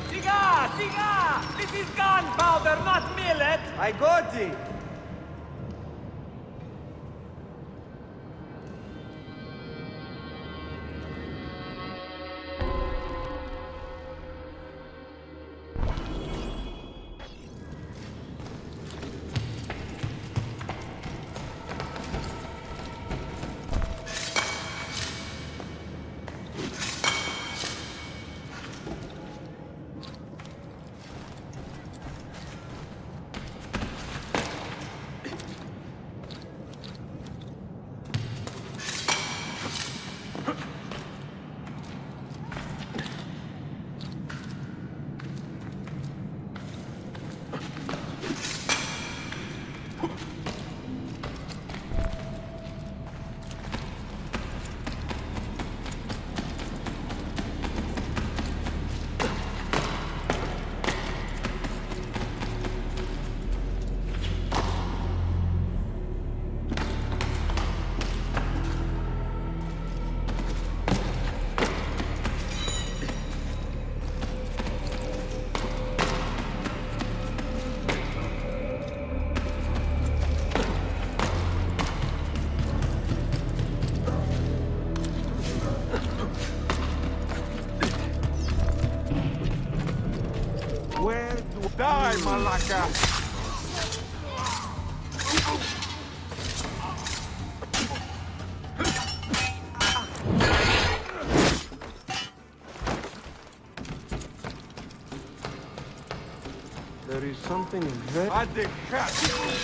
Siga! Siga! This is gunpowder, not millet! I got it! Die, Malaka! There is something very... I dig cat!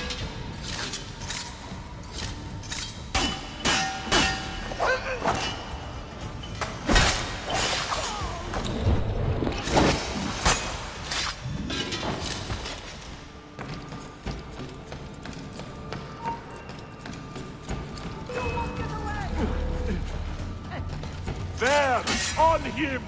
There! On him!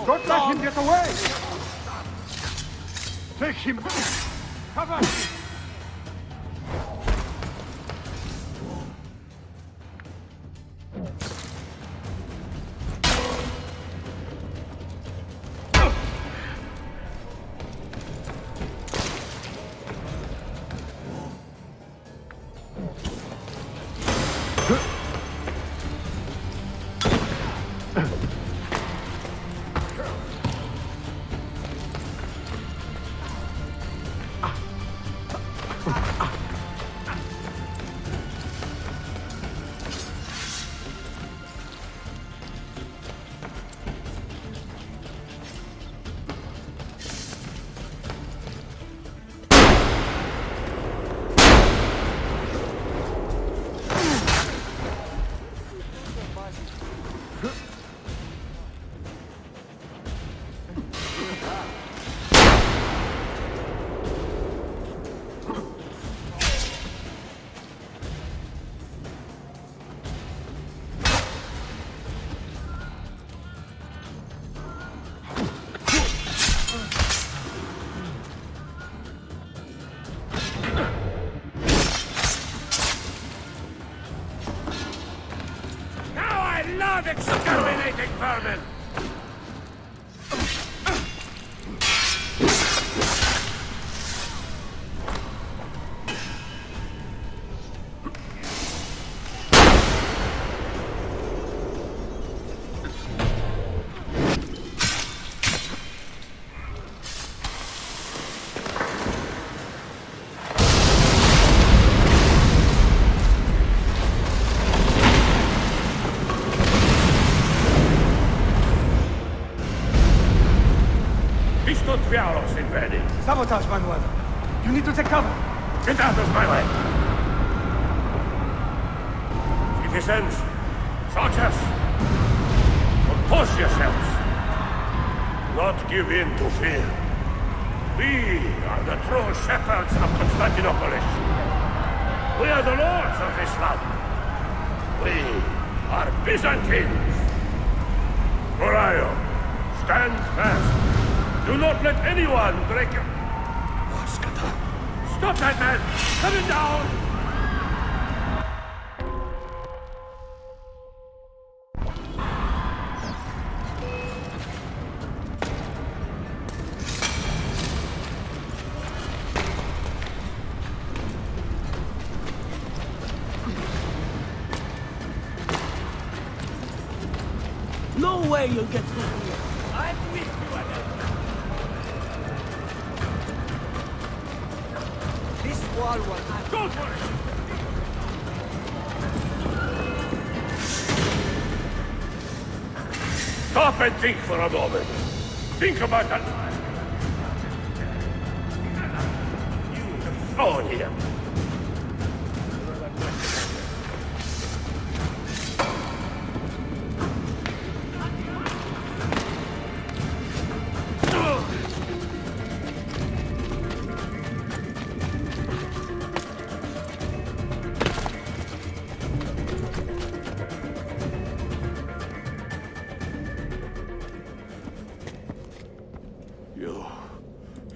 Don't let him get away! Take him! Cover him! blood exterminating vermin! Sabotage, Manuel. You need to take cover. Get out of my way! Citizens, soldiers, compose yourselves. Do not give in to fear. We are the true shepherds of Constantinople. We are the lords of this land. We are Byzantines. Morayo, stand fast. Do not let anyone break your... Stop that man! Coming down! No way you'll get through here. I'm with you, Adam. This wall will not... Go for it! Stop and think for a moment. Think about that. You have thrown him.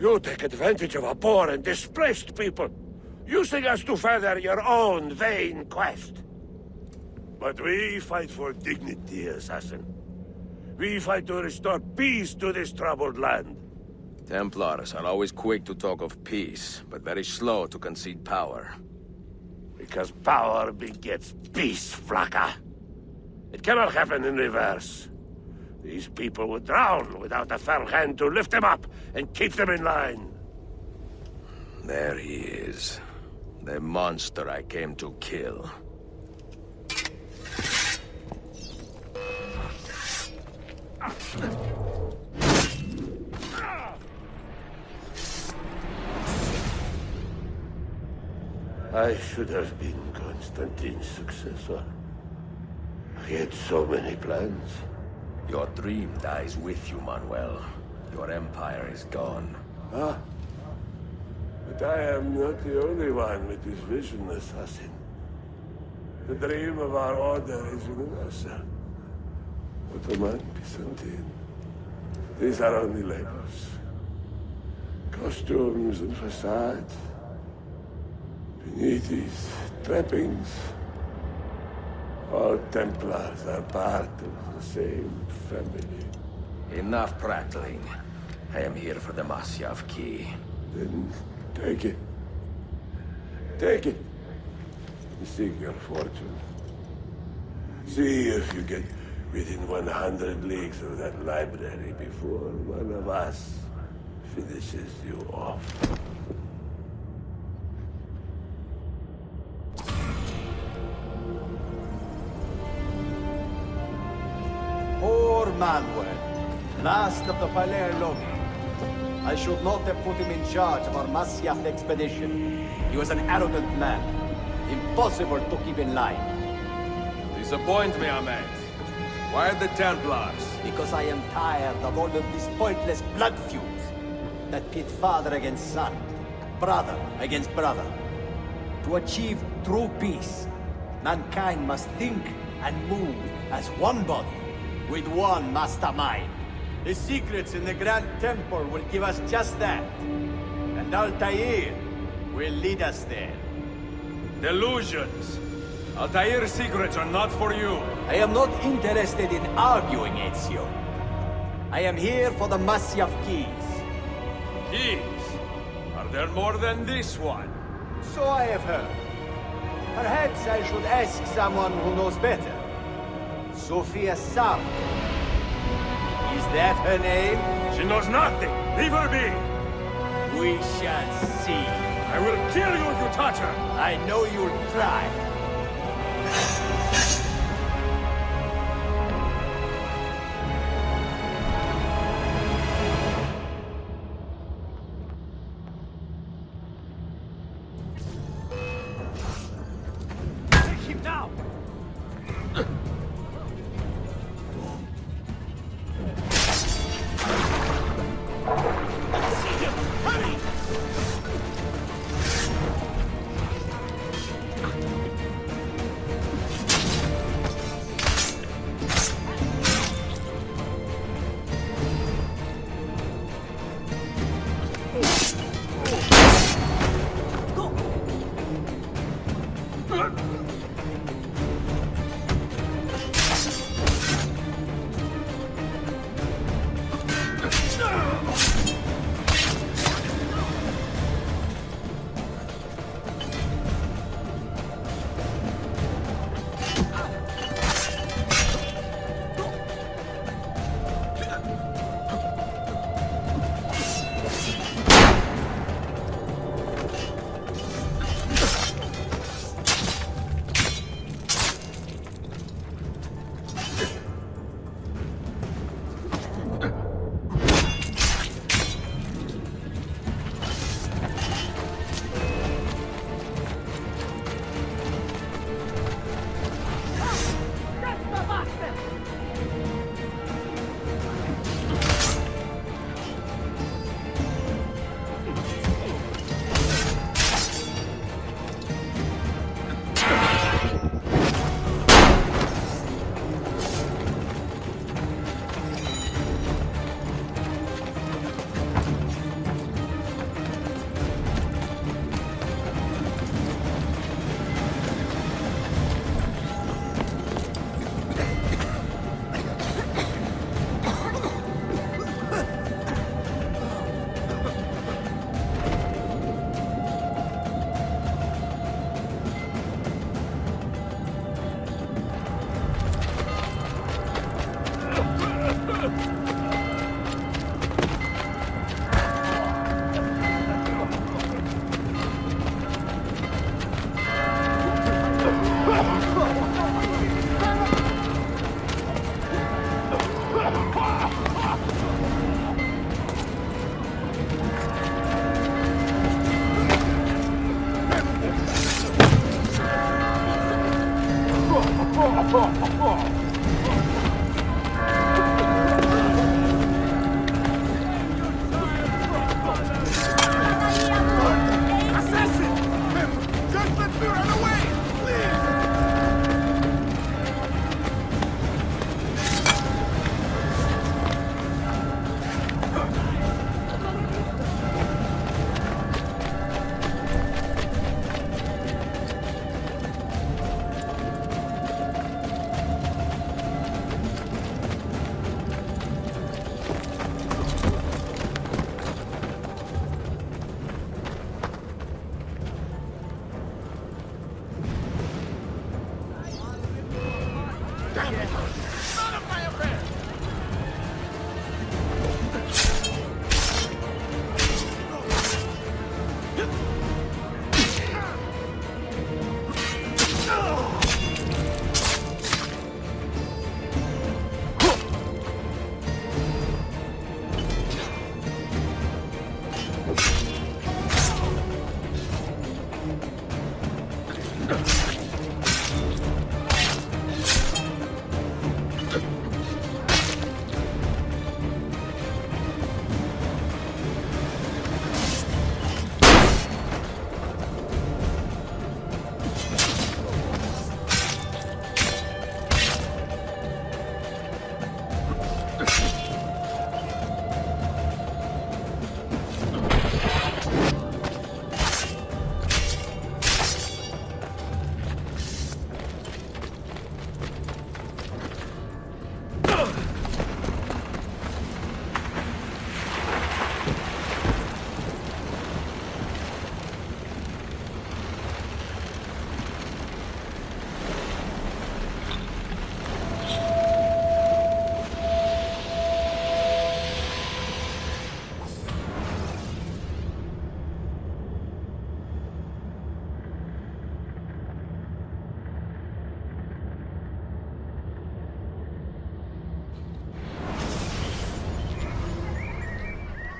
You take advantage of our poor and displaced people, using us to further your own vain quest. But we fight for dignity, assassin. We fight to restore peace to this troubled land. Templars are always quick to talk of peace, but very slow to concede power. Because power begets peace, Flaka. It cannot happen in reverse. These people would drown without a firm hand to lift them up and keep them in line. There he is. The monster I came to kill. I should have been Constantine's successor. He had so many plans. Your dream dies with you, Manuel. Your empire is gone. Ah. But I am not the only one with this vision, assassin. The dream of our order is universal. Ottoman, Byzantine. These are only labels. Costumes and facades. Beneath these trappings, all Templars are part of the same family. Enough prattling. I am here for the Masyav key. Then take it. Take it. Seek your fortune. See if you get within 100 leagues of that library before one of us finishes you off. Poor Manuel, last of the Palerologi. I should not have put him in charge of our Masyaf expedition. He was an arrogant man. Impossible to keep in line. Disappoint me, Ahmed. Why the Templars? Because I am tired of all of these pointless blood feuds that pit father against son, brother against brother. To achieve true peace, mankind must think and move as one body, with one mastermind. The secrets in the Grand Temple will give us just that. And Altair will lead us there. Delusions. Altair's secrets are not for you. I am not interested in arguing, Ezio. I am here for the Masyaf keys. Keys? Are there more than this one? So I have heard. Perhaps I should ask someone who knows better. Sophia Sam. Is that her name? She knows nothing. Leave her be. We shall see. I will kill you if you touch her. I know you'll try.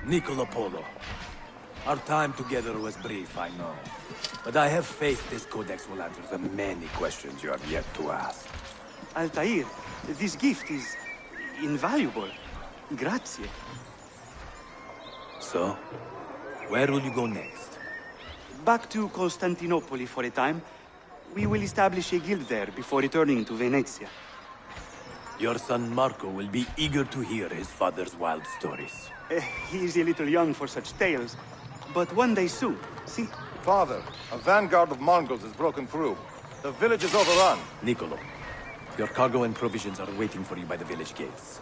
Niccolo Polo. Our time together was brief, I know. But I have faith this codex will answer the many questions you have yet to ask. Altair, this gift is invaluable. Grazie. So, where will you go next? Back to Constantinople for a time. We will establish a guild there before returning to Venezia. Your son Marco will be eager to hear his father's wild stories. He is a little young for such tales, but one day soon, see? Father, a vanguard of Mongols has broken through. The village is overrun. Niccolo, your cargo and provisions are waiting for you by the village gates.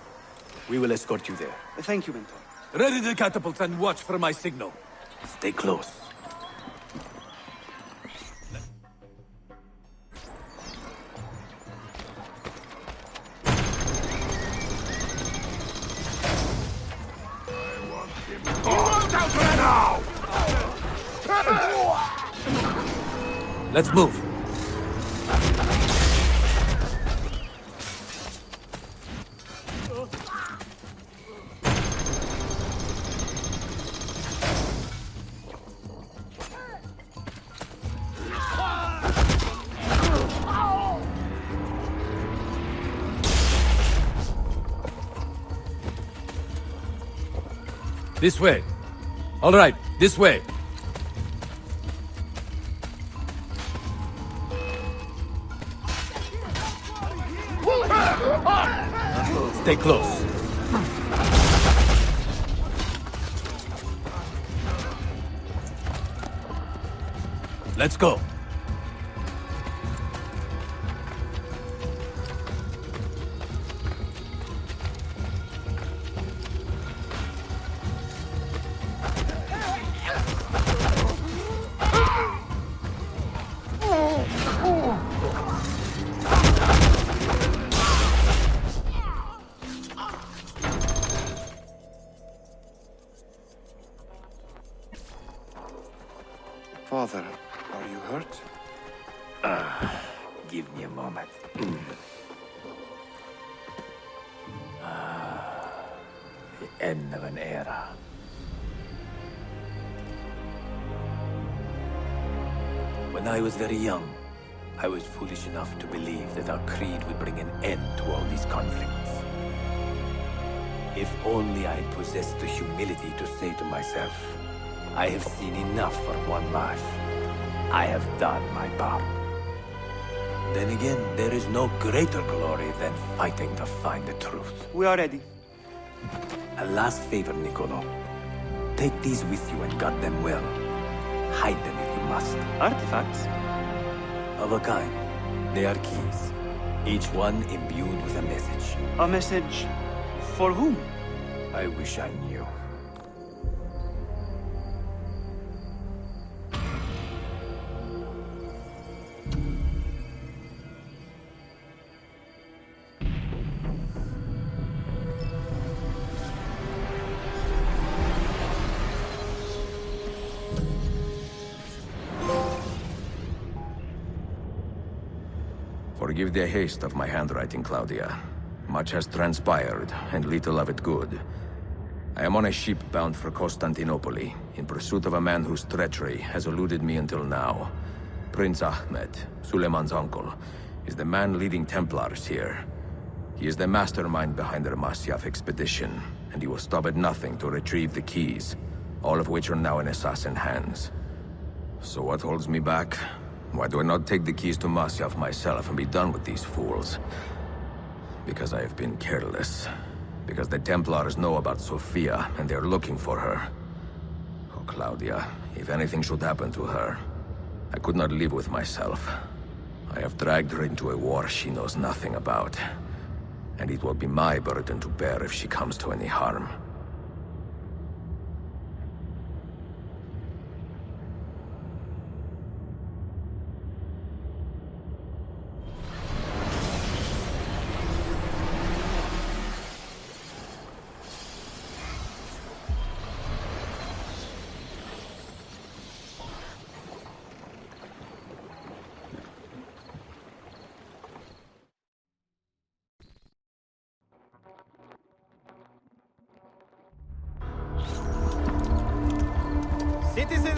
We will escort you there. Thank you, Mentor. Ready the catapults and watch for my signal. Stay close. Let's move. This way. All right, this way. Stay close. Let's go. Father, are you hurt? Give me a moment. The end of an era. When I was very young, I was foolish enough to believe that our creed would bring an end to all these conflicts. If only I had possessed the humility to say to myself, I have seen enough for one life. I have done my part. Then again, there is no greater glory than fighting to find the truth. We are ready. A last favor, Niccolo. Take these with you and guard them well. Hide them if you must. Artifacts? Of a kind. They are keys. Each one imbued with a message. A message for whom? I wish I knew. Forgive the haste of my handwriting, Claudia. Much has transpired, and little of it good. I am on a ship bound for Constantinople, in pursuit of a man whose treachery has eluded me until now. Prince Ahmed, Suleiman's uncle, is the man leading Templars here. He is the mastermind behind the Masyaf expedition, and he will stop at nothing to retrieve the keys, all of which are now in assassin hands. So what holds me back? Why do I not take the keys to Masyaf myself and be done with these fools? Because I have been careless. Because the Templars know about Sophia, and they're looking for her. Oh, Claudia, if anything should happen to her, I could not live with myself. I have dragged her into a war she knows nothing about. And it will be my burden to bear if she comes to any harm.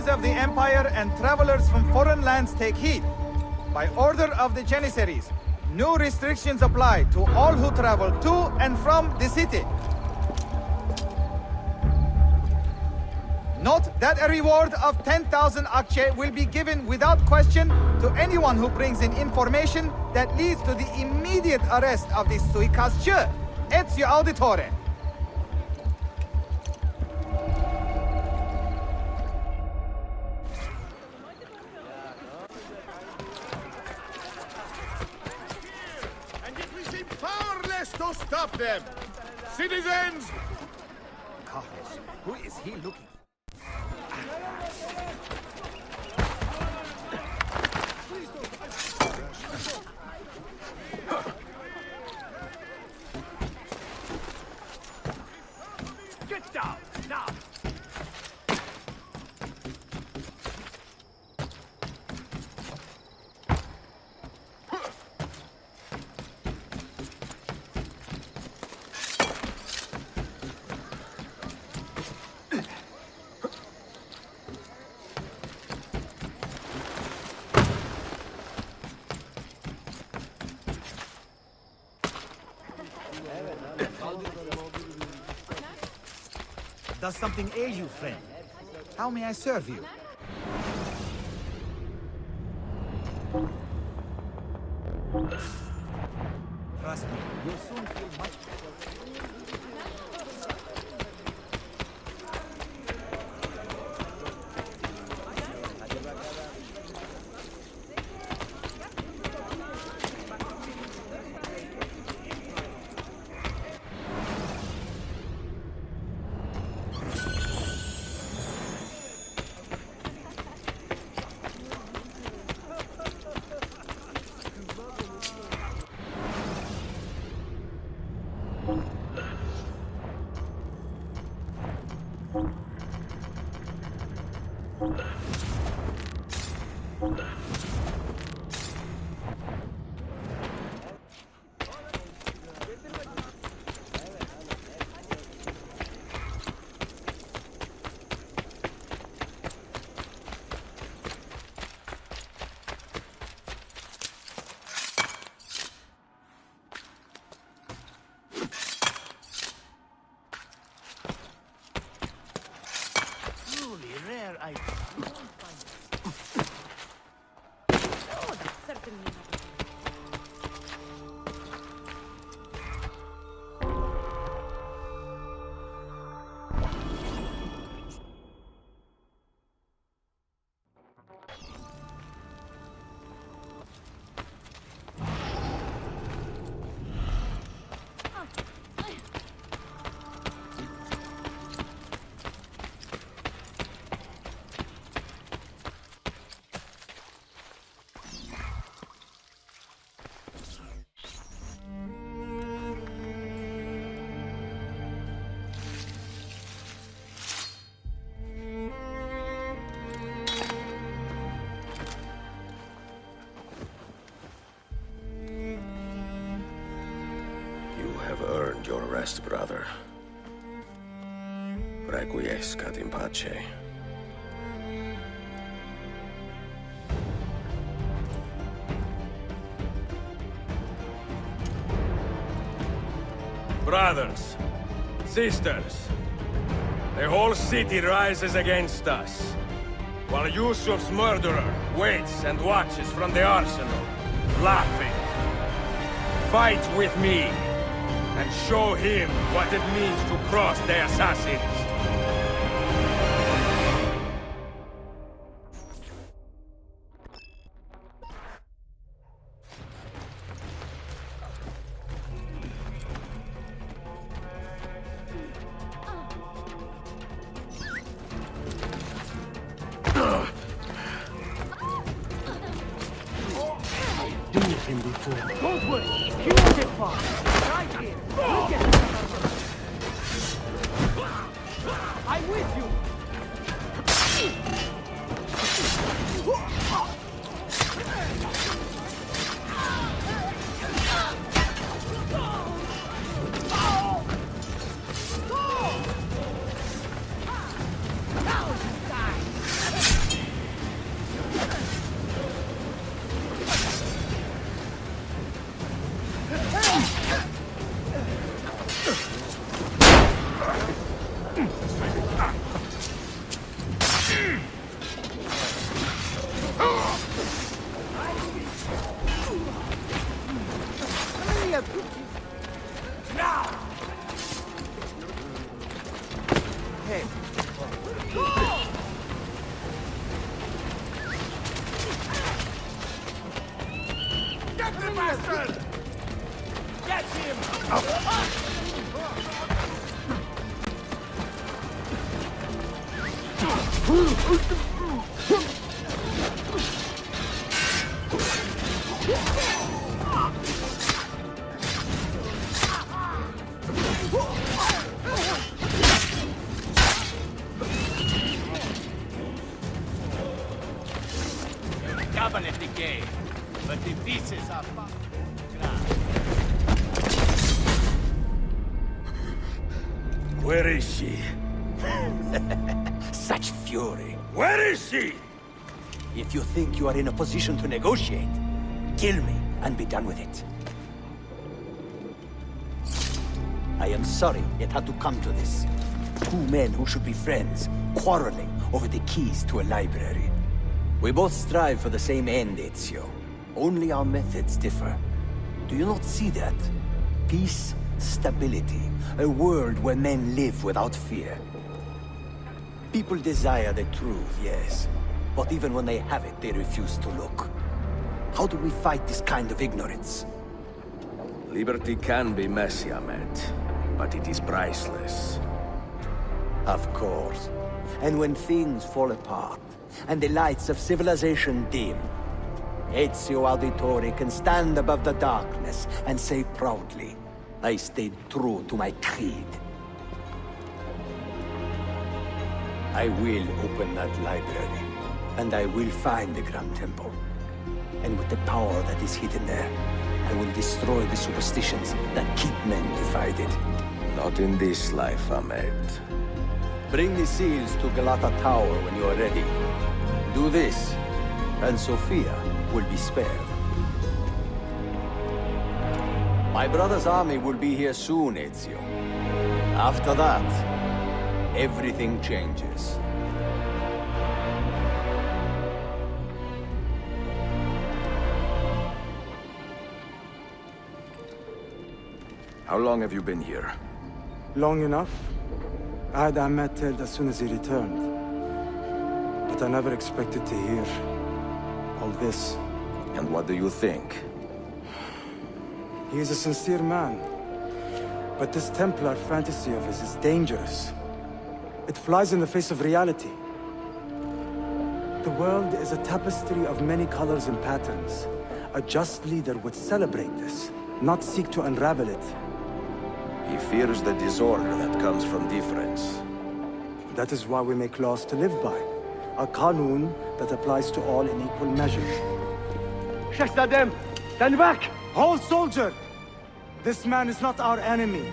of the Empire and travelers from foreign lands take heed. By order of the Janissaries, new restrictions apply to all who travel to and from the city. Note that a reward of 10,000 akçe will be given without question to anyone who brings in information that leads to the immediate arrest of the suikastçı, Ezio Auditore. And yet we seem powerless to stop them! Citizens! Carlos, who is he looking? Get down, now! Does something ail you, friend? How may I serve you? Trust me, you'll soon feel much better. Your rest, brother. Requiescat in pace. Brothers, sisters, the whole city rises against us, while Yusuf's murderer waits and watches from the arsenal, laughing. Fight with me, and show him what it means to cross the assassins. Don't worry, he won't get far. Right here. Look at him. I'm with you. Now you die. bastard! Get him! Cabinet decay, but the pieces are Where is she? such fury. Where is she? If you think you are in a position to negotiate, kill me and be done with it. I am sorry it had to come to this. Two men who should be friends, quarreling over the keys to a library. We both strive for the same end, Ezio. Only our methods differ. Do you not see that? Peace, stability, a world where men live without fear. People desire the truth, yes. But even when they have it, they refuse to look. How do we fight this kind of ignorance? Liberty can be messy, Ahmed, but it is priceless. Of course. And when things fall apart, and the lights of civilization dim, Ezio Auditore can stand above the darkness and say proudly, I stayed true to my creed. I will open that library, and I will find the Grand Temple. And with the power that is hidden there, I will destroy the superstitions that keep men divided. Not in this life, Ahmed. Bring the seals to Galata Tower when you are ready. Do this, and Sophia will be spared. My brother's army will be here soon, Ezio. After that, everything changes. How long have you been here? Long enough. I had Ahmed killed as soon as he returned. But I never expected to hear all this. And what do you think? He is a sincere man. But this Templar fantasy of his is dangerous. It flies in the face of reality. The world is a tapestry of many colors and patterns. A just leader would celebrate this, not seek to unravel it. He fears the disorder that comes from difference. That is why we make laws to live by. A qanun that applies to all in equal measure. Shahzadem, stand back! Hold, soldier! This man is not our enemy.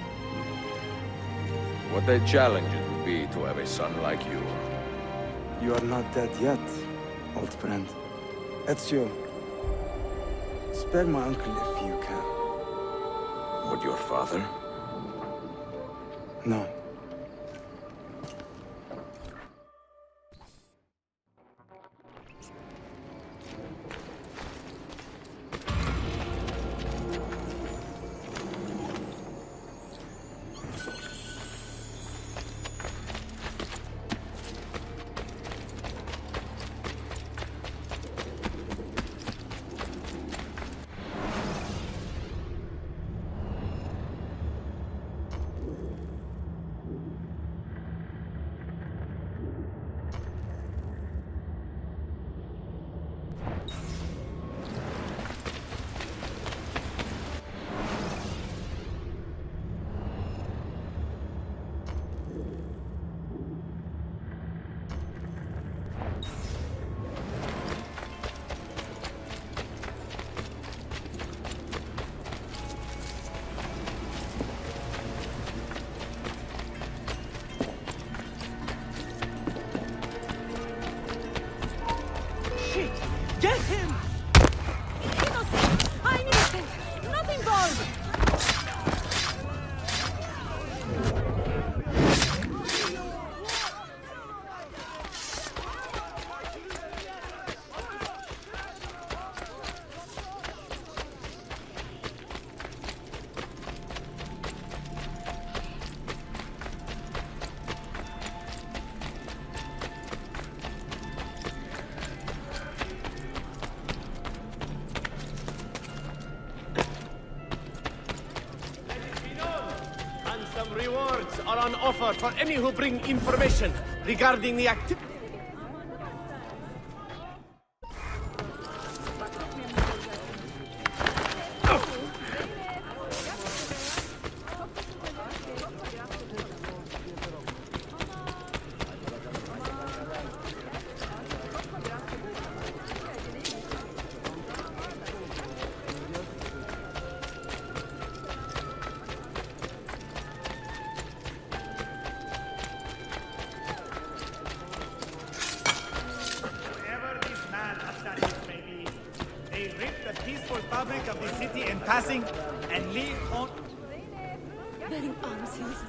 What a challenge it would be to have a son like you. You are not dead yet, old friend. Ezio, spare my uncle if you can. Would your father? No. Get him! Innocent! I'm innocent! Not involved! are on offer for any who bring information regarding the activity. Fabric of the city in passing and leave on. Benim armsız.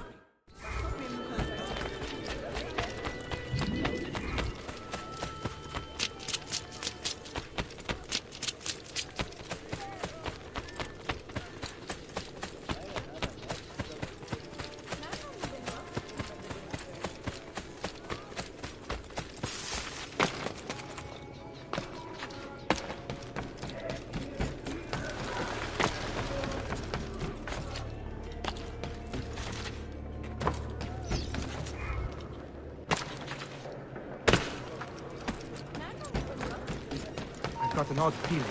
Got an odd feeling.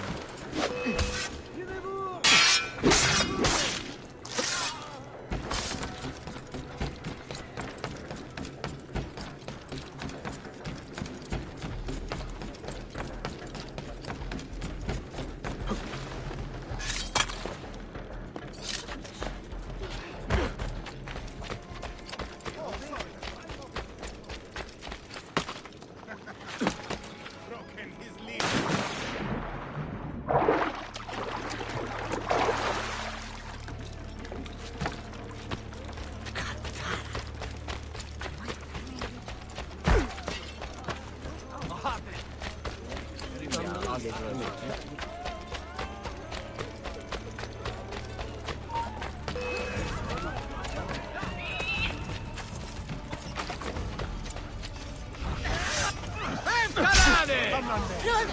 Run!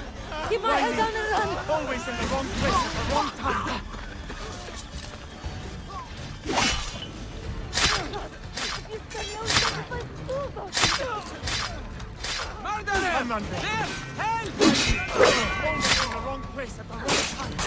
Keep my head down and run! Always in the wrong place at the wrong time. Murderer! There! Help! Always in the wrong place at the wrong time.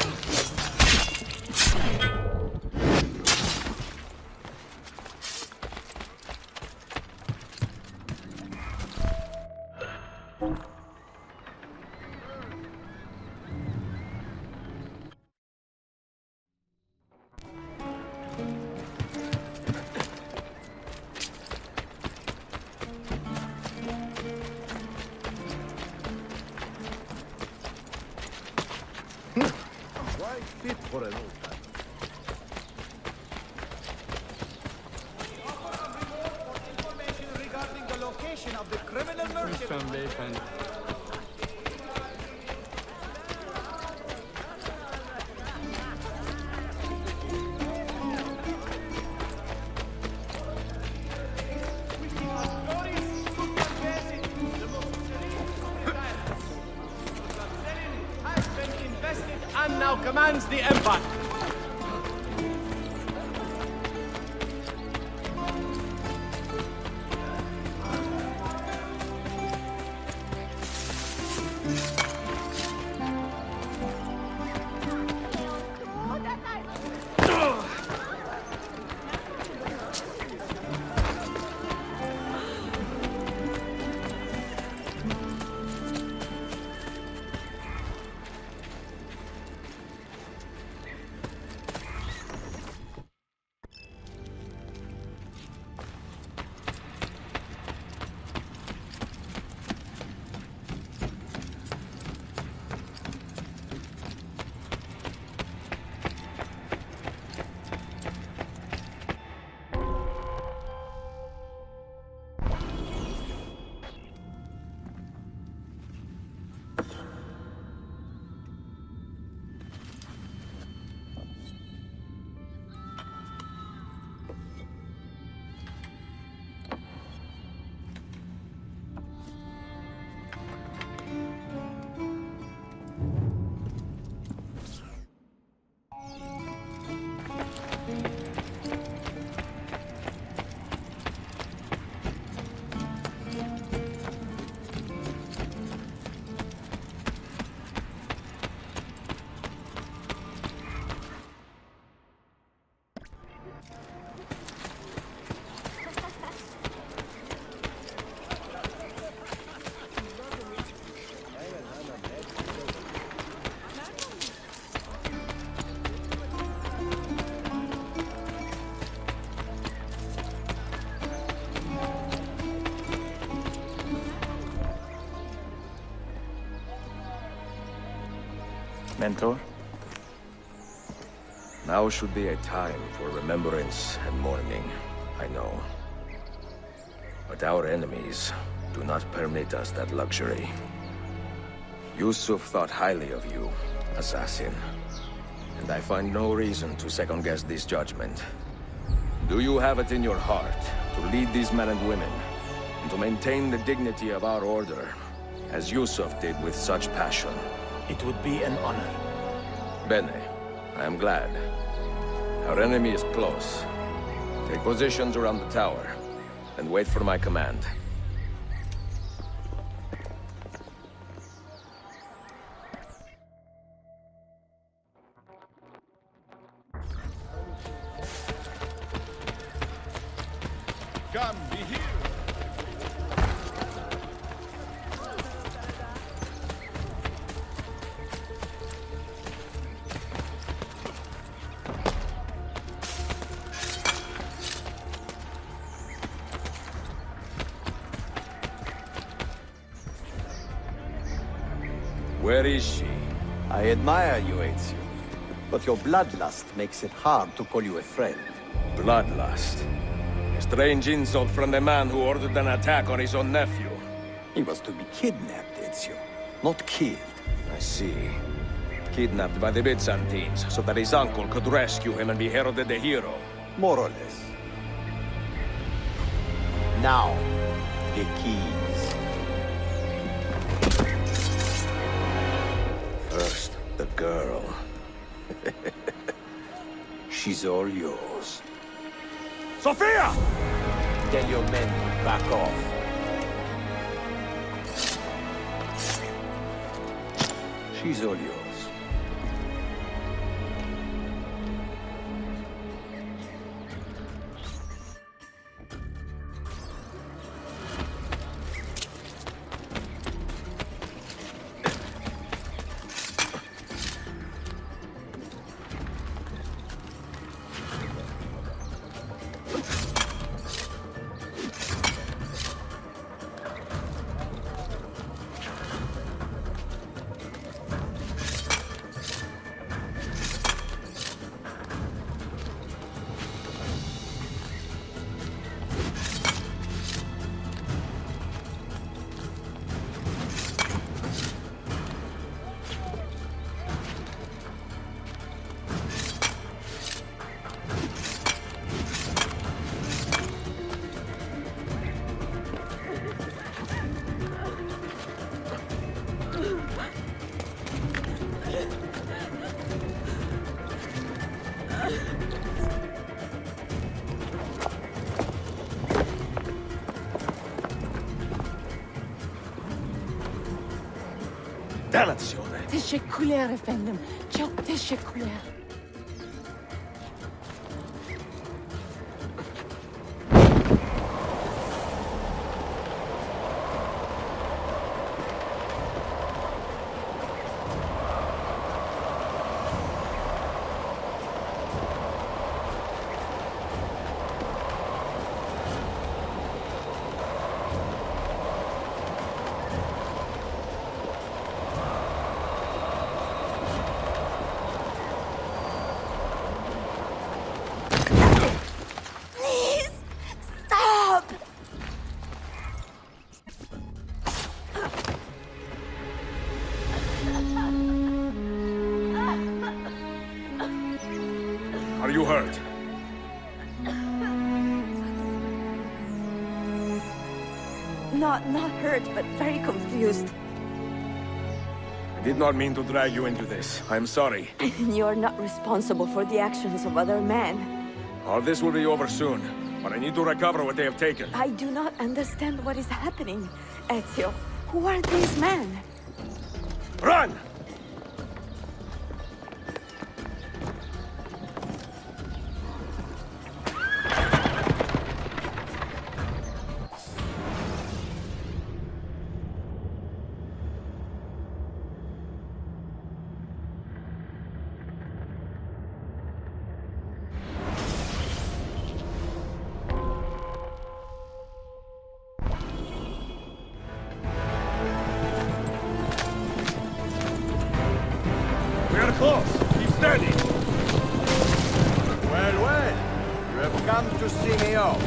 Fit for an old time. Information regarding the location of the criminal merchant. And now commands the Empire. Mentor? Now should be a time for remembrance and mourning, I know. But our enemies do not permit us that luxury. Yusuf thought highly of you, assassin. And I find no reason to second-guess this judgment. Do you have it in your heart to lead these men and women, and to maintain the dignity of our order, as Yusuf did with such passion? It would be an honor. Bene, I am glad. Our enemy is close. Take positions around the tower, and wait for my command. Come, be here! Where is she? I admire you, Ezio. But your bloodlust makes it hard to call you a friend. Bloodlust? A strange insult from the man who ordered an attack on his own nephew. He was to be kidnapped, Ezio, not killed. I see. Kidnapped by the Byzantines, so that his uncle could rescue him and be heralded a hero. More or less. Now, the keys. First, the girl. She's all yours. Sophia! Tell your men to back off. She's all yours. Dannazione! Teşekkürler efendim. Çok teşekkürler. Are you hurt? Not hurt, but very confused. I did not mean to drag you into this. I'm sorry. You're not responsible for the actions of other men. All this will be over soon, but I need to recover what they have taken. I do not understand what is happening, Ezio. Who are these men? Run! We are close. Keep steady. Well, well. You have come to see me off.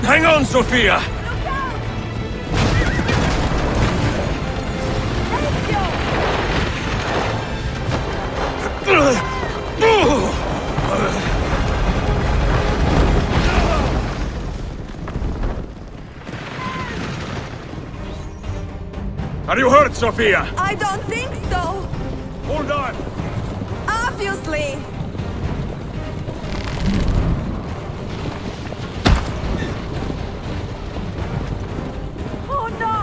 Hang on, Sophia! Are you hurt, Sophia? I don't think so. Hold on! Obviously. Oh no!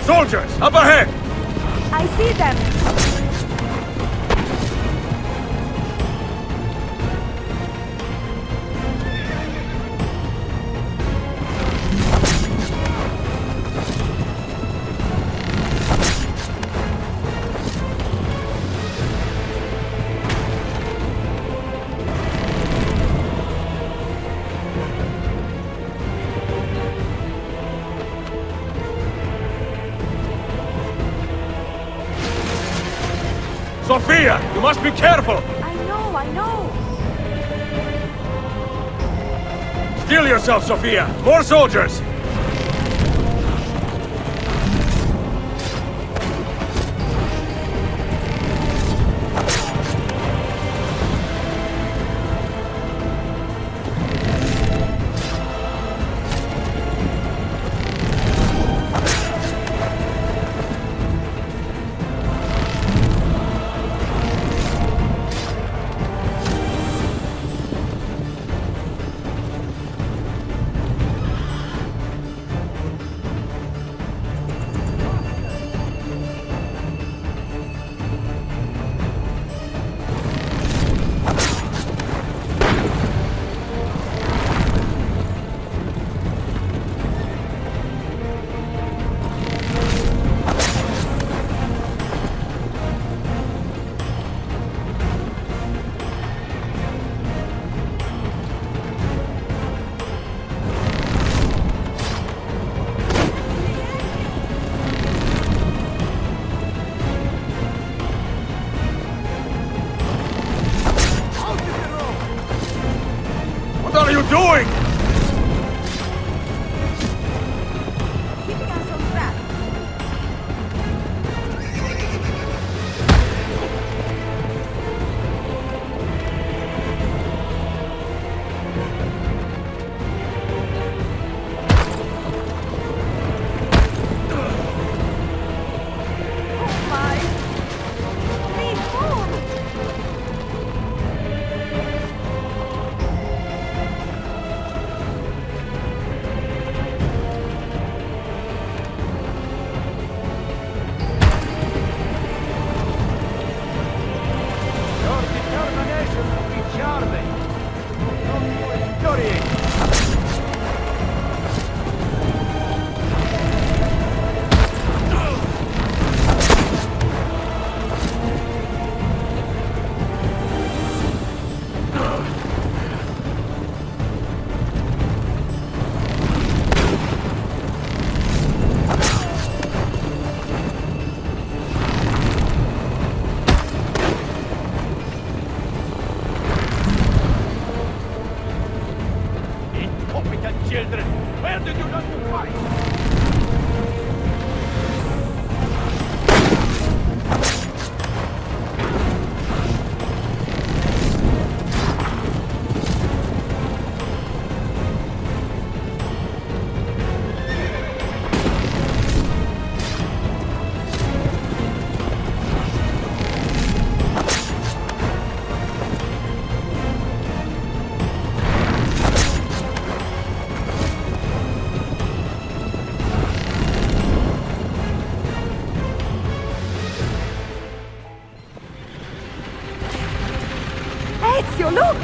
Soldiers, up ahead! I see them. Sophia, you must be careful! I know. Steel yourself, Sophia! More soldiers! Look!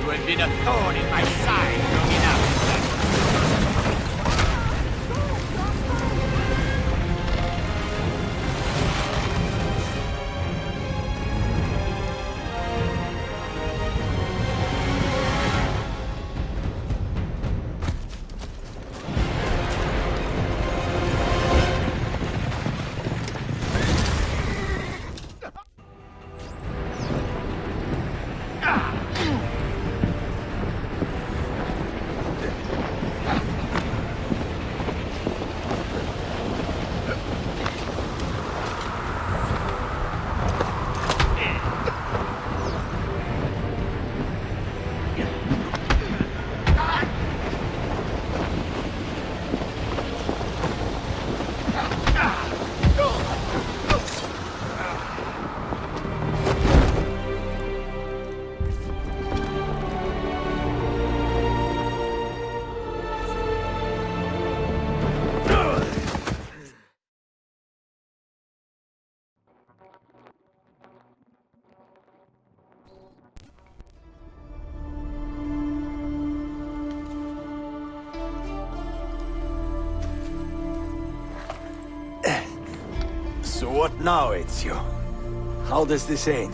You have been a thorn in my side long enough. So what now, Ezio? How does this end?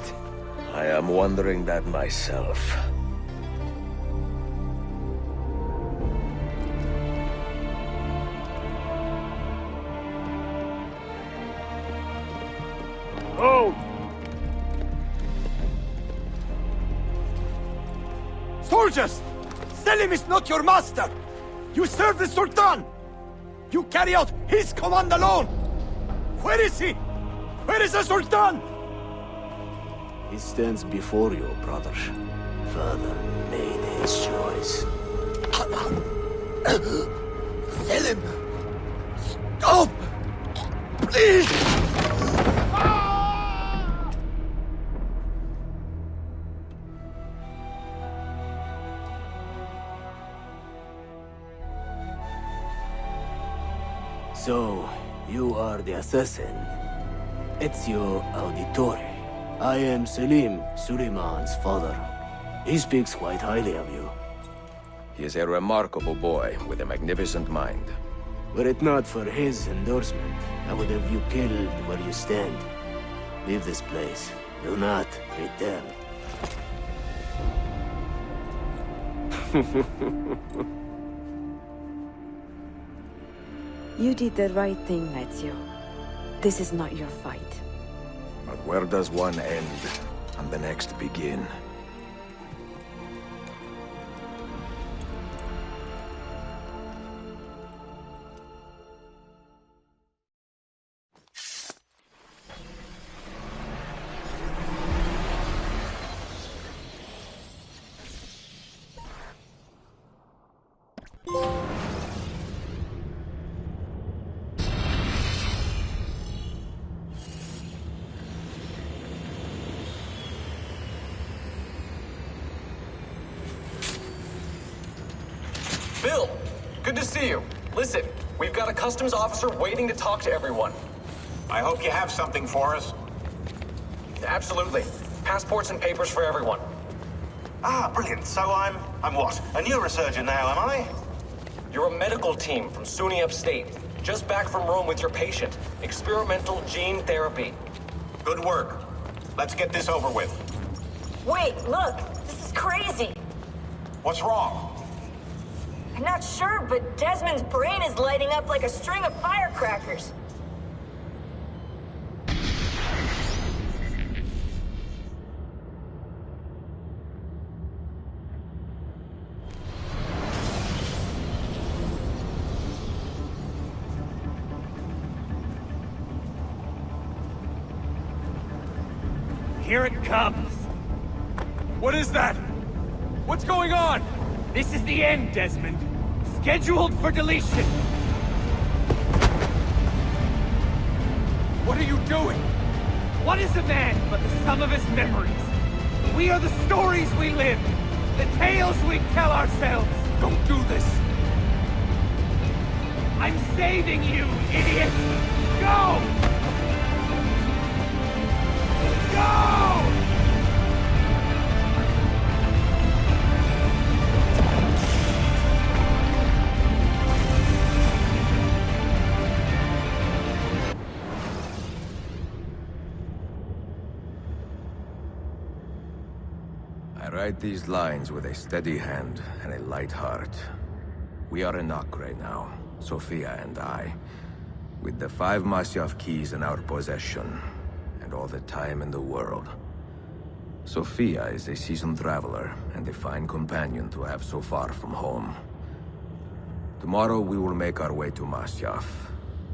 I am wondering that myself. Oh! Soldiers! Selim is not your master! You serve the Sultan! You carry out his command alone! Where is he? Where is the Sultan? He stands before you, brother. Father made his choice. Selim! Stop! Please! So, you are the assassin. Ezio Auditore. I am Selim, Suleiman's father. He speaks quite highly of you. He is a remarkable boy with a magnificent mind. Were it not for his endorsement, I would have you killed where you stand. Leave this place. Do not return. You did the right thing, Ezio. This is not your fight. But where does one end and the next begin? Bill, good to see you. Listen, we've got a customs officer waiting to talk to everyone. I hope you have something for us. Absolutely. Passports and papers for everyone. Ah, brilliant. So I'm what? A neurosurgeon now, am I? You're a medical team from SUNY Upstate. Just back from Rome with your patient. Experimental gene therapy. Good work. Let's get this over with. Wait, look! This is crazy! What's wrong? I'm not sure, but Desmond's brain is lighting up like a string of firecrackers. Here it comes! What is that? What's going on? This is the end, Desmond. Scheduled for deletion. What are you doing? What is a man but the sum of his memories? We are the stories we live, the tales we tell ourselves. Don't do this. I'm saving you, idiot! Go! I write these lines with a steady hand and a light heart. We are in Acre now, Sofia and I, with the 5 Masyaf keys in our possession, and all the time in the world. Sofia is a seasoned traveler, and a fine companion to have so far from home. Tomorrow we will make our way to Masyaf,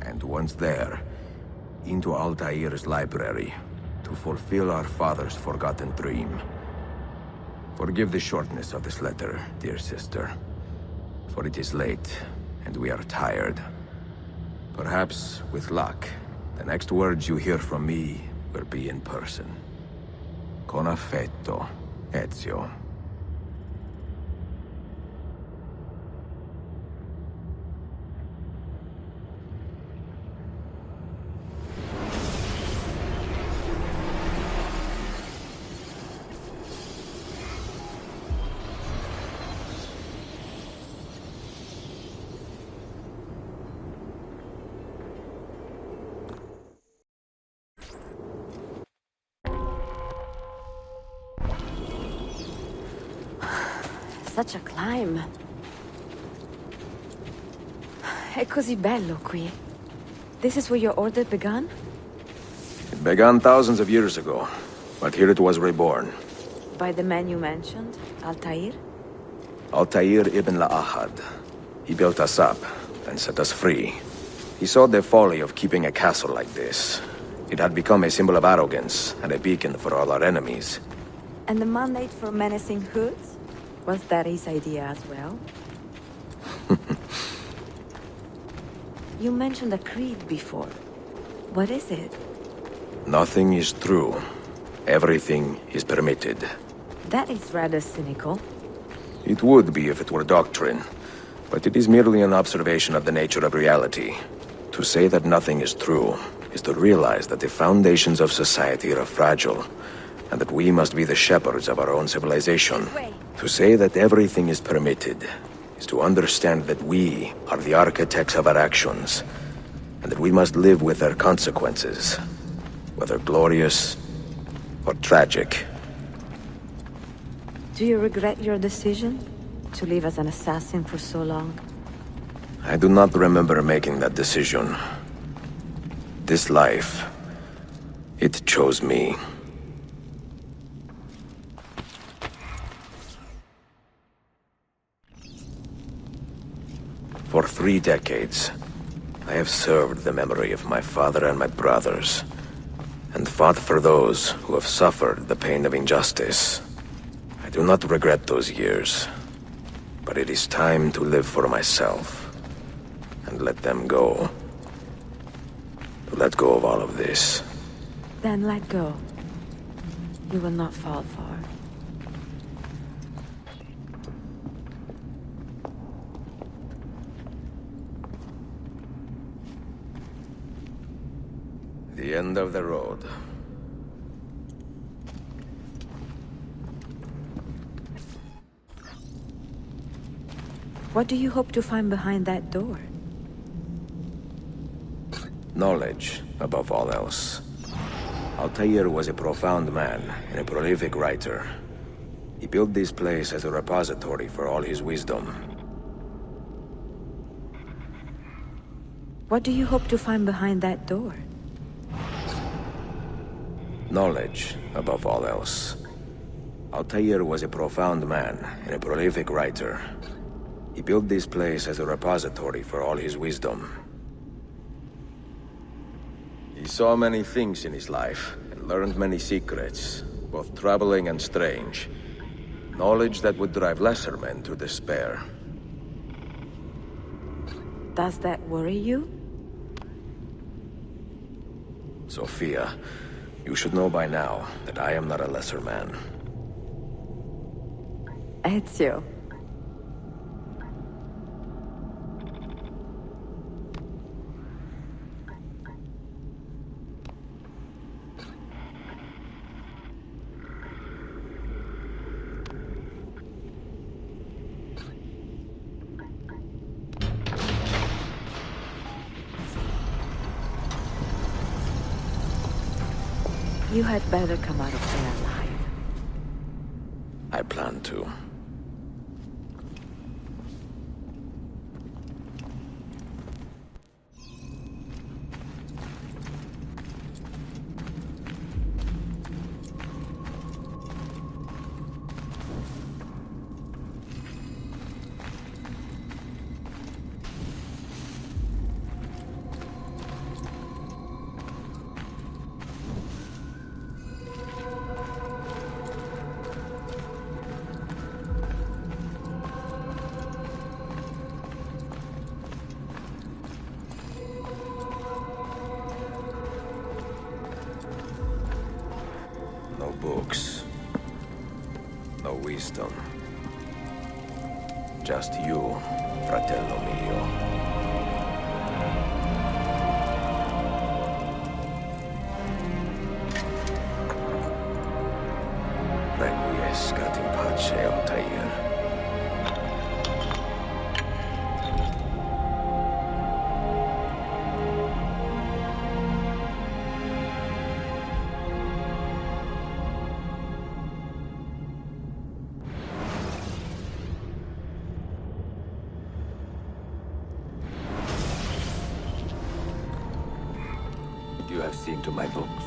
and once there, into Altair's library, to fulfill our father's forgotten dream. Forgive the shortness of this letter, dear sister, for it is late, and we are tired. Perhaps, with luck, the next words you hear from me will be in person. Con affetto, Ezio. Such a climb. È così bello qui. This is where your order began? It began thousands of years ago, but here it was reborn. By the man you mentioned, Altair? Altair Ibn-La'Ahad. He built us up and set us free. He saw the folly of keeping a castle like this. It had become a symbol of arrogance and a beacon for all our enemies. And the mandate for menacing hoods? Was that his idea as well? You mentioned a creed before. What is it? Nothing is true. Everything is permitted. That is rather cynical. It would be if it were doctrine, but it is merely an observation of the nature of reality. To say that nothing is true is to realize that the foundations of society are fragile, and that we must be the shepherds of our own civilization. To say that everything is permitted is to understand that we are the architects of our actions, and that we must live with their consequences, whether glorious or tragic. Do you regret your decision to live as an assassin for so long? I do not remember making that decision. This life, it chose me. For 3 decades, I have served the memory of my father and my brothers, and fought for those who have suffered the pain of injustice. I do not regret those years, but it is time to live for myself, and let them go. To let go of all of this. Then let go. You will not fall far. The end of the road. What do you hope to find behind that door? Knowledge, above all else. Altair was a profound man and a prolific writer. He built this place as a repository for all his wisdom. What do you hope to find behind that door? Knowledge, above all else. Altair was a profound man and a prolific writer. He built this place as a repository for all his wisdom. He saw many things in his life, and learned many secrets, both troubling and strange. Knowledge that would drive lesser men to despair. Does that worry you? Sophia, you should know by now that I am not a lesser man. Ezio. You had better come out of there alive. I plan to. No books. No wisdom. Just you, fratello mio. Requiescat in pace, Altair. You have seen to my books.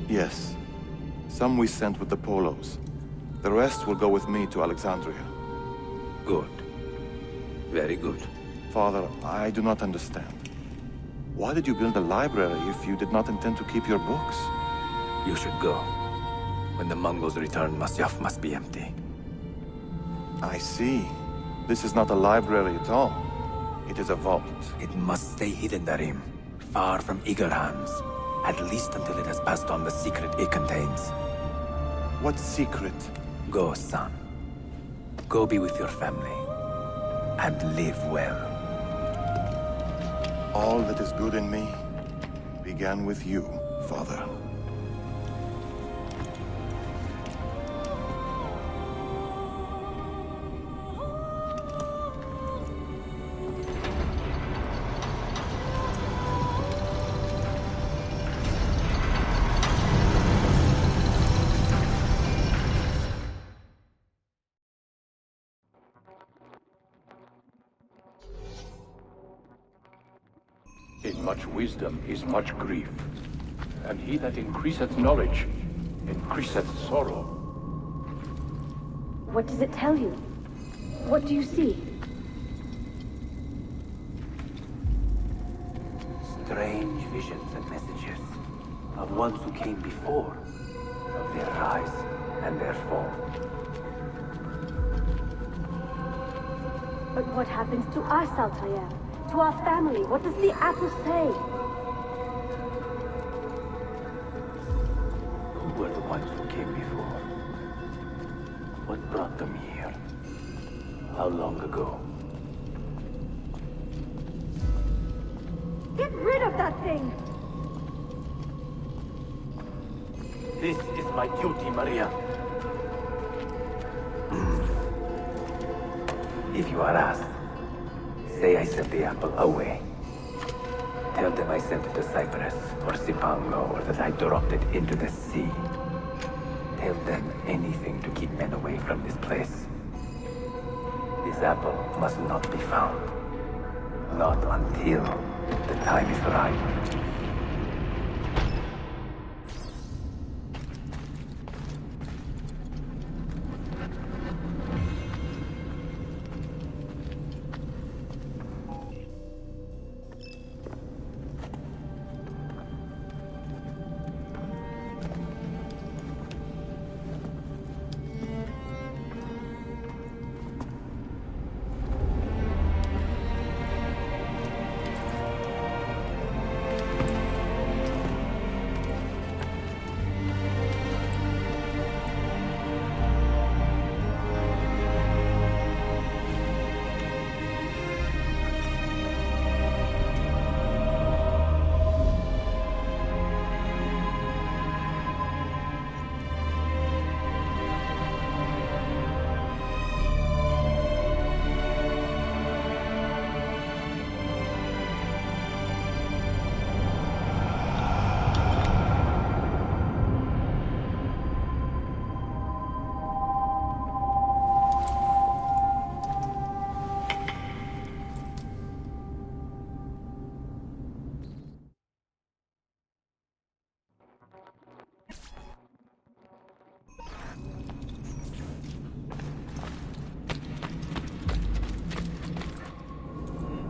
Yes. Some we sent with the Polos. The rest will go with me to Alexandria. Good. Very good. Father, I do not understand. Why did you build a library if you did not intend to keep your books? You should go. When the Mongols return, Masyaf must be empty. I see. This is not a library at all. It is a vault. It must stay hidden, Darim. Far from eager hands. At least until it has passed on the secret it contains. What secret? Go, son. Go be with your family. And live well. All that is good in me began with you, Father. In much wisdom is much grief, and he that increaseth knowledge increaseth sorrow. What does it tell you? What do you see? Strange visions and messages of ones who came before, of their rise and their fall. But what happens to us, Altair? To our family? What does the apple say? Who were the ones who came before? What brought them here? How long ago? Get rid of that thing! This is my duty, Maria. If you are asked, say I sent the apple away. Tell them I sent it to Cyprus or Cipango, or that I dropped it into the sea. Tell them anything to keep men away from this place. This apple must not be found. Not until the time is right.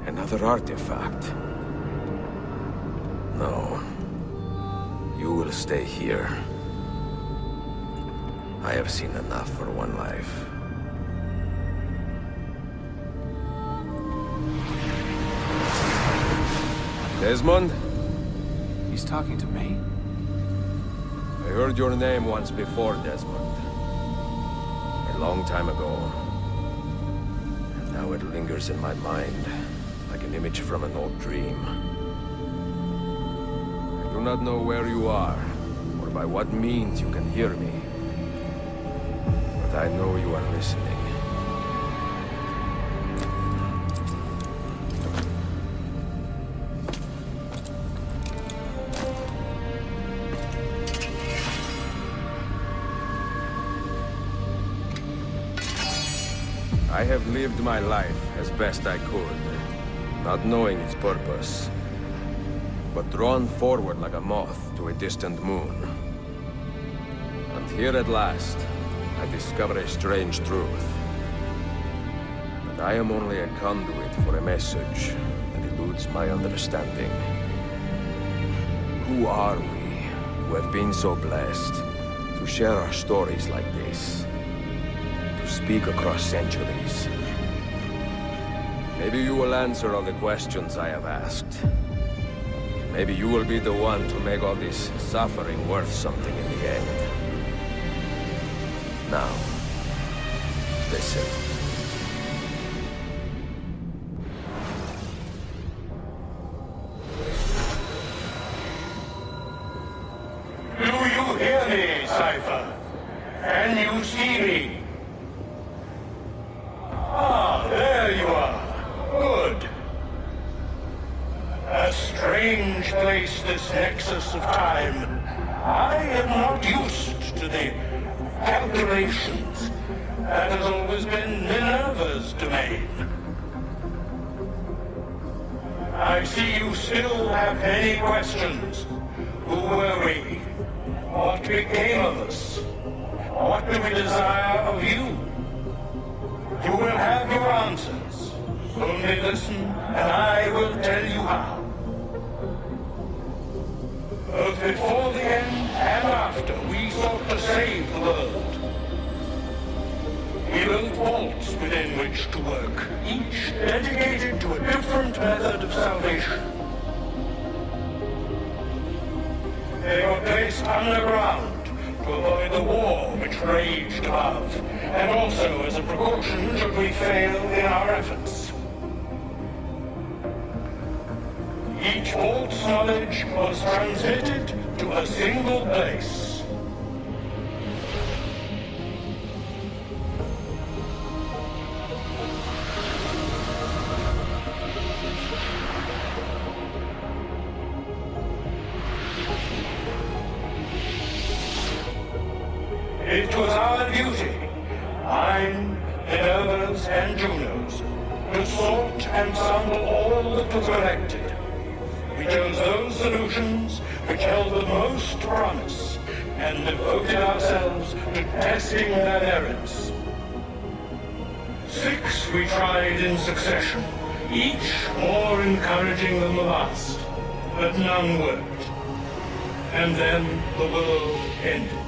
Another artifact. No. You will stay here. I have seen enough for one life. Desmond? He's talking to me? I heard your name once before, Desmond. A long time ago. And now it lingers in my mind, like an image from an old dream. I do not know where you are, or by what means you can hear me. But I know you are listening. I have lived my life as best I could, not knowing its purpose, but drawn forward like a moth to a distant moon. And here at last, I discover a strange truth. That I am only a conduit for a message that eludes my understanding. Who are we, who have been so blessed, to share our stories like this? To speak across centuries. Maybe you will answer all the questions I have asked. Maybe you will be the one to make all this suffering worth something in the end. Now, listen. Do you hear me, Cypher? Can you see me? Ah, there you are. Good. A strange place, this nexus of time. I am not used to the calculations. That has always been Minerva's domain. I see you still have many questions. Who were we? What became of us? What do we desire of you? You will have your answers. Only listen, and I will tell you how. Both before the end and after, we sought to save the world. We built vaults within which to work, each dedicated to a different method of salvation. They were placed underground to avoid the war which raged above, and also as a precaution should we fail in our efforts. Each vault's knowledge was transmitted to a single place. It was our duty, mine, Minerva's, and Juno's, to sort and sample all that was collected. We chose those solutions which held the most promise, and devoted ourselves to testing their merits. 6 we tried in succession, each more encouraging than the last, but none worked. And then the world ended.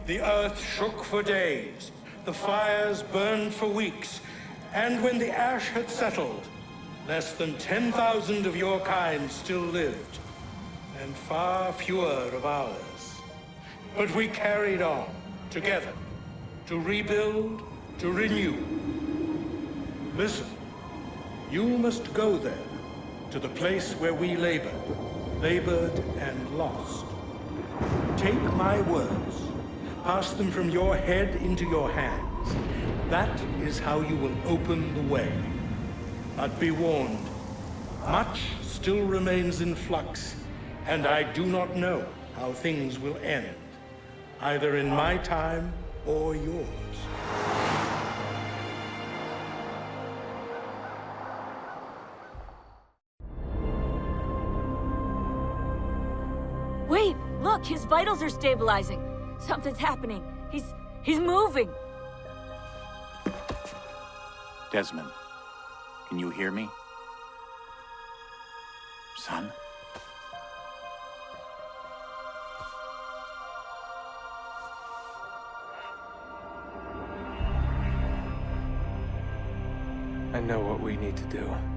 The earth shook for days, the fires burned for weeks, and when the ash had settled, less than 10,000 of your kind still lived, and far fewer of ours. But we carried on, together, to rebuild, to renew. Listen, you must go there, to the place where we labored and lost. Take my words, pass them from your head into your hands. That is how you will open the way. But be warned, much still remains in flux, and I do not know how things will end, either in my time or yours. Wait, look, his vitals are stabilizing. Something's happening. He's moving. Desmond, can you hear me? Son? I know what we need to do.